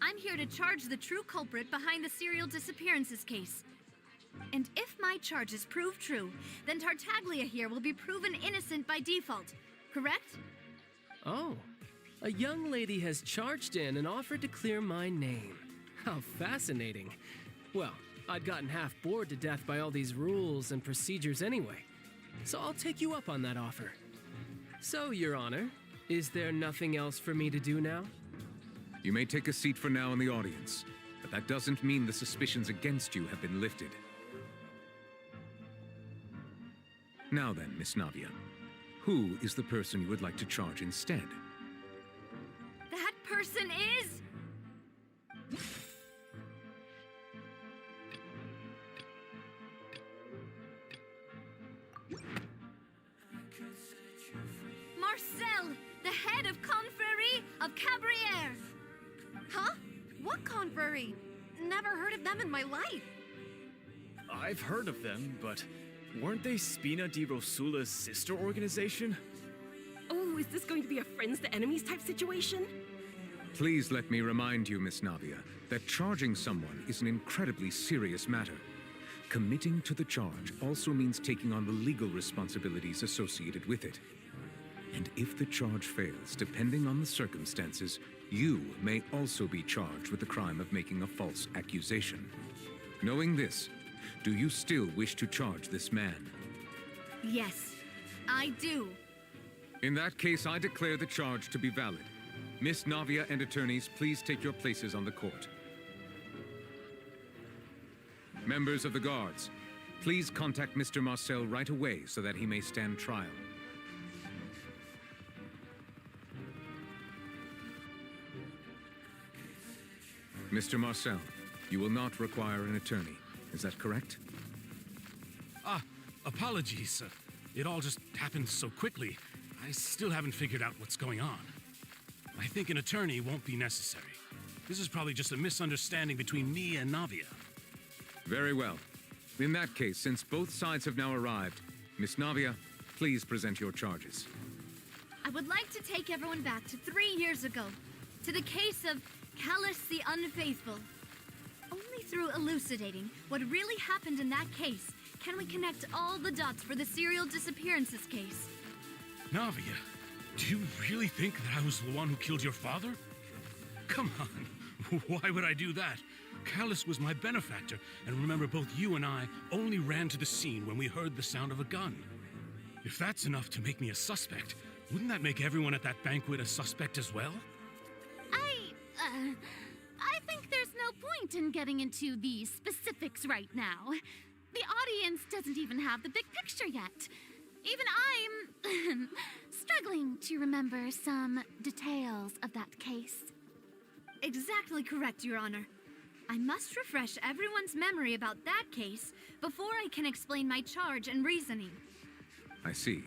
I'm here to charge the true culprit behind the serial disappearances case. And if my charges prove true, then Tartaglia here will be proven innocent by default, correct?
Oh, a young lady has charged in and offered to clear my name. How fascinating. Well, I'd gotten half bored to death by all these rules and procedures anyway, so I'll take you up on that offer. So, Your Honor, is there nothing else for me to do now?
You may take a seat for now in the audience, but that doesn't mean the suspicions against you have been lifted. Now then, Miss Navia, who is the person you would like to charge instead?
That person is... Marcel, the head of Confrérie of Cabrières.
Huh? What confrérie? Never heard of them in my life.
I've heard of them, but weren't they Spina di Rosula's sister organization?
Oh, is this going to be a friends to enemies type situation?
Please let me remind you, Miss Navia, that charging someone is an incredibly serious matter. Committing to the charge also means taking on the legal responsibilities associated with it. And if the charge fails, depending on the circumstances, you may also be charged with the crime of making a false accusation. Knowing this, do you still wish to charge this man?
Yes, I do.
In that case, I declare the charge to be valid. Miss Navia and attorneys, please take your places on the court. Members of the guards, please contact Mr. Marcel right away so that he may stand trial. Mr. Marcel, you will not require an attorney. Is that correct?
Apologies. It all just happened so quickly. I still haven't figured out what's going on. I think an attorney won't be necessary. This is probably just a misunderstanding between me and Navia.
Very well. In that case, since both sides have now arrived, Miss Navia, please present your charges.
I would like to take everyone back to 3 years ago, to the case of Callus the Unfaithful. Only through elucidating what really happened in that case can we connect all the dots for the serial disappearances case.
Navia, do you really think that I was the one who killed your father? Come on, why would I do that? Callus was my benefactor, and remember, both you and I only ran to the scene when we heard the sound of a gun. If that's enough to make me a suspect, wouldn't that make everyone at that banquet a suspect as well?
I think there's no point in getting into the specifics right now. The audience doesn't even have the big picture yet. Even I'm struggling to remember some details of that case. Exactly correct, Your Honor. I must refresh everyone's memory about that case before I can explain my charge and reasoning.
I see.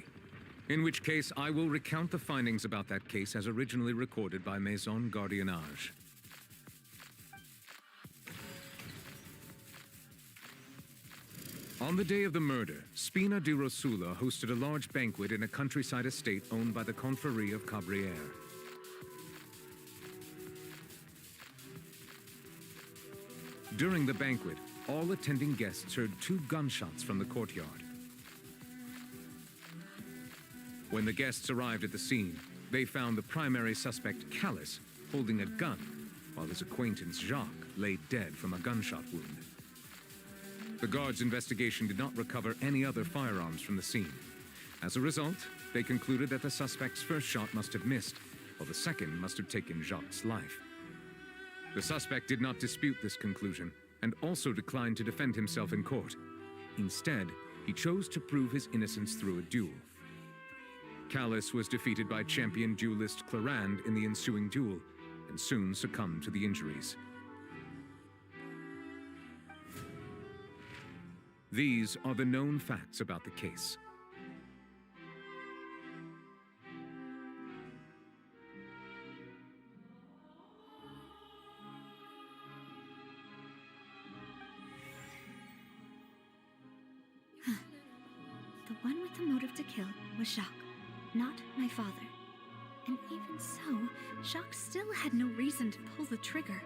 In which case, I will recount the findings about that case as originally recorded by Maison Gardiennage. On the day of the murder, Spina di Rosula hosted a large banquet in a countryside estate owned by the Confrérie of Cabrières. During the banquet, all attending guests heard 2 gunshots from the courtyard. When the guests arrived at the scene, they found the primary suspect, Callus, holding a gun, while his acquaintance, Jacques, lay dead from a gunshot wound. The guards' investigation did not recover any other firearms from the scene. As a result, they concluded that the suspect's first shot must have missed, while the second must have taken Jacques' life. The suspect did not dispute this conclusion, and also declined to defend himself in court. Instead, he chose to prove his innocence through a duel. Callus was defeated by champion duelist Clarand in the ensuing duel, and soon succumbed to the injuries. These are the known facts about the case.
The one with the motive to kill was Jacques, not my father. And even so, Jacques still had no reason to pull the trigger.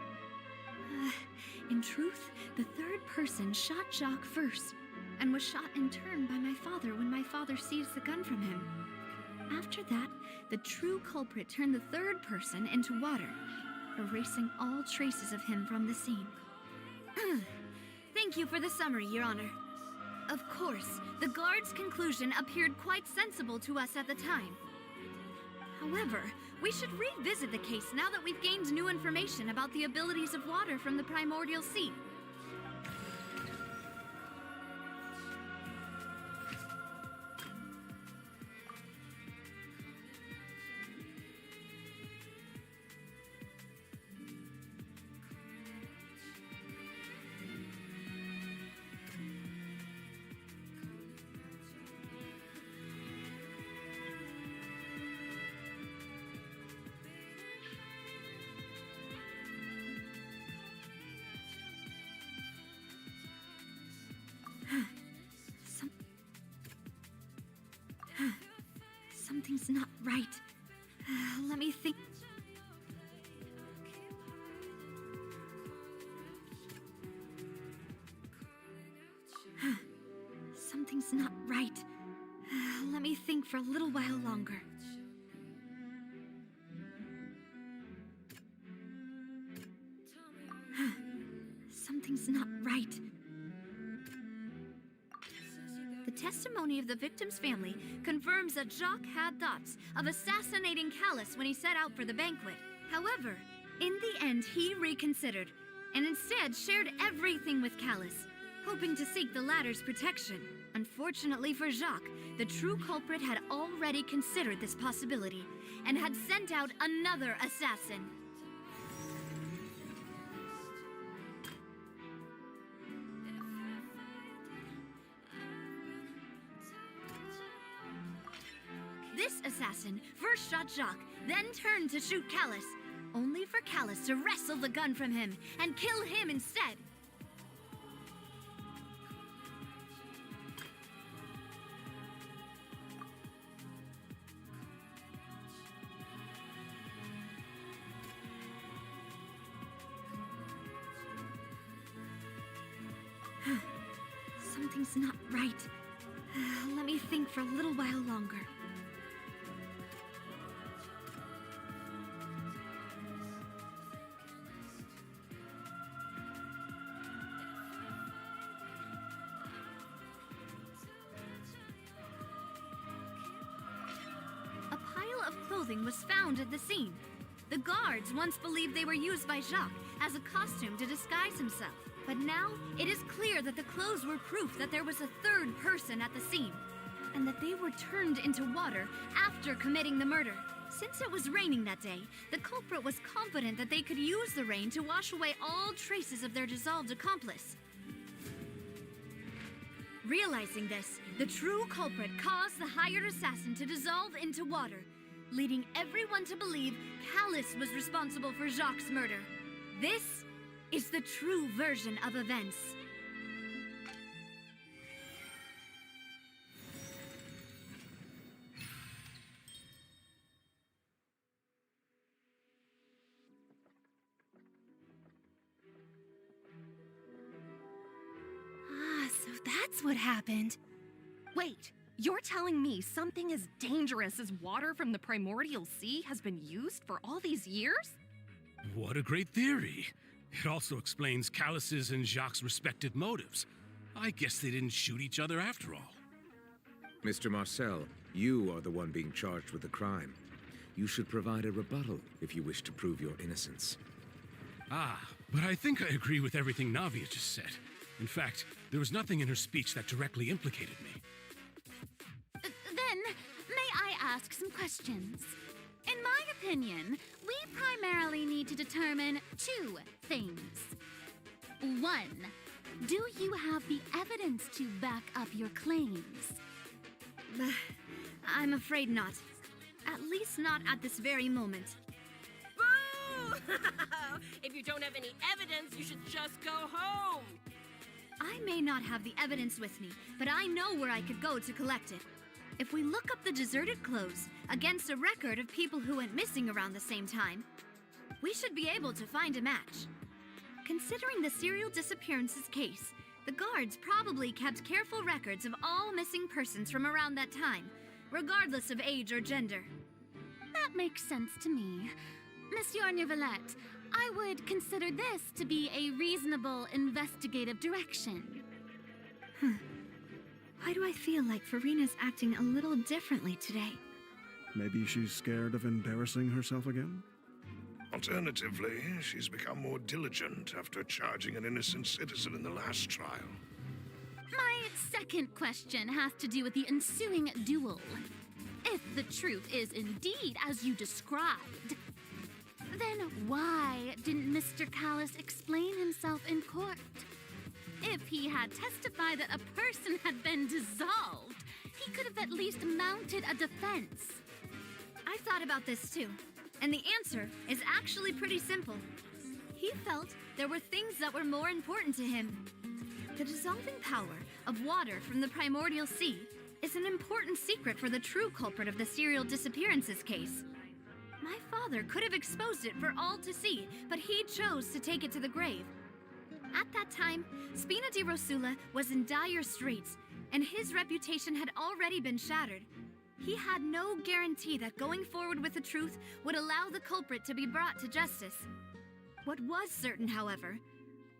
In truth, the third person shot Jacques first, and was shot in turn by my father when my father seized the gun from him. After that, the true culprit turned the third person into water, erasing all traces of him from the scene. Thank you for the summary, Your Honor. Of course, the guard's conclusion appeared quite sensible to us at the time. However, we should revisit the case now that we've gained new information about the abilities of water from the primordial sea. Something's not right. Let me think. Something's not right. Let me think for a little while longer. Something's not right. The testimony of the victim's family confirms that Jacques had thoughts of assassinating Callus when he set out for the banquet. However, in the end, he reconsidered, and instead shared everything with Callus, hoping to seek the latter's protection. Unfortunately for Jacques, the true culprit had already considered this possibility, and had sent out another assassin. This assassin first shot Jacques, then turned to shoot Callus, only for Callus to wrestle the gun from him and kill him instead. Something's not right. Let me think for a little while longer. A pile of clothing was found at the scene. The guards once believed they were used by Jacques as a costume to disguise himself. But now, it is clear that the clothes were proof that there was a third person at the scene, and that they were turned into water after committing the murder. Since it was raining that day, the culprit was confident that they could use the rain to wash away all traces of their dissolved accomplice. Realizing this, the true culprit caused the hired assassin to dissolve into water, leading everyone to believe Callus was responsible for Jacques' murder. This is the true version of events.
So that's what happened.
Wait, you're telling me something as dangerous as water from the primordial sea has been used for all these years?
What a great theory. It also explains Callus's and Jacques' respective motives. I guess they didn't shoot each other after all.
Mr. Marcel, you are the one being charged with the crime. You should provide a rebuttal if you wish to prove your innocence.
But I think I agree with everything Navia just said. In fact, there was nothing in her speech that directly implicated me.
Then, may I ask some questions? In my opinion, we primarily need to determine two things. One, Do you have the evidence to back up your claims?
I'm afraid not. At least not at this very moment.
Boo! If you don't have any evidence, you should just go home.
I may not have the evidence with me, but I know where I could go to collect it. If we look up the deserted clothes against a record of people who went missing around the same time, we should be able to find a match. Considering the serial disappearances case, the guards probably kept careful records of all missing persons from around that time, regardless of age or gender.
That makes sense to me. Monsieur Neuvillette, I would consider this to be a reasonable investigative direction.
Why do I feel like Farina's acting a little differently today?
Maybe she's scared of embarrassing herself again?
Alternatively, she's become more diligent after charging an innocent citizen in the last trial.
My second question has to do with the ensuing duel. If the truth is indeed as you described, then why didn't Mr. Callis explain himself in court? If he had testified that a person had been dissolved, he could have at least mounted a defense.
I thought about this too, and the answer is actually pretty simple. He felt there were things that were more important to him. The dissolving power of water from the primordial sea is an important secret for the true culprit of the serial disappearances case. My father could have exposed it for all to see, but he chose to take it to the grave. At that time, Spina di Rosula was in dire straits, and his reputation had already been shattered. He had no guarantee that going forward with the truth would allow the culprit to be brought to justice. What was certain, however,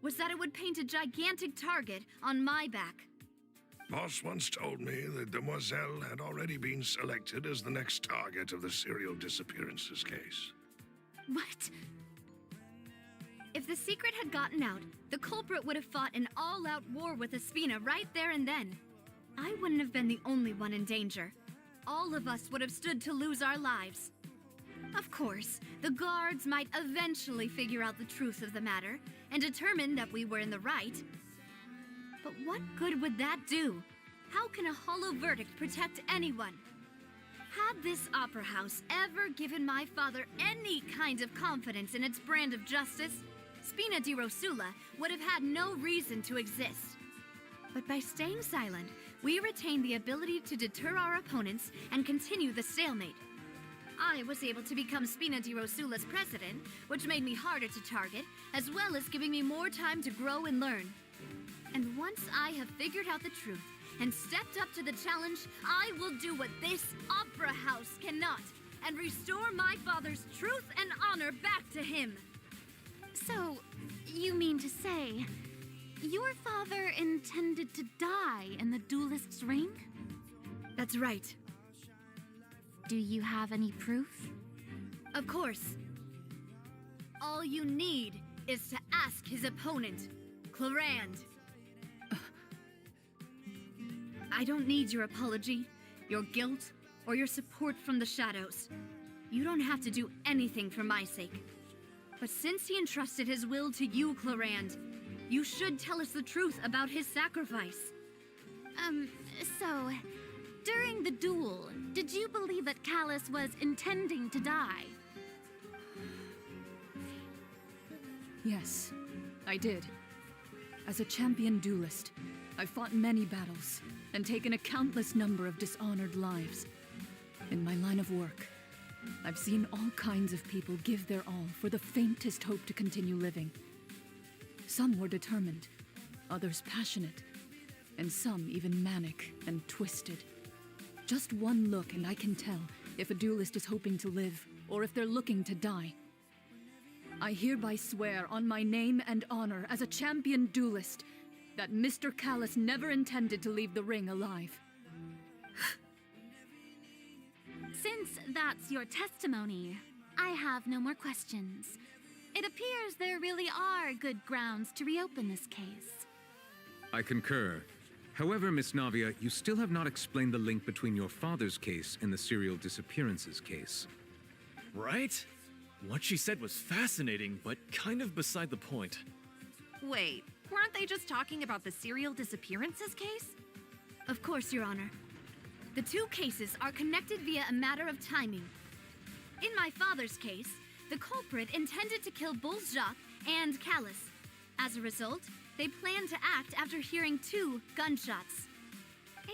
was that it would paint a gigantic target on my back.
Boss once told me that Demoiselle had already been selected as the next target of the serial disappearances case.
What? If the secret had gotten out, the culprit would have fought an all-out war with Espina right there and then. I wouldn't have been the only one in danger. All of us would have stood to lose our lives. Of course, the guards might eventually figure out the truth of the matter and determine that we were in the right. But what good would that do? How can a hollow verdict protect anyone? Had this opera house ever given my father any kind of confidence in its brand of justice, Spina di Rosula would have had no reason to exist. But by staying silent, we retained the ability to deter our opponents and continue the stalemate. I was able to become Spina di Rosula's president, which made me harder to target, as well as giving me more time to grow and learn. And once I have figured out the truth and stepped up to the challenge, I will do what this opera house cannot and restore my father's truth and honor back to him.
So, you mean to say, your father intended to die in the duelist's ring?
That's right.
Do you have any proof?
Of course. All you need is to ask his opponent, Clarand. I don't need your apology, your guilt, or your support from the shadows. You don't have to do anything for my sake. But since he entrusted his will to you, Clarand, you should tell us the truth about his sacrifice.
So, during the duel, did you believe that Callis was intending to die?
Yes, I did. As a champion duelist, I've fought many battles and taken a countless number of dishonored lives. In my line of work, I've seen all kinds of people give their all for the faintest hope to continue living. Some were determined, others passionate, and some even manic and twisted. Just one look and I can tell if a duelist is hoping to live or if they're looking to die. I hereby swear on my name and honor as a champion duelist that Mr. Callis never intended to leave the ring alive.
Since that's your testimony, I have no more questions. It appears there really are good grounds to reopen this case.
I concur. However, Miss Navia, you still have not explained the link between your father's case and the serial disappearances case.
Right? What she said was fascinating, but kind of beside the point.
Wait, Weren't they just talking about the serial disappearances case?
Of course, Your Honor. The two cases are connected via a matter of timing. In my father's case, the culprit intended to kill Bullsjak and Callus. As a result, they planned to act after hearing 2 gunshots.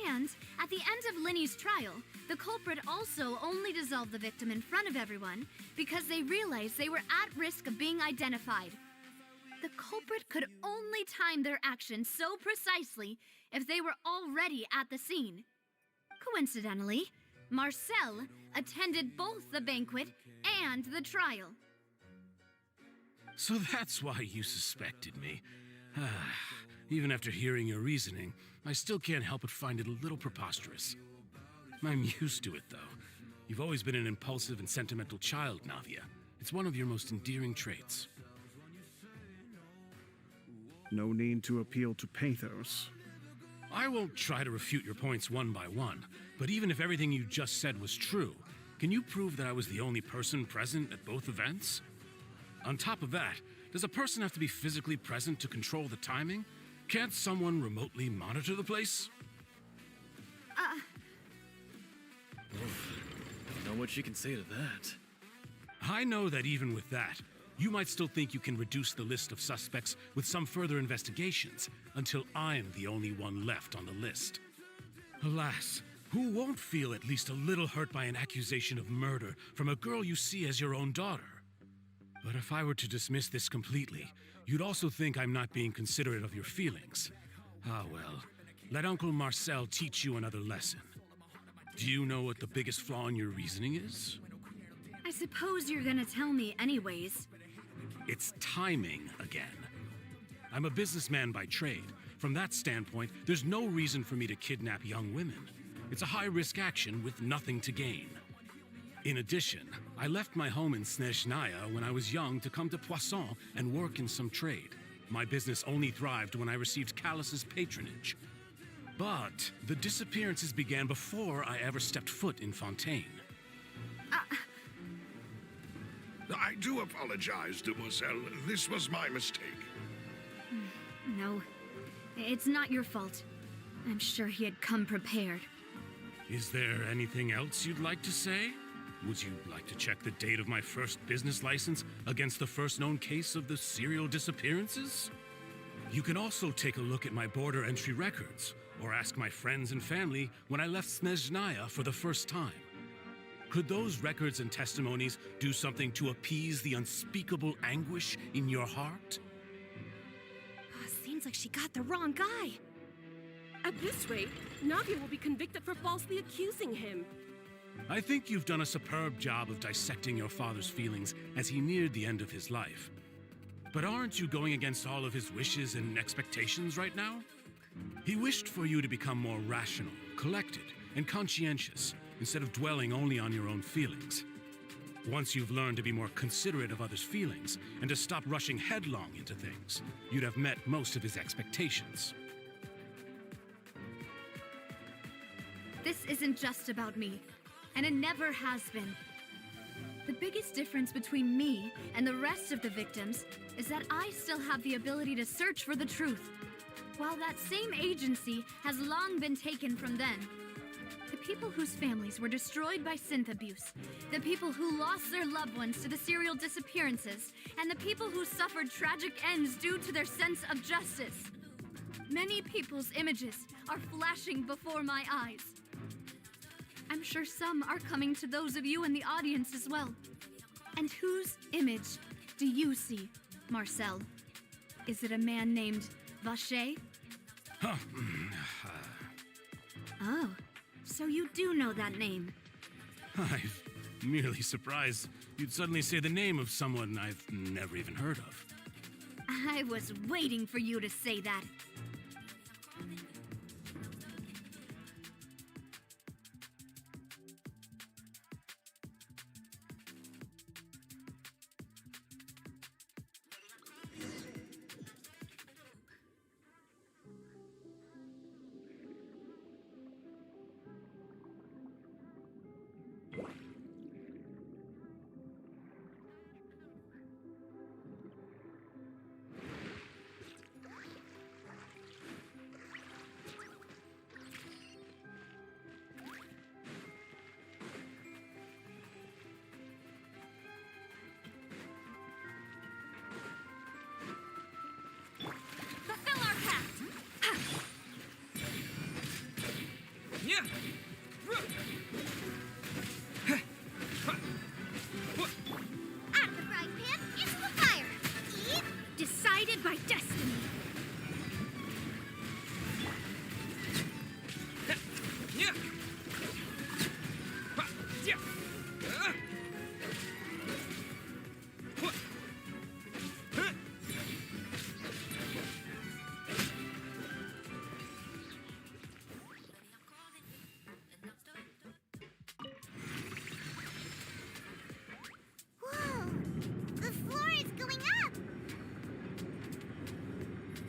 And at the end of Linny's trial, the culprit also only dissolved the victim in front of everyone because they realized they were at risk of being identified. The culprit could only time their actions so precisely if they were already at the scene. Coincidentally, Marcel attended both the banquet and the trial.
So that's why you suspected me. Even after hearing your reasoning, I still can't help but find it a little preposterous. I'm used to it, though. You've always been an impulsive and sentimental child, Navia. It's one of your most endearing traits.
No need to appeal to pathos.
I won't try to refute your points one by one, but even if everything you just said was true, can you prove that I was the only person present at both events? On top of that, does a person have to be physically present to control the timing? Can't someone remotely monitor the place?
Don't know what she can say to that.
I know that even with that, you might still think you can reduce the list of suspects with some further investigations until I'm the only one left on the list. Alas, who won't feel at least a little hurt by an accusation of murder from a girl you see as your own daughter? But if I were to dismiss this completely, you'd also think I'm not being considerate of your feelings. Ah well, let Uncle Marcel teach you another lesson. Do you know what the biggest flaw in your reasoning is?
I suppose you're gonna tell me anyways.
It's timing again. I'm a businessman by trade. From that standpoint, there's no reason for me to kidnap young women. It's a high-risk action with nothing to gain. In addition, I left my home in Snezhnaya when I was young to come to Poisson and work in some trade. My business only thrived when I received Callus's patronage. But the disappearances began before I ever stepped foot in Fontaine.
I do apologize, Demoiselle. This was my mistake.
No, it's not your fault. I'm sure he had come prepared.
Is there anything else you'd like to say? Would you like to check the date of my first business license against the first known case of the serial disappearances? You can also take a look at my border entry records, or ask my friends and family when I left Snezhnaya for the first time. Could those records and testimonies do something to appease the unspeakable anguish in your heart?
Seems like she got the wrong guy.
At this rate, Navia will be convicted for falsely accusing him.
I think you've done a superb job of dissecting your father's feelings as he neared the end of his life. But aren't you going against all of his wishes and expectations right now? He wished for you to become more rational, collected, and conscientious, instead of dwelling only on your own feelings. Once you've learned to be more considerate of others' feelings and to stop rushing headlong into things, you'd have met most of his expectations.
This isn't just about me, and it never has been. The biggest difference between me and the rest of the victims is that I still have the ability to search for the truth, while that same agency has long been taken from them. The people whose families were destroyed by synth abuse, the people who lost their loved ones to the serial disappearances, and the people who suffered tragic ends due to their sense of justice. Many people's images are flashing before my eyes. I'm sure some are coming to those of you in the audience as well. And whose image do you see, Marcel? Is it a man named Vacher? Oh, so you do know that name.
I'm merely surprised you'd suddenly say the name of someone I've never even heard of.
I was waiting for you to say that.
Out of the frying pan, into the fire! Eat!
Decided by destiny.
Whoa! The floor is going up!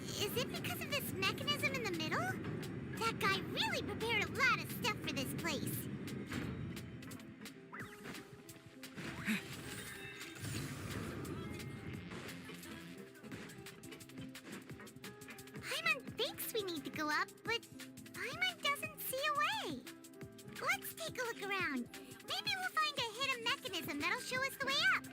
Is it because of this mechanism in the middle? That guy really prepared a lot of stuff for this place. Paimon thinks we need to go up, but Paimon doesn't see a way. Let's take a look around. Maybe we'll find a hidden mechanism that'll show us the way up.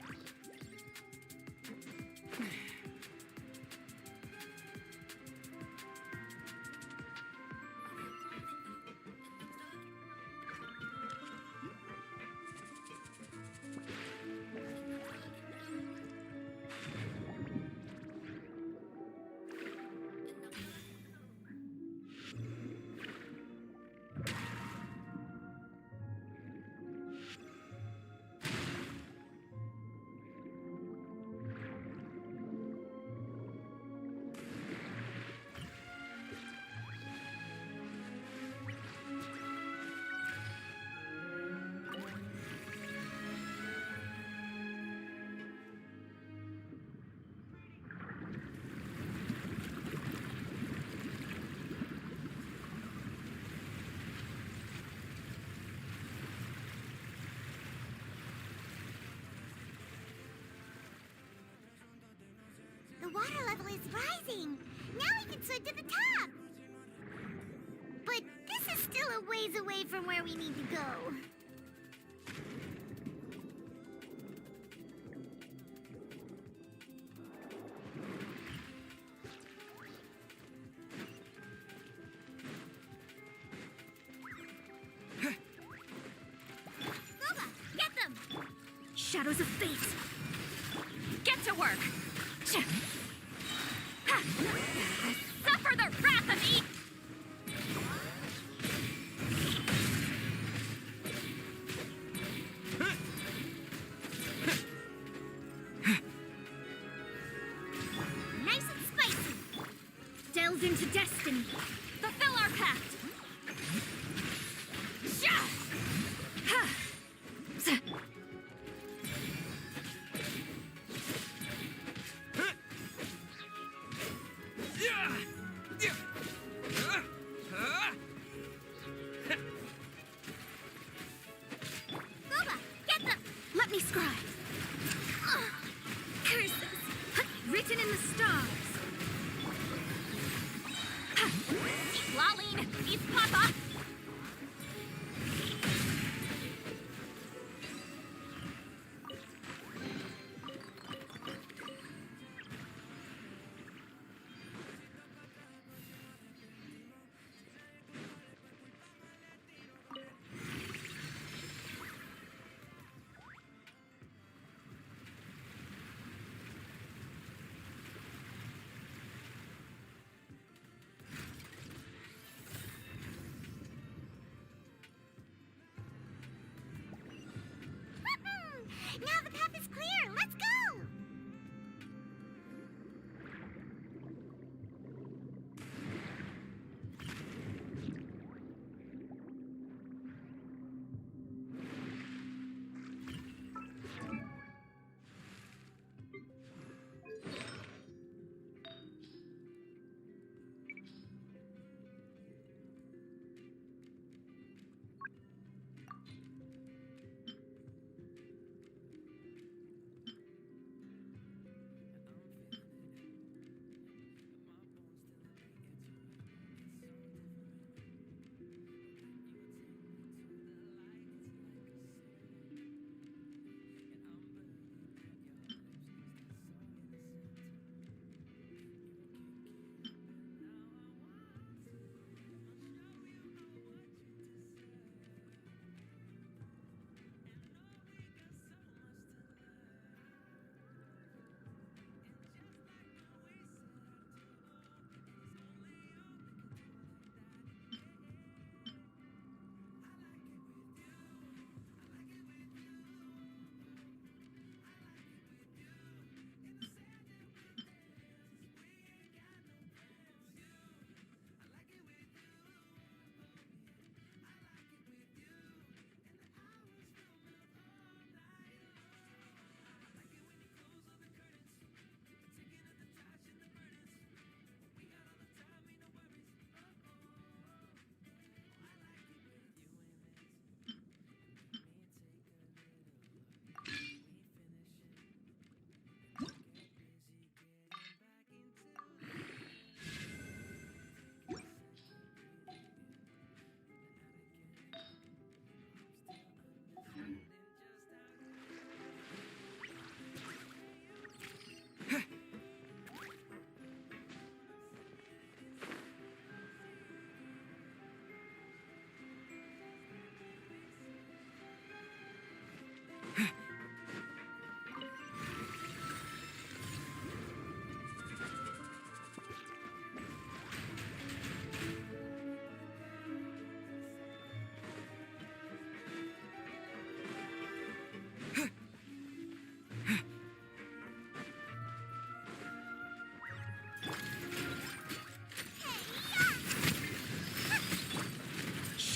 The water level is rising. Now we can swim to the top. But this is still a ways away from where we need to go.
Boba, get them!
Shadows of fate.
Get to work! Suffer the wrath of E!
Nice and spicy. Delve into destiny.
Fulfill our pact!
Boba, get them!
Let me scribe. Curses. Written in the stars.
Laline, eat Papa!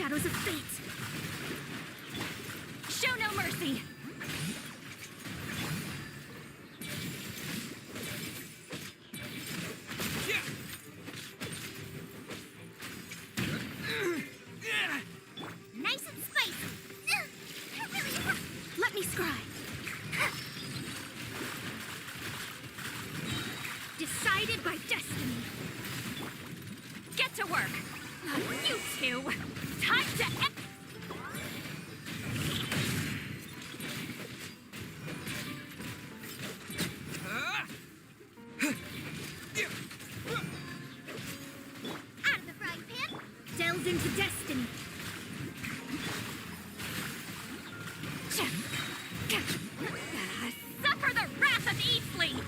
shadows of fate.
Show no mercy!
Nice and spicy. That really hurt.
Let me scry. Decided by destiny.
Get to work! You two! Time to
Out of the frying pan.
Delve into destiny.
suffer the wrath of Eastling!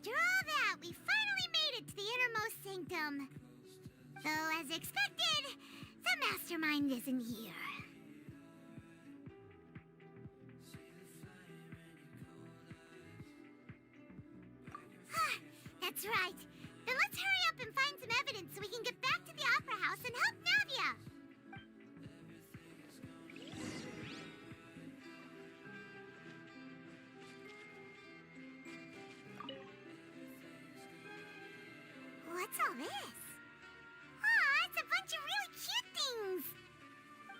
After all that, we finally made it to the innermost sanctum. Though, as expected, the mastermind isn't here. That's right. Then let's hurry up and find some evidence so we can get back to the Opera House and help Navia. What's all this? Aw, it's a bunch of really cute things.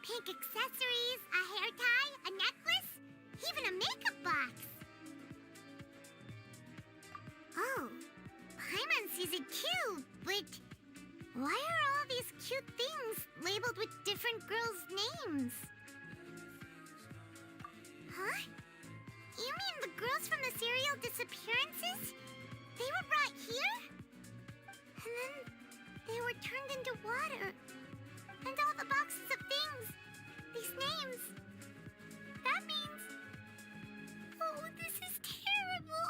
Pink accessories, a hair tie, a necklace, even a makeup box. Oh, Paimon sees it too, but why are all these cute things labeled with different girls' names? Huh? You mean the girls from the serial disappearances? They were brought here? And then they were turned into water. And all the boxes of things, these names. That means... Oh, this is terrible.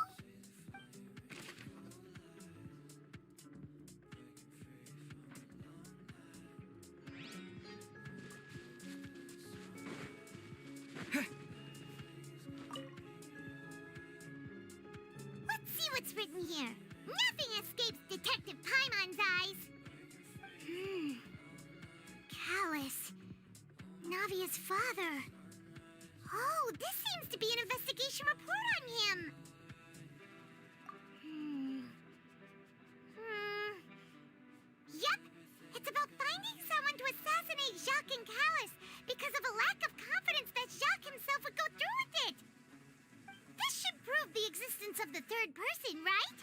Let's see what's written here. Nothing escapes Detective Paimon's eyes. Callus. Navia's father. Oh, this seems to be an investigation report on him. Yep, it's about finding someone to assassinate Jacques and Callus because of a lack of confidence that Jacques himself would go through with it. This should prove the existence of the third person, right?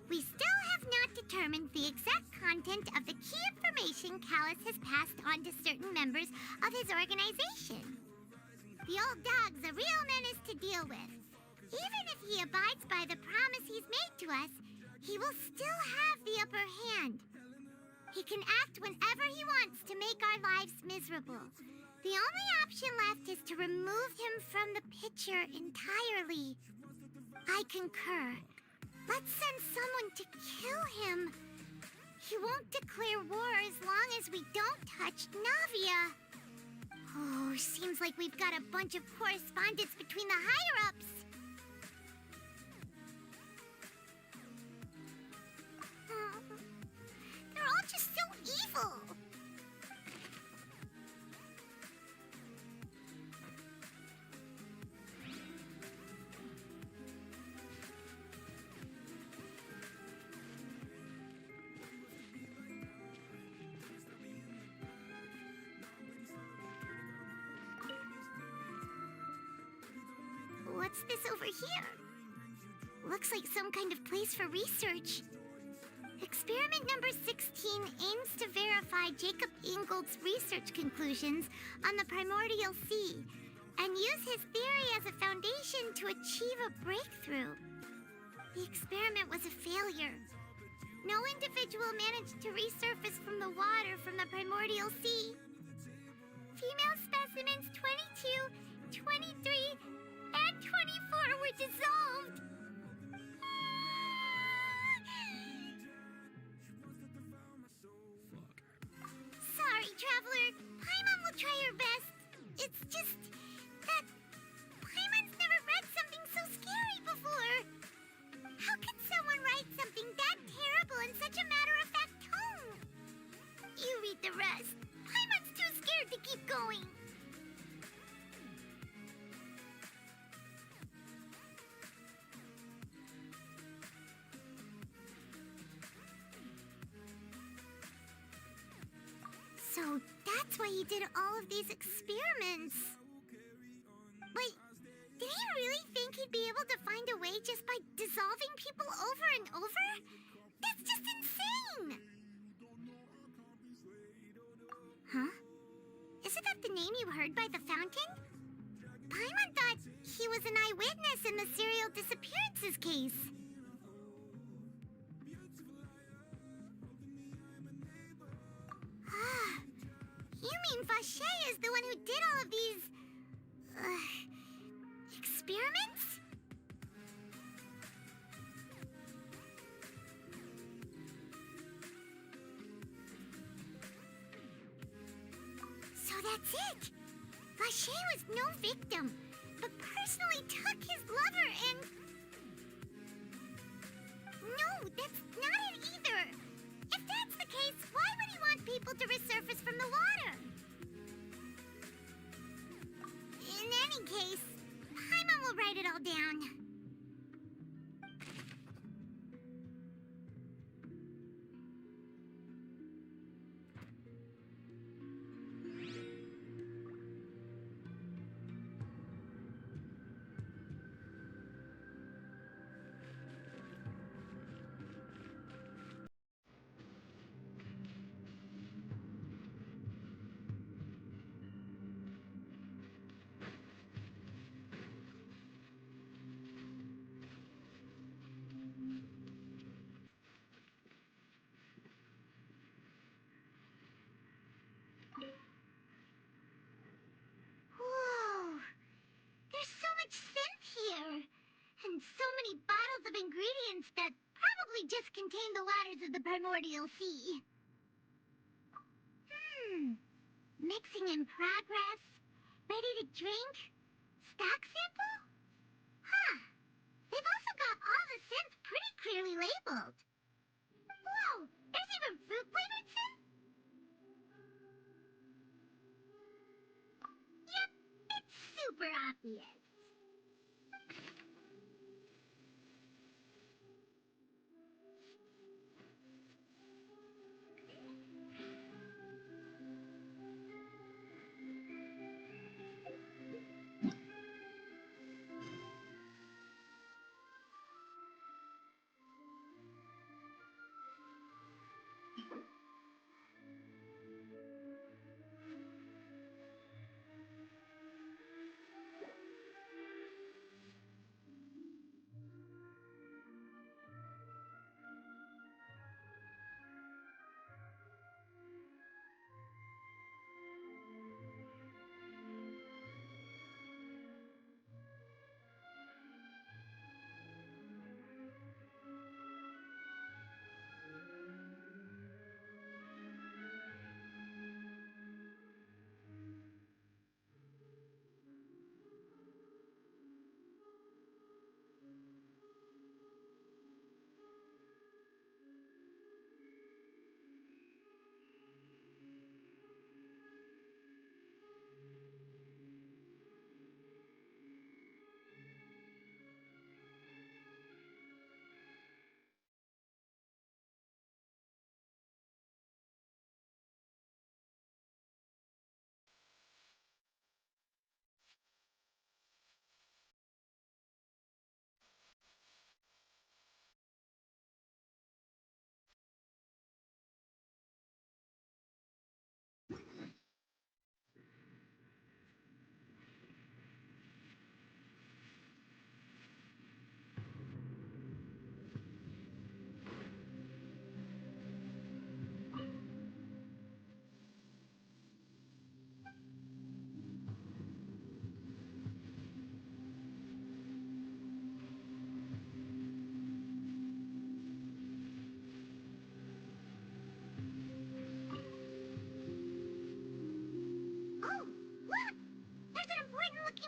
We still have not determined the exact content of the key information Callus has passed on to certain members of his organization. The old dog's a real menace to deal with. Even if he abides by the promise he's made to us, he will still have the upper hand. He can act whenever he wants to make our lives miserable. The only option left is to remove him from the picture entirely. I concur. Let's send someone to kill him. He won't declare war as long as we don't touch Navia. Oh, seems like we've got a bunch of correspondence between the higher-ups. They're all just so evil. What's this over here? Looks like some kind of place for research. Experiment number 16 aims to verify Jacob Ingold's research conclusions on the primordial sea and use his theory as a foundation to achieve a breakthrough. The experiment was a failure. No individual managed to resurface from the water from the primordial sea. Female specimens 22, 23, and 24 were dissolved. That's why he did all of these experiments. But did he really think he'd be able to find a way just by dissolving people over and over? That's just insane! Huh? Isn't that the name you heard by the fountain? Paimon thought he was an eyewitness in the serial disappearances case. You mean Vache is the one who did all of these... experiments? So that's it! Vache was no victim, but personally took his lover and... No, that's not it either! If that's the case, why would he want people to resurface from the water? In any case, Paimon will write it all down. Whoa! There's so much synth here! And so many bottles of ingredients that probably just contain the waters of the primordial sea. Mixing in progress? Ready to drink? Stock sample? Huh. They've also got all the synths pretty clearly labeled. Whoa! There's even fruit-flavored synth? Yep, it's super obvious.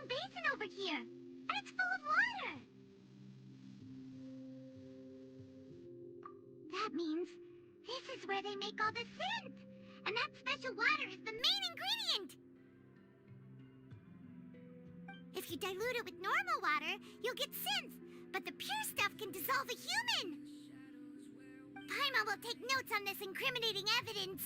Basin over here, and it's full of water. That means this is where they make all the synth, and that special water is the main ingredient. If you dilute it with normal water, you'll get synth, but the pure stuff can dissolve a human. Paimon will take notes on this incriminating evidence.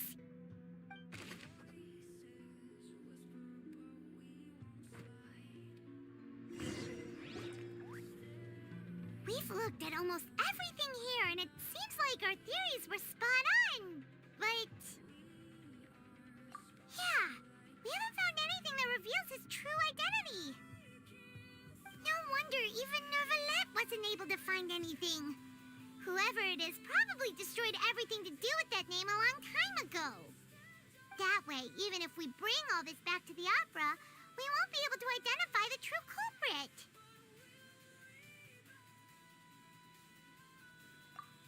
everything here, and it seems like our theories were spot on. But... yeah, we haven't found anything that reveals his true identity. No wonder even Nervalette wasn't able to find anything. Whoever it is probably destroyed everything to do with that name a long time ago. That way, even if we bring all this back to the opera, we won't be able to identify the true culprit.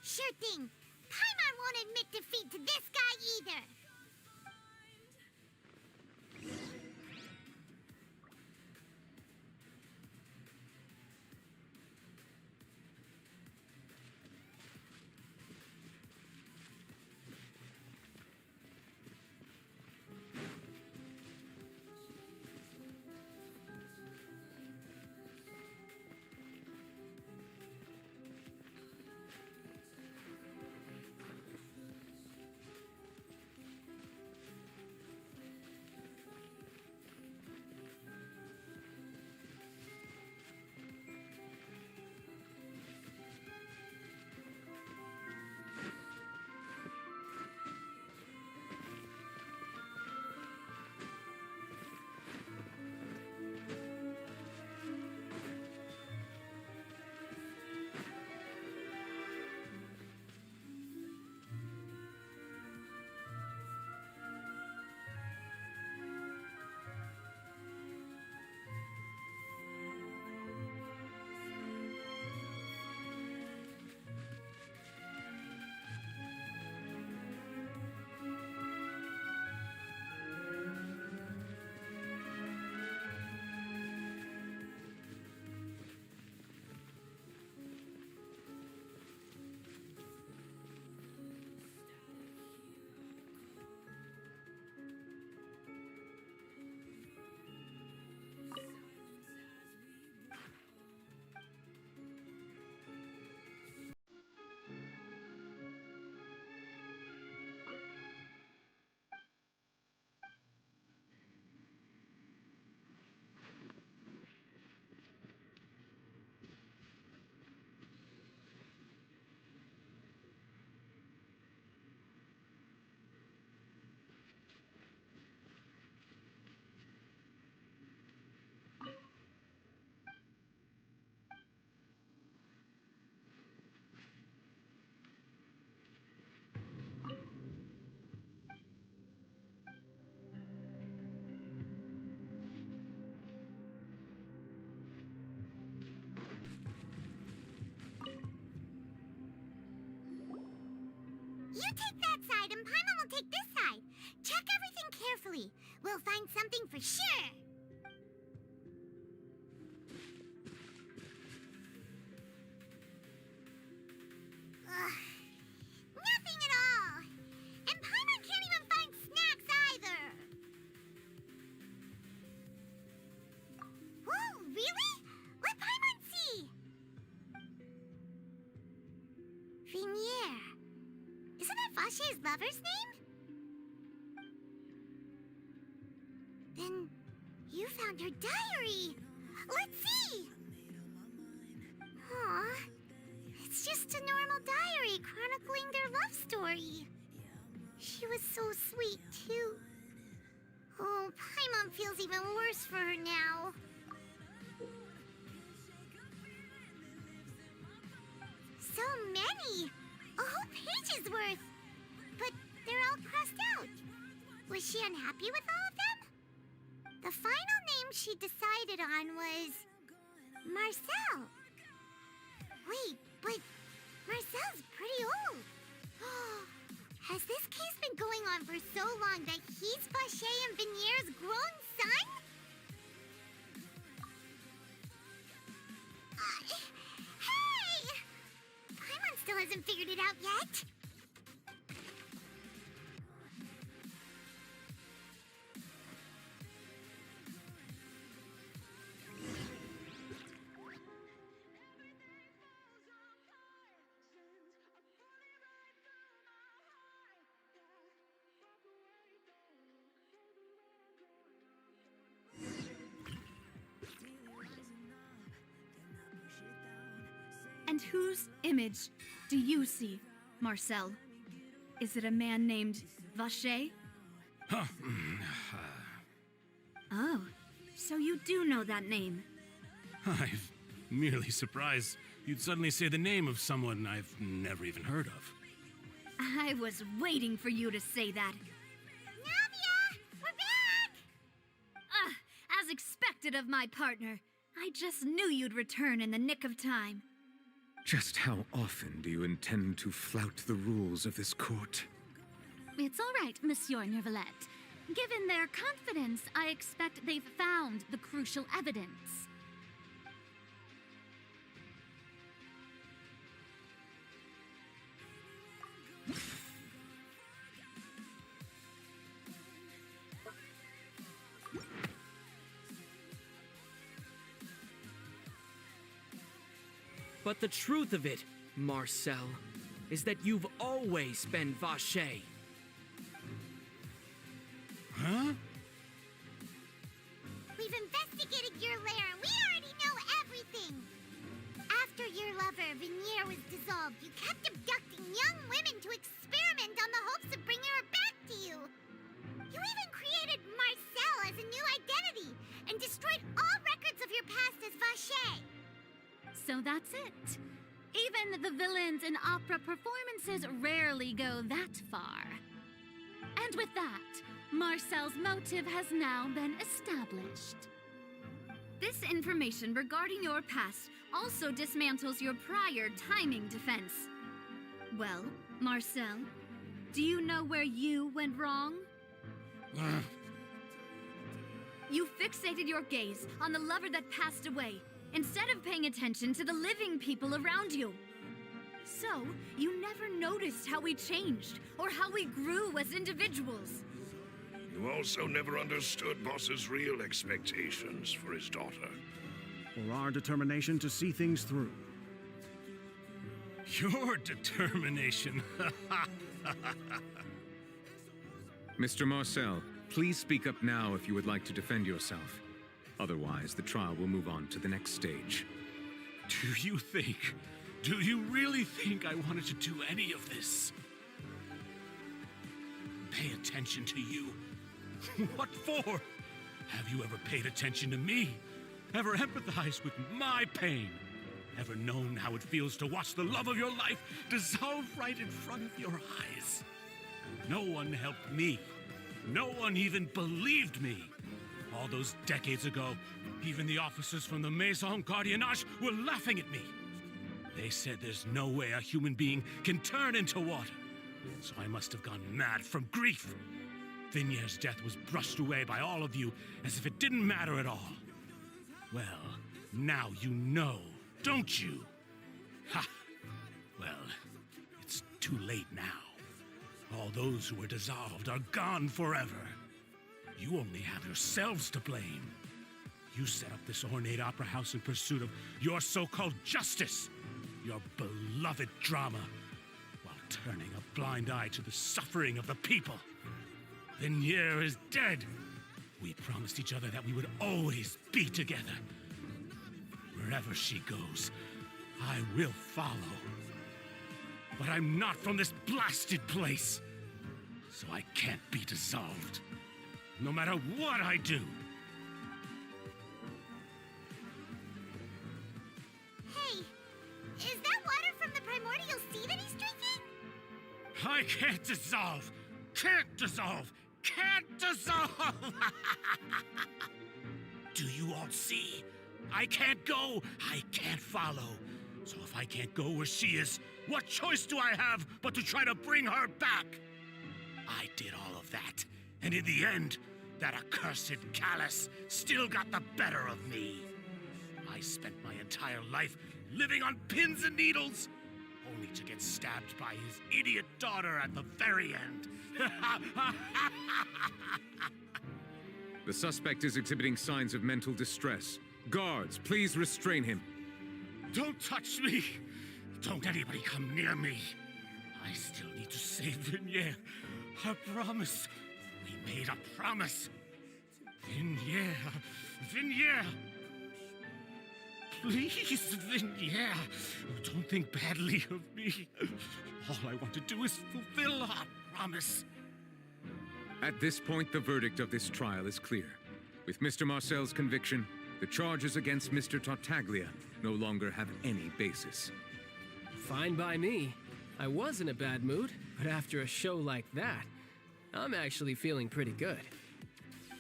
Sure thing. Paimon won't admit defeat to this guy either. You take that side and Paimon will take this side. Check everything carefully. We'll find something for sure. Ugh. Nothing at all. And Paimon can't even find snacks either. Whoa, really? Let Paimon see. Vinier. Isn't that Vache's lover's name? Then you found her diary. Let's see. Aw, it's just a normal diary chronicling their love story. She was so sweet, too. Oh, Paimon feels even worse for her now. So many! A whole page's worth! But they're all crossed out. Was she unhappy with all of them? The final name she decided on was... Marcel. Wait, but Marcel's pretty old. Has this case been going on for so long that he's Vache and Vinier's grown son? Hey! Paimon still hasn't figured it out yet.
And whose image do you see, Marcel? Is it a man named Vacher?
Huh.
Oh, so you do know that name.
I'm merely surprised you'd suddenly say the name of someone I've never even heard of.
I was waiting for you to say that.
Navia! We're back!
As expected of my partner. I just knew you'd return in the nick of time.
Just how often do you intend to flout the rules of this court?
It's all right, Monsieur Nervalette. Given their confidence, I expect they've found the crucial evidence.
But the truth of it, Marcel, is that you've always been Vacher.
Huh?
We've investigated your lair and we already know everything. After your lover, Venier, was dissolved, you kept abducting young women to experiment on the hopes of bringing her back to you. You even created Marcel as a new identity and destroyed all records of your past as Vacher.
So that's it. Even the villains in opera performances rarely go that far. And with that, Marcel's motive has now been established.
This information regarding your past also dismantles your prior timing defense. Well, Marcel, do you know where you went wrong? You fixated your gaze on the lover that passed away, instead of paying attention to the living people around you. So, you never noticed how we changed, or how we grew as individuals.
You also never understood Boss's real expectations for his daughter.
Or our determination to see things through.
Your determination.
Mr. Marcel, please speak up now if you would like to defend yourself. Otherwise, the trial will move on to the next stage.
Do you really think I wanted to do any of this? Pay attention to you? What for? Have you ever paid attention to me? Ever empathized with my pain? Ever known how it feels to watch the love of your life dissolve right in front of your eyes? No one helped me. No one even believed me. All those decades ago, even the officers from the Maison Gardiennage were laughing at me. They said there's no way a human being can turn into water. So I must have gone mad from grief. Vinier's death was brushed away by all of you as if it didn't matter at all. Well, now you know, don't you? Ha! Well, it's too late now. All those who were dissolved are gone forever. You only have yourselves to blame. You set up this ornate opera house in pursuit of your so-called justice, your beloved drama, while turning a blind eye to the suffering of the people. Venier is dead. We promised each other that we would always be together. Wherever she goes, I will follow. But I'm not from this blasted place, so I can't be dissolved. No matter what I do.
Hey, is that water from the primordial sea that he's drinking?
I can't dissolve! Can't dissolve! Can't dissolve! Do you all see? I can't go! I can't follow! So if I can't go where she is, what choice do I have but to try to bring her back? I did all of that, and in the end, that accursed Callus still got the better of me. I spent my entire life living on pins and needles, only to get stabbed by his idiot daughter at the very end.
The suspect is exhibiting signs of mental distress. Guards, please restrain him.
Don't touch me! Don't anybody come near me! I still need to save Venier. I promise. We made a promise. Venier.
Please, Vignere, don't think badly of me. All I want to do is fulfill our promise.
At this point, the verdict of this trial is clear. With Mr. Marcel's conviction, the charges against Mr. Tartaglia no longer have any basis.
Fine by me. I was in a bad mood, but after a show like that, I'm actually feeling pretty good.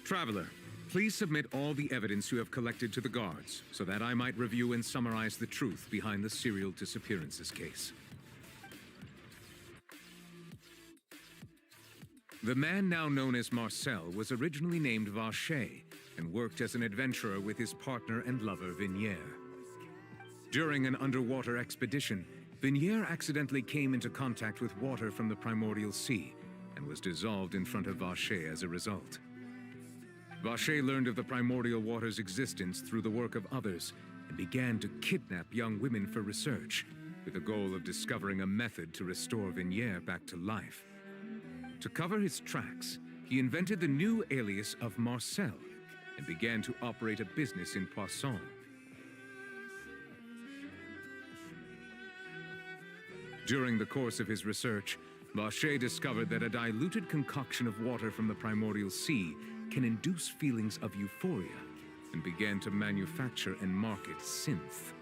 Traveler, please submit all the evidence you have collected to the guards, so that I might review and summarize the truth behind the serial disappearances case. The man now known as Marcel was originally named Vacher and worked as an adventurer with his partner and lover Vignere. During an underwater expedition, Vignere accidentally came into contact with water from the primordial sea and was dissolved in front of Vacher as a result. Vacher learned of the primordial water's existence through the work of others and began to kidnap young women for research, with the goal of discovering a method to restore Vignere back to life. To cover his tracks, he invented the new alias of Marcel and began to operate a business in Poisson. During the course of his research, Vacher discovered that a diluted concoction of water from the primordial sea can induce feelings of euphoria, and began to manufacture and market synth.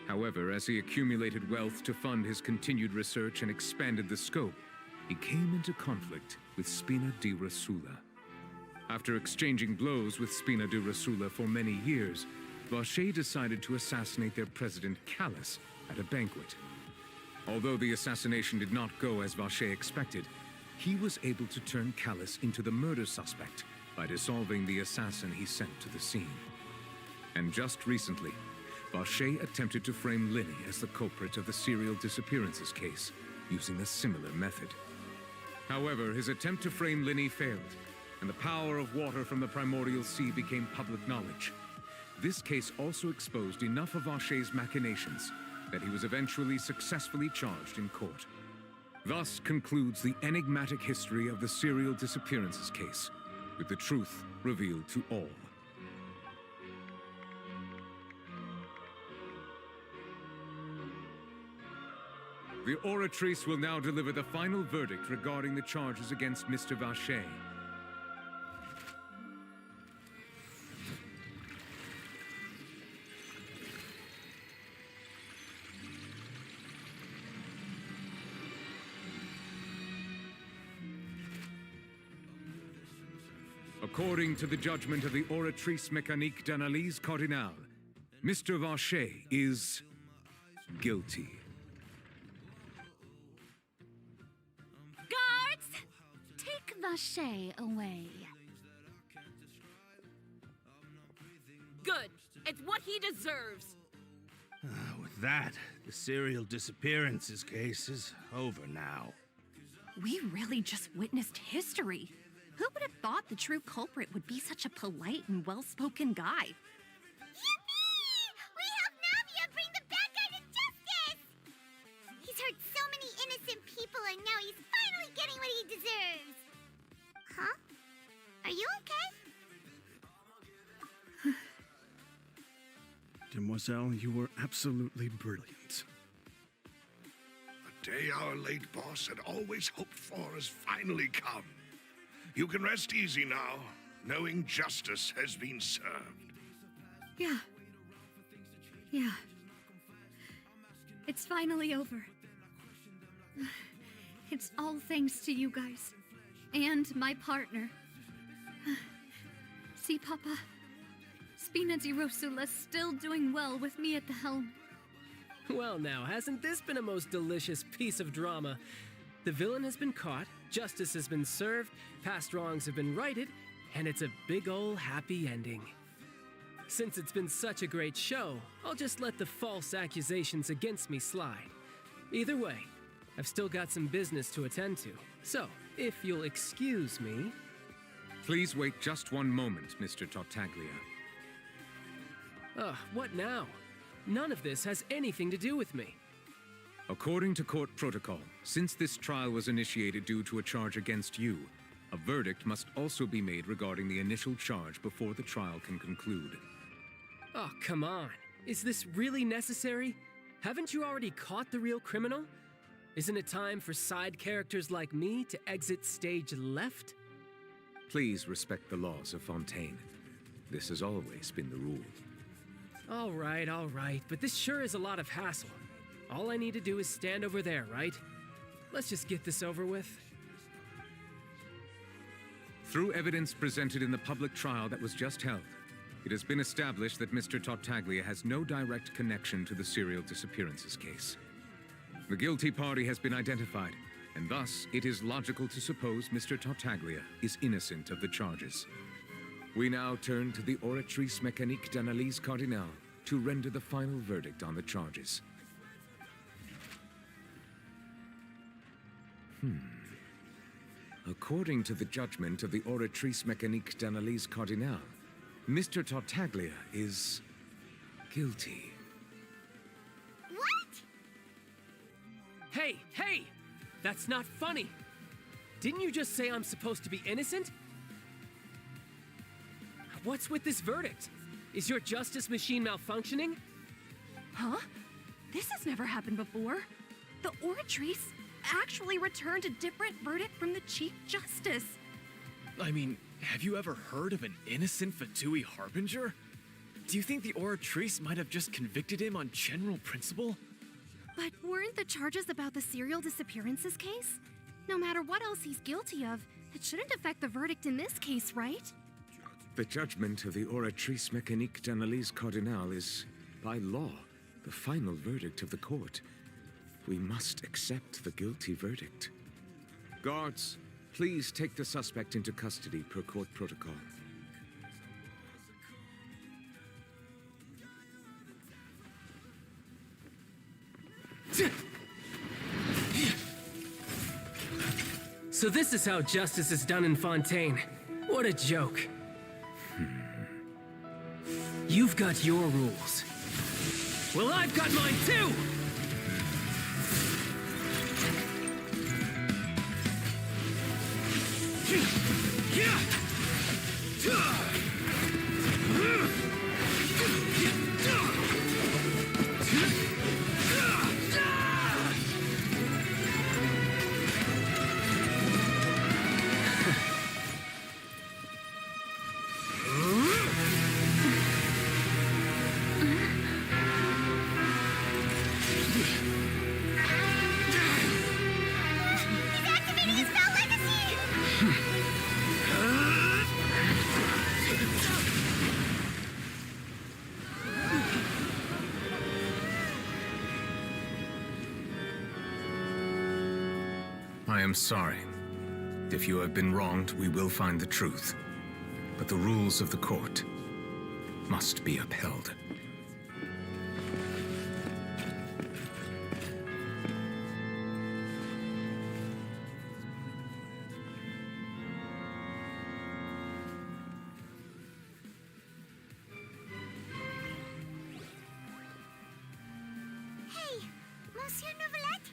However, as he accumulated wealth to fund his continued research and expanded the scope, he came into conflict with Spina di Rosula. After exchanging blows with Spina di Rosula for many years, Vacher decided to assassinate their president Callus at a banquet. Although the assassination did not go as Vacher expected, he was able to turn Callus into the murder suspect by dissolving the assassin he sent to the scene. And just recently, Vacher attempted to frame Linny as the culprit of the serial disappearances case, using a similar method. However, his attempt to frame Linny failed, and the power of water from the primordial sea became public knowledge. This case also exposed enough of Vacher's machinations that he was eventually successfully charged in court. Thus concludes the enigmatic history of the serial disappearances case, with the truth revealed to all. The Oratrice will now deliver the final verdict regarding the charges against Mr. Vacher. According to the judgment of the Oratrice Mécanique d'Analyse Cardinale, Mr. Vacher is guilty.
Guards! Take Vacher away.
Good. It's what he deserves.
With that, the serial disappearances case is over now.
We really just witnessed history. Who would have thought the true culprit would be such a polite and well-spoken guy?
Yippee! We helped Navia bring the bad guy to justice! He's hurt so many innocent people and now he's finally getting what he deserves. Huh? Are you okay?
Demoiselle, you were absolutely brilliant.
The day our late boss had always hoped for has finally come. You can rest easy now, knowing justice has been served.
Yeah. It's finally over. It's all thanks to you guys. And my partner. See, Papa? Spina di Rosula's still doing well with me at the helm.
Well now, hasn't this been a most delicious piece of drama? The villain has been caught, justice has been served, past wrongs have been righted, and it's a big ol' happy ending. Since it's been such a great show, I'll just let the false accusations against me slide. Either way, I've still got some business to attend to, so if you'll excuse me...
Please wait just one moment, Mr. Tartaglia.
What now? None of this has anything to do with me.
According to court protocol, since this trial was initiated due to a charge against you, a verdict must also be made regarding the initial charge before the trial can conclude.
Oh, come on. Is this really necessary? Haven't you already caught the real criminal? Isn't it time for side characters like me to exit stage left?
Please respect the laws of Fontaine. This has always been the rule.
All right, but this sure is a lot of hassle. All I need to do is stand over there, right? Let's just get this over with.
Through evidence presented in the public trial that was just held, it has been established that Mr. Tartaglia has no direct connection to the serial disappearances case. The guilty party has been identified, and thus it is logical to suppose Mr. Tartaglia is innocent of the charges. We now turn to the Oratrice Mécanique d'Analyse Cardinale to render the final verdict on the charges. According to the judgment of the Oratrice Mécanique d'Analyse Cardinale, Mr. Tartaglia is guilty.
What?
Hey! That's not funny! Didn't you just say I'm supposed to be innocent? What's with this verdict? Is your justice machine malfunctioning?
Huh? This has never happened before. The Oratrice actually returned a different verdict from the Chief Justice.
I mean, have you ever heard of an innocent Fatui Harbinger? Do you think the Oratrice might have just convicted him on general principle?
But weren't the charges about the serial disappearances case? No matter what else he's guilty of, it shouldn't affect the verdict in this case, right?
The judgment of the Oratrice Mécanique d'Analyse Cardinale is, by law, the final verdict of the court. We must accept the guilty verdict. Guards, please take the suspect into custody per court protocol.
So this is how justice is done in Fontaine. What a joke. You've got your rules. Well, I've got mine too!
I am sorry. If you have been wronged, we will find the truth. But the rules of the court must be upheld.
Hey, Monsieur Novelette,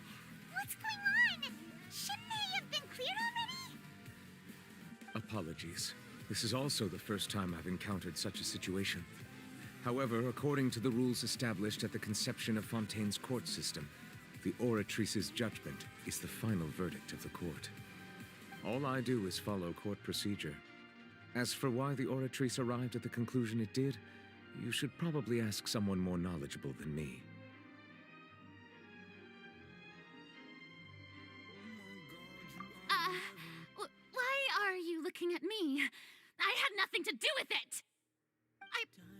what's going on? Shouldn't they have been cleared already?
Apologies. This is also the first time I've encountered such a situation. However, according to the rules established at the conception of Fontaine's court system, the Oratrice's judgment is the final verdict of the court. All I do is follow court procedure. As for why the Oratrice arrived at the conclusion it did, you should probably ask someone more knowledgeable than me.
Why are you looking at me? I had nothing to do with it!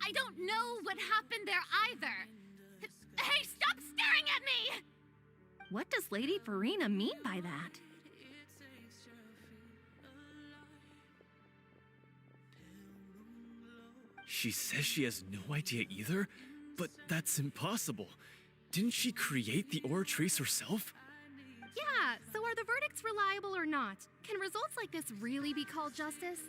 I don't know what happened there either. Hey, stop staring at me!
What does Lady Farina mean by that?
She says she has no idea either? But that's impossible. Didn't she create the Oratrice herself?
Yeah, so are the verdicts reliable or not? Can results like this really be called justice?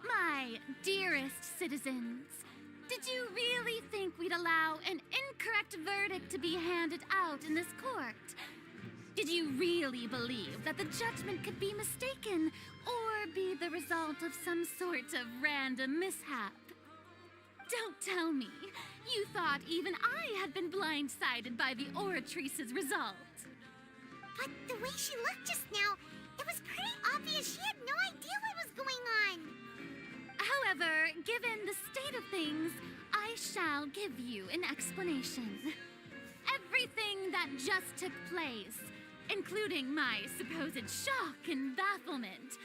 My dearest citizens, did you really think we'd allow an incorrect verdict to be handed out in this court? Did you really believe that the judgment could be mistaken or be the result of some sort of random mishap? Don't tell me you thought even I had been blindsided by the Oratrice's result.
But the way she looked just now, it was pretty obvious she had no idea what was going on.
However, given the state of things, I shall give you an explanation. Everything that just took place, including my supposed shock and bafflement,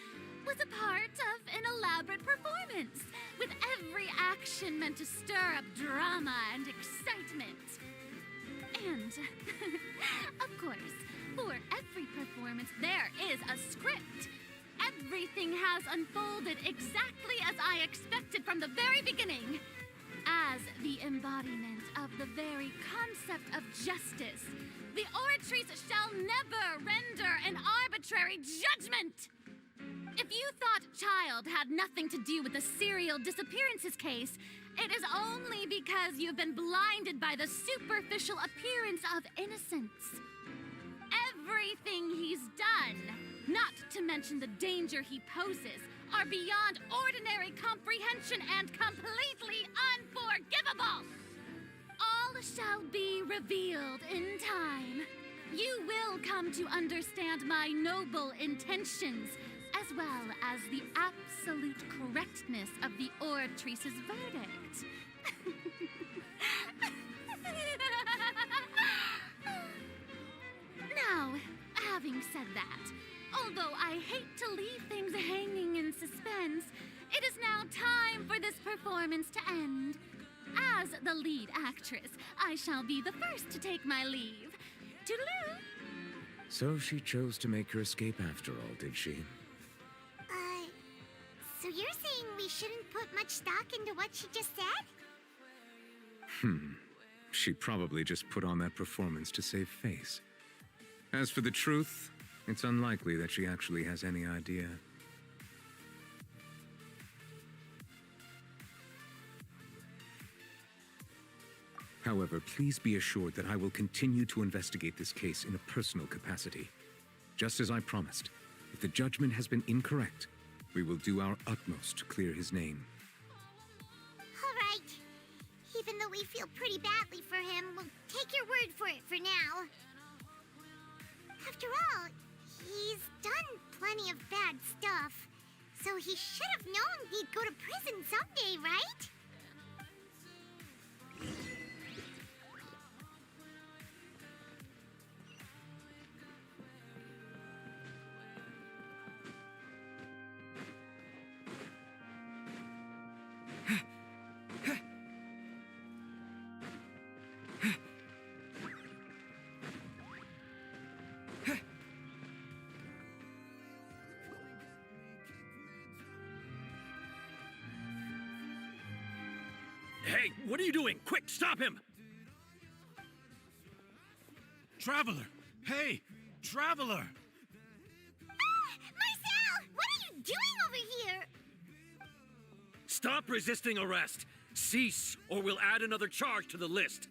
was a part of an elaborate performance, with every action meant to stir up drama and excitement. And, of course, for every performance, there is a script. Everything has unfolded exactly as I expected from the very beginning. As the embodiment of the very concept of justice, the Oratrice shall never render an arbitrary judgment! If you thought Child had nothing to do with the serial disappearances case, it is only because you've been blinded by the superficial appearance of innocence. Everything he's done, not to mention the danger he poses, are beyond ordinary comprehension and completely unforgivable. All shall be revealed in time. You will come to understand my noble intentions, as well as the absolute correctness of the Oratrice's verdict. Now, having said that, although I hate to leave things hanging in suspense, it is now time for this performance to end. As the lead actress, I shall be the first to take my leave. Toodaloo!
So she chose to make her escape after all, did she?
So you're saying we shouldn't put much stock into what she just said?
She probably just put on that performance to save face. As for the truth, it's unlikely that she actually has any idea. However, please be assured that I will continue to investigate this case in a personal capacity. Just as I promised, if the judgment has been incorrect, we will do our utmost to clear his name.
All right. Even though we feel pretty badly for him, we'll take your word for it for now. After all, he's done plenty of bad stuff, so he should have known he'd go to prison someday, right?
Hey, what are you doing? Quick, stop him!
Traveler! Hey! Traveler!
Marcel! What are you doing over here?
Stop resisting arrest! Cease, or we'll add another charge to the list.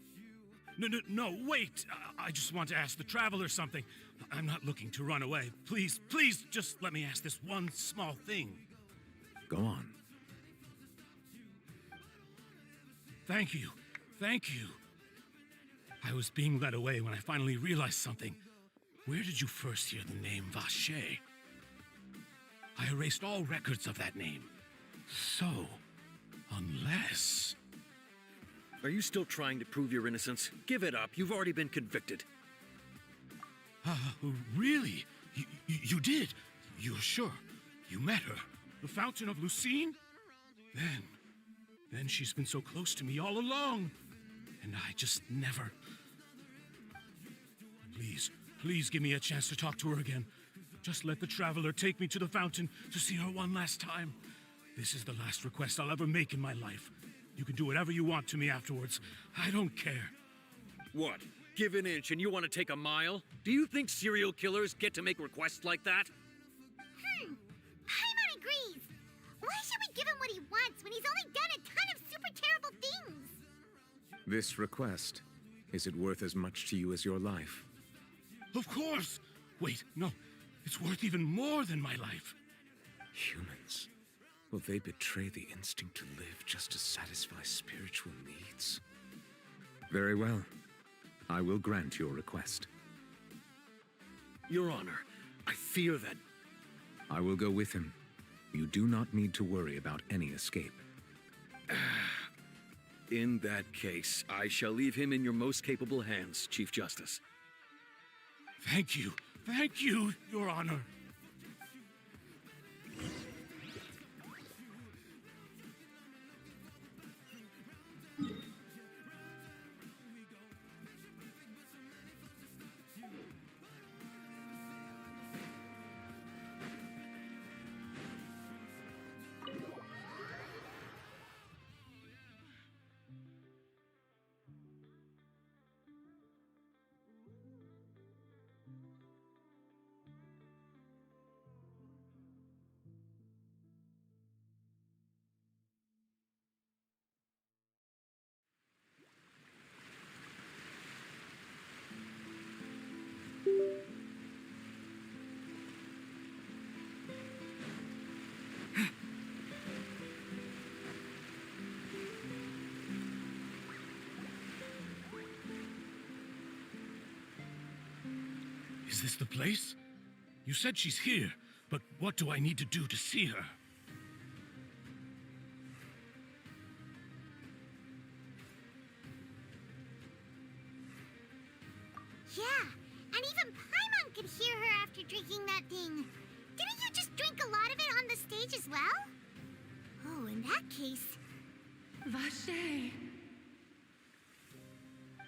No, wait! I just want to ask the Traveler something. I'm not looking to run away. Please, just let me ask this one small thing.
Go on.
Thank you. I was being led away when I finally realized something. Where did you first hear the name Vacher? I erased all records of that name. So, unless...
Are you still trying to prove your innocence? Give it up. You've already been convicted.
Really? You did? You're sure? You met her? The Fountain of Lucine? Then she's been so close to me all along. And I just never... Please give me a chance to talk to her again. Just let the Traveler take me to the fountain to see her one last time. This is the last request I'll ever make in my life. You can do whatever you want to me afterwards. I don't care.
What? Give an inch and you want to take a mile? Do you think serial killers get to make requests like that?
Paimon agrees. Why should we give him what he wants when he's only done a ton of super terrible things?
This request, is it worth as much to you as your life?
Of course! Wait, no. It's worth even more than my life.
Humans. Will they betray the instinct to live just to satisfy spiritual needs? Very well. I will grant your request.
Your Honor, I fear that...
I will go with him. You do not need to worry about any escape.
In that case, I shall leave him in your most capable hands, Chief Justice.
Thank you, Your Honor. Is this the place? You said she's here, but what do I need to do to see her?
Yeah, and even Paimon could hear her after drinking that thing. Didn't you just drink a lot of it on the stage as well? Oh, in that case...
Vache.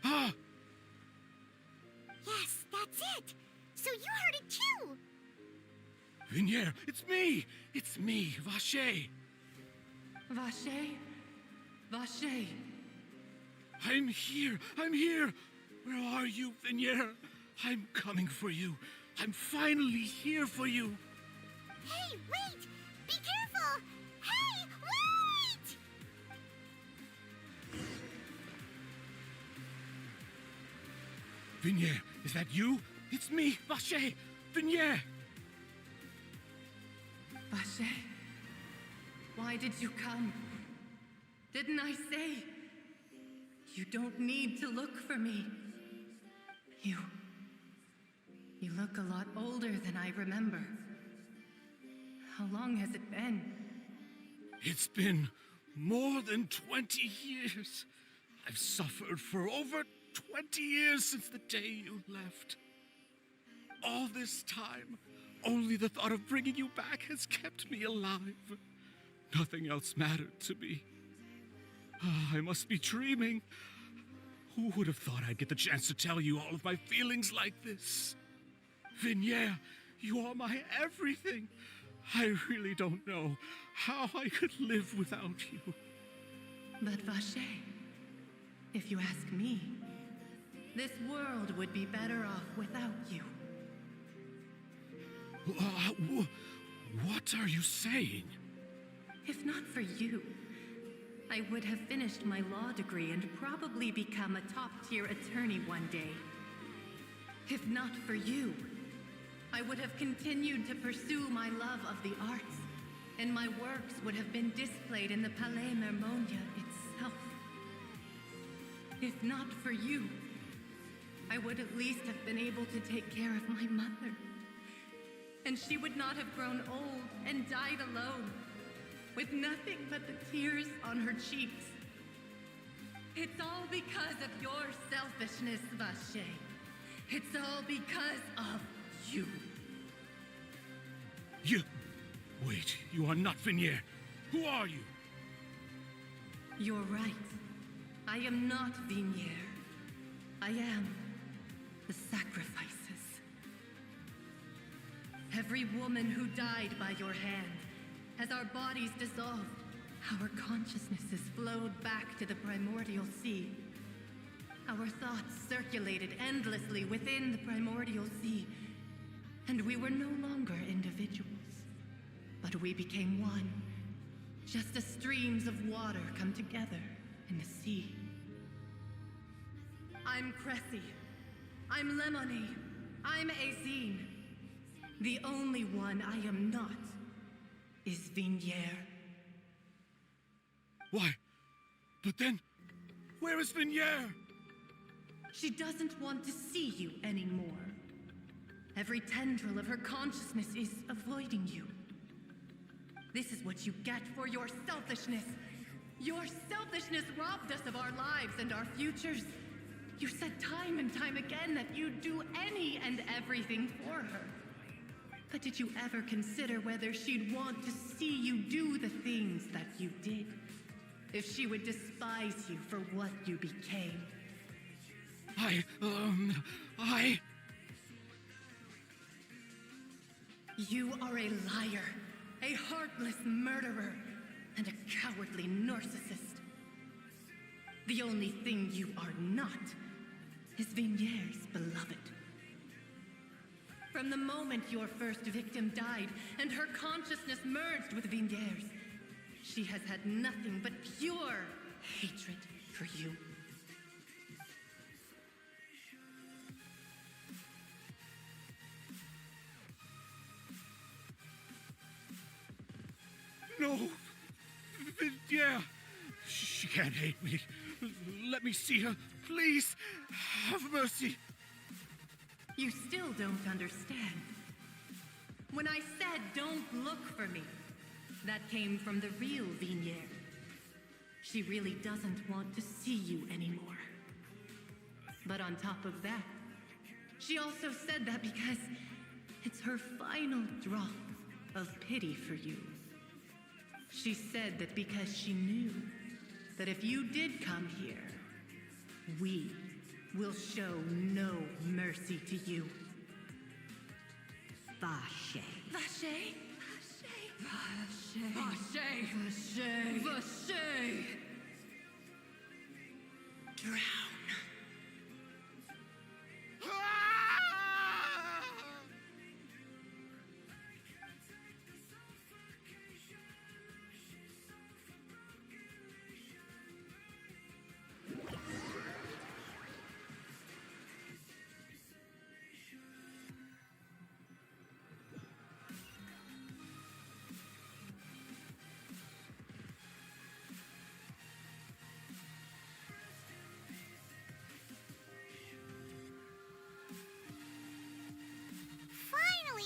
Ah!
Yes, that's it! So you heard it too!
Vignier, it's me! It's me, Vache!
Vache? Vache?
I'm here! Where are you, Vignier? I'm coming for you. I'm finally here for you.
Hey, wait! Be careful! Hey, wait!
Vignier, is that you? It's me, Vache! Vignier!
Vache? Why did you come? Didn't I say? You don't need to look for me. You look a lot older than I remember. How long has it been?
It's been more than 20 years. I've suffered for over 20 years since the day you left. All this time, only the thought of bringing you back has kept me alive. Nothing else mattered to me. I must be dreaming. Who would have thought I'd get the chance to tell you all of my feelings like this? Vignier, you are my everything. I really don't know how I could live without you.
But Vache, if you ask me, this world would be better off without you.
What are you saying?
If not for you, I would have finished my law degree and probably become a top-tier attorney one day. If not for you, I would have continued to pursue my love of the arts, and my works would have been displayed in the Palais Mermonia itself. If not for you, I would at least have been able to take care of my mother. And she would not have grown old and died alone, with nothing but the tears on her cheeks. It's all because of your selfishness, Vache. It's all because of you.
Wait, you are not Vignier. Who are you?
You're right. I am not Vignier. I am the sacrifices. Every woman who died by your hand, as our bodies dissolved, our consciousnesses flowed back to the primordial sea. Our thoughts circulated endlessly within the primordial sea, and we were no longer individuals, but we became one, just as streams of water come together in the sea. I'm Cressy. I'm Lemony. I'm Azine. The only one I am not is Vignier.
Why? But then, where is Vignier?
She doesn't want to see you anymore. Every tendril of her consciousness is avoiding you. This is what you get for your selfishness. Your selfishness robbed us of our lives and our futures. You said time and time again that you'd do any and everything for her. But did you ever consider whether she'd want to see you do the things that you did? If she would despise you for what you became? You are a liar, a heartless murderer, and a cowardly narcissist. The only thing you are not is Vignier's beloved. From the moment your first victim died and her consciousness merged with Vignier's, she has had nothing but pure hatred for you.
No! Yeah! She can't hate me. Let me see her. Please! Have mercy!
You still don't understand. When I said don't look for me, that came from the real Vignier. She really doesn't want to see you anymore. But on top of that, she also said that because it's her final drop of pity for you. She said that because she knew that if you did come here, we will show no mercy to you. Vache. Vache? Vache. Vache. Vache. Vache. Drown.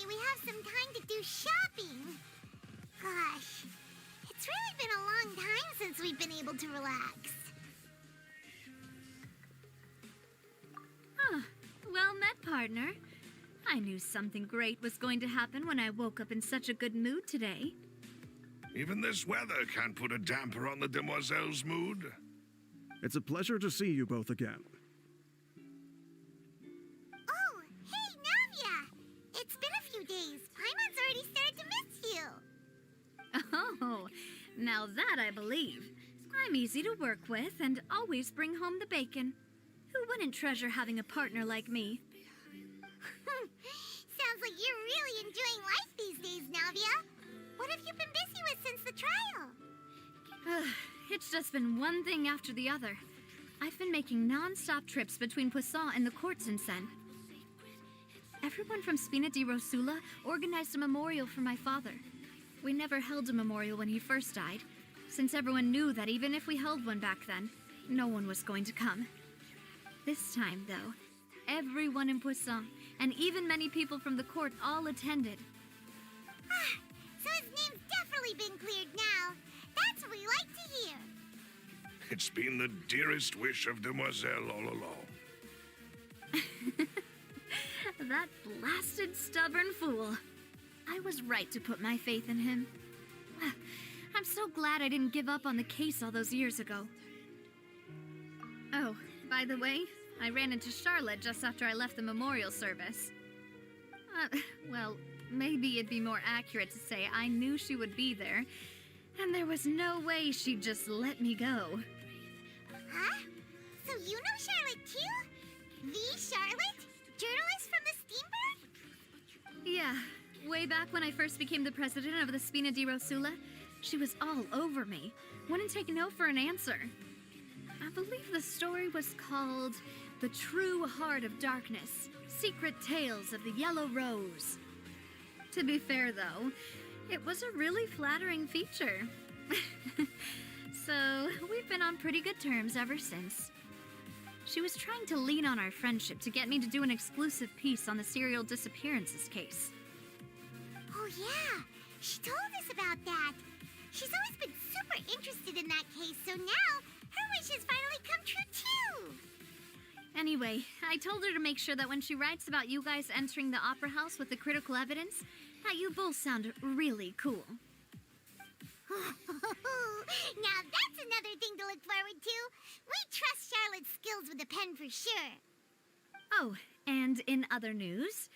We have some time to do shopping. Gosh, it's really been a long time since we've been able to relax.
Huh. Well met, partner. I knew something great was going to happen when I woke up in such a good mood today.
Even this weather can't put a damper on the demoiselle's mood.
It's a pleasure to see you both again.
Oh, hey, Navia! It's been a few days. Paimon's already started to miss you.
Oh, now that I believe. I'm easy to work with and always bring home the bacon. Who wouldn't treasure having a partner like me?
Sounds like you're really enjoying life these days, Navia. What have you been busy with since the trial?
It's just been one thing after the other. I've been making non-stop trips between Poisson and the courts in Sen. Everyone from Spina di Rosula organized a memorial for my father. We never held a memorial when he first died, since everyone knew that even if we held one back then, no one was going to come. This time, though, everyone in Poisson, and even many people from the court, all attended.
So his name's definitely been cleared now. That's what we like to hear.
It's been the dearest wish of Demoiselle all along.
That blasted stubborn fool. I was right to put my faith in him. I'm so glad I didn't give up on the case all those years ago. Oh, by the way, I ran into Charlotte just after I left the memorial service. Well, maybe it'd be more accurate to say I knew she would be there, and there was no way she'd just let me go.
Huh? So you know Charlotte too? The Charlotte? Journalist from the Steambird?
Yeah, way back when I first became the president of the Spina di Rosula, she was all over me. Wouldn't take no for an answer. I believe the story was called The True Heart of Darkness, Secret Tales of the Yellow Rose. To be fair, though, It was a really flattering feature. So, we've been on pretty good terms ever since. She was trying to lean on our friendship to get me to do an exclusive piece on the serial disappearances case.
Oh yeah, she told us about that. She's always been super interested in that case, so now her wish has finally come true too.
Anyway, I told her to make sure that when she writes about you guys entering the opera house with the critical evidence, that you both sound really cool.
Now that's another thing to look forward to. We trust Charlotte's skills with a pen for sure.
Oh, and in other news,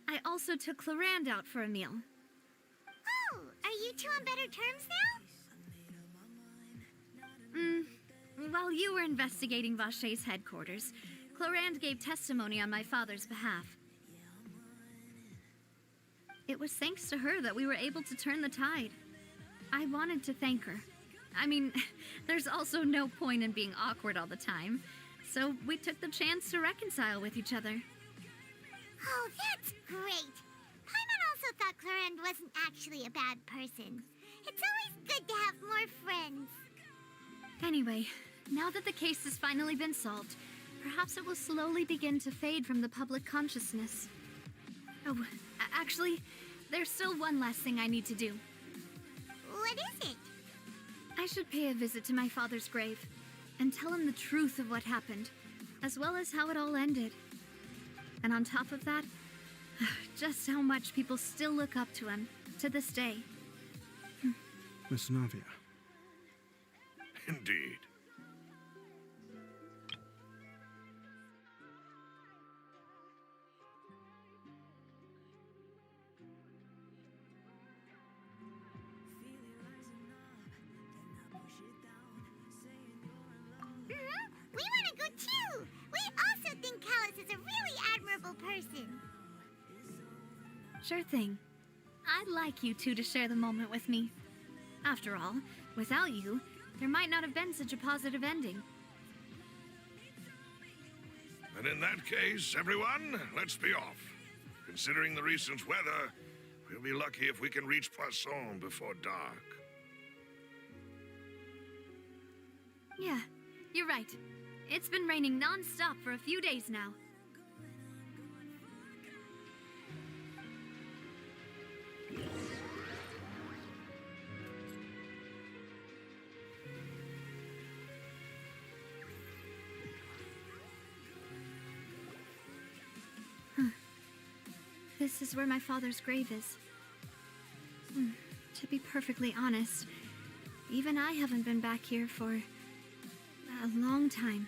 I also took Clorand out for a meal.
Oh, are you two on better terms now?
While you were investigating Vache's headquarters, Clorand gave testimony on my father's behalf. It was thanks to her that we were able to turn the tide. I wanted to thank her. I mean, there's also no point in being awkward all the time, so we took the chance to reconcile with each other.
Oh, that's great. Paimon also thought Clorand wasn't actually a bad person. It's always good to have more friends.
Anyway, now that the case has finally been solved, perhaps it will slowly begin to fade from the public consciousness. Oh, actually, there's still one last thing I need to do.
What is it?
I should pay a visit to my father's grave and tell him the truth of what happened, as well as how it all ended. And on top of that, just how much people still look up to him to this day.
Miss Navia.
Indeed.
We want to go too! We also think Callus is a really admirable person.
Sure thing. I'd like you two to share the moment with me. After all, without you, there might not have been such a positive ending.
And in that case, everyone, let's be off. Considering the recent weather, we'll be lucky if we can reach Poisson before dark.
Yeah, you're right. It's been raining non-stop for a few days now. This is where my father's grave is. To be perfectly honest, even I haven't been back here for a long time.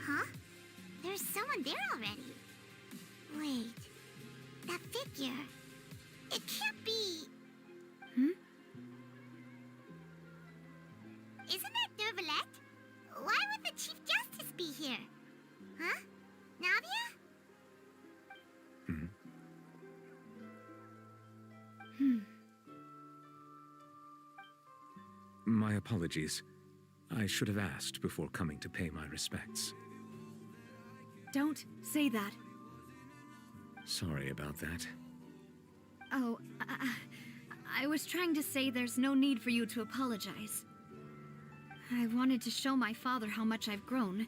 Huh? There's someone there already. Wait, that figure. It can't be. Isn't that Nervalette? Why would the Chief Justice be here? Huh? Navia?
My apologies. I should have asked before coming to pay my respects.
Don't say that.
Sorry about that.
Oh, I was trying to say there's no need for you to apologize. I wanted to show my father how much I've grown,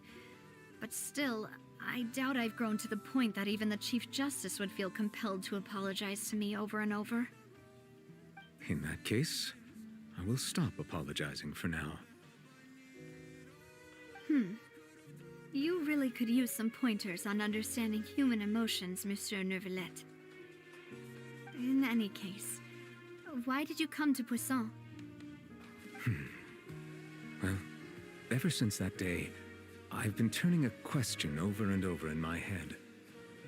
but still, I doubt I've grown to the point that even the Chief Justice would feel compelled to apologize to me over and over.
In that case, I will stop apologizing for now.
You really could use some pointers on understanding human emotions, Monsieur Nervalette. In any case, why did you come to Poisson?
Well, ever since that day, I've been turning a question over and over in my head.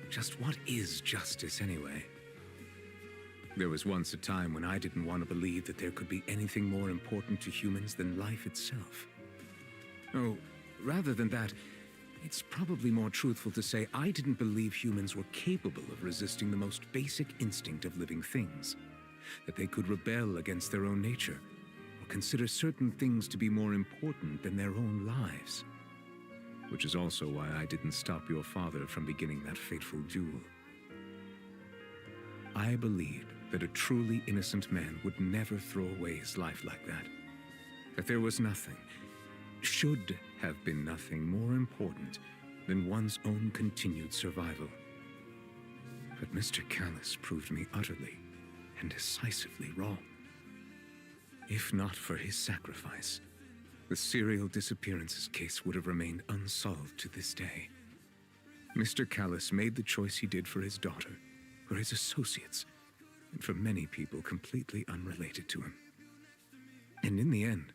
Just what is justice anyway? There was once a time when I didn't want to believe that there could be anything more important to humans than life itself. Oh, rather than that, it's probably more truthful to say I didn't believe humans were capable of resisting the most basic instinct of living things. That they could rebel against their own nature, or consider certain things to be more important than their own lives. which is also why I didn't stop your father from beginning that fateful duel. I believed that a truly innocent man would never throw away his life like that. That there was nothing, should have been nothing more important than one's own continued survival. But Mr. Callus proved me utterly and decisively wrong. If not for his sacrifice, the serial disappearances case would have remained unsolved to this day. Mr. Callus made the choice he did for his daughter, for his associates, and for many people completely unrelated to him. And in the end,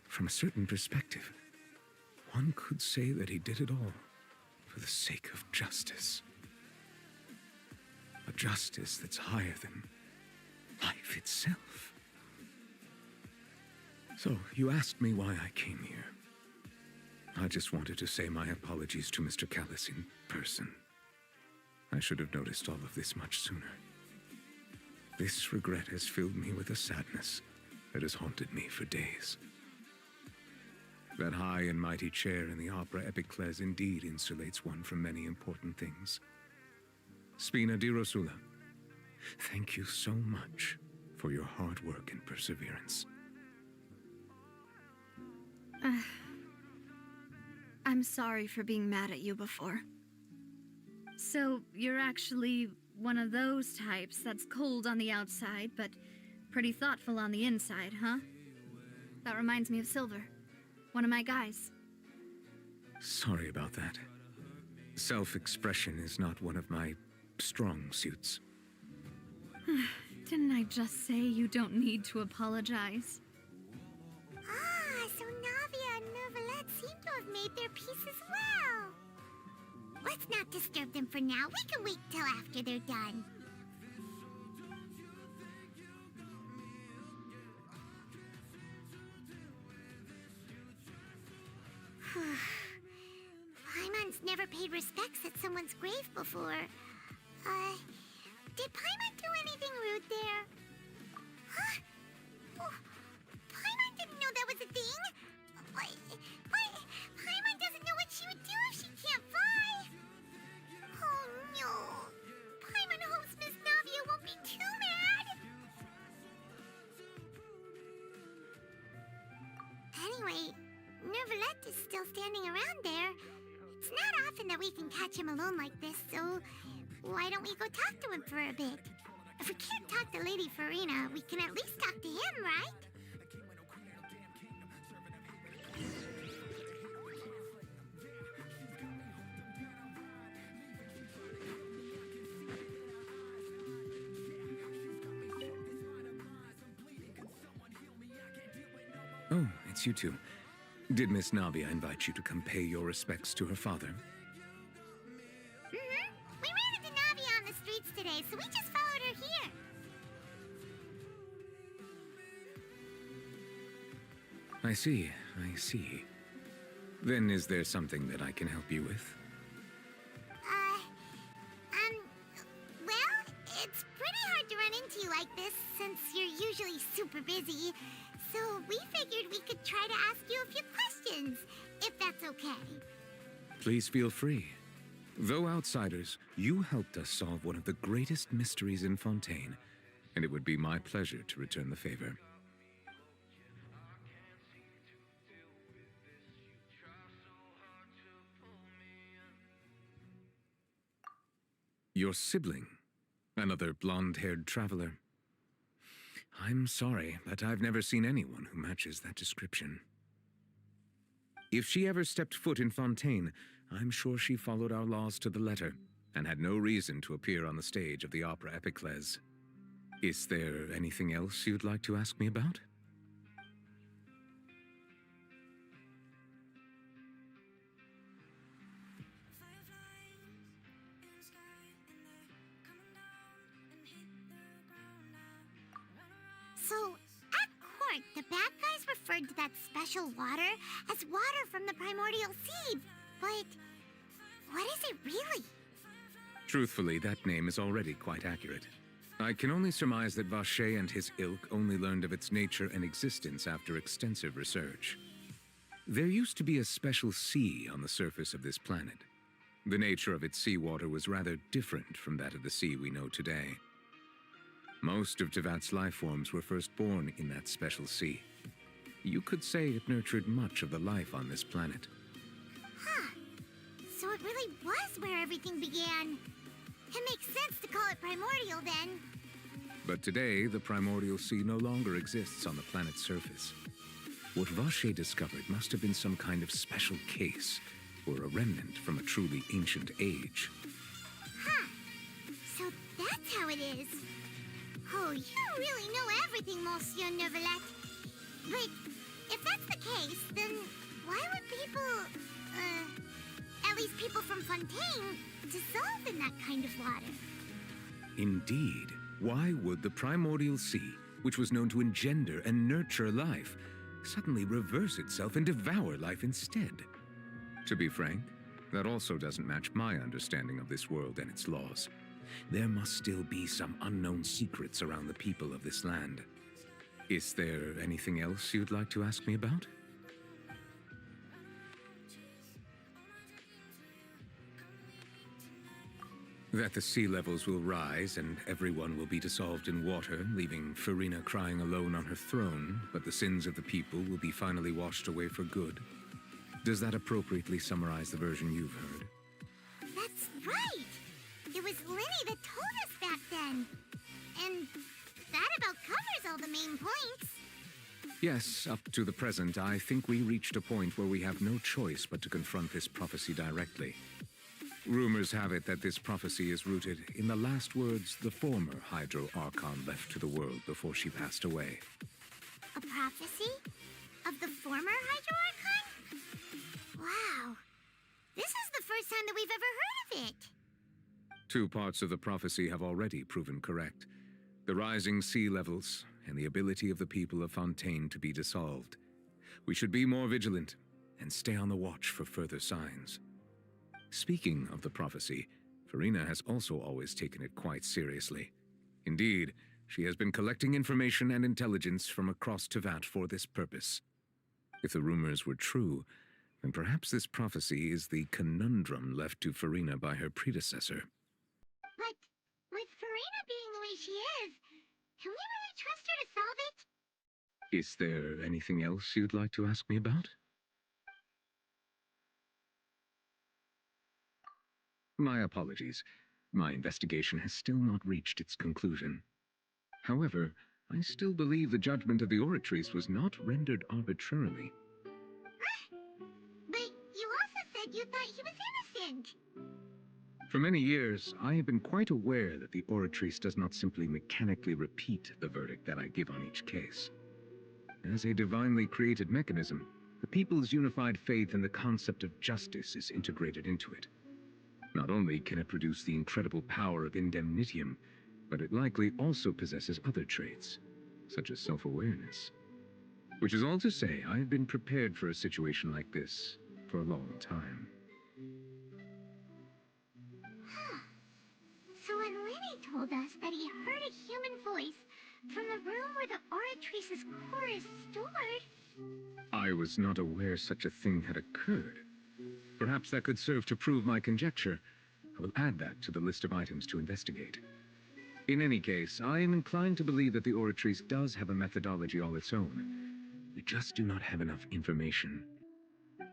from a certain perspective, one could say that he did it all for the sake of justice. A justice that's higher than life itself. So, you asked me why I came here. I just wanted to say my apologies to Mr. Callus in person. I should have noticed all of this much sooner. This regret has filled me with a sadness that has haunted me for days. That high and mighty chair in the opera Epicles indeed insulates one from many important things. Spina di Rosula, thank you so much for your hard work and perseverance.
I'm sorry for being mad at you before. So, you're actually one of those types that's cold on the outside, but pretty thoughtful on the inside, huh? That reminds me of Silver, one of my guys.
Sorry about that. Self-expression is not one of my strong suits.
Didn't I just say you don't need to apologize?
Ah, so Navia and Neuvillette seem to have made their peace as well. Let's not disturb them for now. We can wait till after they're done. Paimon's never paid respects at someone's grave before. Did Paimon do anything rude there? Huh? Oh, Paimon didn't know that was a thing. Paimon doesn't know what she would do if she can't fly. Oh no. Paimon hopes Miss Navia won't be too mad. Anyway, Neuvillette is still standing around there. It's not often that we can catch him alone like this, so why don't we go talk to him for a bit? If we can't talk to Lady Farina, we can at least talk to him, right?
Oh, it's you two. Did Miss Navia invite you to come pay your respects to her father?
Mm-hmm. We ran into Navia on the streets today, so we just followed her here.
I see, I see. Then is there something that I can help you with?
Well, it's pretty hard to run into you like this since you're usually super busy. So we figured we could try to ask you a few questions, if that's okay.
Please feel free. Though outsiders, you helped us solve one of the greatest mysteries in Fontaine, and it would be my pleasure to return the favor. Your sibling? Another blonde-haired traveler? I'm sorry, but I've never seen anyone who matches that description. If she ever stepped foot in Fontaine, I'm sure she followed our laws to the letter, and had no reason to appear on the stage of the opera Epicles. Is there anything else you'd like to ask me about?
So, at court, the bad guys referred to that special water as water from the primordial seed. But what is it really?
Truthfully, that name is already quite accurate. I can only surmise that Vacher and his ilk only learned of its nature and existence after extensive research. There used to be a special sea on the surface of this planet. The nature of its seawater was rather different from that of the sea we know today. Most of Tevat's life forms were first born in that special sea. You could say it nurtured much of the life on this planet.
Huh. So it really was where everything began. It makes sense to call it primordial then.
But today, the primordial sea no longer exists on the planet's surface. What Vache discovered must have been some kind of special case, or a remnant from a truly ancient age.
Huh. So that's how it is. Oh, you really know everything, Monsieur Neuvillette. But if that's the case, then why would people, at least people from Fontaine, dissolve in that kind of water?
Indeed. Why would the primordial sea, which was known to engender and nurture life, suddenly reverse itself and devour life instead? To be frank, that also doesn't match my understanding of this world and its laws. There must still be some unknown secrets around the people of this land. Is there anything else you'd like to ask me about? That the sea levels will rise and everyone will be dissolved in water, leaving Farina crying alone on her throne, but the sins of the people will be finally washed away for good. Does that appropriately summarize the version you've heard?
That's right! It was Linny that told us back then. And that about covers all the main points.
Yes, up to the present, I think we reached a point where we have no choice but to confront this prophecy directly. Rumors have it that this prophecy is rooted in the last words the former Hydro Archon left to the world before she passed away.
A prophecy? Of the former Hydro Archon? Wow. This is the first time that we've ever heard of it.
Two parts of the prophecy have already proven correct. The rising sea levels and the ability of the people of Fontaine to be dissolved. We should be more vigilant and stay on the watch for further signs. Speaking of the prophecy, Farina has also always taken it quite seriously. Indeed, she has been collecting information and intelligence from across Tevat for this purpose. If the rumors were true, then perhaps this prophecy is the conundrum left to Farina by her predecessor.
But with Farina being the way she is, can we really trust her to solve it?
Is there anything else you'd like to ask me about? My apologies. My investigation has still not reached its conclusion. However, I still believe the judgment of the Oratrice was not rendered arbitrarily.
But you also said you thought he was innocent.
For many years, I have been quite aware that the Oratrice does not simply mechanically repeat the verdict that I give on each case. As a divinely created mechanism, the people's unified faith in the concept of justice is integrated into it. Not only can it produce the incredible power of indemnitium, but it likely also possesses other traits, such as self-awareness. Which is all to say, I have been prepared for a situation like this for a long time.
So when Lenny told us that he heard a human voice from the room where the Oratrice's core is stored...
I was not aware such a thing had occurred. Perhaps that could serve to prove my conjecture. I will add that to the list of items to investigate. In any case, I am inclined to believe that the Oratrice does have a methodology all its own. We just do not have enough information.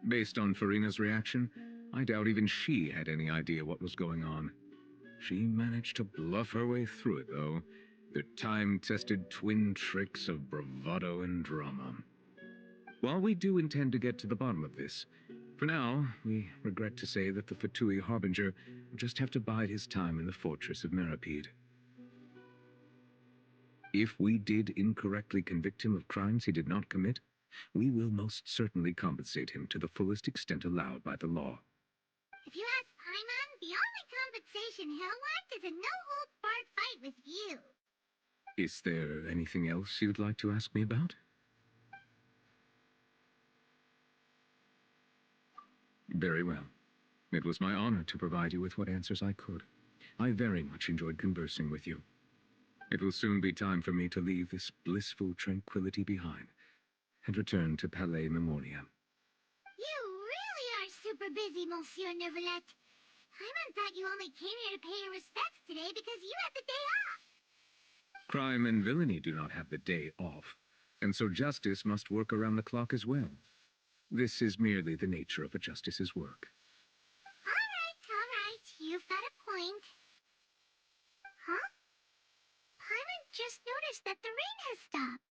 Based on Farina's reaction, I doubt even she had any idea what was going on. She managed to bluff her way through it, though. The time-tested twin tricks of bravado and drama. While we do intend to get to the bottom of this, for now, we regret to say that the Fatui Harbinger will just have to bide his time in the fortress of Meripede. If we did incorrectly convict him of crimes he did not commit, we will most certainly compensate him to the fullest extent allowed by the law.
If you ask Paimon, the only compensation he'll want is a no-holds-barred fight with you.
Is there anything else you'd like to ask me about? Very well. It was my honor to provide you with what answers I could. I very much enjoyed conversing with you. It will soon be time for me to leave this blissful tranquility behind and return to Palais Memoria.
busy, Monsieur Neuvillette. Paimon thought you only came here to pay your respects today because you had the day off.
Crime and villainy do not have the day off, and so justice must work around the clock as well. This is merely the nature of a justice's work.
All right. You've got a point. Huh? Paimon just noticed that the rain has stopped.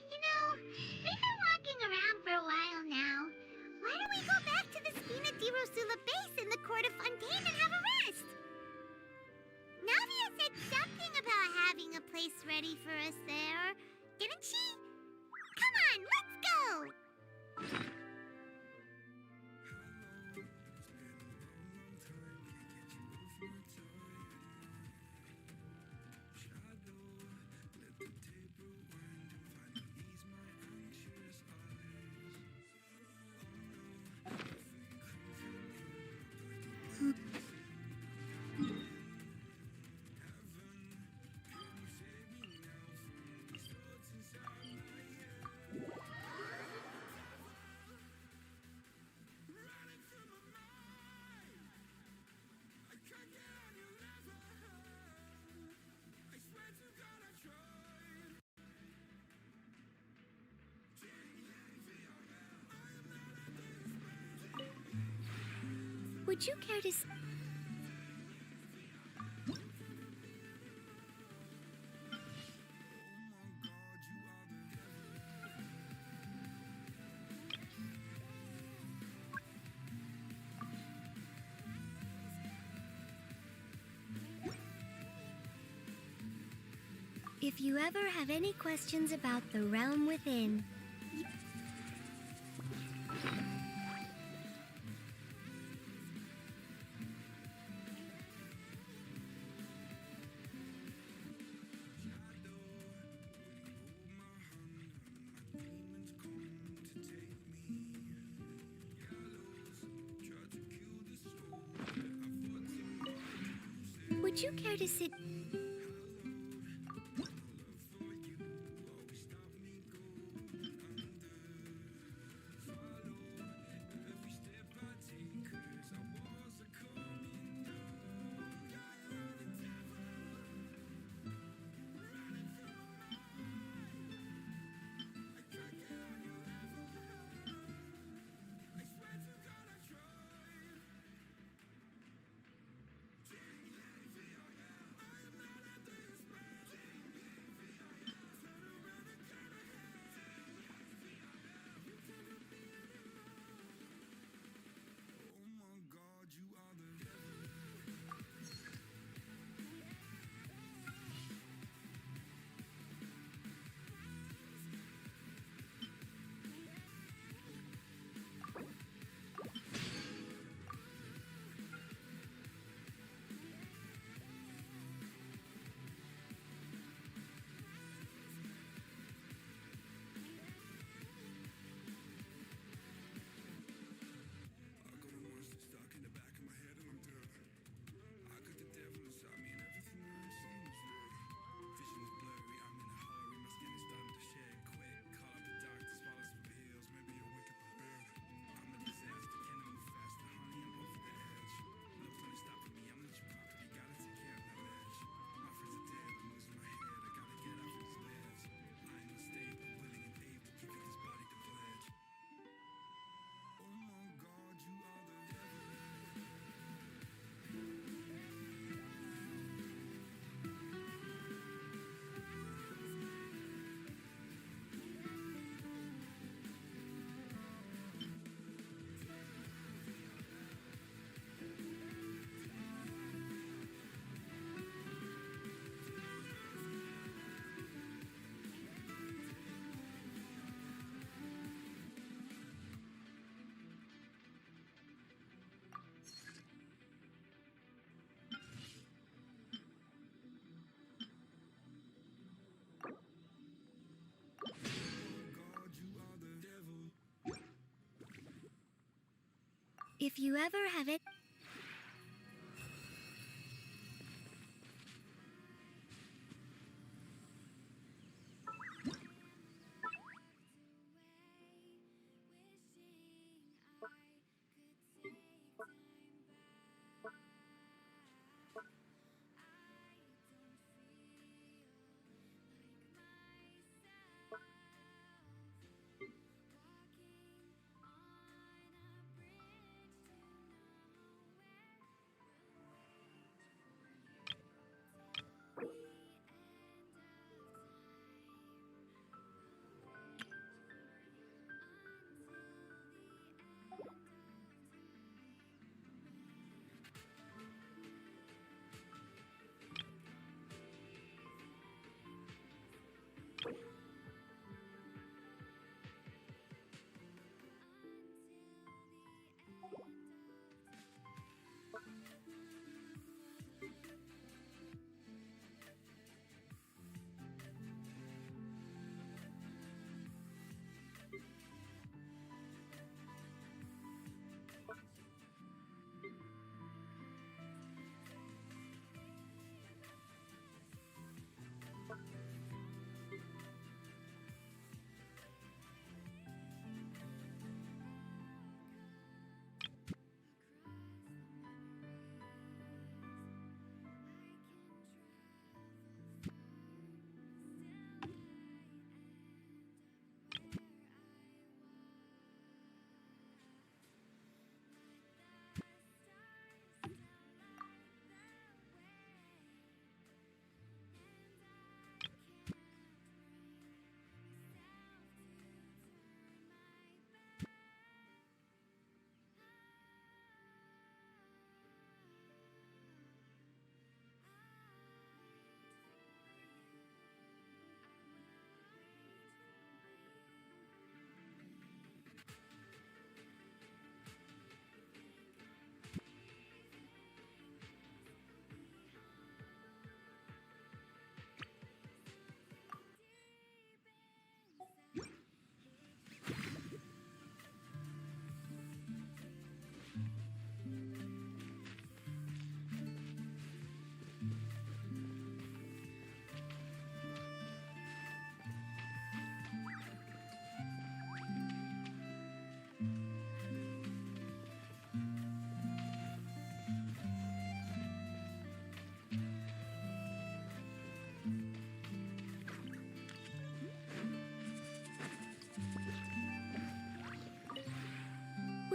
You know, we've been walking around for a while now. Why don't we go back to the Spina di Rosula base in the Court of Fontaine and have a rest? Navia said something about having a place ready for us there, didn't she? Come on, let's go!
Would you care to... If you ever have any questions about the realm within... Would you care to sit... If you ever have it...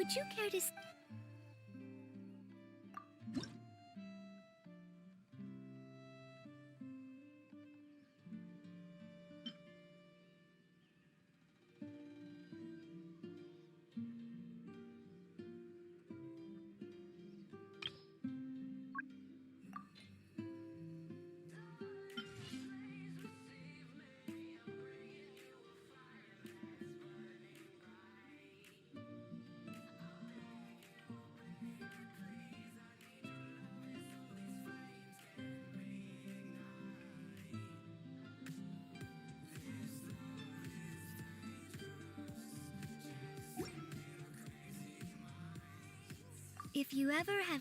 Would you care to... If you ever have...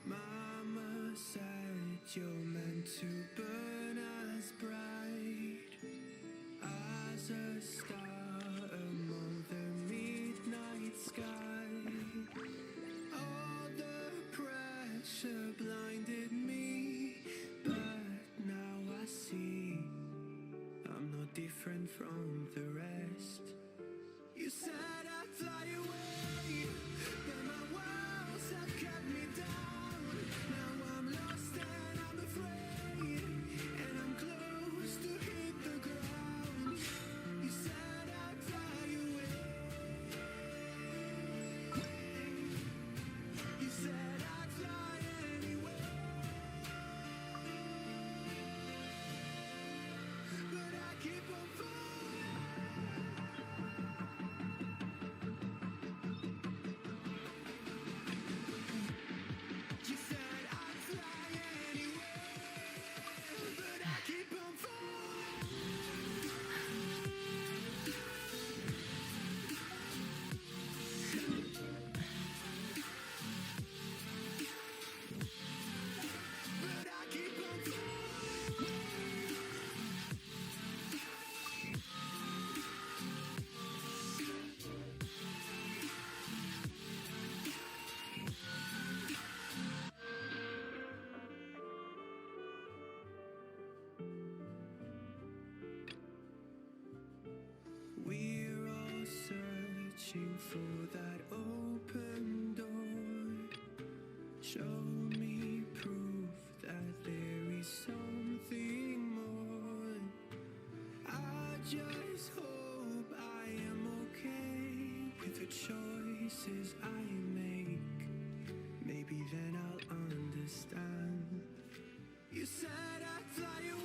Mama said you're meant to burn as bright as a star among the midnight sky. All the pressure blinded me, but now I see I'm no different from the rest. You said I'd fly away, but my walls have kept me down. Now I'm lost and I'm afraid, and I'm close to hit the ground. You said I'd fly away. You said I'd fly anyway, but I keep on falling. the choices I make. Maybe then I'll understand. You said I'd fly away.